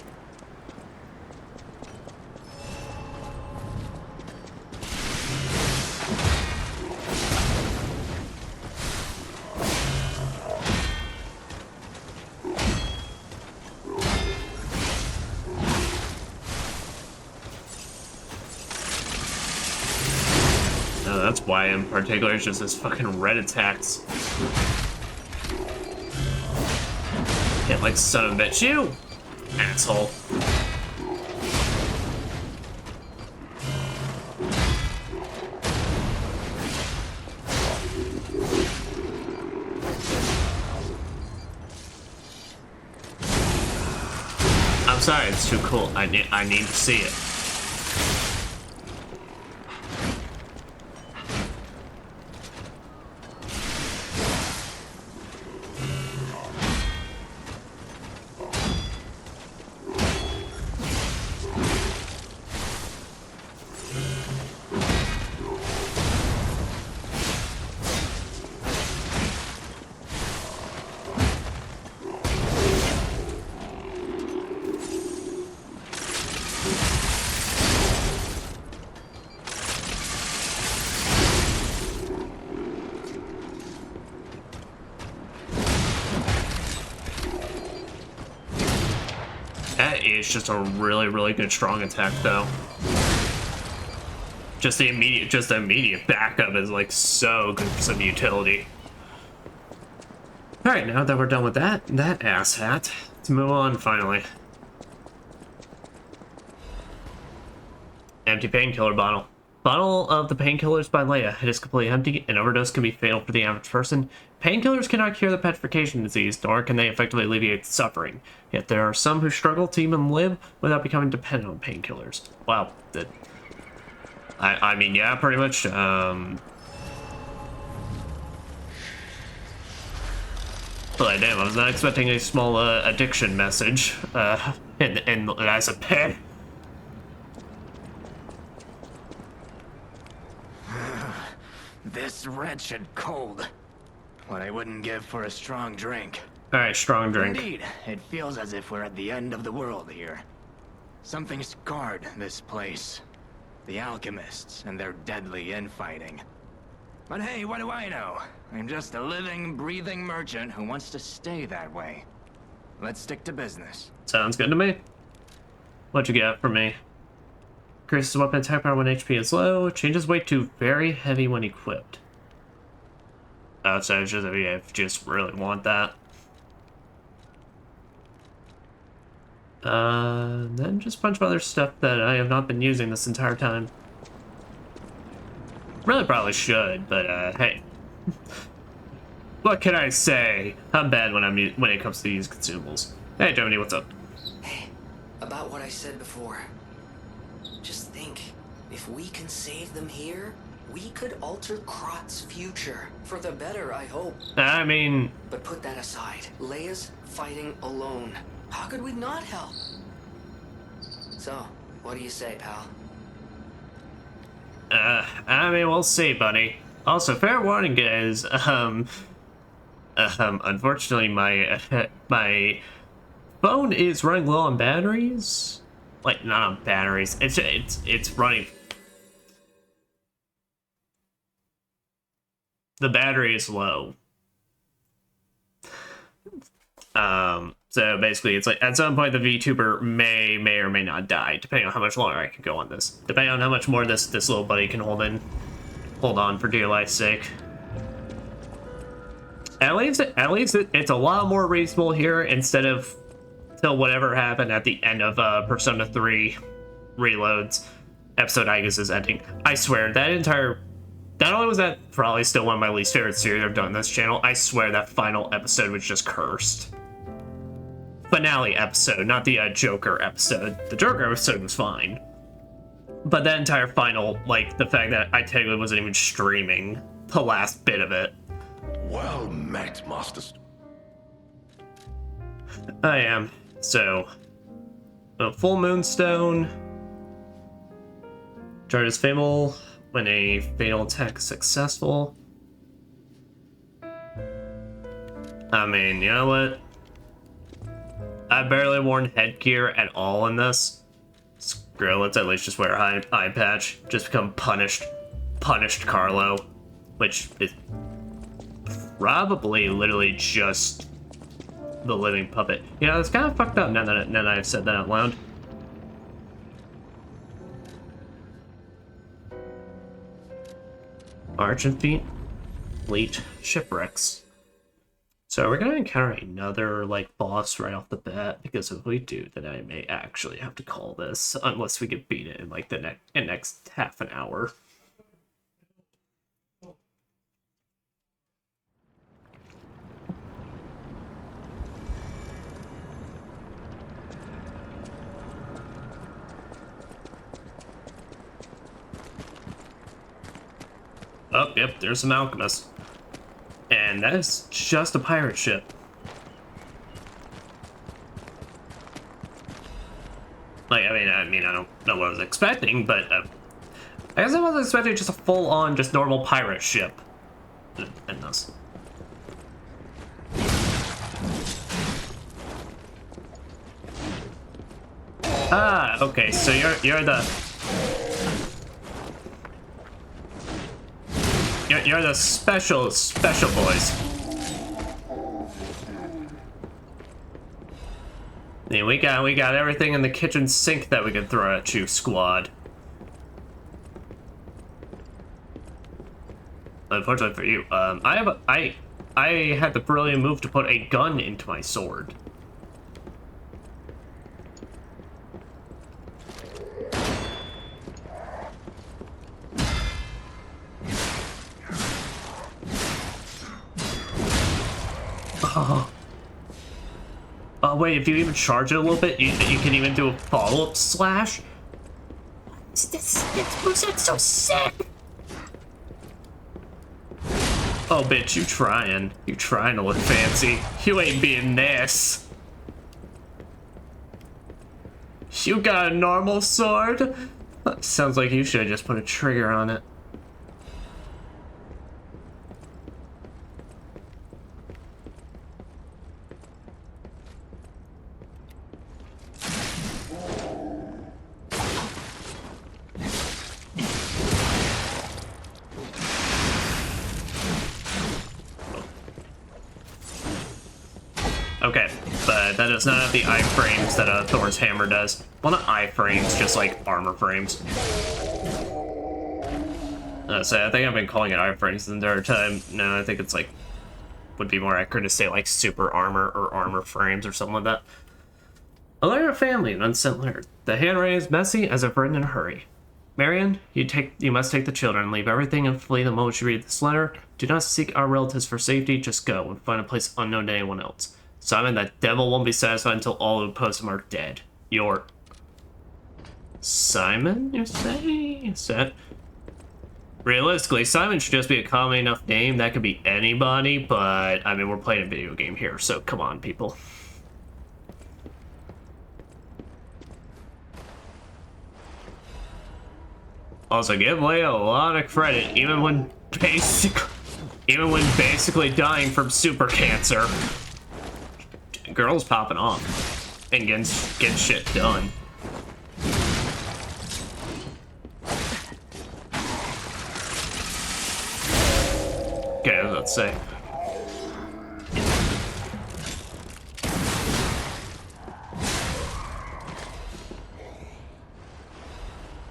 S1: why in particular it's just this fucking red attacks. Hit like son of a bitch, you asshole. I'm sorry, it's too cool. I need to see it. That is just a really, really good strong attack, though. Just the immediate backup is like so good for some utility. All right, now that we're done with that asshat, let's move on finally. Empty painkiller bottle. Bottle of the painkillers by Leia. It is completely empty. An overdose can be fatal for the average person. Painkillers cannot cure the petrification disease, nor can they effectively alleviate suffering. Yet there are some who struggle to even live without becoming dependent on painkillers. Wow. I mean, yeah, pretty much. But damn, I was not expecting a small addiction message. And as a pet.
S12: This wretched cold. What I wouldn't give for a strong drink.
S1: Alright, strong drink.
S12: Indeed, it feels as if we're at the end of the world here. Something scarred this place. The alchemists and their deadly infighting. But hey, what do I know? I'm just a living, breathing merchant who wants to stay that way. Let's stick to business.
S1: Sounds good to me. What'd you get for me? Increases weapon attack power when HP is low. Changes weight to very heavy when equipped. Oh, so it's just if you just really want that. Then just a bunch of other stuff that I have not been using this entire time. Really probably should, but hey. What can I say? I'm bad when it comes to these consumables. Hey, Jody, what's up?
S3: Hey, about what I said before. Just think, if we can save them here, we could alter Krot's future. For the better, I hope.
S1: I mean...
S3: But put that aside. Leia's fighting alone. How could we not help? So, what do you say, pal?
S1: I mean, we'll see, buddy. Also, fair warning, guys. Unfortunately, my phone is running low on batteries. Like, not on batteries. It's running. The battery is low. So basically, it's like at some point the VTuber may or may not die, depending on how much longer I can go on this. Depending on how much more this little buddy can hold on for dear life's sake. At least it's a lot more reasonable here instead of till whatever happened at the end of Persona 3 Reloads episode I guess is ending. I swear not only was that probably still one of my least favorite series I've done on this channel, I swear that final episode was just cursed. Finale episode, not the Joker episode. The Joker episode was fine. But that entire final, like, the fact that I technically wasn't even streaming the last bit of it.
S2: Well met, Masters.
S1: I am. So, a full moonstone. Charges Fable when a fatal attack is successful. I mean, you know what? I've barely worn headgear at all in this. Screw, let's at least just wear a eye patch. Just become punished Carlo. Which is probably literally just the living puppet. You know, it's kind of fucked up now that I've said that out loud. Argent Fleet Shipwrecks. So we're gonna encounter another like boss right off the bat, because if we do, then I may actually have to call this, unless we get beat it in like the next half an hour. Oh, yep, there's some alchemists. And that is just a pirate ship. Like, I mean, I don't know what I was expecting, but I guess I wasn't expecting just a full-on, just normal pirate ship. And this. Ah, okay, so you're the You're the special boys. Yeah, we got everything in the kitchen sink that we can throw at you, squad. Unfortunately for you, I had the brilliant move to put a gun into my sword. Oh wait, if you even charge it a little bit, you can even do a follow-up slash? This moveset's so sick! Oh bitch, you trying to look fancy. You ain't being this. You got a normal sword? Sounds like you should have just put a trigger on it. Okay, but that does not have the iframes that Thor's hammer does. Well, not iframes, just like armor frames. So I think I've been calling it iframes the entire time. No, I think it's like, would be more accurate to say like super armor or armor frames or something like that. A letter of family, an unsent letter. The handwriting is messy as if written in a hurry. Marion, you must take the children, leave everything and flee the moment you read this letter. Do not seek our relatives for safety, just go and find a place unknown to anyone else. Simon, that devil won't be satisfied until all who oppose him are dead. Your... Simon, you say? Is that... Realistically, Simon should just be a common enough name. That could be anybody, but, I mean, we're playing a video game here, so come on, people. Also, give Leia a lot of credit, even when basically dying from super cancer. Girl's popping off and getting shit done. Okay, let's say.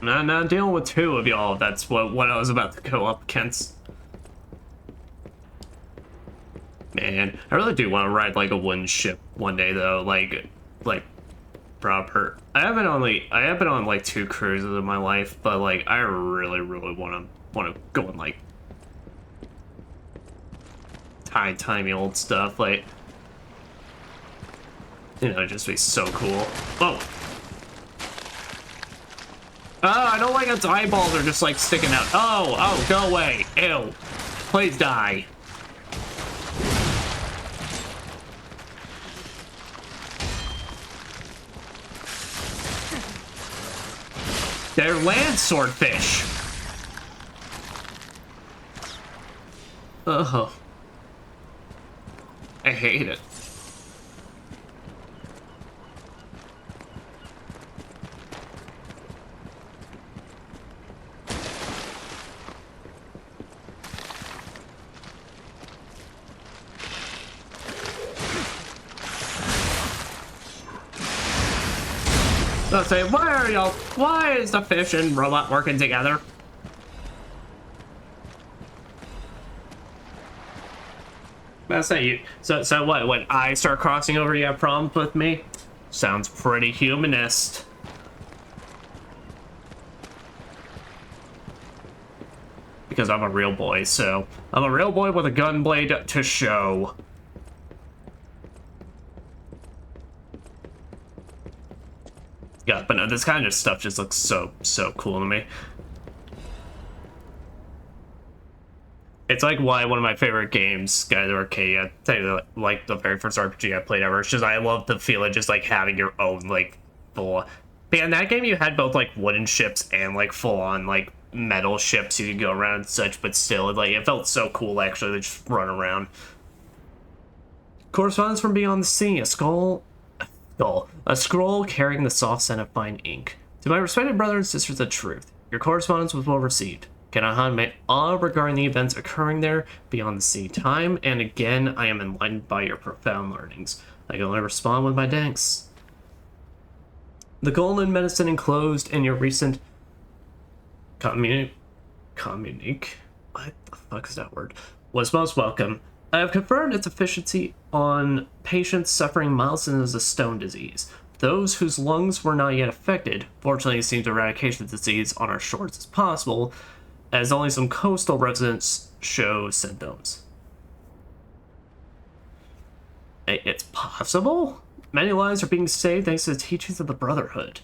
S1: Now dealing with two of y'all, that's what I was about to go up against. Man, I really do want to ride like a wooden ship one day though, like proper. I have been on like 2 cruises in my life, but like I really want to go on like timey old stuff, like, you know, just be so cool. Oh, I don't like its eyeballs are just like sticking out. Oh, go away. Ew, please die. They're land swordfish. Ugh. I hate it. Let's say, why is the fish and robot working together? That's not you. So what? When I start crossing over, you have problems with me? Sounds pretty humanist. Because I'm a real boy, so I'm a real boy with a gunblade to show. Yeah, but no, this kind of stuff just looks so cool to me. It's like why one of my favorite games, Guys Arcade, I tell you, like the very first RPG I played ever. It's just I love the feel of just like having your own like full. But yeah, in that game you had both like wooden ships and like full on like metal ships you could go around and such. But still, like it felt so cool actually to just run around. Correspondence from beyond the sea, a scroll carrying the soft scent of fine ink. To my respected brothers and sisters of truth, your correspondence was well received. Can I hide my awe regarding the events occurring there beyond the sea time? And again, I am enlightened by your profound learnings. I can only respond with my thanks. The golden medicine enclosed in your recent communique, what the fuck is that word? Was most welcome. I have confirmed its efficiency on patients suffering mild symptoms of stone disease. Those whose lungs were not yet affected, fortunately it seems eradication of the disease on our shores is possible, as only some coastal residents show symptoms. It's possible? Many lives are being saved thanks to the teachings of the Brotherhood.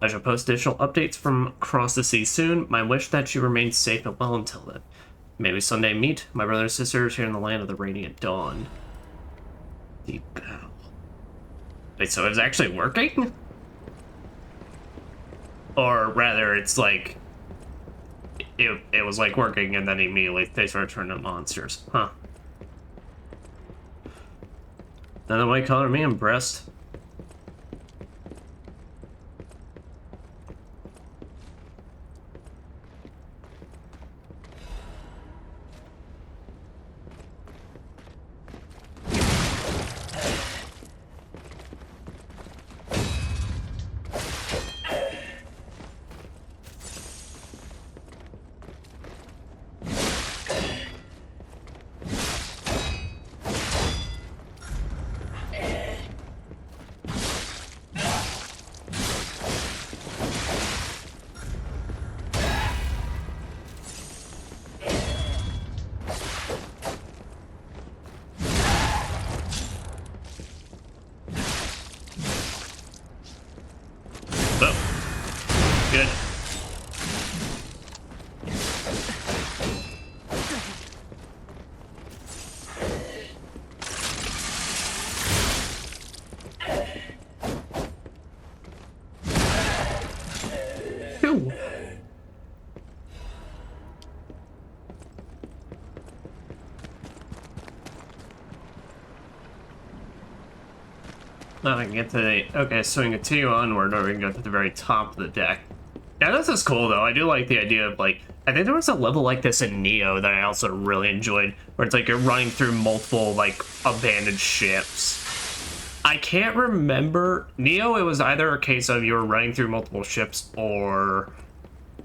S1: I shall post additional updates from across the sea soon. My wish that you remain safe and well until then. May we someday meet, my brothers and sisters, here in the land of the radiant dawn. Deep bow. Wait, so it's actually working? Or rather, it's like... It was like working and then immediately they started turning into monsters. Huh. Then the white color me impressed. Good. Ooh. Now I can get to the... Okay, so we can continue onward, or we can go to the very top of the deck. Yeah, this is cool, though. I do like the idea of, like... I think there was a level like this in Neo that I also really enjoyed, where it's like you're running through multiple, like, abandoned ships. I can't remember... Neo, it was either a case of you were running through multiple ships, or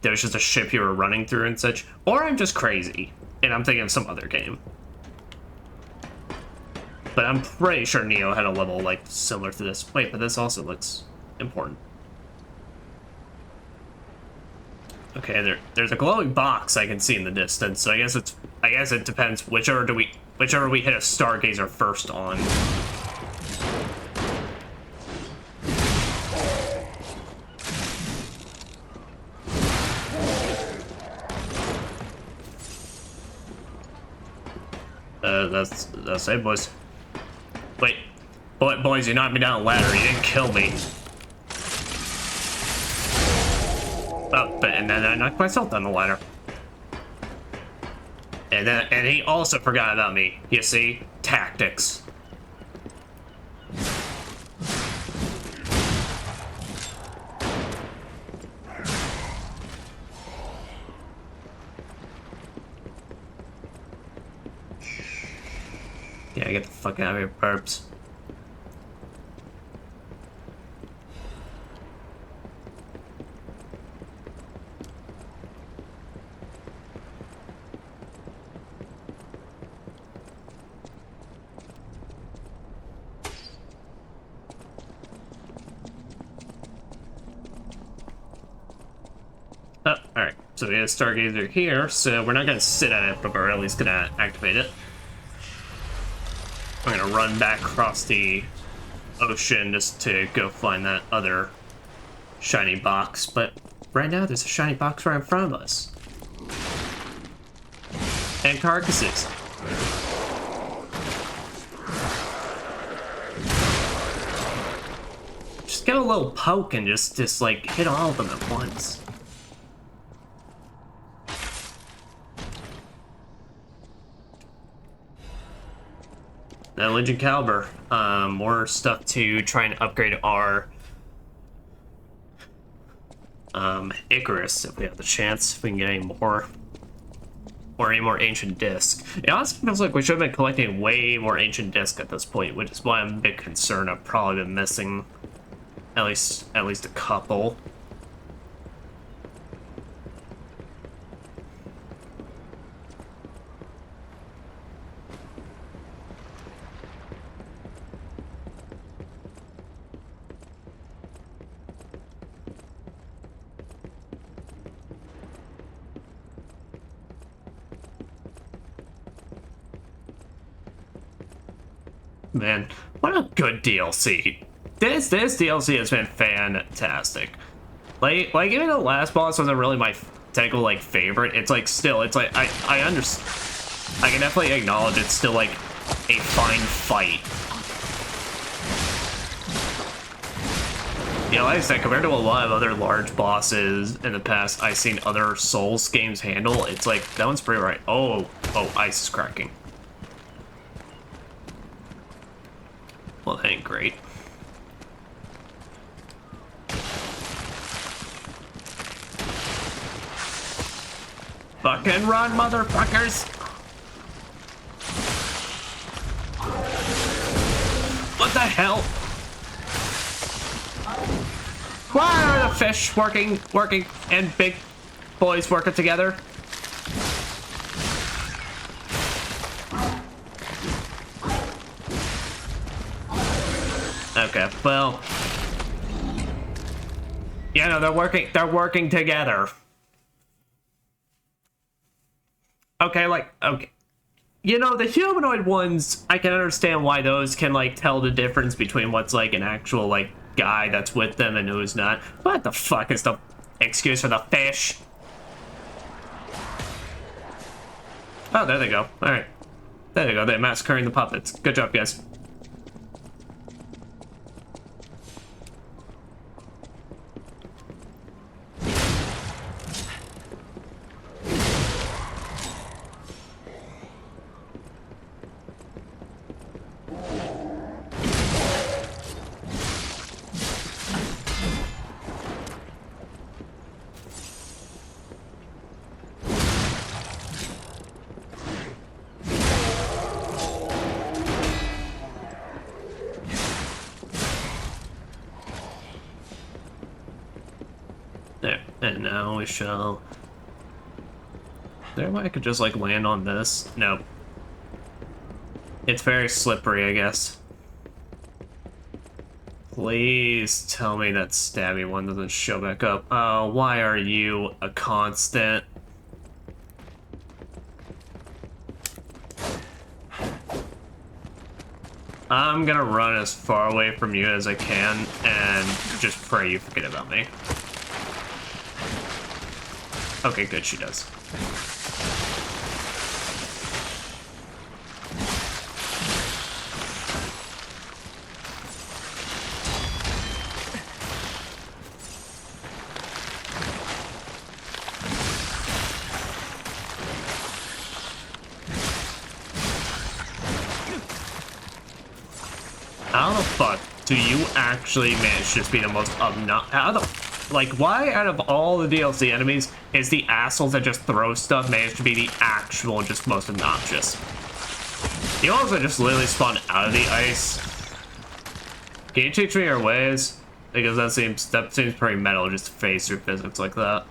S1: there was just a ship you were running through and such. Or I'm just crazy, and I'm thinking of some other game. But I'm pretty sure Neo had a level, like, similar to this. Wait, but this also looks important. Okay, there's a glowing box I can see in the distance, so I guess it depends whichever we hit a stargazer first on. That's it, boys. Wait, boys, you knocked me down a ladder. You didn't kill me. Oh, and then I knocked myself down the ladder. And he also forgot about me. You see? Tactics. Yeah, get the fuck out of here, perps. So we have a Stargazer here, so we're not gonna sit at it, but we're at least gonna activate it. I'm gonna run back across the ocean just to go find that other shiny box, but right now there's a shiny box right in front of us. And carcasses. Just give a little poke and just like hit all of them at once. Now, Legion Caliber, more stuff to try and upgrade our Icarus if we have the chance. If we can get any more, or any more ancient disc. It honestly feels like we should have been collecting way more ancient disc at this point, which is why I'm a bit concerned. I've probably been missing at least a couple. Man, what a good DLC. This DLC has been fantastic. Like even the last boss wasn't really my technical like favorite. It's like still, it's like I understand. I can definitely acknowledge it's still like a fine fight. You know, like I said, compared to a lot of other large bosses in the past I've seen other Souls games handle, it's like that one's pretty right. Oh, ice is cracking. Well, that ain't great. Fucking run, motherfuckers! What the hell? Why are the fish working, and big boys working together? Okay, well, yeah, no, they're working together. Okay, like, okay. You know, the humanoid ones, I can understand why those can, like, tell the difference between what's, like, an actual, like, guy that's with them and who's not. What the fuck is the excuse for the fish? Oh, there they go. Alright. There they go. They're massacring the puppets. Good job, guys. There, and now we shall... There, I could just, like, land on this. Nope. It's very slippery, I guess. Please tell me that stabby one doesn't show back up. Oh, why are you a constant? I'm gonna run as far away from you as I can and just pray you forget about me. Okay, good, she does. How the fuck do you actually manage to just be the most obnoxious? How the... Like, why out of all the DLC enemies is the assholes that just throw stuff managed to be the actual just most obnoxious? You also just literally spawn out of the ice. Can you teach me your ways? Because that seems pretty metal, just to face through physics like that.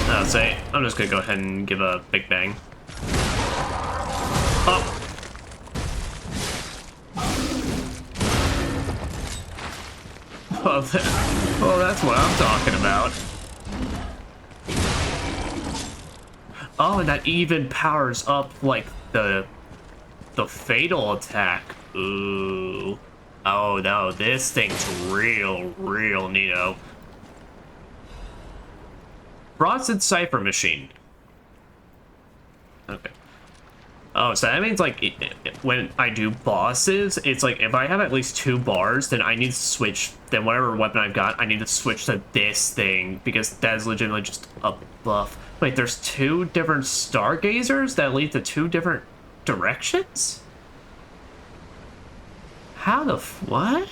S1: I'll say, I'm just gonna go ahead and give a big bang. Oh! Well, that's what I'm talking about. Oh, and that even powers up, like, the fatal attack. Ooh. Oh, no, this thing's real neato. Frosted Cipher Machine. Okay. Oh, so that means, like, when I do bosses, it's like, if I have at least 2 bars, then I need to switch, then whatever weapon I've got, I need to switch to this thing, because that is legitimately just a buff. Wait, there's 2 different stargazers that lead to 2 different directions? How the what?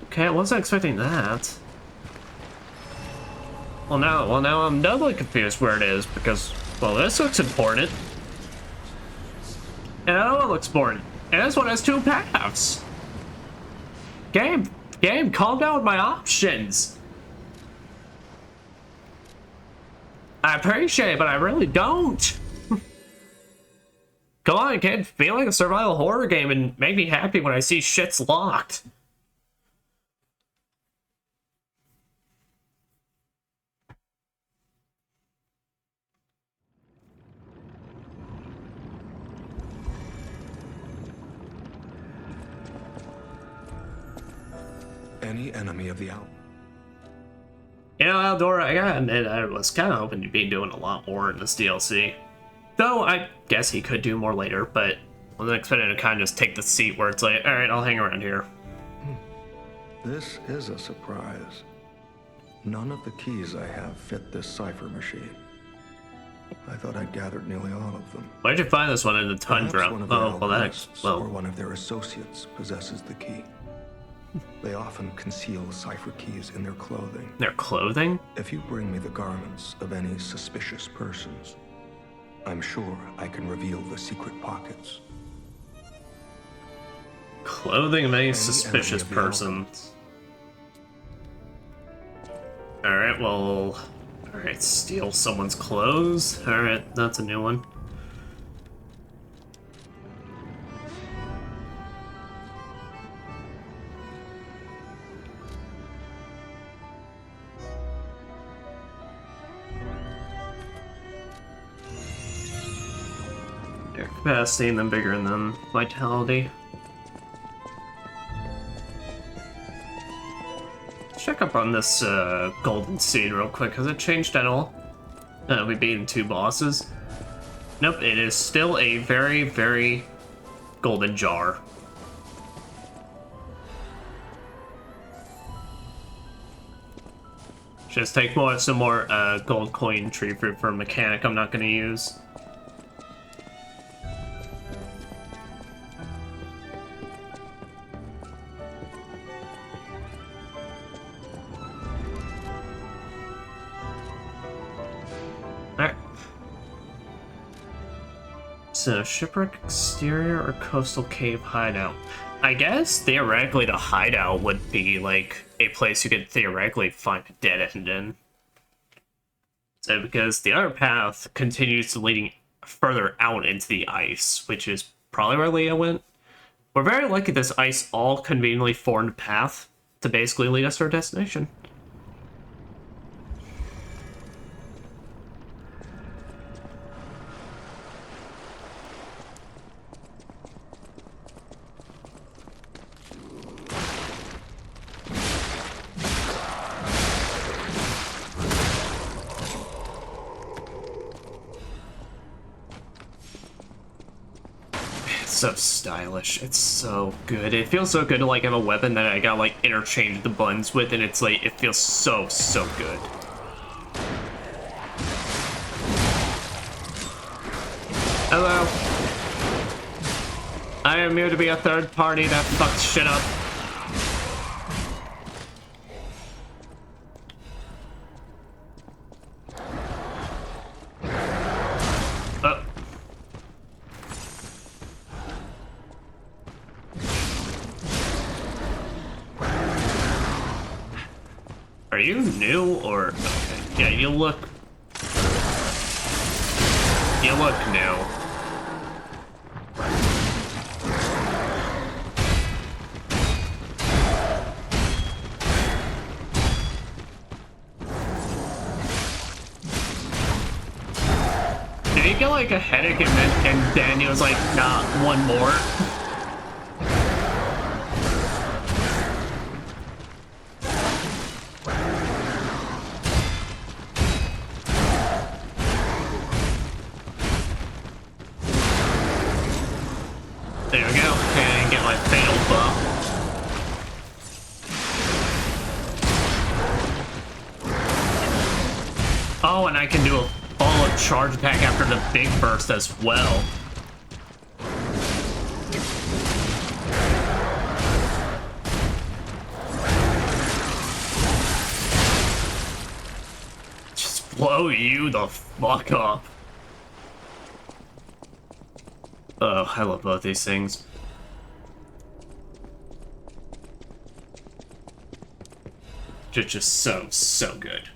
S1: Okay, I wasn't expecting that. Well now I'm doubly confused where it is, because, well, this looks important. And that one looks important. And this one has 2 paths. Game, calm down with my options. I appreciate it, but I really don't. Come on, kid, feel like a survival horror game and make me happy when I see shit's locked.
S5: Any enemy of the owl.
S1: You know, Aldora, I gotta admit, I was kind of hoping you'd be doing a lot more in this DLC. Though, I guess he could do more later, but I wasn't expecting to kind of just take the seat where it's like, alright, I'll hang around here.
S5: This is a surprise. None of the keys I have fit this cipher machine. I thought I'd gathered nearly all of them.
S1: Why'd you find this one in the tundra? Oh, well, that's... well...
S5: or one of their associates possesses the key. They often conceal cipher keys in their clothing.
S1: Their clothing?
S5: If you bring me the garments of any suspicious persons, I'm sure I can reveal the secret pockets.
S1: Clothing of any suspicious persons. Alright, well... Alright, steal someone's clothes. Alright, that's a new one. Air capacity and then bigger than vitality. Check up on this golden seed real quick. Has it changed at all? We beaten 2 bosses. Nope, it is still a very golden jar. Just take some more gold coin tree fruit for a mechanic I'm not going to use. Alright. So, shipwreck exterior or coastal cave hideout? I guess theoretically the hideout would be like a place you could theoretically find a dead end in. So, because the other path continues leading further out into the ice, which is probably where Leah went. We're very lucky this ice all conveniently formed path to basically lead us to our destination. So stylish. It's so good. It feels so good to like have a weapon that I got like interchange the buttons with, and it's like it feels so good. Hello. I am here to be a third party that fucks shit up. Are you new or okay? Yeah, you look new. like a headache, and then he was like, nah, one more. There we go, and get my fatal buff. Oh, and I can do a follow-up charge attack after the big burst as well. Just blow you the fuck up. Oh, I love both these things. Just so good.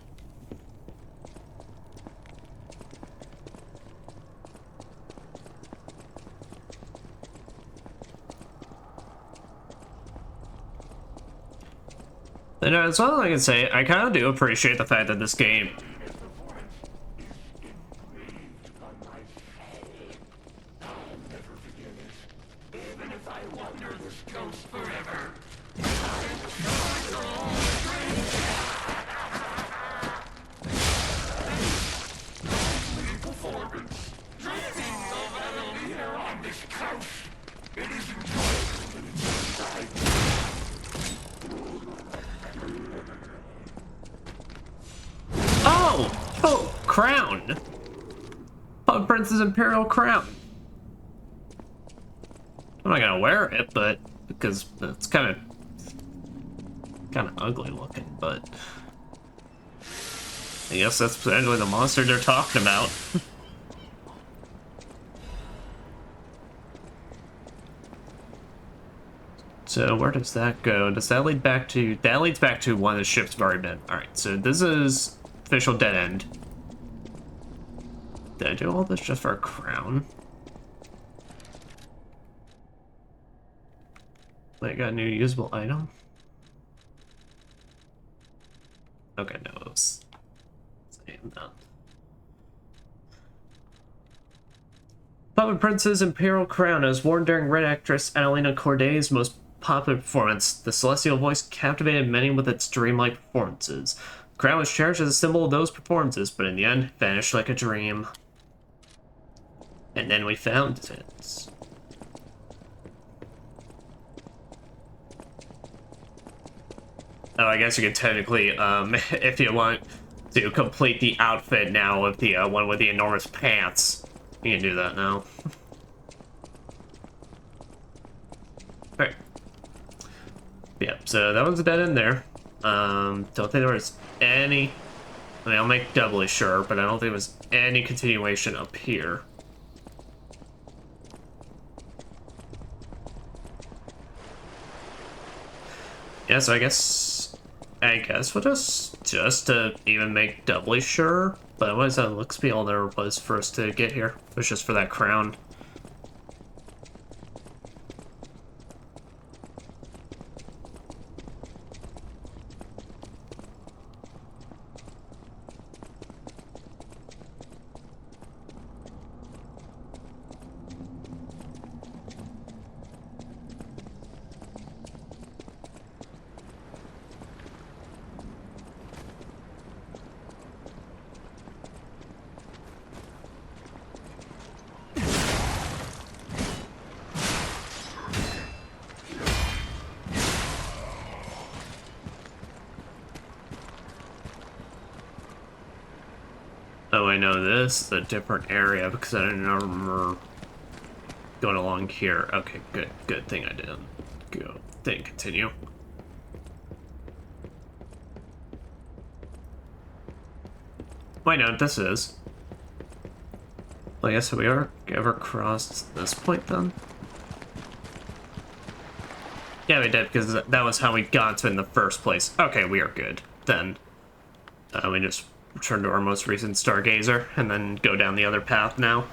S1: And as well as I can say, I kind of do appreciate the fact that this game... Oh, crown! Pug Prince's Imperial Crown. I'm not gonna wear it, but because it's kind of ugly looking, but I guess that's potentially the monster they're talking about. So where does that go? Does that lead back to... That leads back to one of the ships have already been. Alright, so this is official dead end. Did I do all this just for a crown? Wait, got a new usable item? Okay, no, it was... that. Puppet Prince's Imperial Crown is worn during Red actress Annalena Corday's most popular performance. The celestial voice captivated many with its dreamlike performances. The crown was cherished as a symbol of those performances, but in the end, vanished like a dream. And then we found it. Oh, I guess you can technically, if you want to complete the outfit now with the one with the enormous pants, you can do that now. Alright. Yeah, so that one's a dead end there. Don't think there was any... I mean, I'll make doubly sure, but I don't think there was any continuation up here. Yeah, so I guess we'll just to even make doubly sure. But what is that looks to be all there was for us to get here? It was just for that crown. Oh, I know this, the different area, because I didn't remember going along here. Okay, good thing I didn't go. Didn't continue. Wait, no, this is. Well, I guess we are ever crossed this point then? Yeah, we did, because that was how we got to it in the first place. Okay, we are good. Then, we just return to our most recent Stargazer, and then go down the other path now.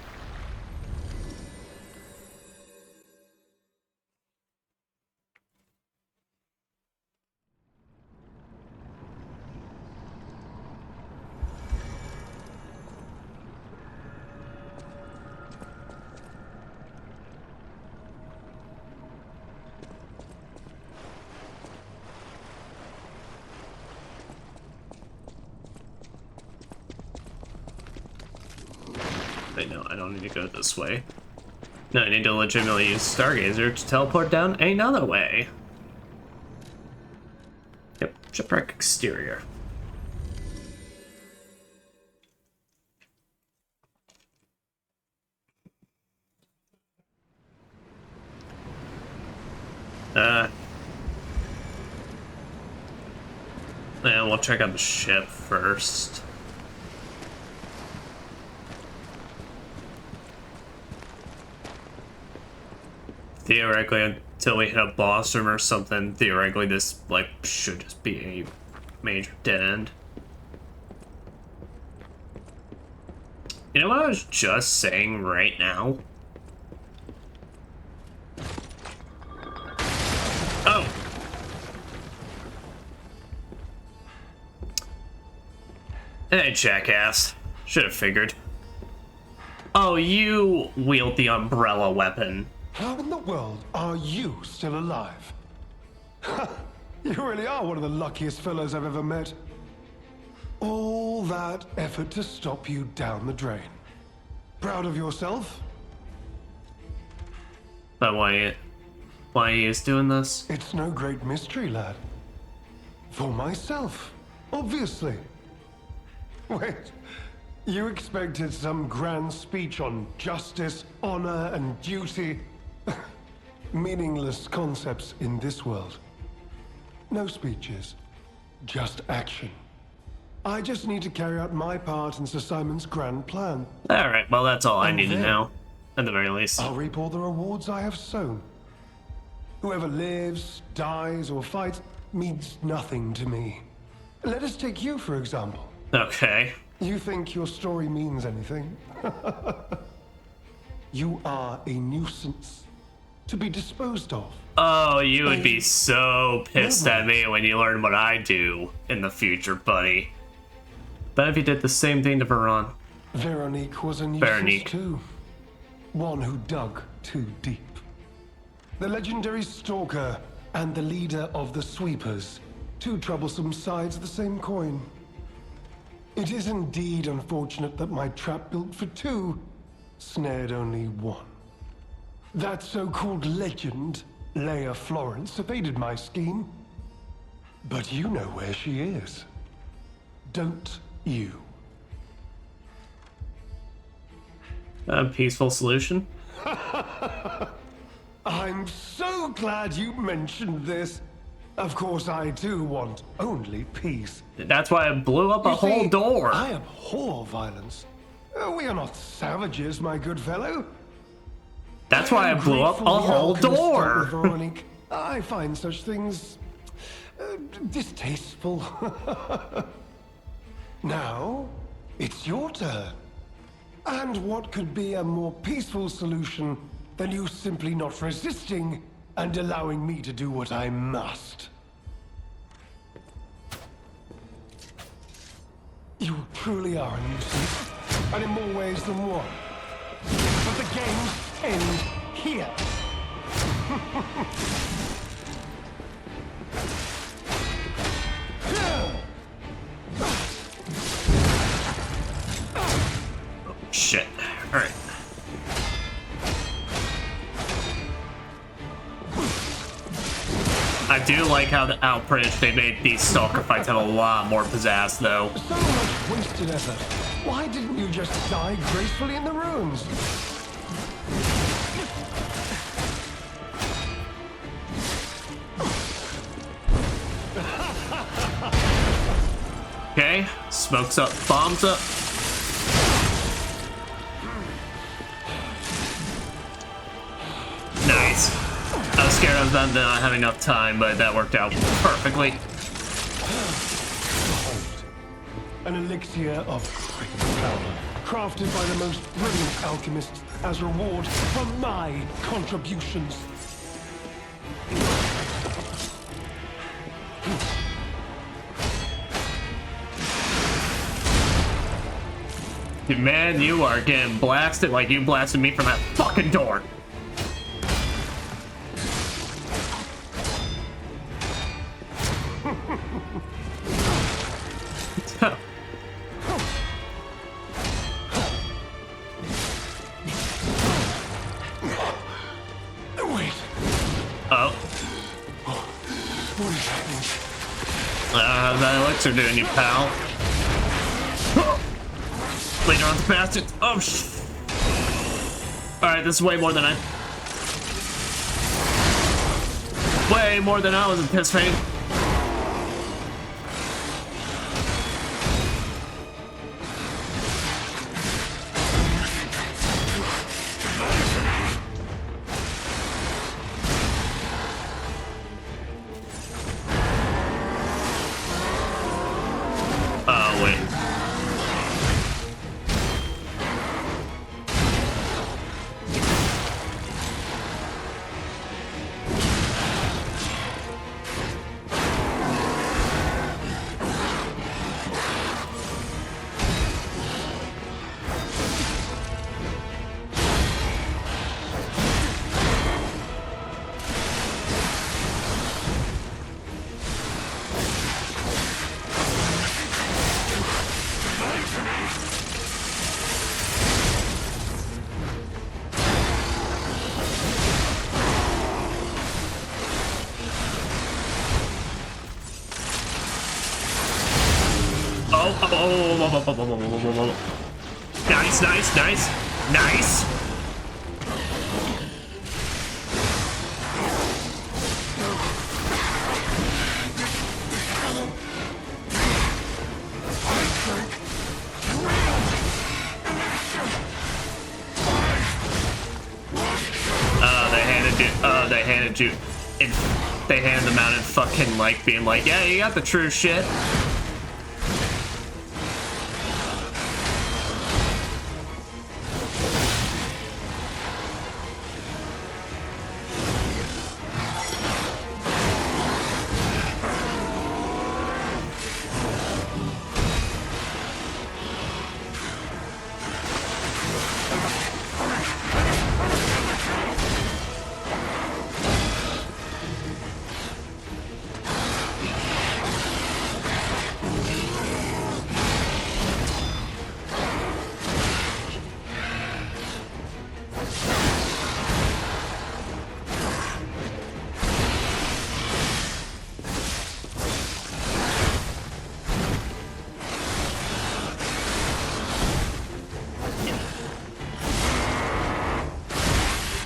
S1: Wait, no, I don't need to go this way. No, I need to legitimately use Stargazer to teleport down another way. Yep, shipwreck exterior. Yeah, we'll check out the ship first. Theoretically, until we hit a boss room or something, theoretically this, like, should just be a major dead end. You know what I was just saying right now? Oh! Hey, jackass. Should have figured. Oh, you wield the umbrella weapon.
S6: How in the world are you still alive? You really are one of the luckiest fellows I've ever met. All that effort to stop you down the drain. Proud of yourself?
S1: But why he is doing this?
S6: It's no great mystery, lad. For myself, obviously. Wait, you expected some grand speech on justice, honor, and duty? Meaningless concepts in this world. No speeches, just action. I just need to carry out my part in Sir Simon's grand plan.
S1: Alright, well that's all I need to know, at the very least.
S6: I'll reap all the rewards I have sown. Whoever lives, dies, or fights means nothing to me. Let us take you, for example.
S1: Okay.
S6: You think your story means anything? You are a nuisance to be disposed of.
S1: Oh, you would be so pissed at me when you learn what I do in the future, buddy. Bet if you did the same thing to Veron.
S6: Veronique was a nuisance too. One who dug too deep. The legendary stalker and the leader of the sweepers. Two troublesome sides of the same coin. It is indeed unfortunate that my trap built for two snared only one. That so-called legend, Leia Florence, evaded my scheme. But you know where she is. Don't you?
S1: A peaceful solution?
S6: I'm so glad you mentioned this. Of course, I too want only peace.
S1: That's why I blew up a whole door.
S6: I abhor violence. We are not savages, my good fellow.
S1: That's why I blew up a whole door.
S6: Veronique. I find such things distasteful. Now, it's your turn. And what could be a more peaceful solution than you simply not resisting and allowing me to do what I must? You truly are a nuisance, and in more ways than one. But the games end here.
S1: Shit. Alright. I do like how the Outbridge they made these stalker fights have a lot more pizzazz, though.
S6: So much wasted effort. Why didn't you just die gracefully in the ruins?
S1: Okay, smokes up, bombs up. Nice. I was scared I was about to not have enough time, but that worked out perfectly.
S6: An elixir of great power, crafted by the most brilliant alchemists as reward for my contributions.
S1: Man, you are getting blasted like you blasted me from that fucking door. Oh.
S6: What is happening?
S1: That elixir doing you, pal. Later on, the bastards. Oh, Alright, this is way more than I was anticipating. Oh, wait. Nice, nice, nice, nice. They handed you, they handed them out and fucking like being like, yeah, you got the true shit.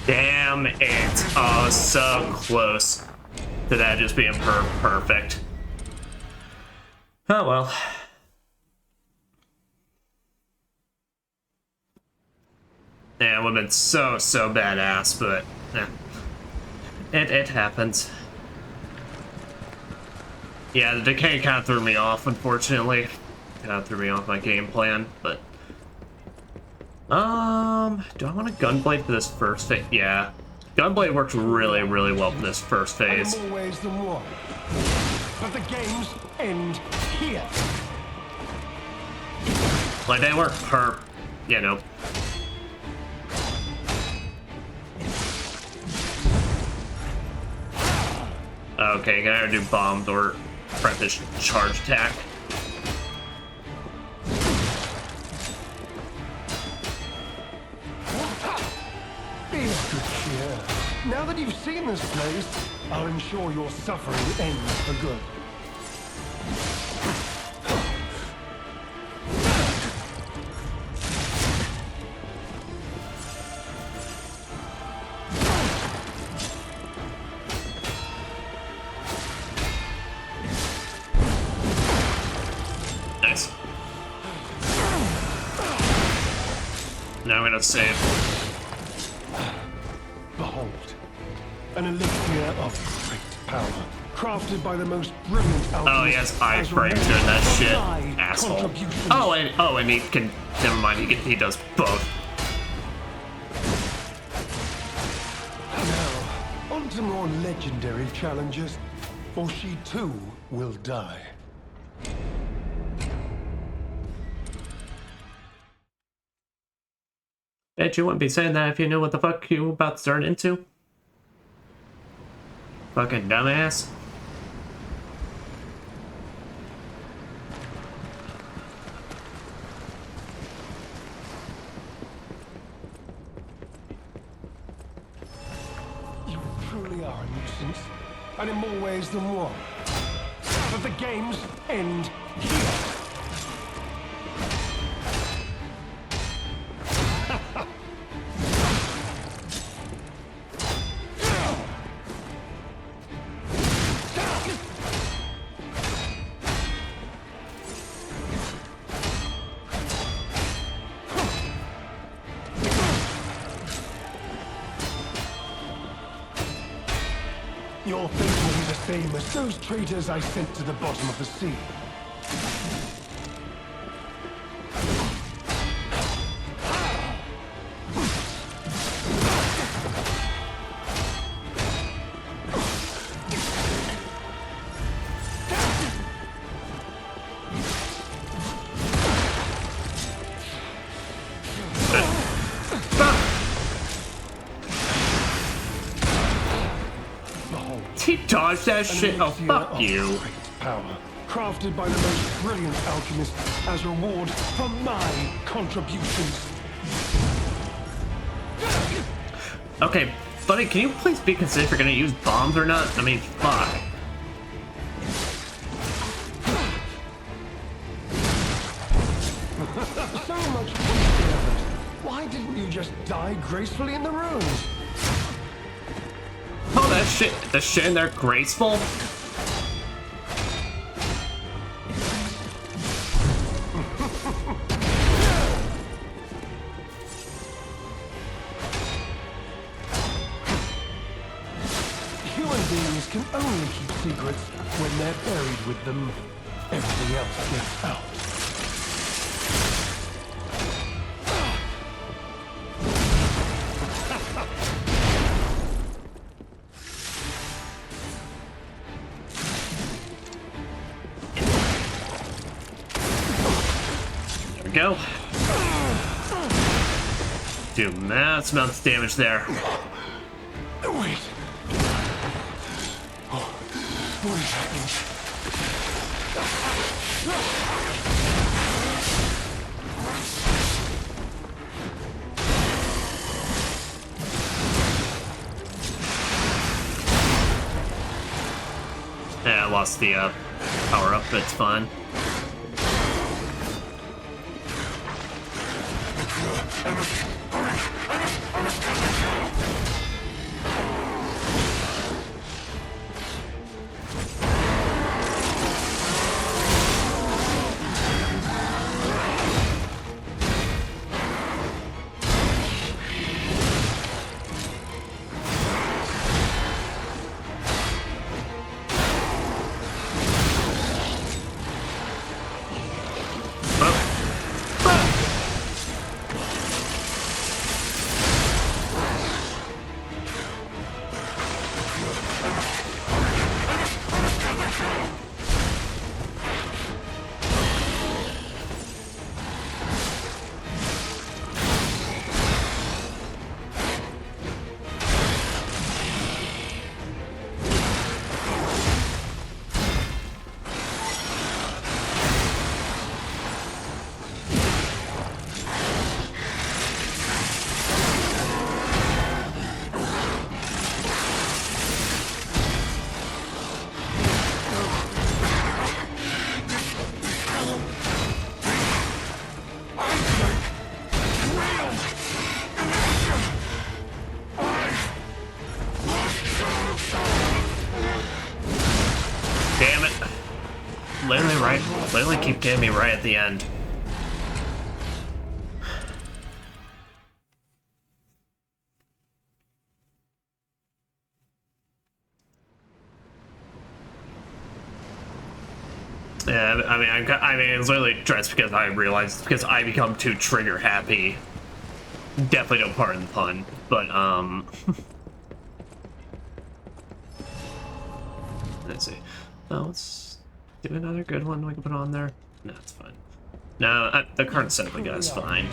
S1: Damn it. Oh, so close to that just being perfect. Oh well. Yeah, it would have been so badass, but it happens. Yeah, the decay kind of threw me off, unfortunately. Kind of threw me off my game plan, but do I want a Gunblade for this first phase? Yeah. Gunblade works really well for this first phase.
S6: In more ways than one. But the games end here.
S1: Like, they work you know. Okay, can I either do bombs or prep this charge attack?
S6: Now that you've seen this place, I'll ensure your suffering ends for good.
S1: Nice. Now I'm gonna save.
S6: Behold, an elixir of great power, crafted by the most brilliant alchemists.
S1: Oh, he has eye frames doing that shit, asshole. Oh, and he can. Never mind. He does both.
S6: Now, on to more legendary challenges, or she too will die.
S1: Bet you wouldn't be saying that if you knew what the fuck you were about to turn into. Fucking dumbass.
S6: You truly are a nuisance, and in more ways than one. But the games end here. Your fate will be the same as those traitors I sent to the bottom of the sea.
S1: He dodged that shit. Oh, fuck you.
S6: Power, crafted by the most brilliant alchemist as reward for my contributions.
S1: Okay, buddy, can you please be considered if you're gonna use bombs or not? I mean, fuck.
S6: So much wasted effort. Why didn't you just die gracefully in the ruins?
S1: Oh, that shit, the shit in there graceful?
S6: Human beings can only keep secrets when they're buried with them. Everything else gets out.
S1: Go. Do massive amounts of damage there.
S6: Wait. Oh, what is happening?
S1: Yeah, I lost the power up, but it's fine. Literally keep getting me right at the end. Yeah, I mean, it's literally just because I realized it's because I become too trigger happy. Definitely don't pardon the pun, but let's see. Let's do another good one we can put on there. No, it's fine. No, the current setup we got is fine.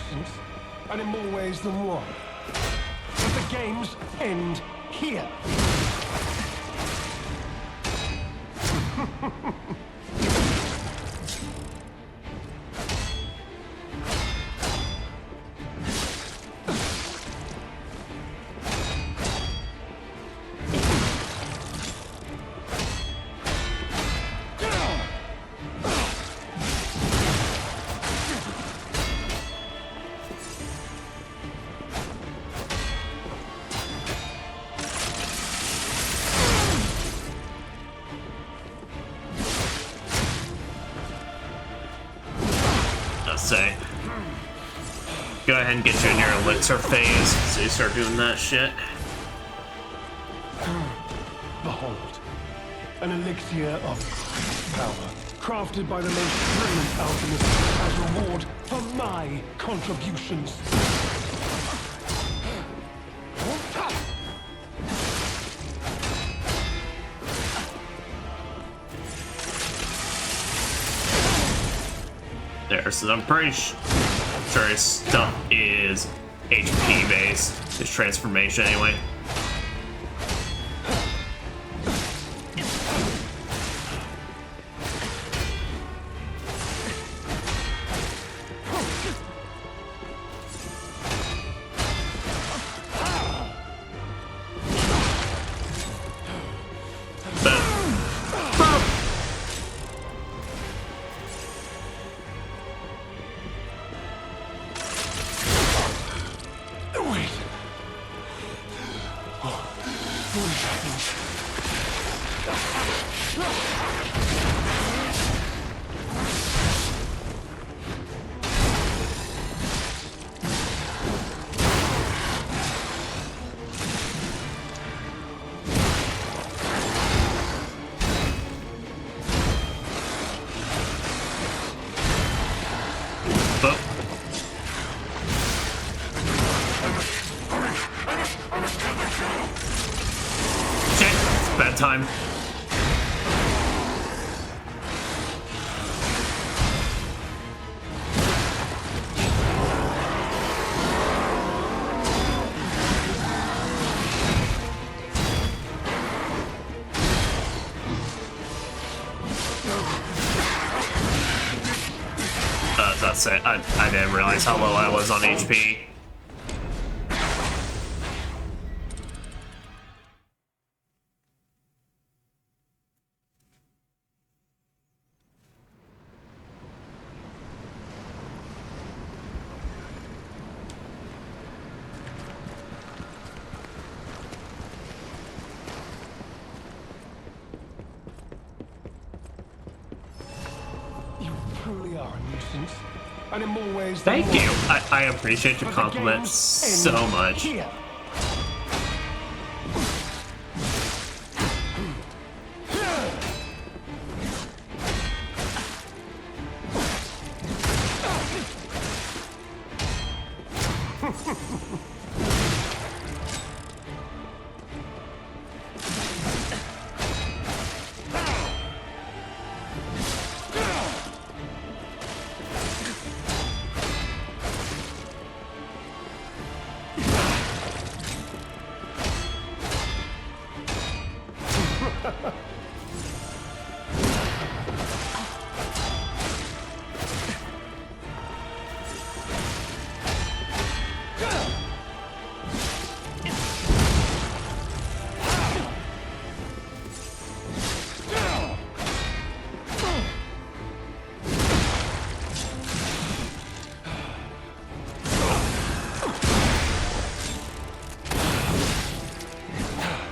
S6: And in more ways than one. But the games end here.
S1: say. Go ahead and get you in your elixir phase so you start doing that shit.
S6: Behold, an elixir of power, crafted by the most brilliant alchemist as reward for my contributions.
S1: There, so I'm pretty sure his stuff is HP based, his transformation anyway. Time. That's it. I didn't realize how low I was on HP.
S6: And in more ways
S1: thank you. I appreciate your compliments so much.
S6: Here.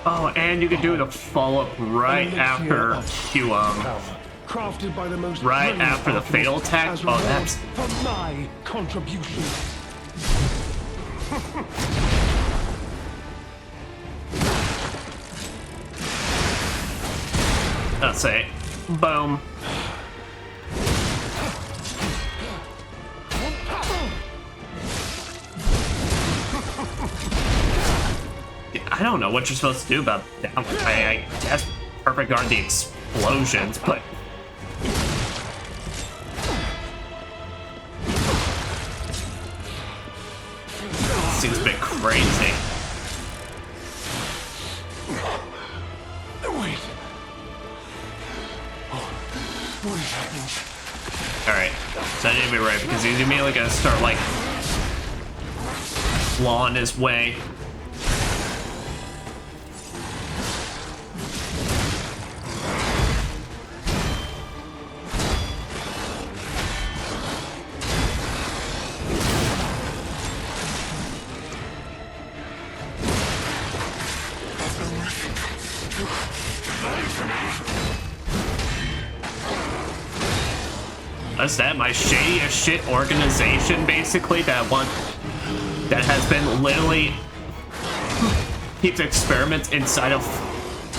S1: Oh, and you can do the follow-up right after you,
S6: crafted by the most
S1: right after the fatal attack. Oh, that's
S6: for my contribution.
S1: That's it. Boom. I don't know what you're supposed to do about that. I guess perfect guard the explosions, but seems a bit crazy.
S6: Wait. What is happening?
S1: Alright, so I didn't be right because he's immediately gonna start like clawing his way. That's that, my shady as shit organization, basically, that has been literally keeps experiments inside of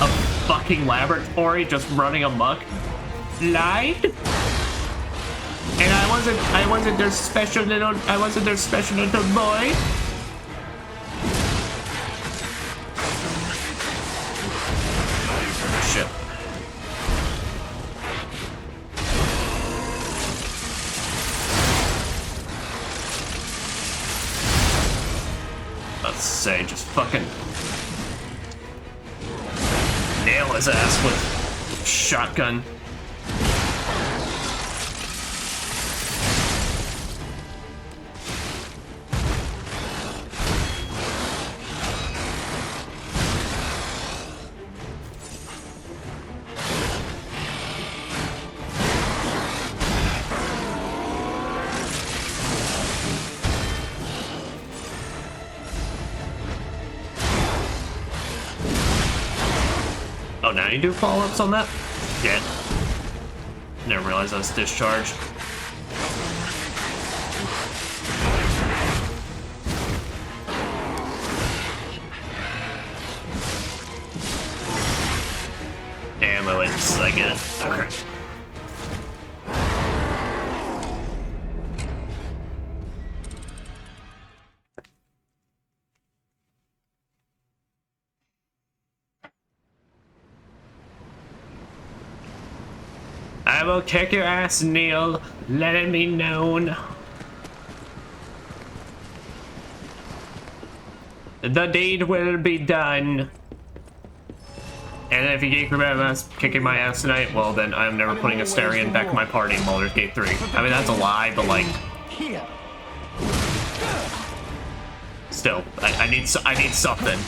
S1: a fucking laboratory just running amok. Lied? And I wasn't their special little boy. Shit. Let's say, just fucking nail his ass with a shotgun. Oh, now you do follow-ups on that? Yeah. Never realized I was discharged. Ammo, it's like it. Okay. I will kick your ass, Neil. Let it be known. The deed will be done. And if you keep kicking my ass tonight, well then I'm never putting Astarion back in my party in Baldur's Gate 3. I mean, that's a lie, but like... Still, I need something.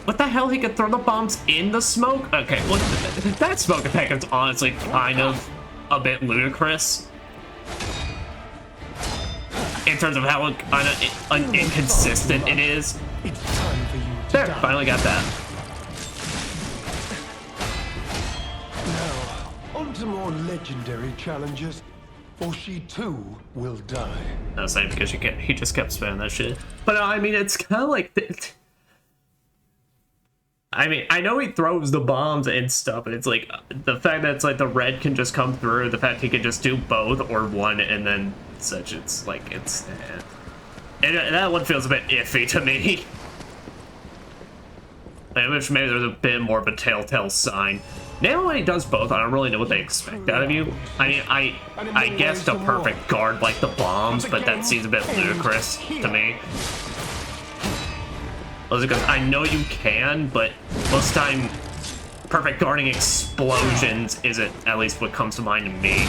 S1: What the hell? He could throw the bombs in the smoke? Okay, well, that smoke attack is honestly kind of a bit ludicrous. In terms of how inconsistent it is. There, finally got that.
S6: Now, on to more legendary challenges, or she too will die.
S1: No, same, because he just kept spamming that shit. But I mean, it's kind of like... I mean, I know he throws the bombs and stuff, but it's like, the fact that it's like the red can just come through, the fact he can just do both or one and then such, it's like, it's... And that one feels a bit iffy to me. I wish maybe there's a bit more of a telltale sign. Now when he does both, I don't really know what they expect out of you. I mean, I guess the perfect guard like the bombs, but that seems a bit ludicrous to me. Because I know you can, but most time, perfect guarding explosions isn't at least what comes to mind to me.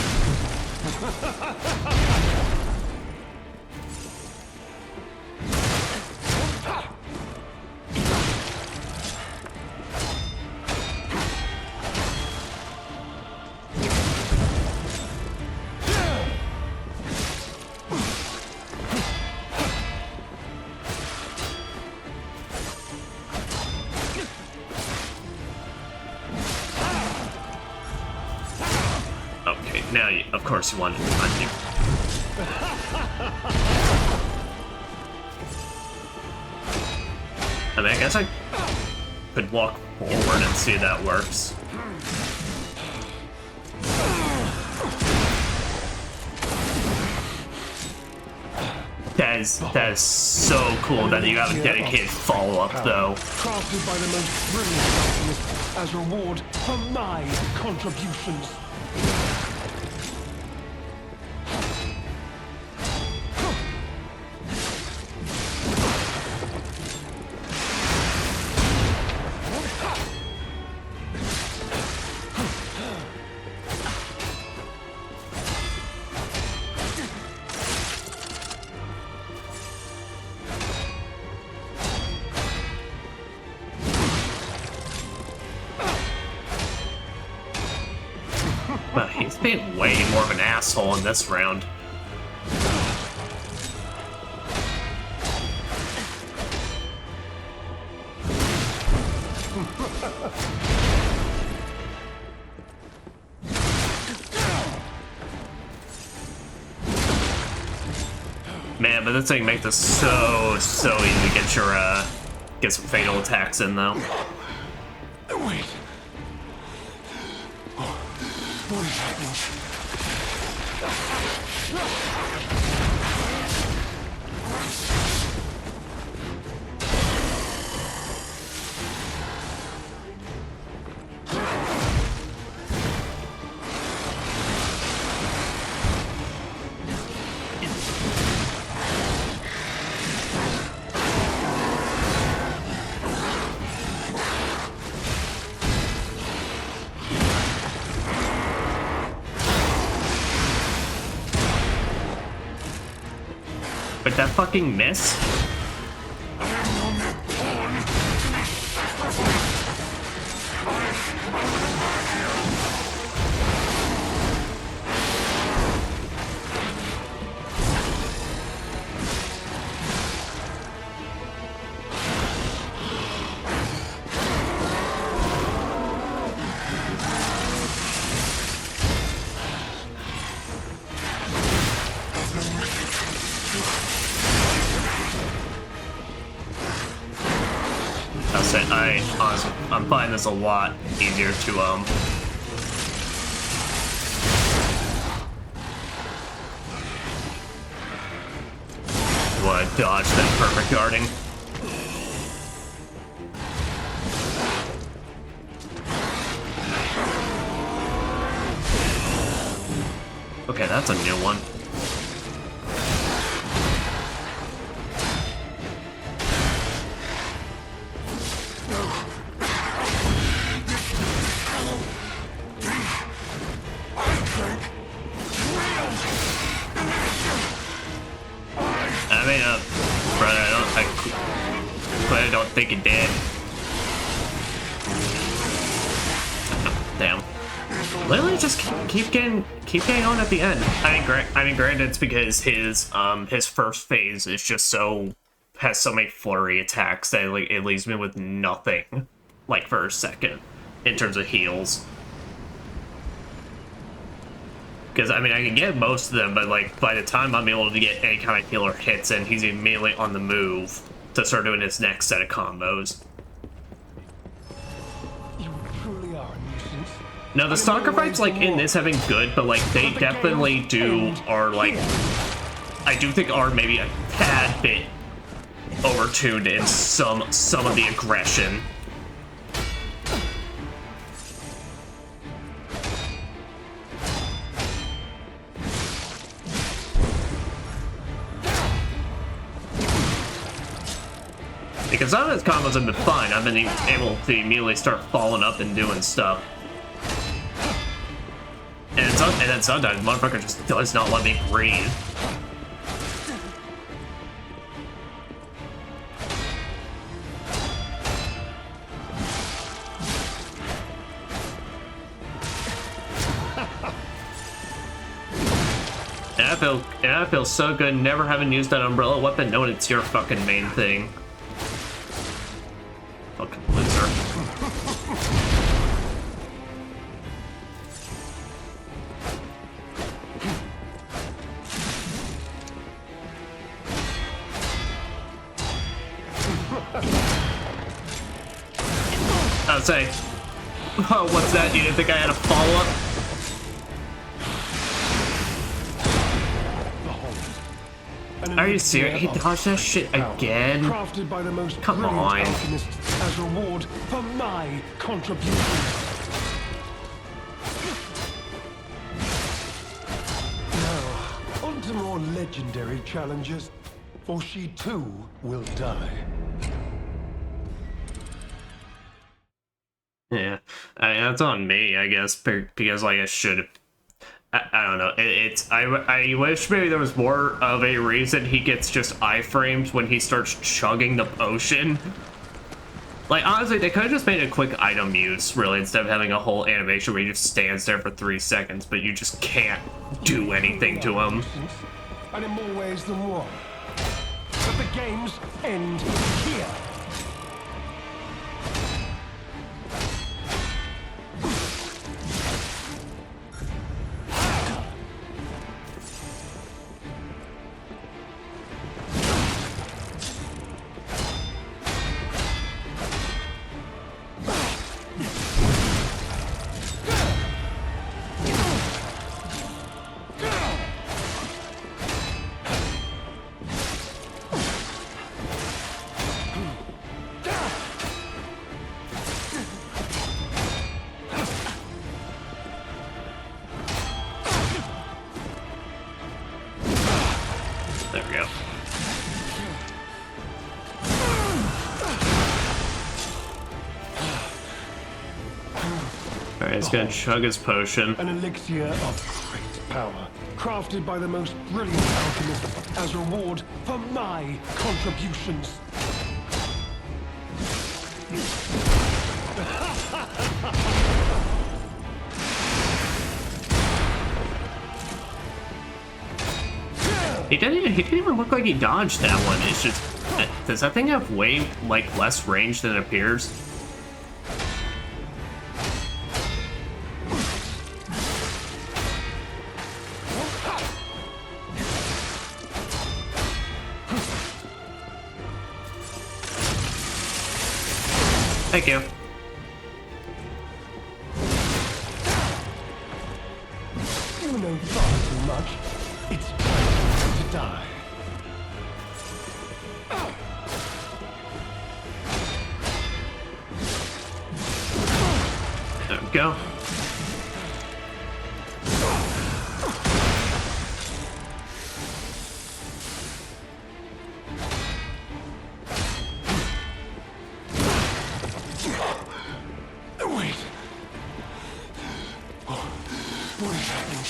S1: Now, of course, you wanted to find you. I mean, I guess I could walk forward and see if that works. That is so cool that you have a dedicated follow-up, though.
S6: Crafted by the most brilliant alchemists as reward for my contributions.
S1: Well, he's being way more of an asshole in this round. Man, but this thing makes it so easy to get your, get some fatal attacks in, though.
S6: Wait. What is happening?
S1: But that fucking miss? Honestly, I'm finding this a lot easier to, dodge than perfect guarding. Okay, that's a new one. I don't think it did. Damn. Literally just keep getting on at the end. I mean, granted, it's because his first phase is just has so many flurry attacks that it leaves me with nothing, like, for a second, in terms of heals. Because, I mean, I can get most of them, but, like, by the time I'm able to get any kind of healer hits in, he's immediately on the move to start doing his next set of combos.
S6: You truly are a nuisance.
S1: Now, the stalker fights, like, in this have been good, but, like, they definitely are, like, I do think are maybe a tad bit overtuned in some of the aggression. Because some of his combos have been fine. I've been able to immediately start following up and doing stuff. And then sometimes motherfucker just does not let me breathe. And I feel so good never having used that umbrella weapon knowing it's your fucking main thing. Fucking loser. I'll say, oh, what's that? You didn't think I had a follow-up? Are you serious? He dodged that shit again?
S6: Crafted by the most
S1: Come on.
S6: alchemists as reward for my contribution. Now, on to more legendary challenges, for she too will die.
S1: Yeah, I mean, that's on me, I guess, because, like, I should have. I don't know. I wish maybe there was more of a reason he gets just iframes when he starts chugging the potion. Like, honestly, they could have just made a quick item use, really, instead of having a whole animation where he just stands there for 3 seconds, but you just can't do anything to him.
S6: And in more ways than one. But the games end here.
S1: he's gonna chug his potion.
S6: An elixir of great power, crafted by the most brilliant alchemist as reward for my contributions.
S1: He didn't even look like he dodged that one. It's just, does that thing have way like less range than it appears? Thank you.
S6: You know far too much. It's time to die.
S1: There we go.
S6: Wait. What is happening?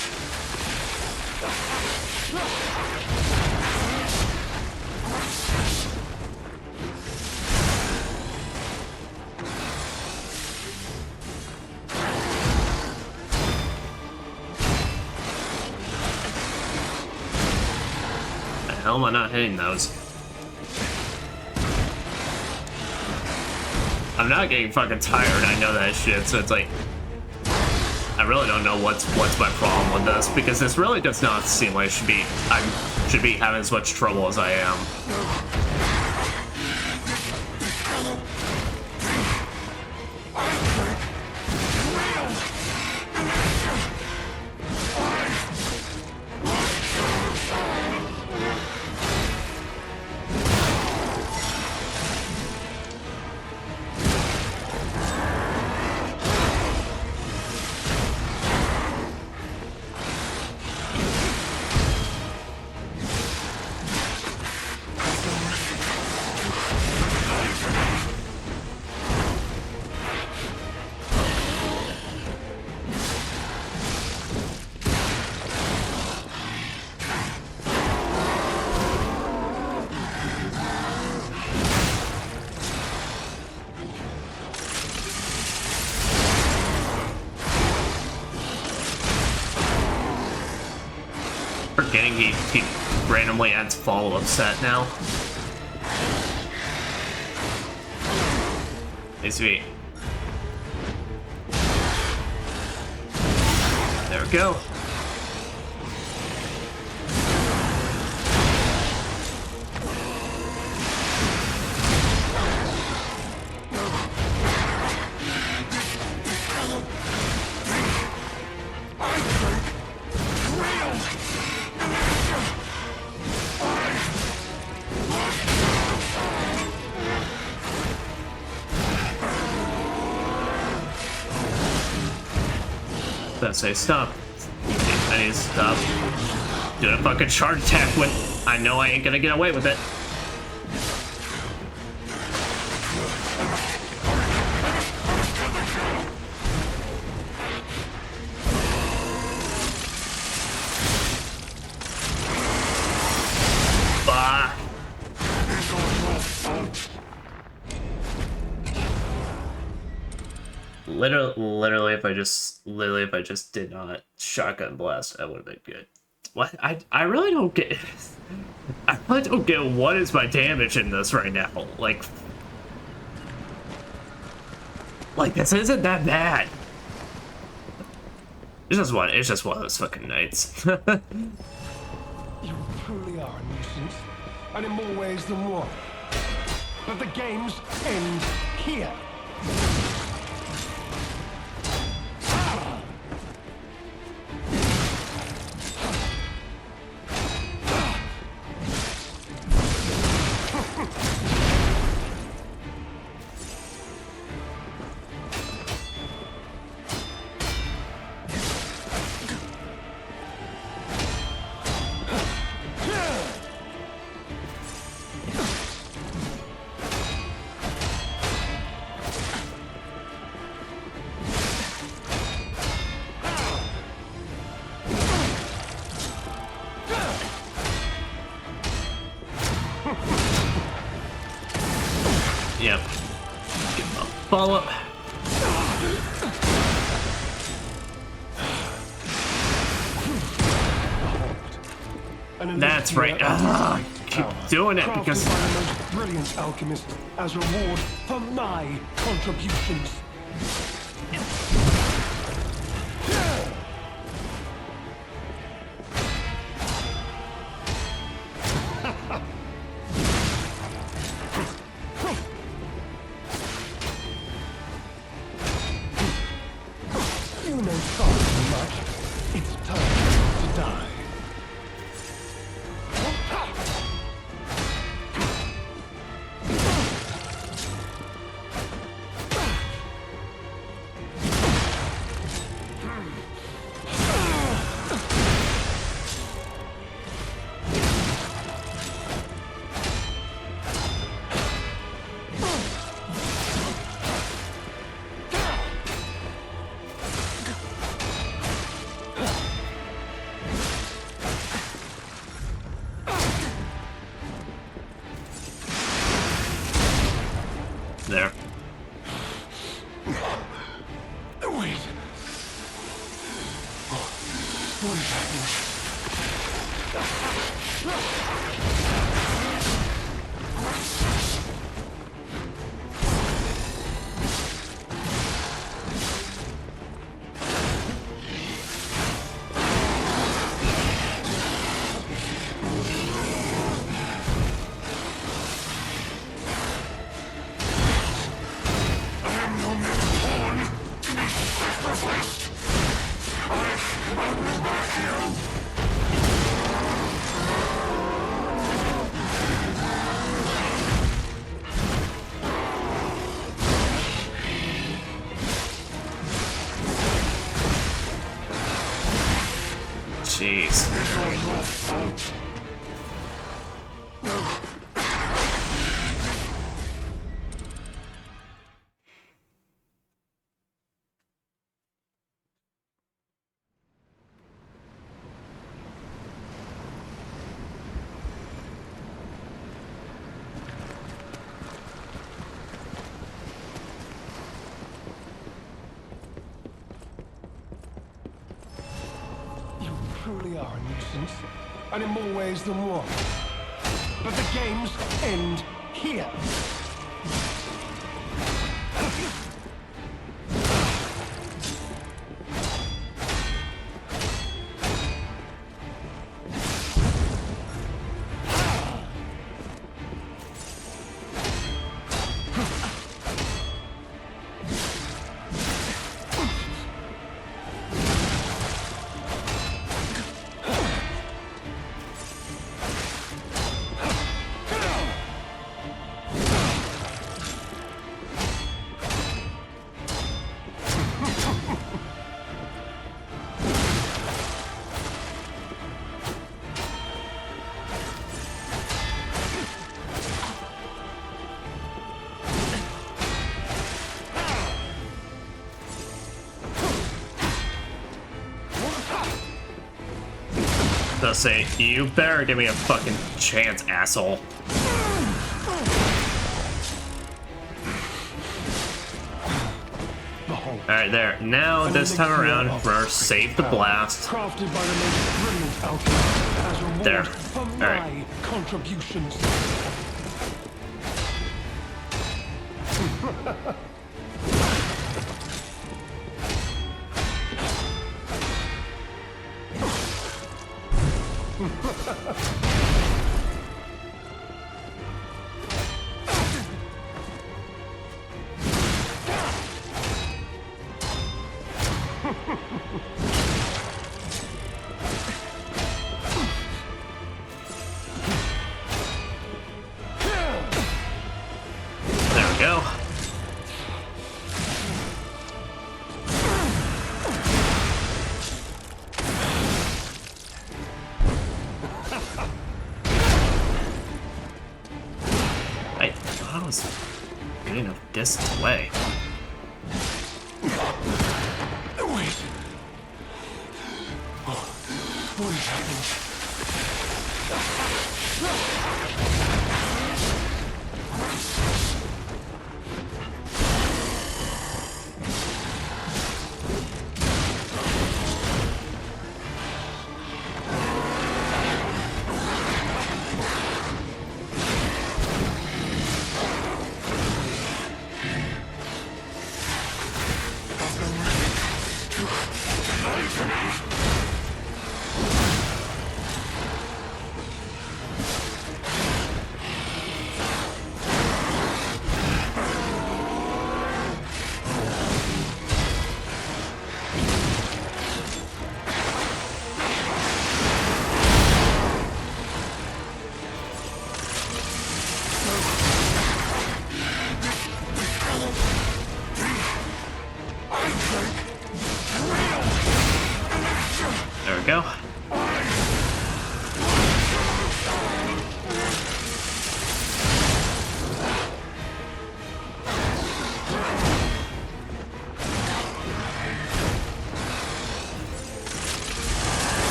S1: The hell am I not hitting those? I'm not getting fucking tired, I know that shit, so it's like I really don't know what's my problem with this, because this really does not seem like I should be having as much trouble as I am. Forgetting he randomly adds follow-up set now. Hey, sweet. There we go. Better say stop. I need to stop doing a fucking charge attack when I know I ain't gonna get away with it. Fuck. Literally, if I just did not shotgun blast, that would have been good. What? I really don't get. I really don't get what is my damage in this right now. Like this isn't that bad. It's just one of those fucking nights.
S6: You truly are a nuisance, and in more ways than one. But the games end here.
S1: Yep. Give him a follow-up. That's right. Keep doing it because
S6: by the most brilliant alchemist as reward for my contributions. You know far too much. It's time to die.
S1: there.
S6: Wait. What is happening?
S1: Jeez.
S6: Truly are a nuisance, and in more ways than one. But the games end here.
S1: They'll say, you better give me a fucking chance, asshole. Alright, there. Now, this time around, we're save the blast.
S6: Crafted by the most brilliant alchemist as reward
S1: There.
S6: for
S1: Alright.
S6: my contributions.
S1: There we go. I thought I was getting a distance away.
S6: Wait. What is happening?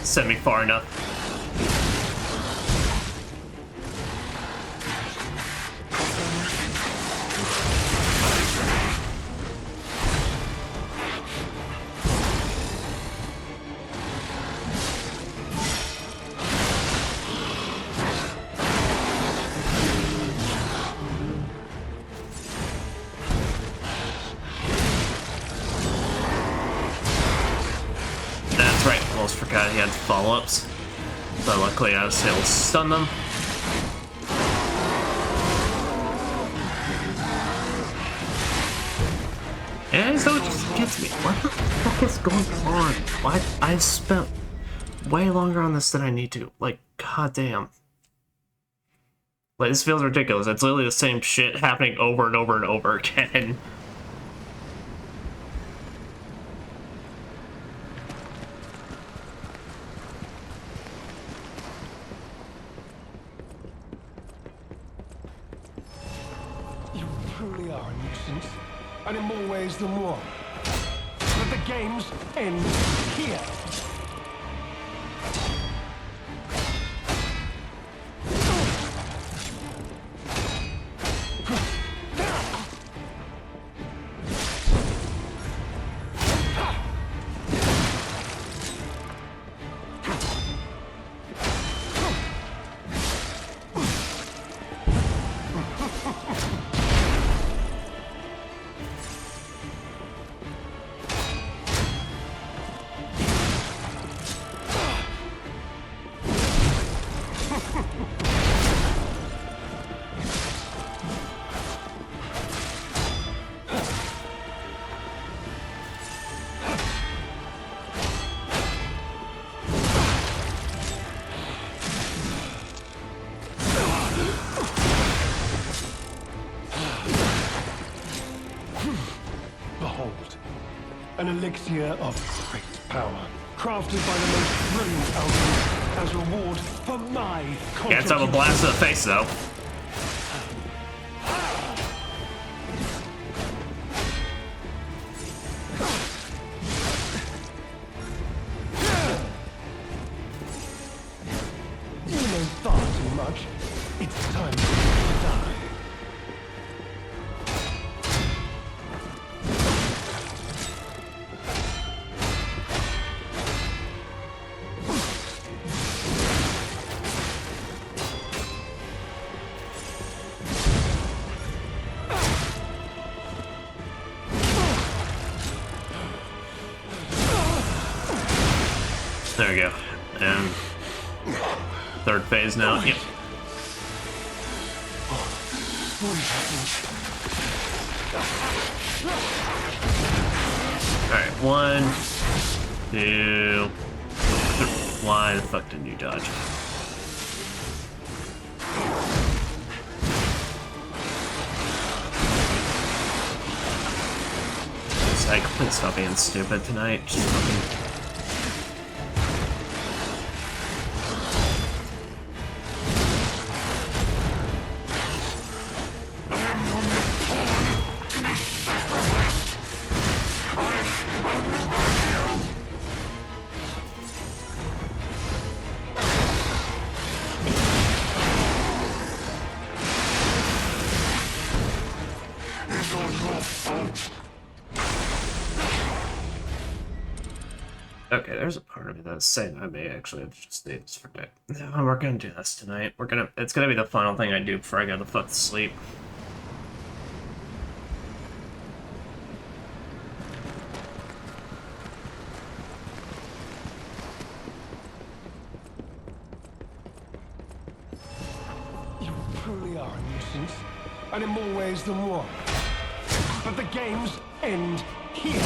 S1: send me far enough. That's right, almost forgot he had follow-ups. But luckily I was able to stun them. And so it just gets me. What the fuck is going on? Why? I've spent way longer on this than I need to. Like, goddamn. Like, this feels ridiculous. It's literally the same shit happening over and over and over again.
S6: You truly are a nuisance, and in more ways than one. But the games end here. An elixir of great power, crafted by the most brilliant alchemist as reward for my contribution.
S1: Can't have a blast to the face, though.
S6: You know far too much. It's time to die.
S1: There we go. And third phase now. Yep. Alright, 1, 2, 3. Why the fuck didn't you dodge? Psych, please stop being stupid tonight. Just fucking... Okay, there's a part of me that's saying I may actually have just stayed this for day. No, we're gonna do this tonight. It's gonna be the final thing I do before I go to fuck to sleep.
S6: You truly are a nuisance, and in more ways than one. But the games end here.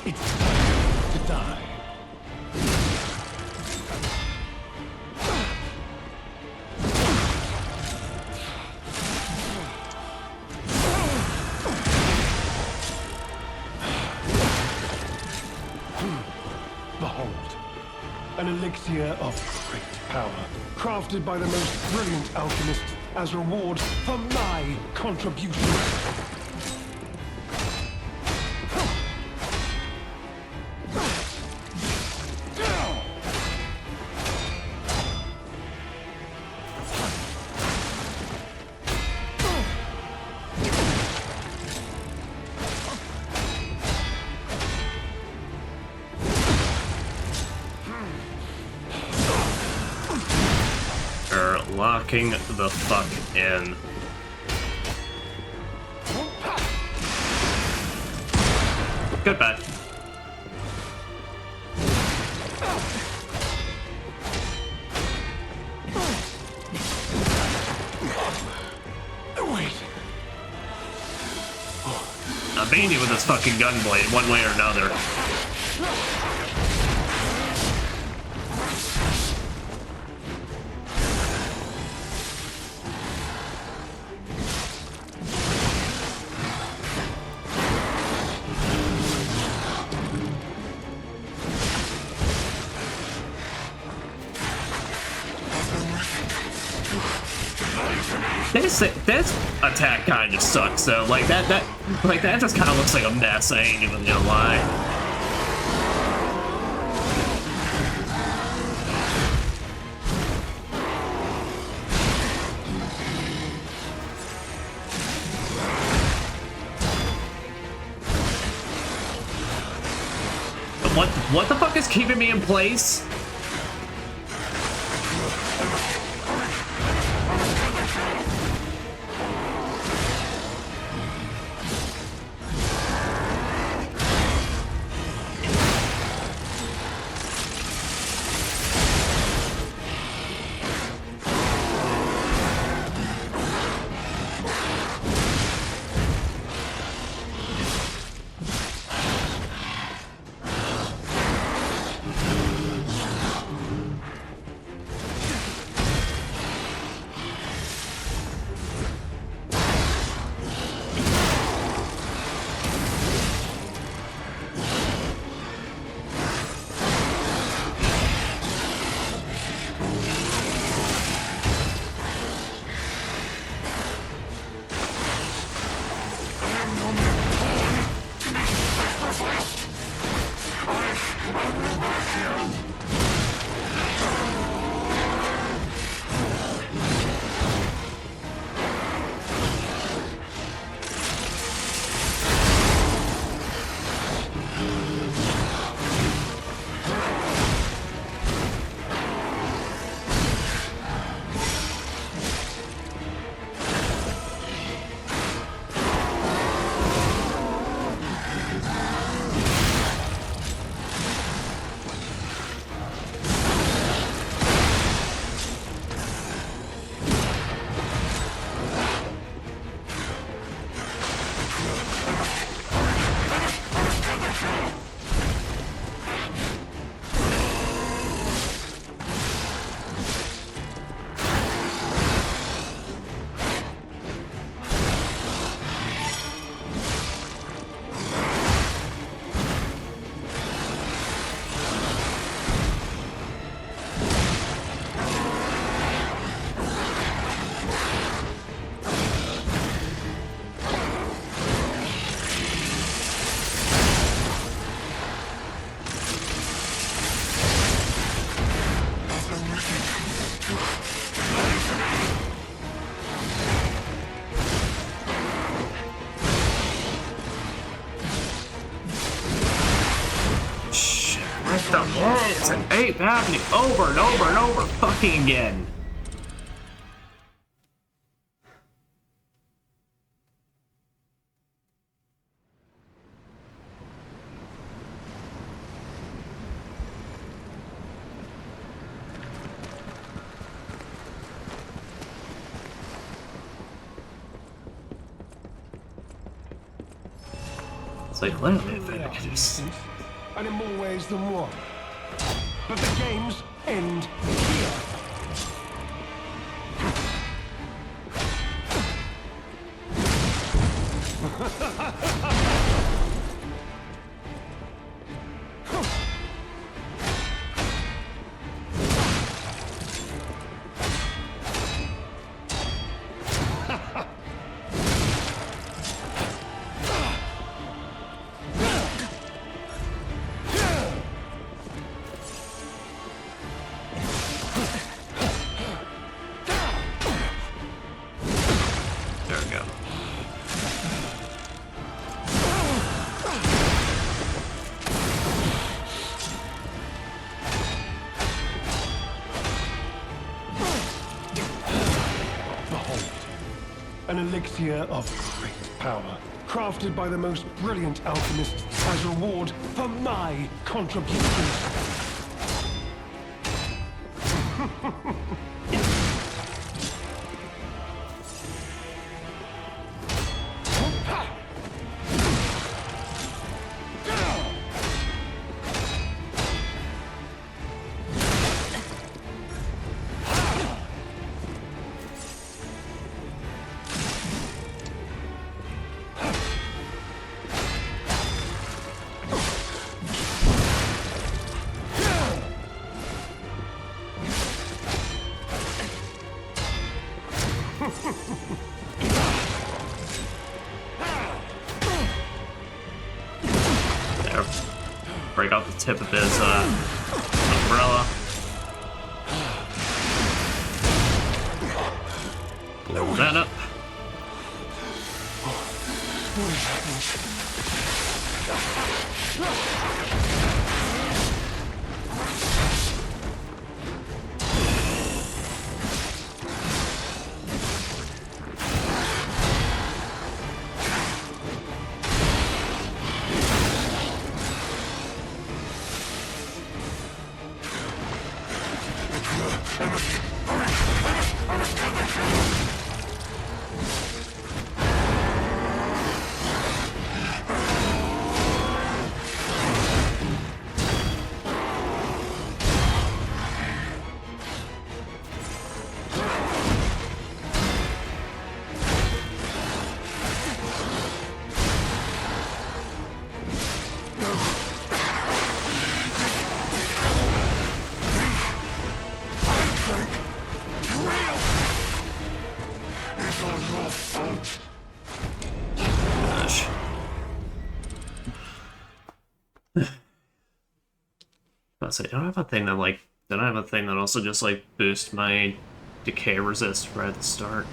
S6: It's time to die. An elixir of great power, crafted by the most brilliant alchemists as reward for my contribution.
S1: Locking the fuck in. Goodbye.
S6: Wait.
S1: I'm beating you with this fucking gunblade, one way or another. This attack kind of sucks though. Like that just kind of looks like a mess. I ain't even gonna lie. What the fuck is keeping me in place? It's an 8th happening over and over and over fucking again. It's like literally advantages.
S6: And in more ways than one. But the games end here. An elixir of great power, crafted by the most brilliant alchemists as reward for my contributions.
S1: There. Break out the tip of his umbrella. Blow that up. I say, don't I have a thing that like, don't I have a thing that also just like boosts my decay resist right at the start?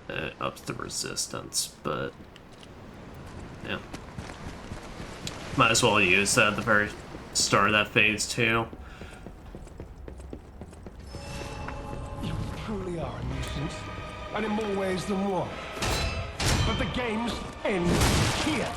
S1: It ups the resistance, but yeah, might as well use that at the very start of that phase too.
S6: You truly are a nuisance, and in more ways than one. But the games end here.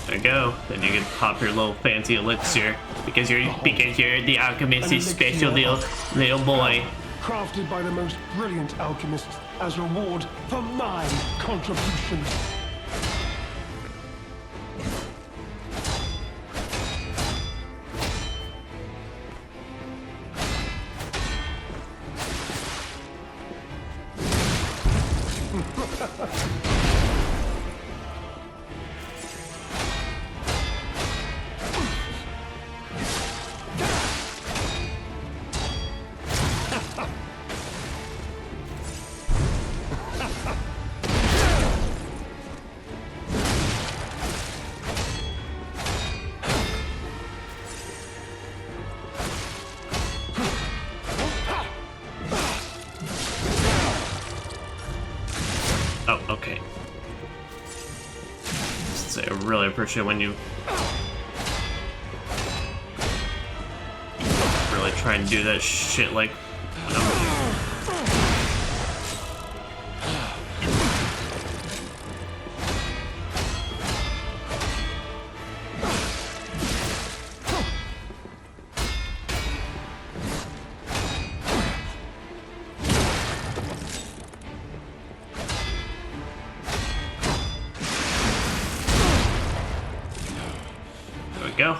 S1: There you go. Then you can pop your little fancy elixir because you're the alchemist's special little boy.
S6: Crafted by the most brilliant alchemists as reward for my contributions.
S1: Oh, okay. So I really appreciate when you really try and do that shit like go.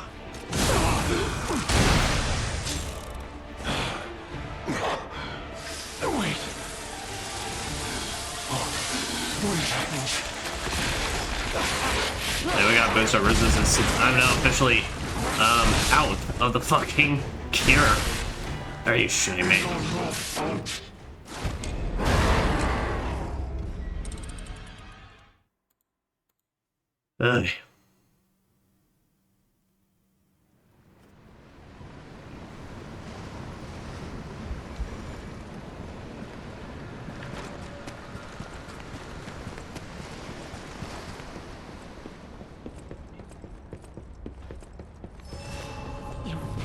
S1: Ghost of Resistance is, I'm now officially out of the fucking cure. Are you shitting me? Ugh.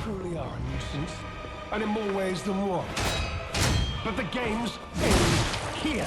S6: Truly are a nuisance, and in more ways than one. But the game's end here.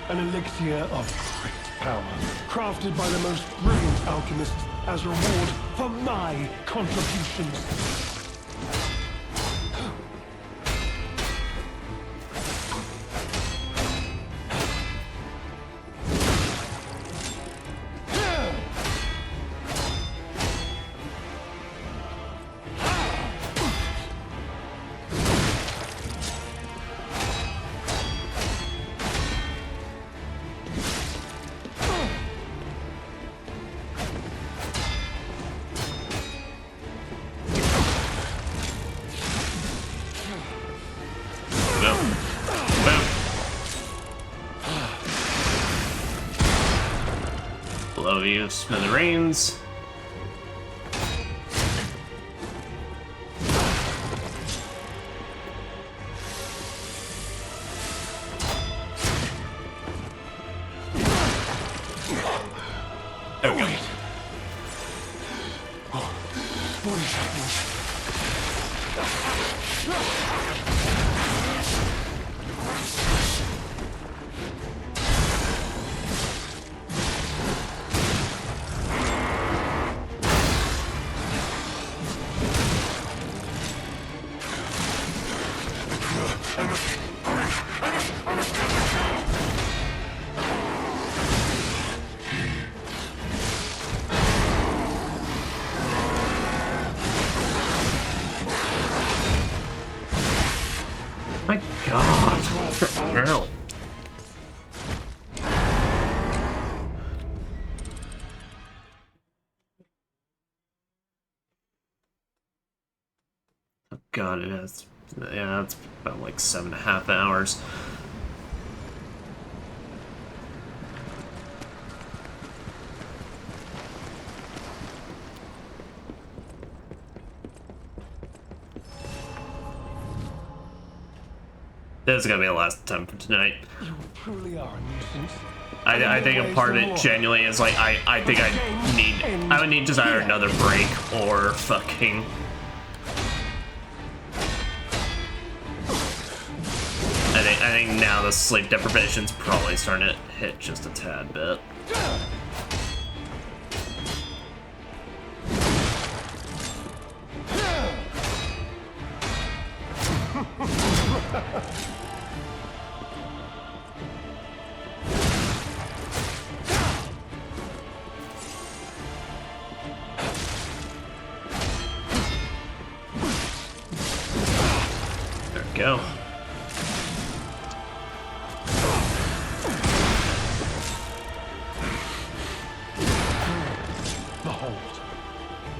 S6: An elixir of great power, crafted by the most brilliant alchemists as reward for my contributions.
S1: Blow you, smithereens. There we go.
S6: What is happening?
S1: My God. Hell. Oh God, it has. Yeah, it's about like 7.5 hours. This is gonna be the last attempt for tonight.
S6: You truly are a nuisance.
S1: I think a part of it genuinely is like I think I would need just either another break or fucking. I think now the sleep deprivation's probably starting to hit just a tad bit. There we go.
S6: Behold,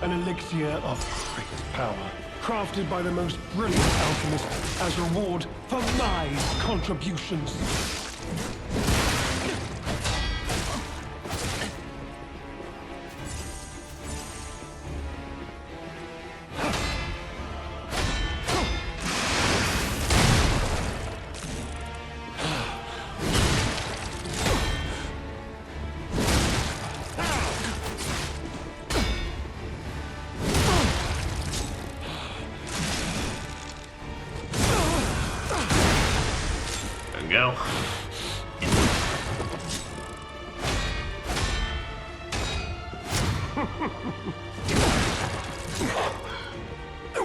S6: an elixir of great power, crafted by the most brilliant alchemists as reward for my contributions.
S1: go.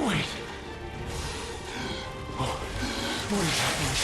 S6: Wait. Oh, what is happening?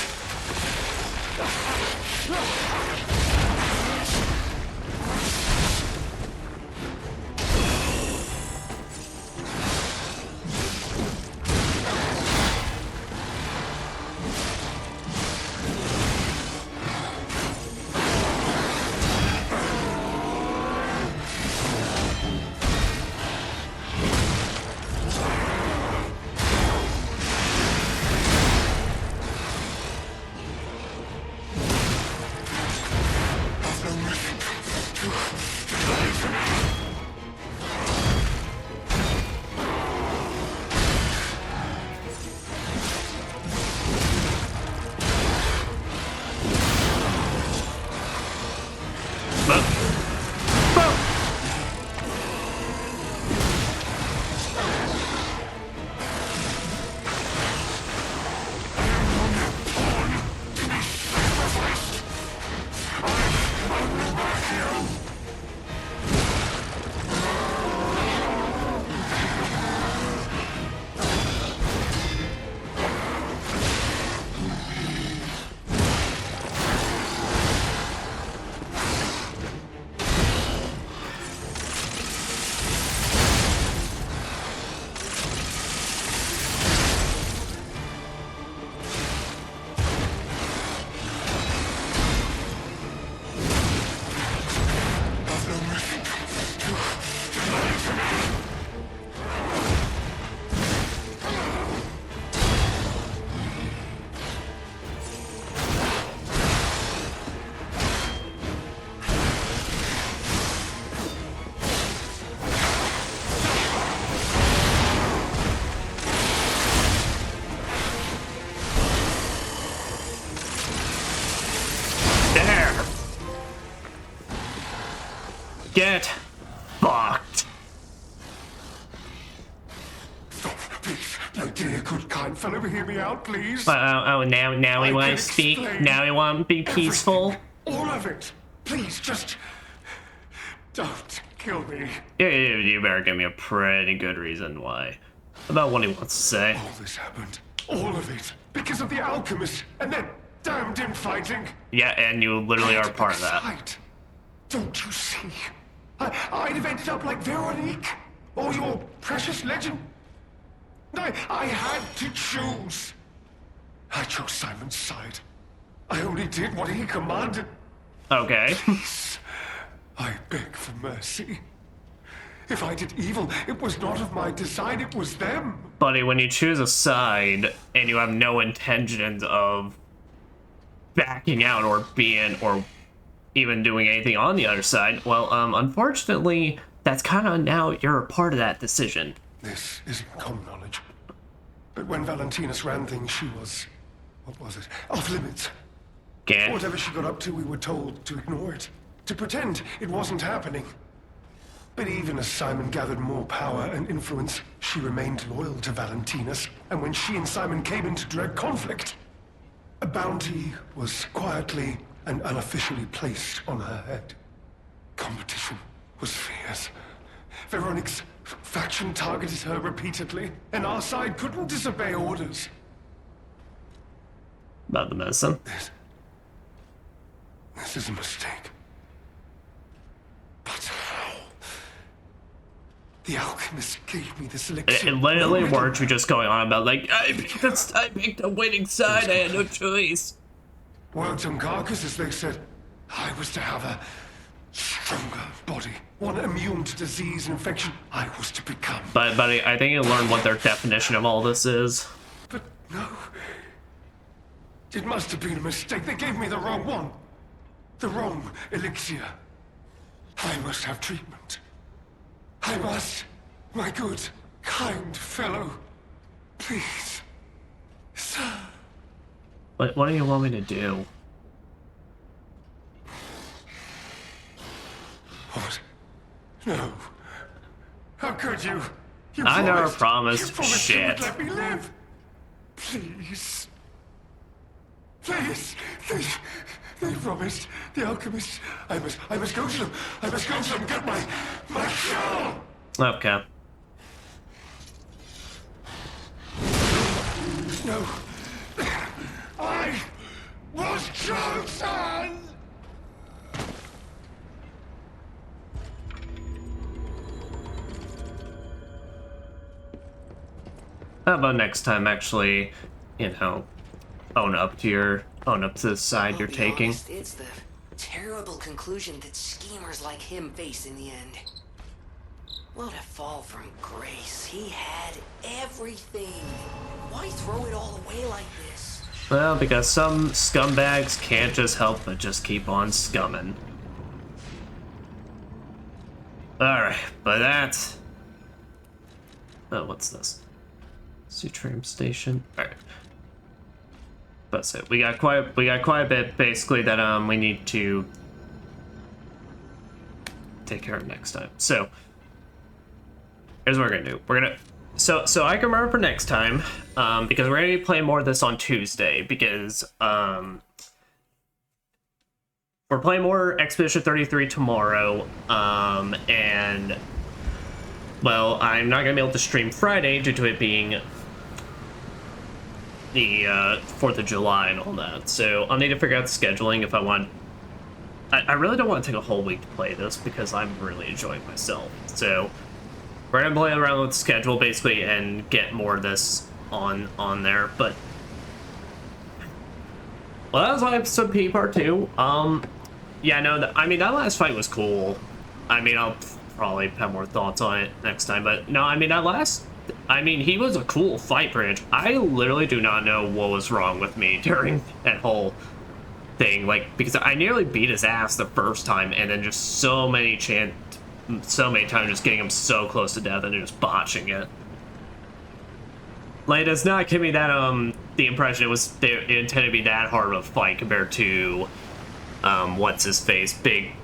S1: Get fucked.
S6: My dear, good, kind fellow, hear me out, please.
S1: Now he wants to speak. Now he wants to be peaceful.
S6: All of it. Please, just don't kill me.
S1: You better give me a pretty good reason why. About what he wants to say.
S6: All this happened. All of it. Because of the alchemist and that damned infighting.
S1: Yeah, and you literally are part of that.
S6: Don't you see? I'd have ended up like Veronique, or your precious legend. I had to choose. I chose Simon's side. I only did what he commanded.
S1: Okay.
S6: Please, I beg for mercy. If I did evil, it was not of my design, it was them.
S1: Buddy, when you choose a side and you have no intentions of backing out or being or even doing anything on the other side, well, unfortunately, that's kind of now you're a part of that decision.
S6: This isn't common knowledge. But when Valentinus ran things, she was, what was it, off limits.
S1: Okay.
S6: Whatever she got up to, we were told to ignore it, to pretend it wasn't happening. But even as Simon gathered more power and influence, she remained loyal to Valentinus, and when she and Simon came into direct conflict, a bounty was quietly and unofficially placed on her head. Competition was fierce. Veronique's faction targeted her repeatedly, and our side couldn't disobey orders.
S1: About the medicine?
S6: This is a mistake. But how? The alchemist gave me this elixir.
S1: It literally weren't you just going on about like, I picked a winning side, I had no choice.
S6: Worked on carcasses, they said. I was to have a stronger body, one immune to disease and infection. I was to become.
S1: But buddy, I think you learned what their definition of all this is.
S6: But no. It must have been a mistake. They gave me the wrong one. The wrong elixir. I must have treatment. I must. My good, kind fellow. Please. Sir.
S1: What do you want me to do?
S6: What? No. How could you?
S1: I never promised.
S6: You promised
S1: shit.
S6: you would let me live. Please. Please.
S7: They promised the alchemists. I must go to them. I must go to them. Get my soul.
S1: Okay.
S7: No. I was chosen.
S1: How about next time actually, you know, own up to the side you're taking?
S3: Honest, it's the terrible conclusion that schemers like him face in the end. What a fall from grace. He had everything. Why throw it all away like this?
S1: Well, because some scumbags can't just help but just keep on scumming. Alright, but that's... Oh, what's this? Sutreme Station. Alright. That's it. We got quite a bit basically that we need to take care of next time. So here's what we're gonna do. We're gonna so I can remember for next time, because we're gonna be playing more of this on Tuesday, because we're playing more Expedition 33 tomorrow, and well, I'm not gonna be able to stream Friday due to it being the 4th of July and all that, so I'll need to figure out the scheduling if I want. I really don't want to take a whole week to play this because I'm really enjoying myself, so we're gonna play around with the schedule basically and get more of this on there. But well, that was like episode P part 2. Yeah, no, I mean, that last fight was cool. I mean, I'll probably have more thoughts on it next time, but no, I mean, he was a cool fight, Bridge. I literally do not know what was wrong with me during that whole thing, like, because I nearly beat his ass the first time, and then just so many times just getting him so close to death and just botching it. Like, it's not giving me that, the impression it intended to be that hard of a fight compared to, what's his face, big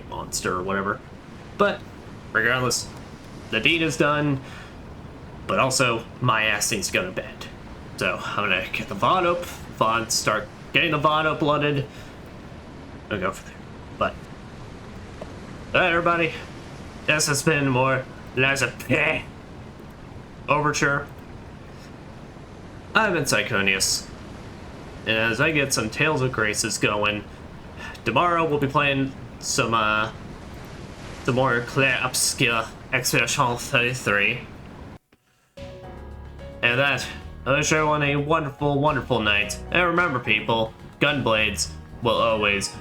S1: monster or whatever. But regardless, the deed is done. But also, my ass needs to go to bed. So, I'm gonna get the VOD start getting the VOD uploaded. I'll go from there. But, alright, everybody. This has been more Overture. I've been Psychonius. And as I get some Tales of Graces going, tomorrow we'll be playing some more Claire obscure Expedition 33. And that, I wish everyone a wonderful, wonderful night. And remember, people, Gunblades will always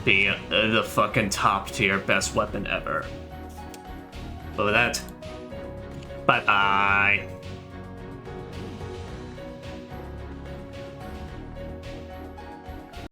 S1: be the fucking top tier best weapon ever. But with that, bye-bye.